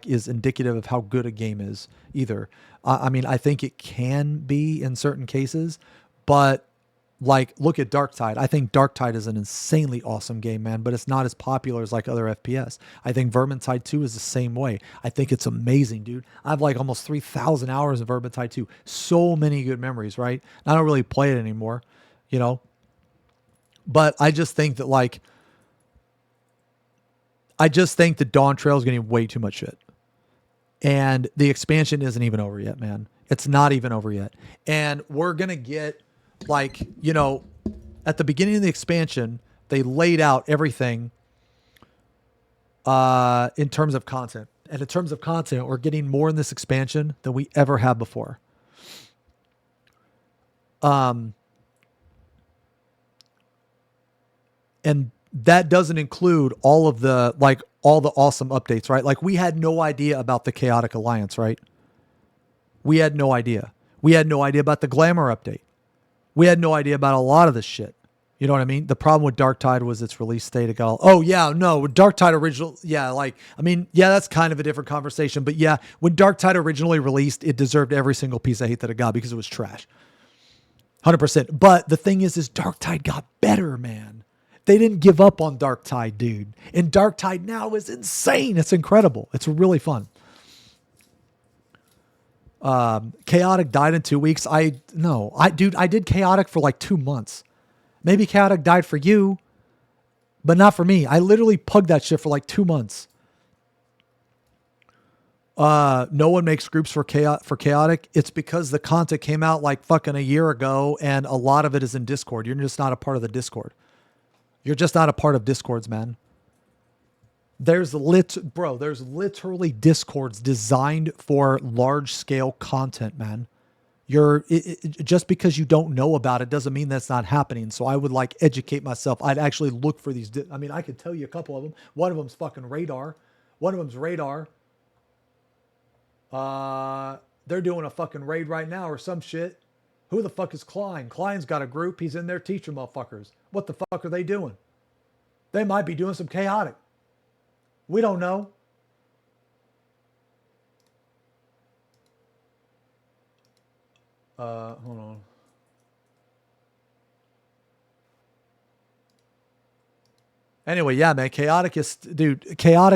is indicative of how good a game is either. I mean, I think it can be in certain cases, but like look at Darktide. I think Darktide is an insanely awesome game, man, but it's not as popular as like other FPS. I think Vermintide 2 is the same way. I think it's amazing, dude. I have like almost 3,000 hours of Vermintide 2. So many good memories, right? I don't really play it anymore, you know? But I just think that Dawn Trail is getting way too much shit. And the expansion isn't even over yet, man. It's not even over yet. And we're going to get like, you know, at the beginning of the expansion, they laid out everything in terms of content. And in terms of content, we're getting more in this expansion than we ever have before. And that doesn't include all the awesome updates, right? Like we had no idea about the Chaotic Alliance, right? We had no idea. We had no idea about the Glamour update. We had no idea about a lot of this shit. You know what I mean? The problem with Darktide was its release date. It got with Darktide original. Yeah. That's kind of a different conversation, but yeah, when Darktide originally released, it deserved every single piece of hate that it got because it was trash. 100%. But the thing is Darktide got better, man. They didn't give up on Darktide, dude. And Darktide now is insane. It's incredible. It's really fun. Chaotic died in 2 weeks. I did Chaotic for like 2 months. Maybe Chaotic died for you, but not for me. I literally pugged that shit for like 2 months. No one makes groups for Chaotic. It's because the content came out like fucking a year ago and a lot of it is in Discord. You're just not a part of the Discord. You're just not a part of Discords, man. There's literally Discords designed for large scale content, man. Just because you don't know about it doesn't mean that's not happening. So I would like educate myself. I'd actually look for these. I mean, I could tell you a couple of them. One of them's fucking Radar. One of them's Radar. They're doing a fucking raid right now or some shit. Who the fuck is Klein? Klein's got a group. He's in there teaching motherfuckers. What the fuck are they doing? They might be doing some Chaotic. We don't know. Hold on. Anyway, yeah, man. Chaotic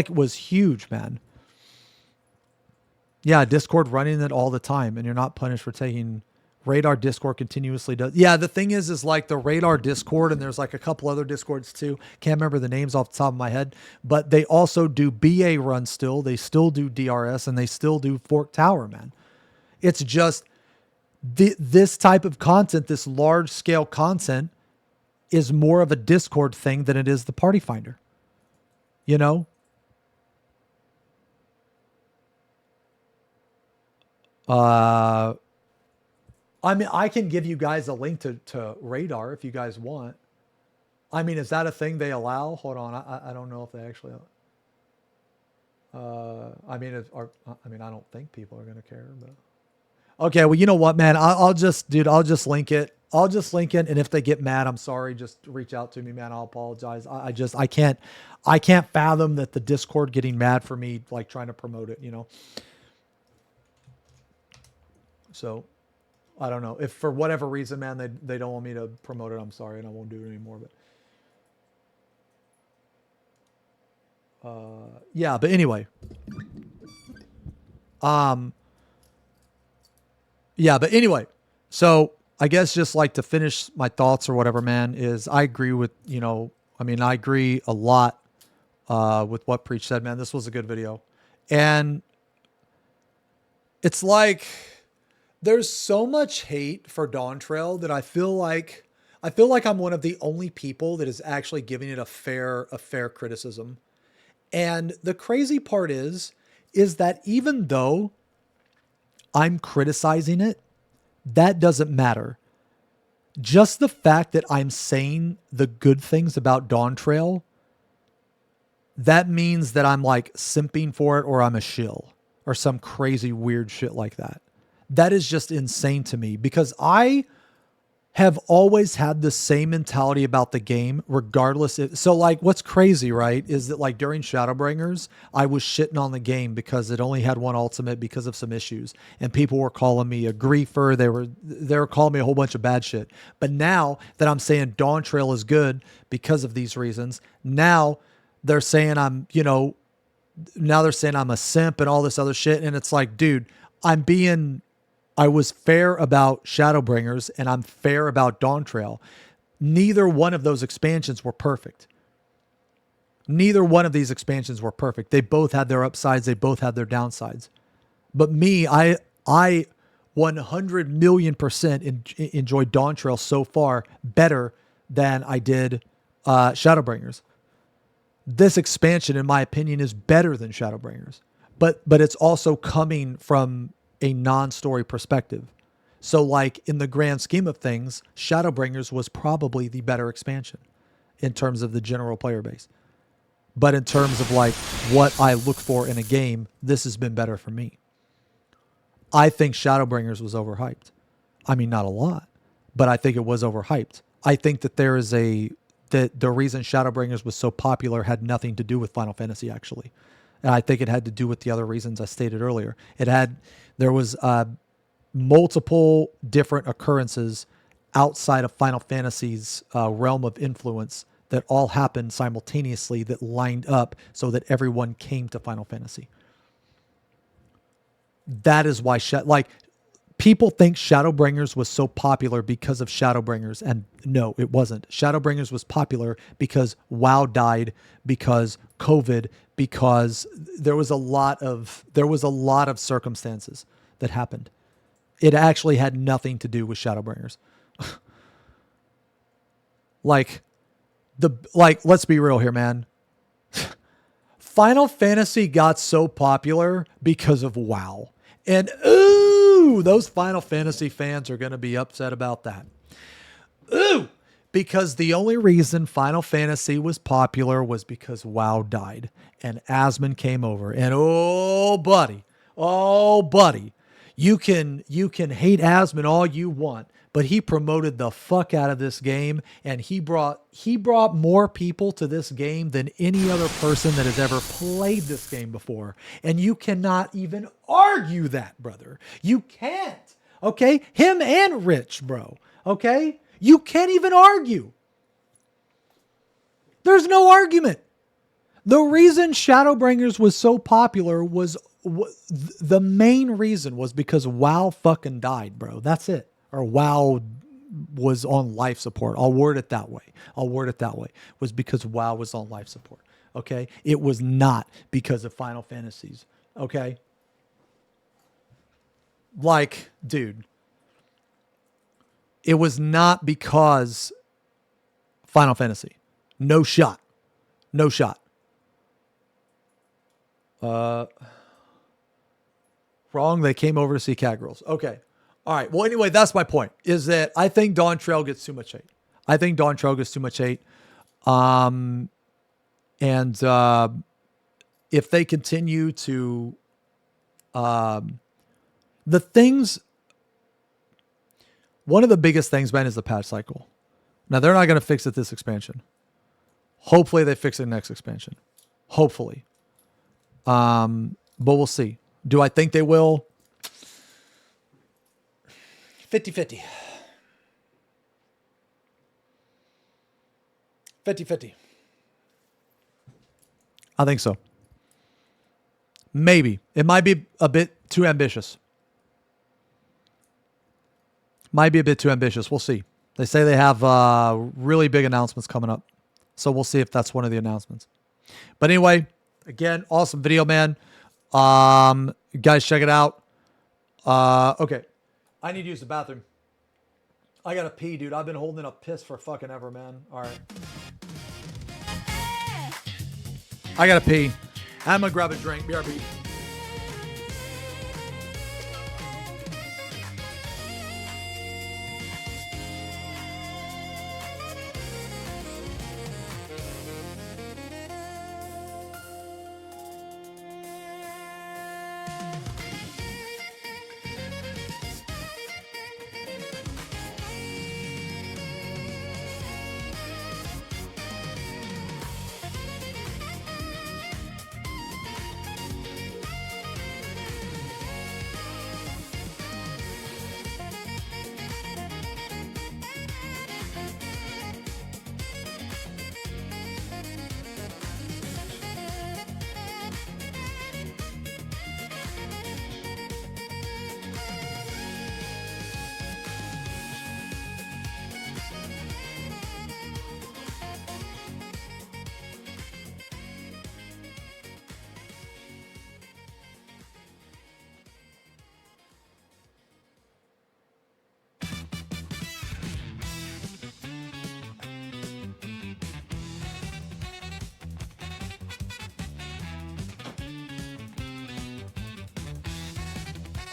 was huge, man. Yeah, Discord running it all the time, and you're not punished for taking Radar. Discord continuously does. Yeah, the thing is like the Radar Discord, and there's like a couple other Discords too. Can't remember the names off the top of my head, but they also do BA run still. They still do DRS, and they still do Fork Tower, man. It's just this type of content, this large scale content, is more of a Discord thing than it is the Party Finder. You know? I mean, I can give you guys a link to Radar if you guys want. I mean, is that a thing they allow? Hold on, I don't know if they actually. I mean, I don't think people are gonna care, but. Okay, well, you know what, man? I'll just link it. I'll just link it, and if they get mad, I'm sorry. Just reach out to me, man. I'll apologize. I can't fathom that the Discord getting mad for me, like trying to promote it, you know. So, I don't know if for whatever reason, man, they don't want me to promote it. I'm sorry, and I won't do it anymore. But yeah, but anyway, yeah, but anyway, so I guess just like to finish my thoughts or whatever, man, is I agree with, I agree a lot with what Preach said, man. This was a good video. And it's like there's so much hate for Dawn Trail that I feel like I'm one of the only people that is actually giving it a fair criticism. And the crazy part is that even though I'm criticizing it, that doesn't matter. Just the fact that I'm saying the good things about Dawn Trail that means that I'm like simping for it or I'm a shill or some crazy weird shit like that. That is just insane to me because I have always had the same mentality about the game, regardless. So like what's crazy, right, is that like during Shadowbringers, I was shitting on the game because it only had one ultimate because of some issues. And people were calling me a griefer. They were calling me a whole bunch of bad shit. But now that I'm saying Dawn Trail is good because of these reasons, now they're saying I'm a simp and all this other shit. And it's like, dude, I was fair about Shadowbringers and I'm fair about Dawn Trail. Neither one of those expansions were perfect. Neither one of these expansions were perfect. They both had their upsides. They both had their downsides. But me, I 100 million% enjoyed Dawn Trail so far better than I did Shadowbringers. This expansion, in my opinion, is better than Shadowbringers. But it's also coming from a non-story perspective. So like in the grand scheme of things, Shadowbringers was probably the better expansion in terms of the general player base. But in terms of like what I look for in a game, this has been better for me. I think Shadowbringers was overhyped. I mean, not a lot, but I think it was overhyped. I think that the reason Shadowbringers was so popular had nothing to do with Final Fantasy actually. And I think it had to do with the other reasons I stated earlier. There was multiple different occurrences outside of Final Fantasy's realm of influence that all happened simultaneously that lined up so that everyone came to Final Fantasy. That is why, people think Shadowbringers was so popular because of Shadowbringers, and no, it wasn't. Shadowbringers was popular because WoW died, because COVID, because there was a lot of circumstances that happened. It actually had nothing to do with Shadowbringers. Let's be real here, man. Final Fantasy got so popular because of WoW. And ooh, those Final Fantasy fans are going to be upset about that. Ooh, because the only reason Final Fantasy was popular was because WoW died and Asmon came over. And oh buddy, you can hate Asmon all you want, but he promoted the fuck out of this game, and he brought more people to this game than any other person that has ever played this game before. And you cannot even argue that, brother. You can't. Okay? Him and Rich, bro. Okay? You can't even argue. There's no argument. The reason Shadowbringers was so popular was the main reason was because WoW fucking died, bro. That's it. Or WoW was on life support. I'll word it that way. Was because WoW was on life support. Okay? It was not because of Final Fantasies. Okay? Dude. It was not because Final Fantasy. No shot. Wrong. They came over to see Cat Girls. Okay. All right. Well, anyway, that's my point, is that I think Dawn Trail gets too much hate. And if they continue to, the things, one of the biggest things, man, is the patch cycle. Now, they're not going to fix it this expansion. Hopefully they fix it next expansion. Hopefully. But we'll see. Do I think they will? 50-50. 50-50. I think so. Maybe. It might be a bit too ambitious. We'll see. They say they have really big announcements coming up. So we'll see if that's one of the announcements. But anyway, again, awesome video, man. Guys, check it out. Okay. I need to use the bathroom. I gotta pee, dude. I've been holding a piss for fucking ever, man. All right. I gotta pee. I'm gonna grab a drink. BRB.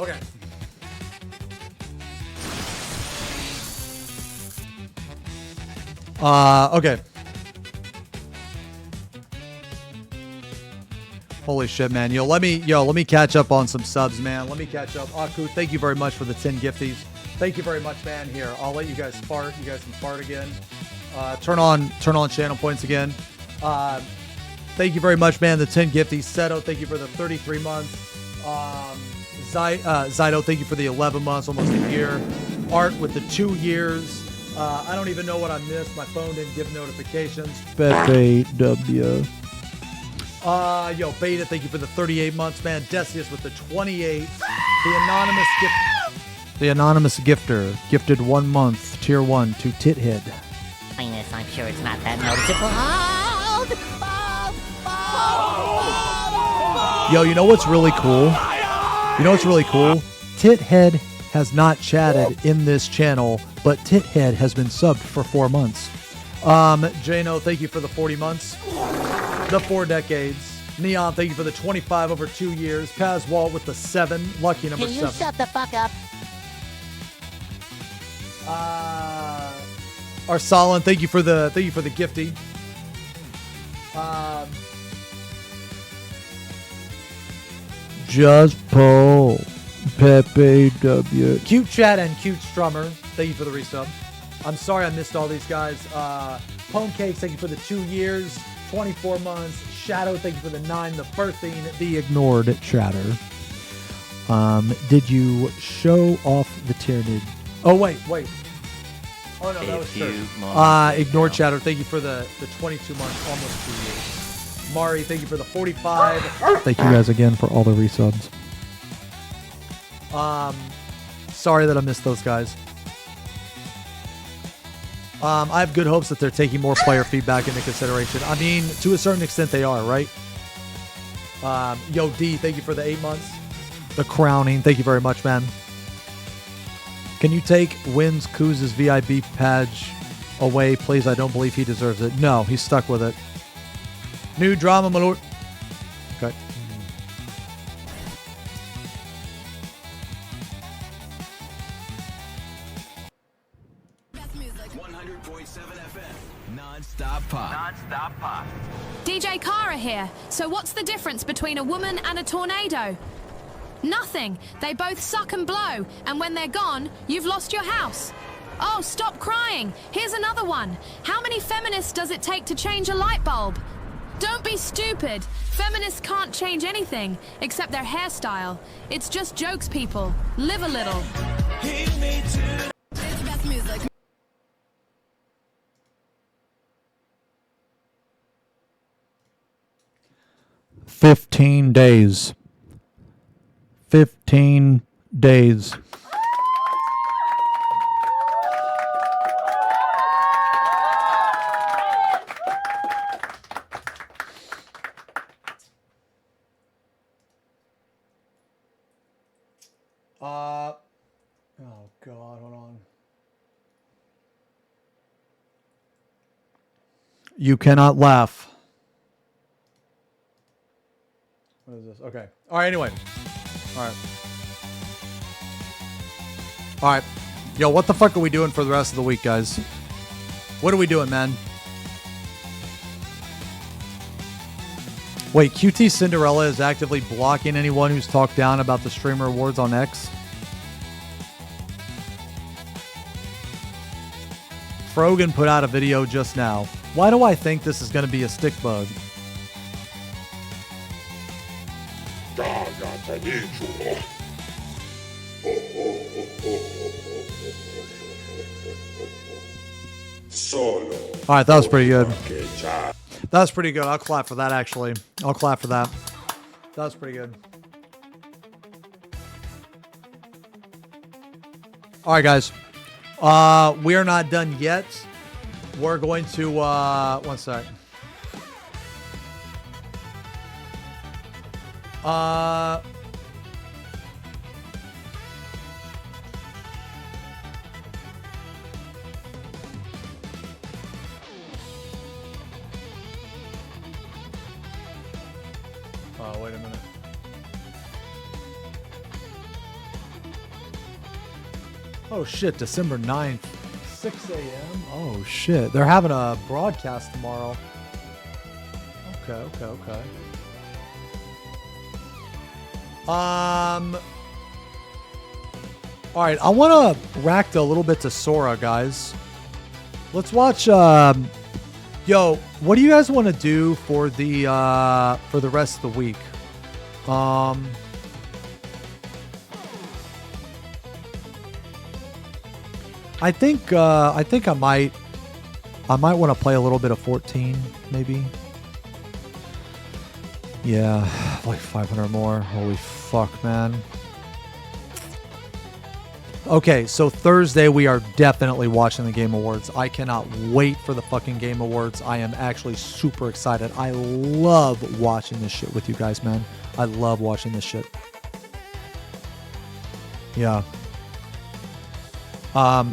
Okay. Okay. Holy shit, man. Let me catch up on some subs, man. Let me catch up. Aku, thank you very much for the 10 gifties. Thank you very much, man. Here, I'll let you guys fart. You guys can fart again. Turn on channel points again. Thank you very much, man. The 10 gifties. Seto, thank you for the 33 months. Zydo, thank you for the 11 months, almost a year. Art with the 2 years. I don't even know what I missed. My phone didn't give notifications. FFXIV. Yo, Beta, thank you for the 38 months, man. Decius with the 28. The anonymous gifter gifted 1 month, tier 1 to Tithead. Highness, I'm sure it's not that noticeable. Yo, you know what's really cool? You know what's really cool? Tithead has not chatted in this channel, but Tithead has been subbed for 4 months. Xeno, thank you for the 40 months. The 4 decades. Neon, thank you for the 25 over 2 years. Paz Walt with the 7. Lucky number 7. Can you shut the fuck up? Arsalan, thank you for the gifty. Just Paul. Pepe W. Cute Chat and Cute Strummer, thank you for the resub. I'm sorry I missed all these guys. Pone Cakes, thank you for the 2 years. 24 months. Shadow, thank you for the 9. The 13. The ignored chatter. Did you show off the Tyranid? Oh, wait. Oh, no, that was true. Ignored chatter, thank you for the 22 months, almost 2 years. Mari, thank you for the 45. Thank you guys again for all the resubs. Sorry that I missed those guys. I have good hopes that they're taking more player feedback into consideration. I mean, to a certain extent they are, right? Yo, D, thank you for the 8 months. The crowning, thank you very much, man. Can you take Wins Kuz's VIB badge away, please? I don't believe he deserves it. No, he's stuck with it. New drama, my lord. Okay. Non-stop pop. DJ Kara here. So what's the difference between a woman and a tornado? Nothing. They both suck and blow, and when they're gone, you've lost your house. Oh, stop crying. Here's another one. How many feminists does it take to change a light bulb? Don't be stupid. Feminists can't change anything except their hairstyle. It's just jokes, people. Live a little. 15 days. 15 days. Oh God, hold on. You cannot laugh. What is this? Okay. All right, anyway. All right. Yo, what the fuck are we doing for the rest of the week, guys? What are we doing, man? Wait, QT Cinderella is actively blocking anyone who's talked down about the streamer awards on X? Frogan put out a video just now. Why do I think this is going to be a stick bug? Alright, that was pretty good. That was pretty good. I'll clap for that, actually. I'll clap for that. That was pretty good. Alright, guys. We are not done yet. We're going to... one sec. Oh, wait a minute. Oh shit, December 9th, 6 a.m. Oh shit, they're having a broadcast tomorrow. Okay. All right, I want to react a little bit to Sora, guys. Let's watch. Yo, what do you guys want to do for the rest of the week? I think I might want to play a little bit of 14, maybe. Yeah, like 500 more. Holy fuck, man. Okay, so Thursday we are definitely watching the Game Awards. I cannot wait for the fucking Game Awards. I am actually super excited. I love watching this shit with you guys, man. I love watching this shit. Yeah.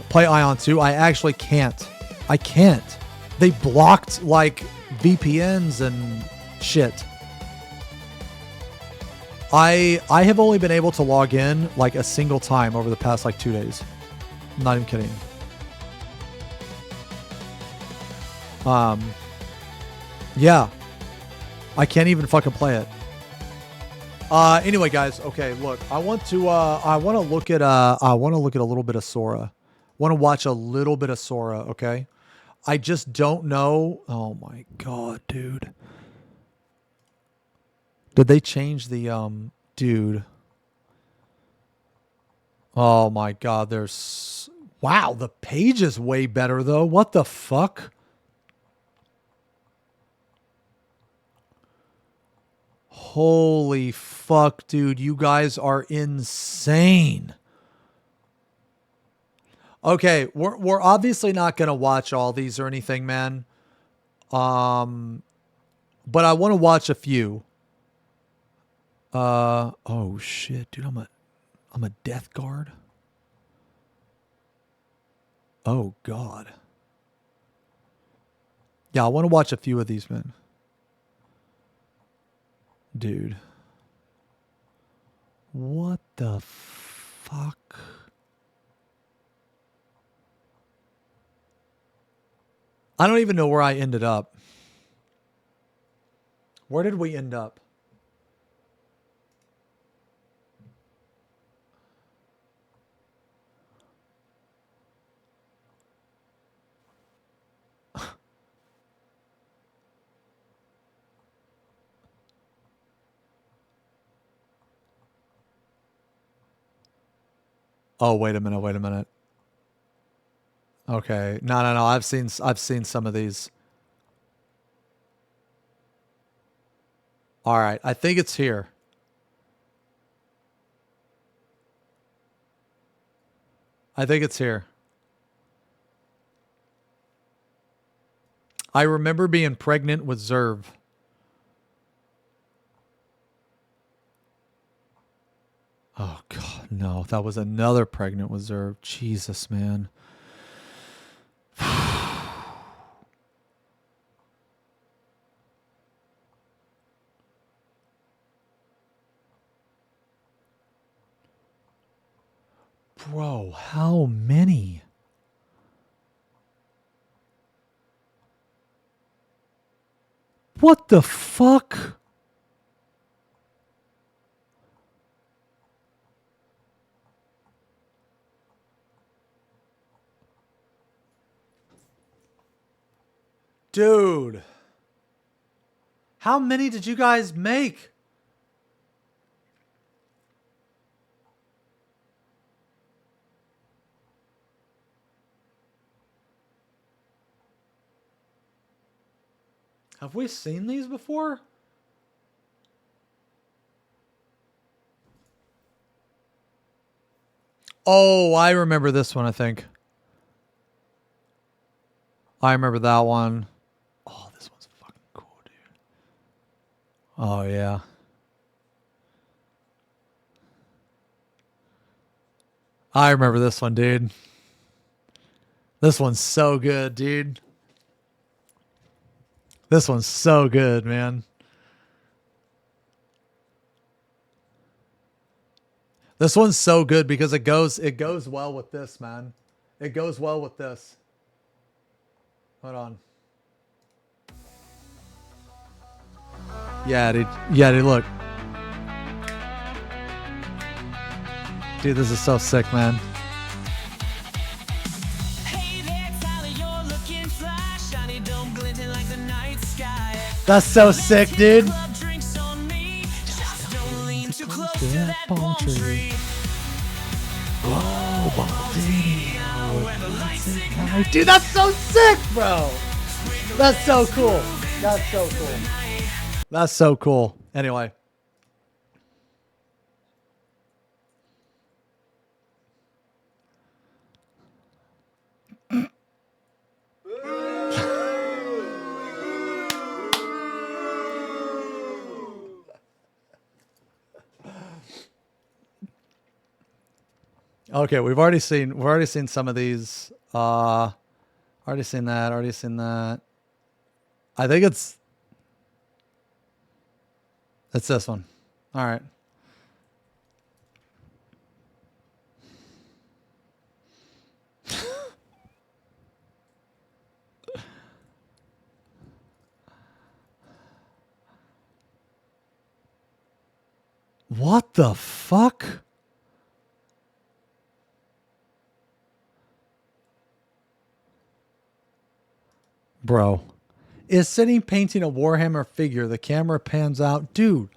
Play Ion 2. I actually can't. I can't. They blocked like VPNs and shit. I have only been able to log in like a single time over the past like 2 days. I'm not even kidding. Yeah. I can't even fucking play it. Anyway, guys, okay, look. I want to look at a little bit of Sora. Want to watch a little bit of Sora, okay? I just don't know. Oh my god, dude. Did they change the dude? Oh my god, there's wow, the page is way better though. What the fuck? Holy fuck, dude, you guys are insane. Okay, we're obviously not gonna watch all these or anything, man. But I want to watch a few. Oh shit, dude, I'm a death guard. Oh god. Yeah, I want to watch a few of these, man. Dude. What the fuck? I don't even know where I ended up. Where did we end up? Oh, wait a minute. Okay. No. I've seen some of these. All right. I think it's here. I remember being pregnant with Zerv. Oh, God, no. That was another pregnant with Zerv. Jesus, man. Bro, how many? What the fuck? Dude. How many did you guys make? Have we seen these before? Oh, I remember this one, I think. I remember that one. Oh, this one's fucking cool, dude. Oh, yeah. I remember this one, dude. This one's so good, dude. This one's so good, man. This one's so good because it goes well with this, man. It goes well with this. Hold on. Yeah, dude. Yeah, dude, look. Dude, this is so sick, man. That's so sick, dude. Dude, that's so sick, bro. That's so cool. That's so cool. That's so cool. Anyway. Okay, we've already seen some of these. Already seen that. I think it's this one. All right. What the fuck? Bro, is sitting painting a Warhammer figure. The camera pans out. Dude,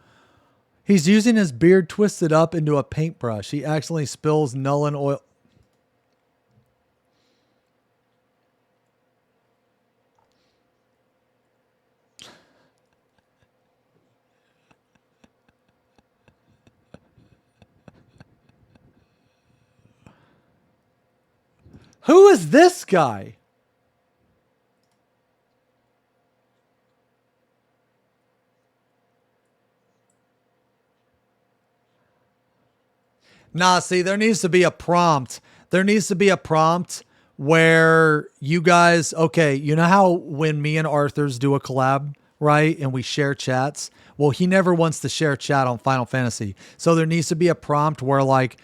he's using his beard twisted up into a paintbrush. He accidentally spills Nuln oil. Who is this guy? Nah, see, there needs to be a prompt. There needs to be a prompt where you guys, okay, you know how when me and Arthur's do a collab, right? And we share chats? Well, he never wants to share chat on Final Fantasy. So there needs to be a prompt where like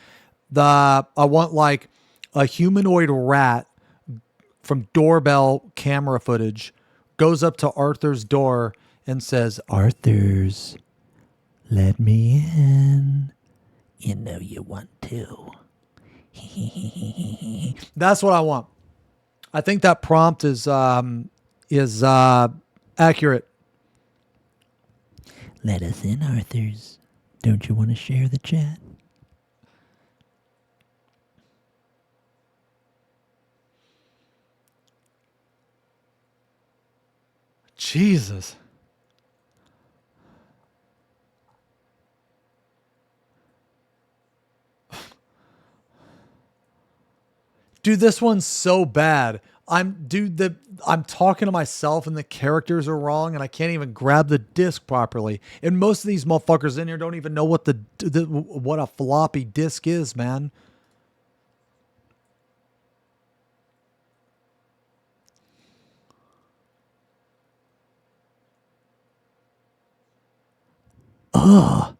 I want like a humanoid rat from doorbell camera footage goes up to Arthur's door and says, "Arthur's, let me in. You know you want to." That's what I want. I think that prompt is accurate. Let us in, Arthur's. Don't you want to share the chat? Jesus. Dude, this one's so bad. I'm talking to myself and the characters are wrong and I can't even grab the disc properly. And most of these motherfuckers in here don't even know what what a floppy disk is, man. Ugh.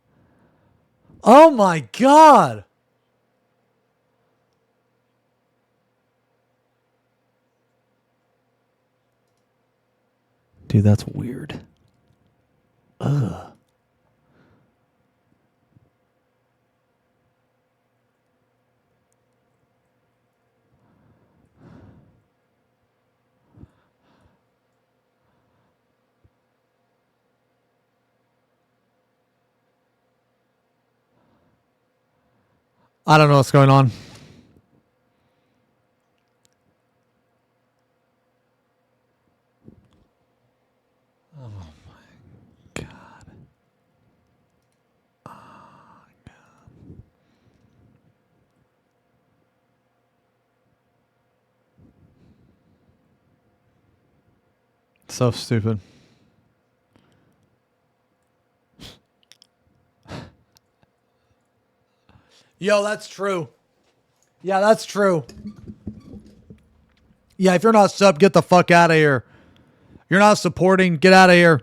Oh my God. Dude, that's weird. Ugh. I don't know what's going on. Oh my God. Oh God. So stupid. Yo, that's true. Yeah, that's true. Yeah, if you're not sub, get the fuck out of here. You're not supporting, get out of here.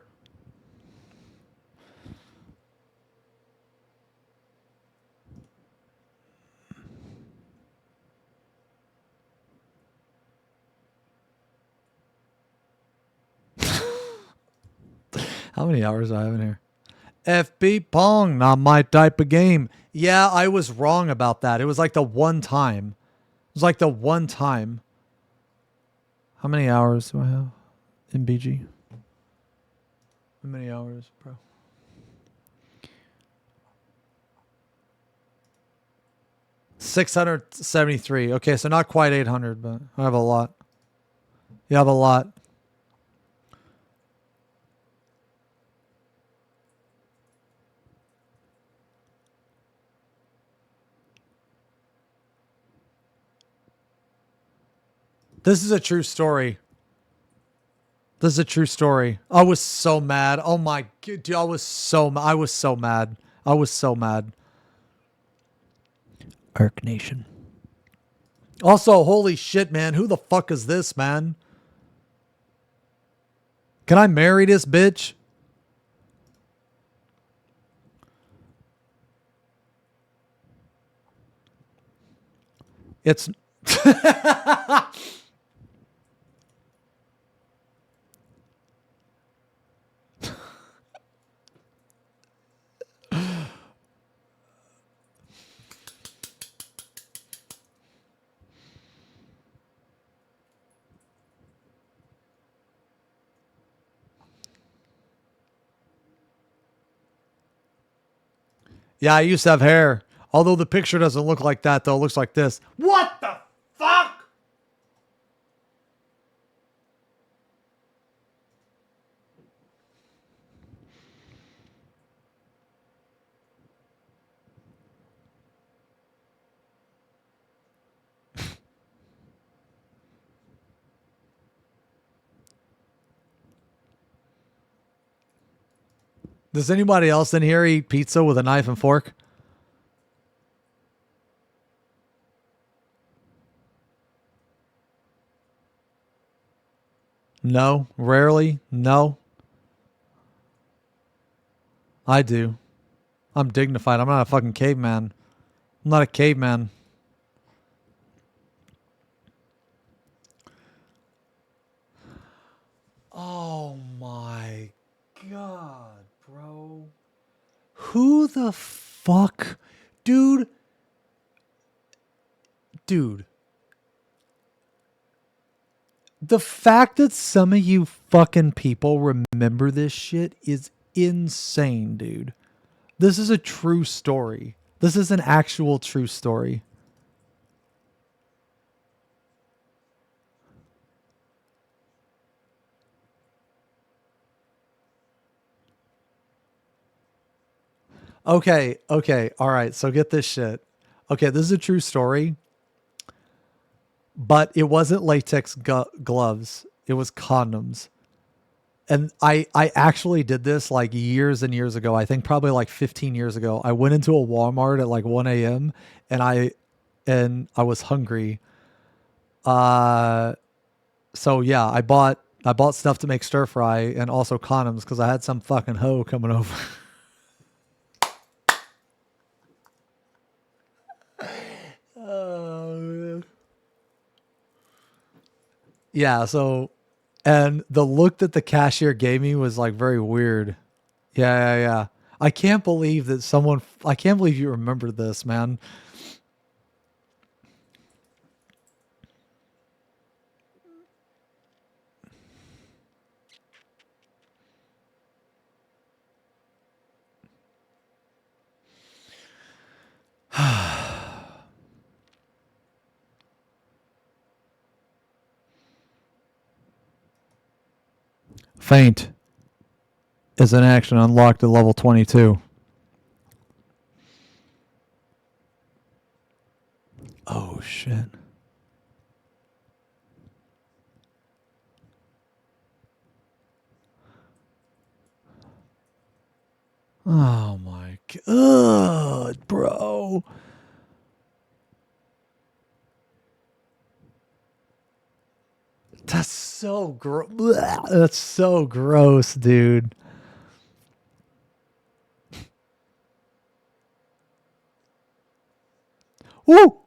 How many hours do I have in here? FB Pong, not my type of game. Yeah, I was wrong about that. It was like the one time. It was like the one time. How many hours do I have in BG? How many hours, bro? $673. Okay, so not quite 800, but I have a lot. You have a lot. This is a true story. This is a true story. I was so mad. Oh my god, dude, I was so mad. I was so mad. Arc Nation. Also, holy shit, man. Who the fuck is this, man? Can I marry this bitch? It's... Yeah, I used to have hair. Although the picture doesn't look like that, though. It looks like this. What the fuck? Does anybody else in here eat pizza with a knife and fork? No. Rarely? No. I do. I'm dignified. I'm not a fucking caveman. I'm not a caveman. Oh my god, bro. Who the fuck? Dude. The fact that some of you fucking people remember this shit is insane, dude. This is a true story. This is an actual true story. Okay, all right, so get this shit. Okay, this is a true story, but it wasn't latex gloves. It was condoms. And I actually did this like years and years ago. I think probably like 15 years ago. I went into a Walmart at like 1 a.m. and I was hungry. So yeah, I bought stuff to make stir fry and also condoms because I had some fucking hoe coming over. Yeah, so, and the look that the cashier gave me was like very weird. Yeah. I can't believe that I can't believe you remember this, man. Faint is an action unlocked at level 22. Oh, shit. Oh, my God, bro. That's so gross. That's so gross, dude. Woo!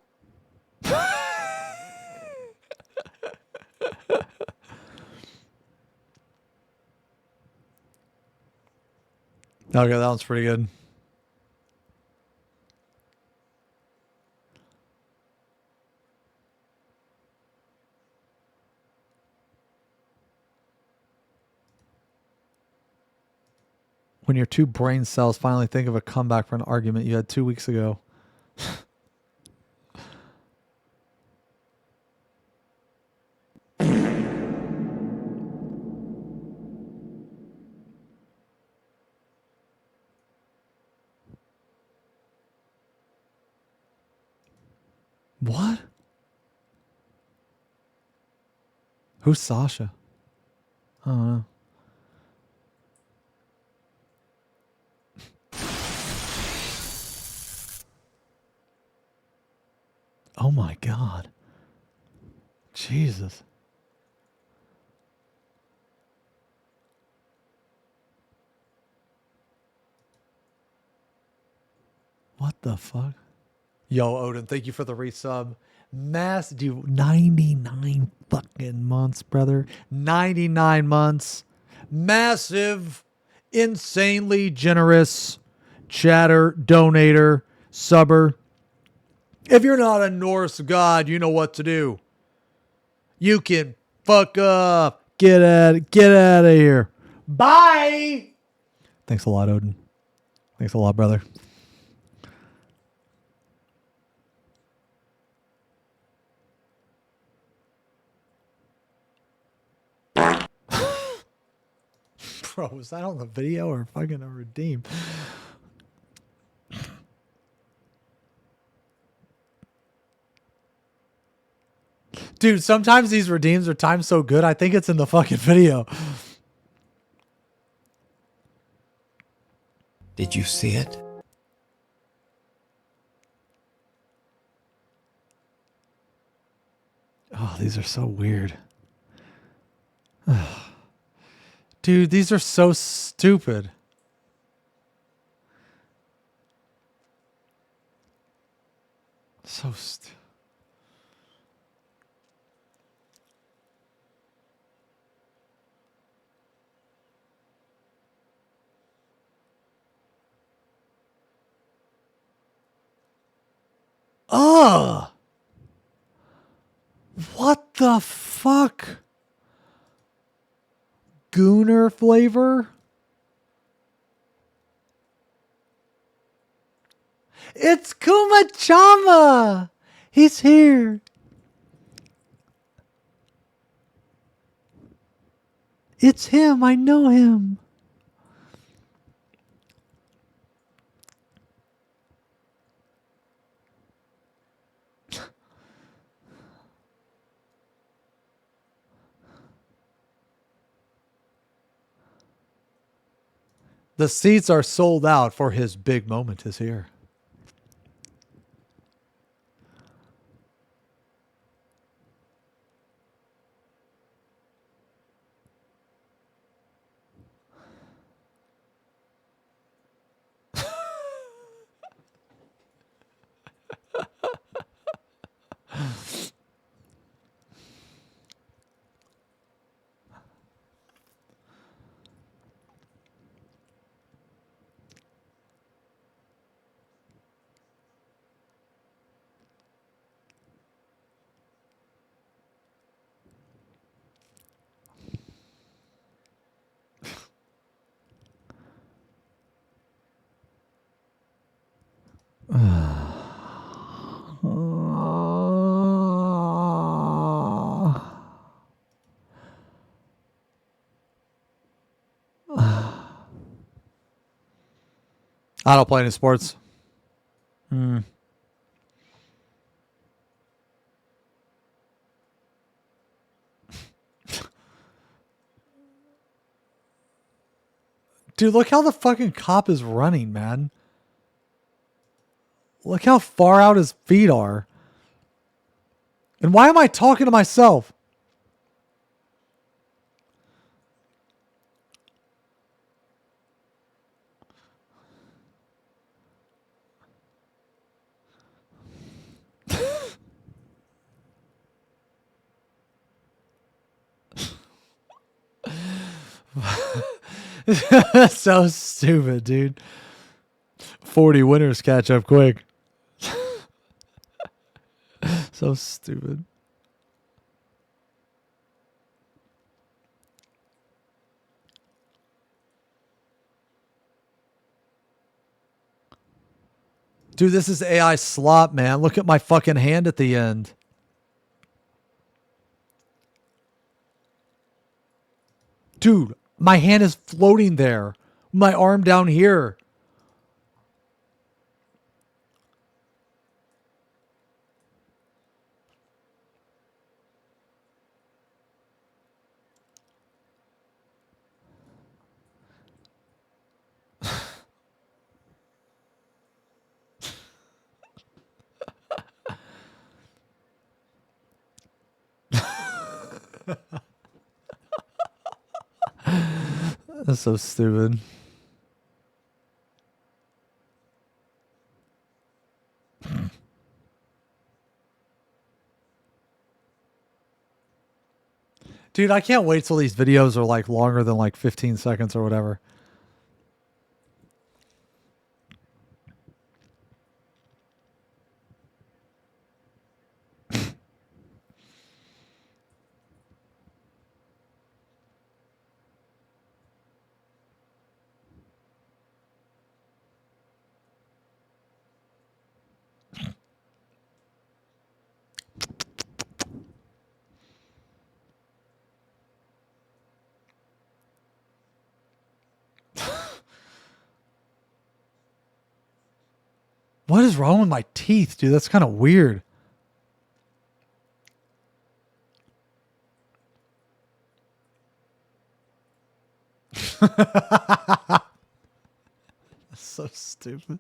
Okay, that one's pretty good. When your two brain cells finally think of a comeback for an argument you had 2 weeks ago. What? Who's Sasha? I don't know. Oh my God. Jesus. What the fuck? Yo, Odin, thank you for the resub. Dude, 99 fucking months, brother. 99 months. Massive, insanely generous chatter, donator, subber. If you're not a Norse god, you know what to do. You can fuck up. Get out of here. Bye. Thanks a lot, Odin. Thanks a lot, brother. Bro, was that on the video or fucking a redeem? Dude, sometimes these redeems are timed so good, I think it's in the fucking video. Did you see it? Oh, these are so weird. Dude, these are so stupid. So stupid. Ugh! What the fuck? Gooner flavor? It's Kumachama! He's here. It's him. I know him. The seats are sold out for his big moment is here. I don't play any sports. Dude, look how the fucking cop is running, man. Look how far out his feet are. And why am I talking to myself? So stupid, dude. 40 winners catch up quick. So stupid. Dude, this is AI slop, man. Look at my fucking hand at the end. Dude, my hand is floating there. My arm down here. That's so stupid. Dude, I can't wait till these videos are like longer than like 15 seconds or whatever. What is wrong with my teeth, dude? That's kind of weird. That's so stupid.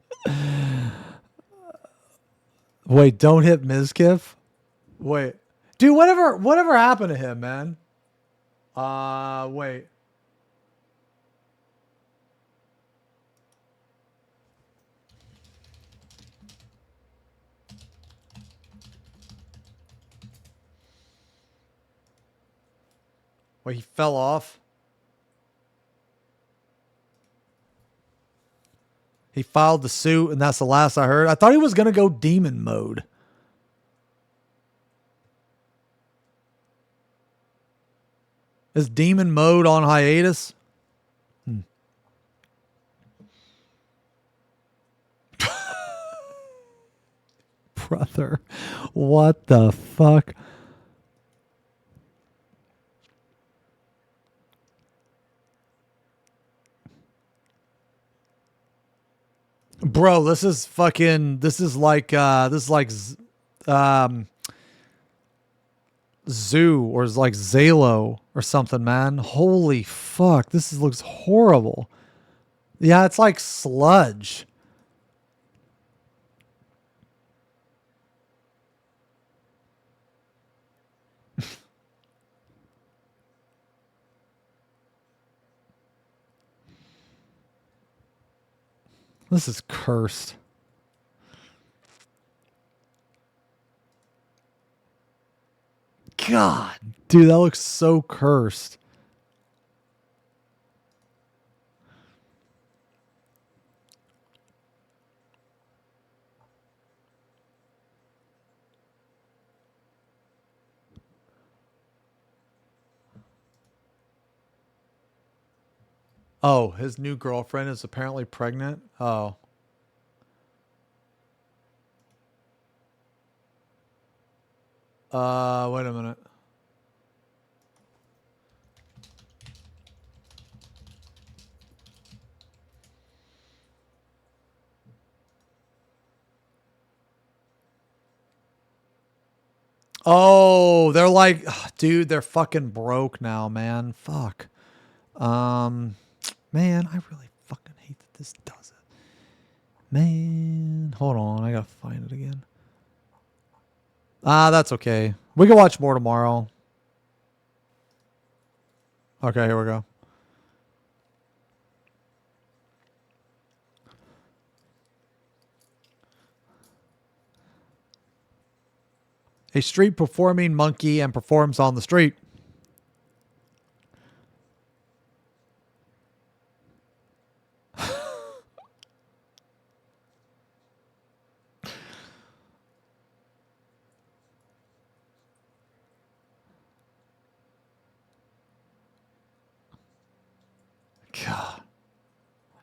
Wait, don't hit Mizkif? Wait. Dude, whatever happened to him, man? Wait. Wait, he fell off? He filed the suit, and that's the last I heard. I thought he was going to go demon mode. Is demon mode on hiatus? Brother, what the fuck? Bro, this is like Zoo or is like Xalo or something, man. Holy fuck, looks horrible. Yeah, it's like sludge. This is cursed. God, dude, that looks so cursed. Oh, his new girlfriend is apparently pregnant. Oh. Wait a minute. Oh, they're like, dude, they're fucking broke now, man. Fuck. Man, I really fucking hate that this does it. Man, hold on. I gotta find it again. That's okay. We can watch more tomorrow. Okay, here we go. A street performing monkey and performs on the street.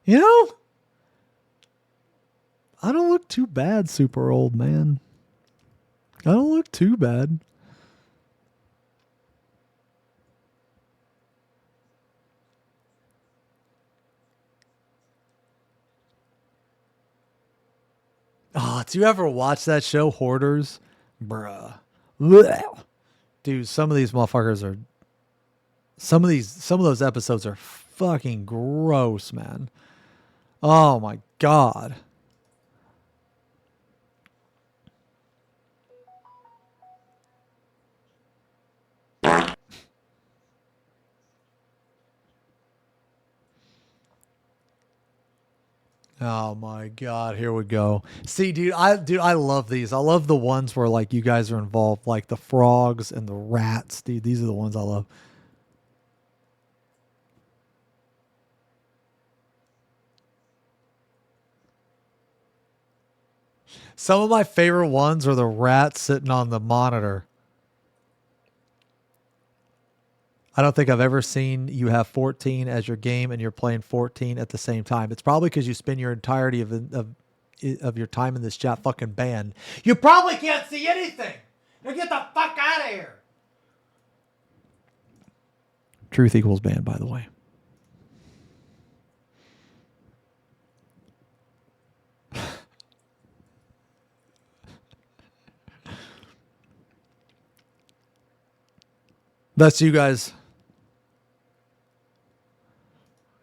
You know, I don't look too bad, super old man. I don't look too bad. Oh, do you ever watch that show, Hoarders? Bruh. Blech. Dude, some of these motherfuckers are... Some of those episodes are fucking gross, man. Oh my God. Oh my God, here we go. See, dude, I love these. I love the ones where like you guys are involved, like the frogs and the rats, dude. These are the ones I love. Some of my favorite ones are the rats sitting on the monitor. I don't think I've ever seen you have 14 as your game and you're playing 14 at the same time. It's probably because you spend your entirety of your time in this chat fucking banned. You probably can't see anything. Now get the fuck out of here. Truth equals ban, by the way. That's you guys.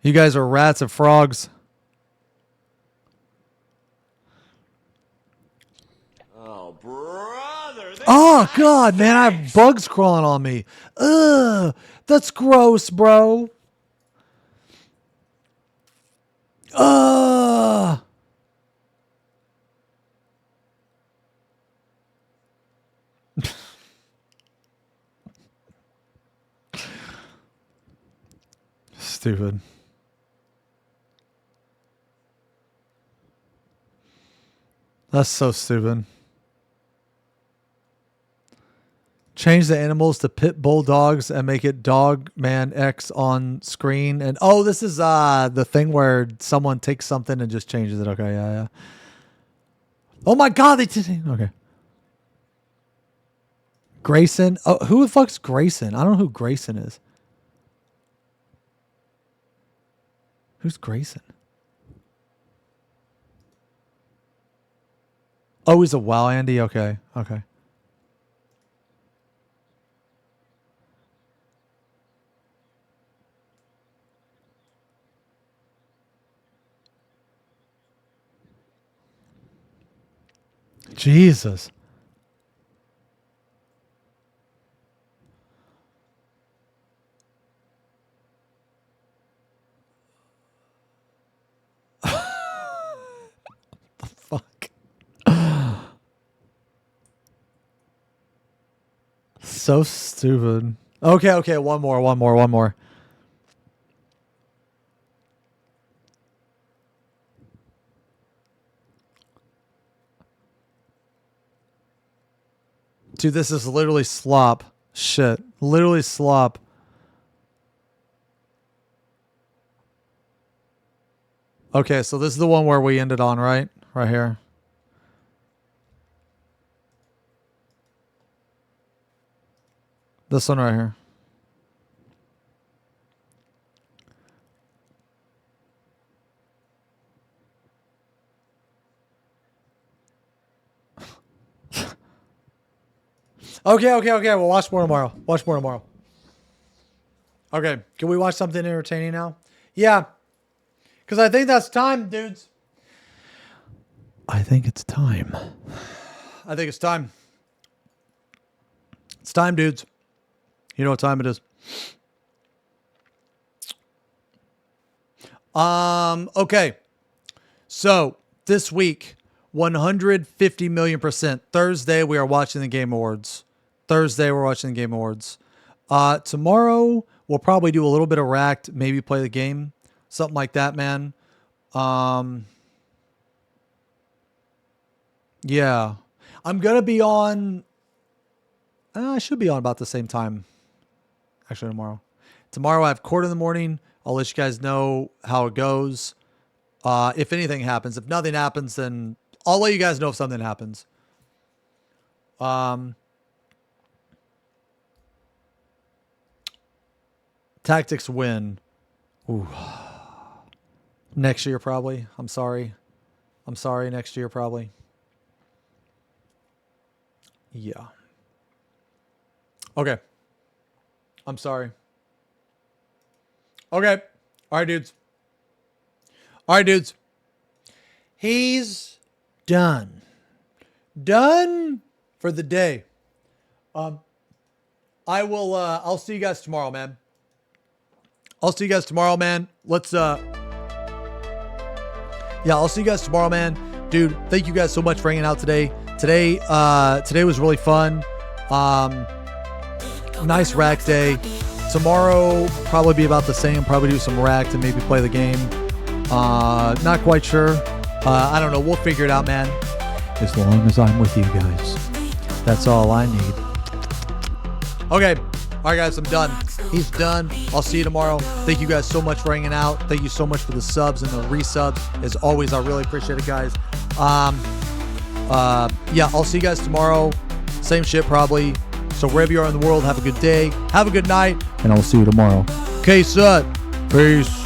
You guys are rats and frogs. Oh, brother. Oh, God, man. I have bugs crawling on me. Ugh. That's gross, bro. Ugh. Stupid. That's so stupid. Change the animals to pit bull dogs and make it Dog Man X on screen. And oh, this is the thing where someone takes something and just changes it. Okay, yeah. Oh my God, they did it. Okay. Grayson. Oh, who the fuck's Grayson? I don't know who Grayson is. Who's Grayson? Oh, he's a WoW Andy? Okay. Jesus. The fuck? So stupid. Okay, one more. Dude, this is literally slop. Shit. Literally slop. Okay, so this is the one where we ended on, right? Right here. This one right here. Okay. We'll watch more tomorrow. Okay. Can we watch something entertaining now? Yeah. Because I think that's time, dudes. I think it's time. It's time, dudes. You know what time it is. Okay. So this week, 150 million%. Thursday, we are watching the Game Awards. Tomorrow, we'll probably do a little bit of Racked, maybe play the game. Something like that, man. Yeah. I'm going to be on... I should be on about the same time. Actually, tomorrow. Tomorrow, I have court in the morning. I'll let you guys know how it goes. If anything happens. If nothing happens, then I'll let you guys know if something happens. Tactics win. Ooh. Next year, probably. I'm sorry. Next year, probably. Yeah. Okay. I'm sorry. Okay. All right, dudes. He's done. Done for the day. I'll see you guys tomorrow, man. I'll see you guys tomorrow, man. I'll see you guys tomorrow, man. Dude, thank you guys so much for hanging out today. Today was really fun. Nice rack day. Tomorrow, probably be about the same. Probably do some rack and maybe play the game. Not quite sure. I don't know. We'll figure it out, man. As long as I'm with you guys. That's all I need. Okay. All right, guys, I'm done. He's done. I'll see you tomorrow. Thank you guys so much for hanging out. Thank you so much for the subs and the resubs. As always, I really appreciate it, guys. I'll see you guys tomorrow. Same shit, probably. So wherever you are in the world, have a good day. Have a good night. And I'll see you tomorrow. K-Sut. Peace.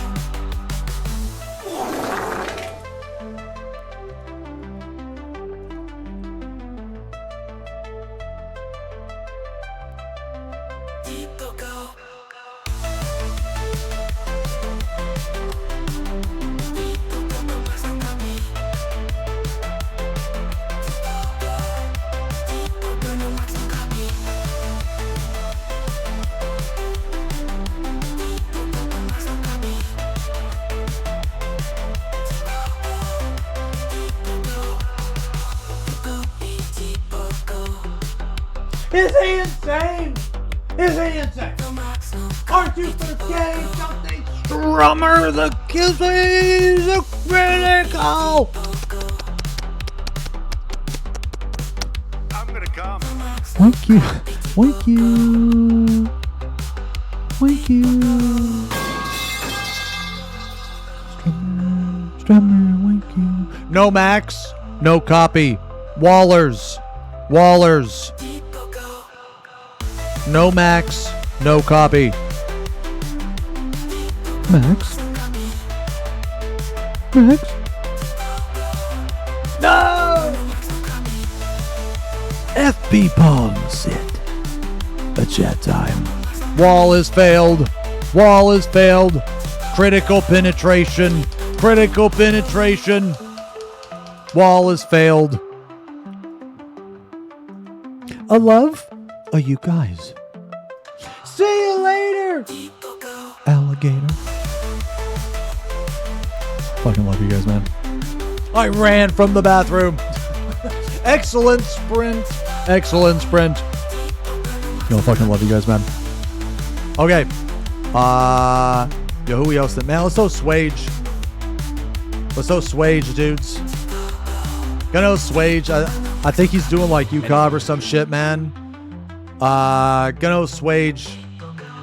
Is he insane? Is he insane? Aren't you forgetting something? Strummer the kisses are critical. I'm gonna come. Thank you. Thank you. Thank you. Strummer, thank you. No Max, no copy. Wallers. No Max, no copy. Max? No! FP Palms it. A chat time. Wall is failed. Critical penetration. Wall is failed. A love? Are you guys? See you later, alligator. Fucking love you guys, man. I ran from the bathroom. Excellent sprint. No, fucking love you guys, man. Okay. Yo, who else? Man, let's go Swage. dudes. Gonna Swage. I think he's doing like UCOB or some shit, man. Gonna Swage.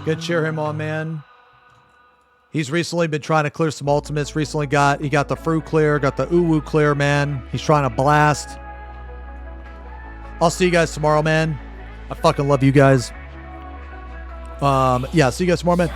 Gonna cheer him on, man. He's recently been trying to clear some ultimates. He got the Fruit clear, got the Uwu clear, man. He's trying to blast. I'll see you guys tomorrow, man. I fucking love you guys. See you guys tomorrow, man.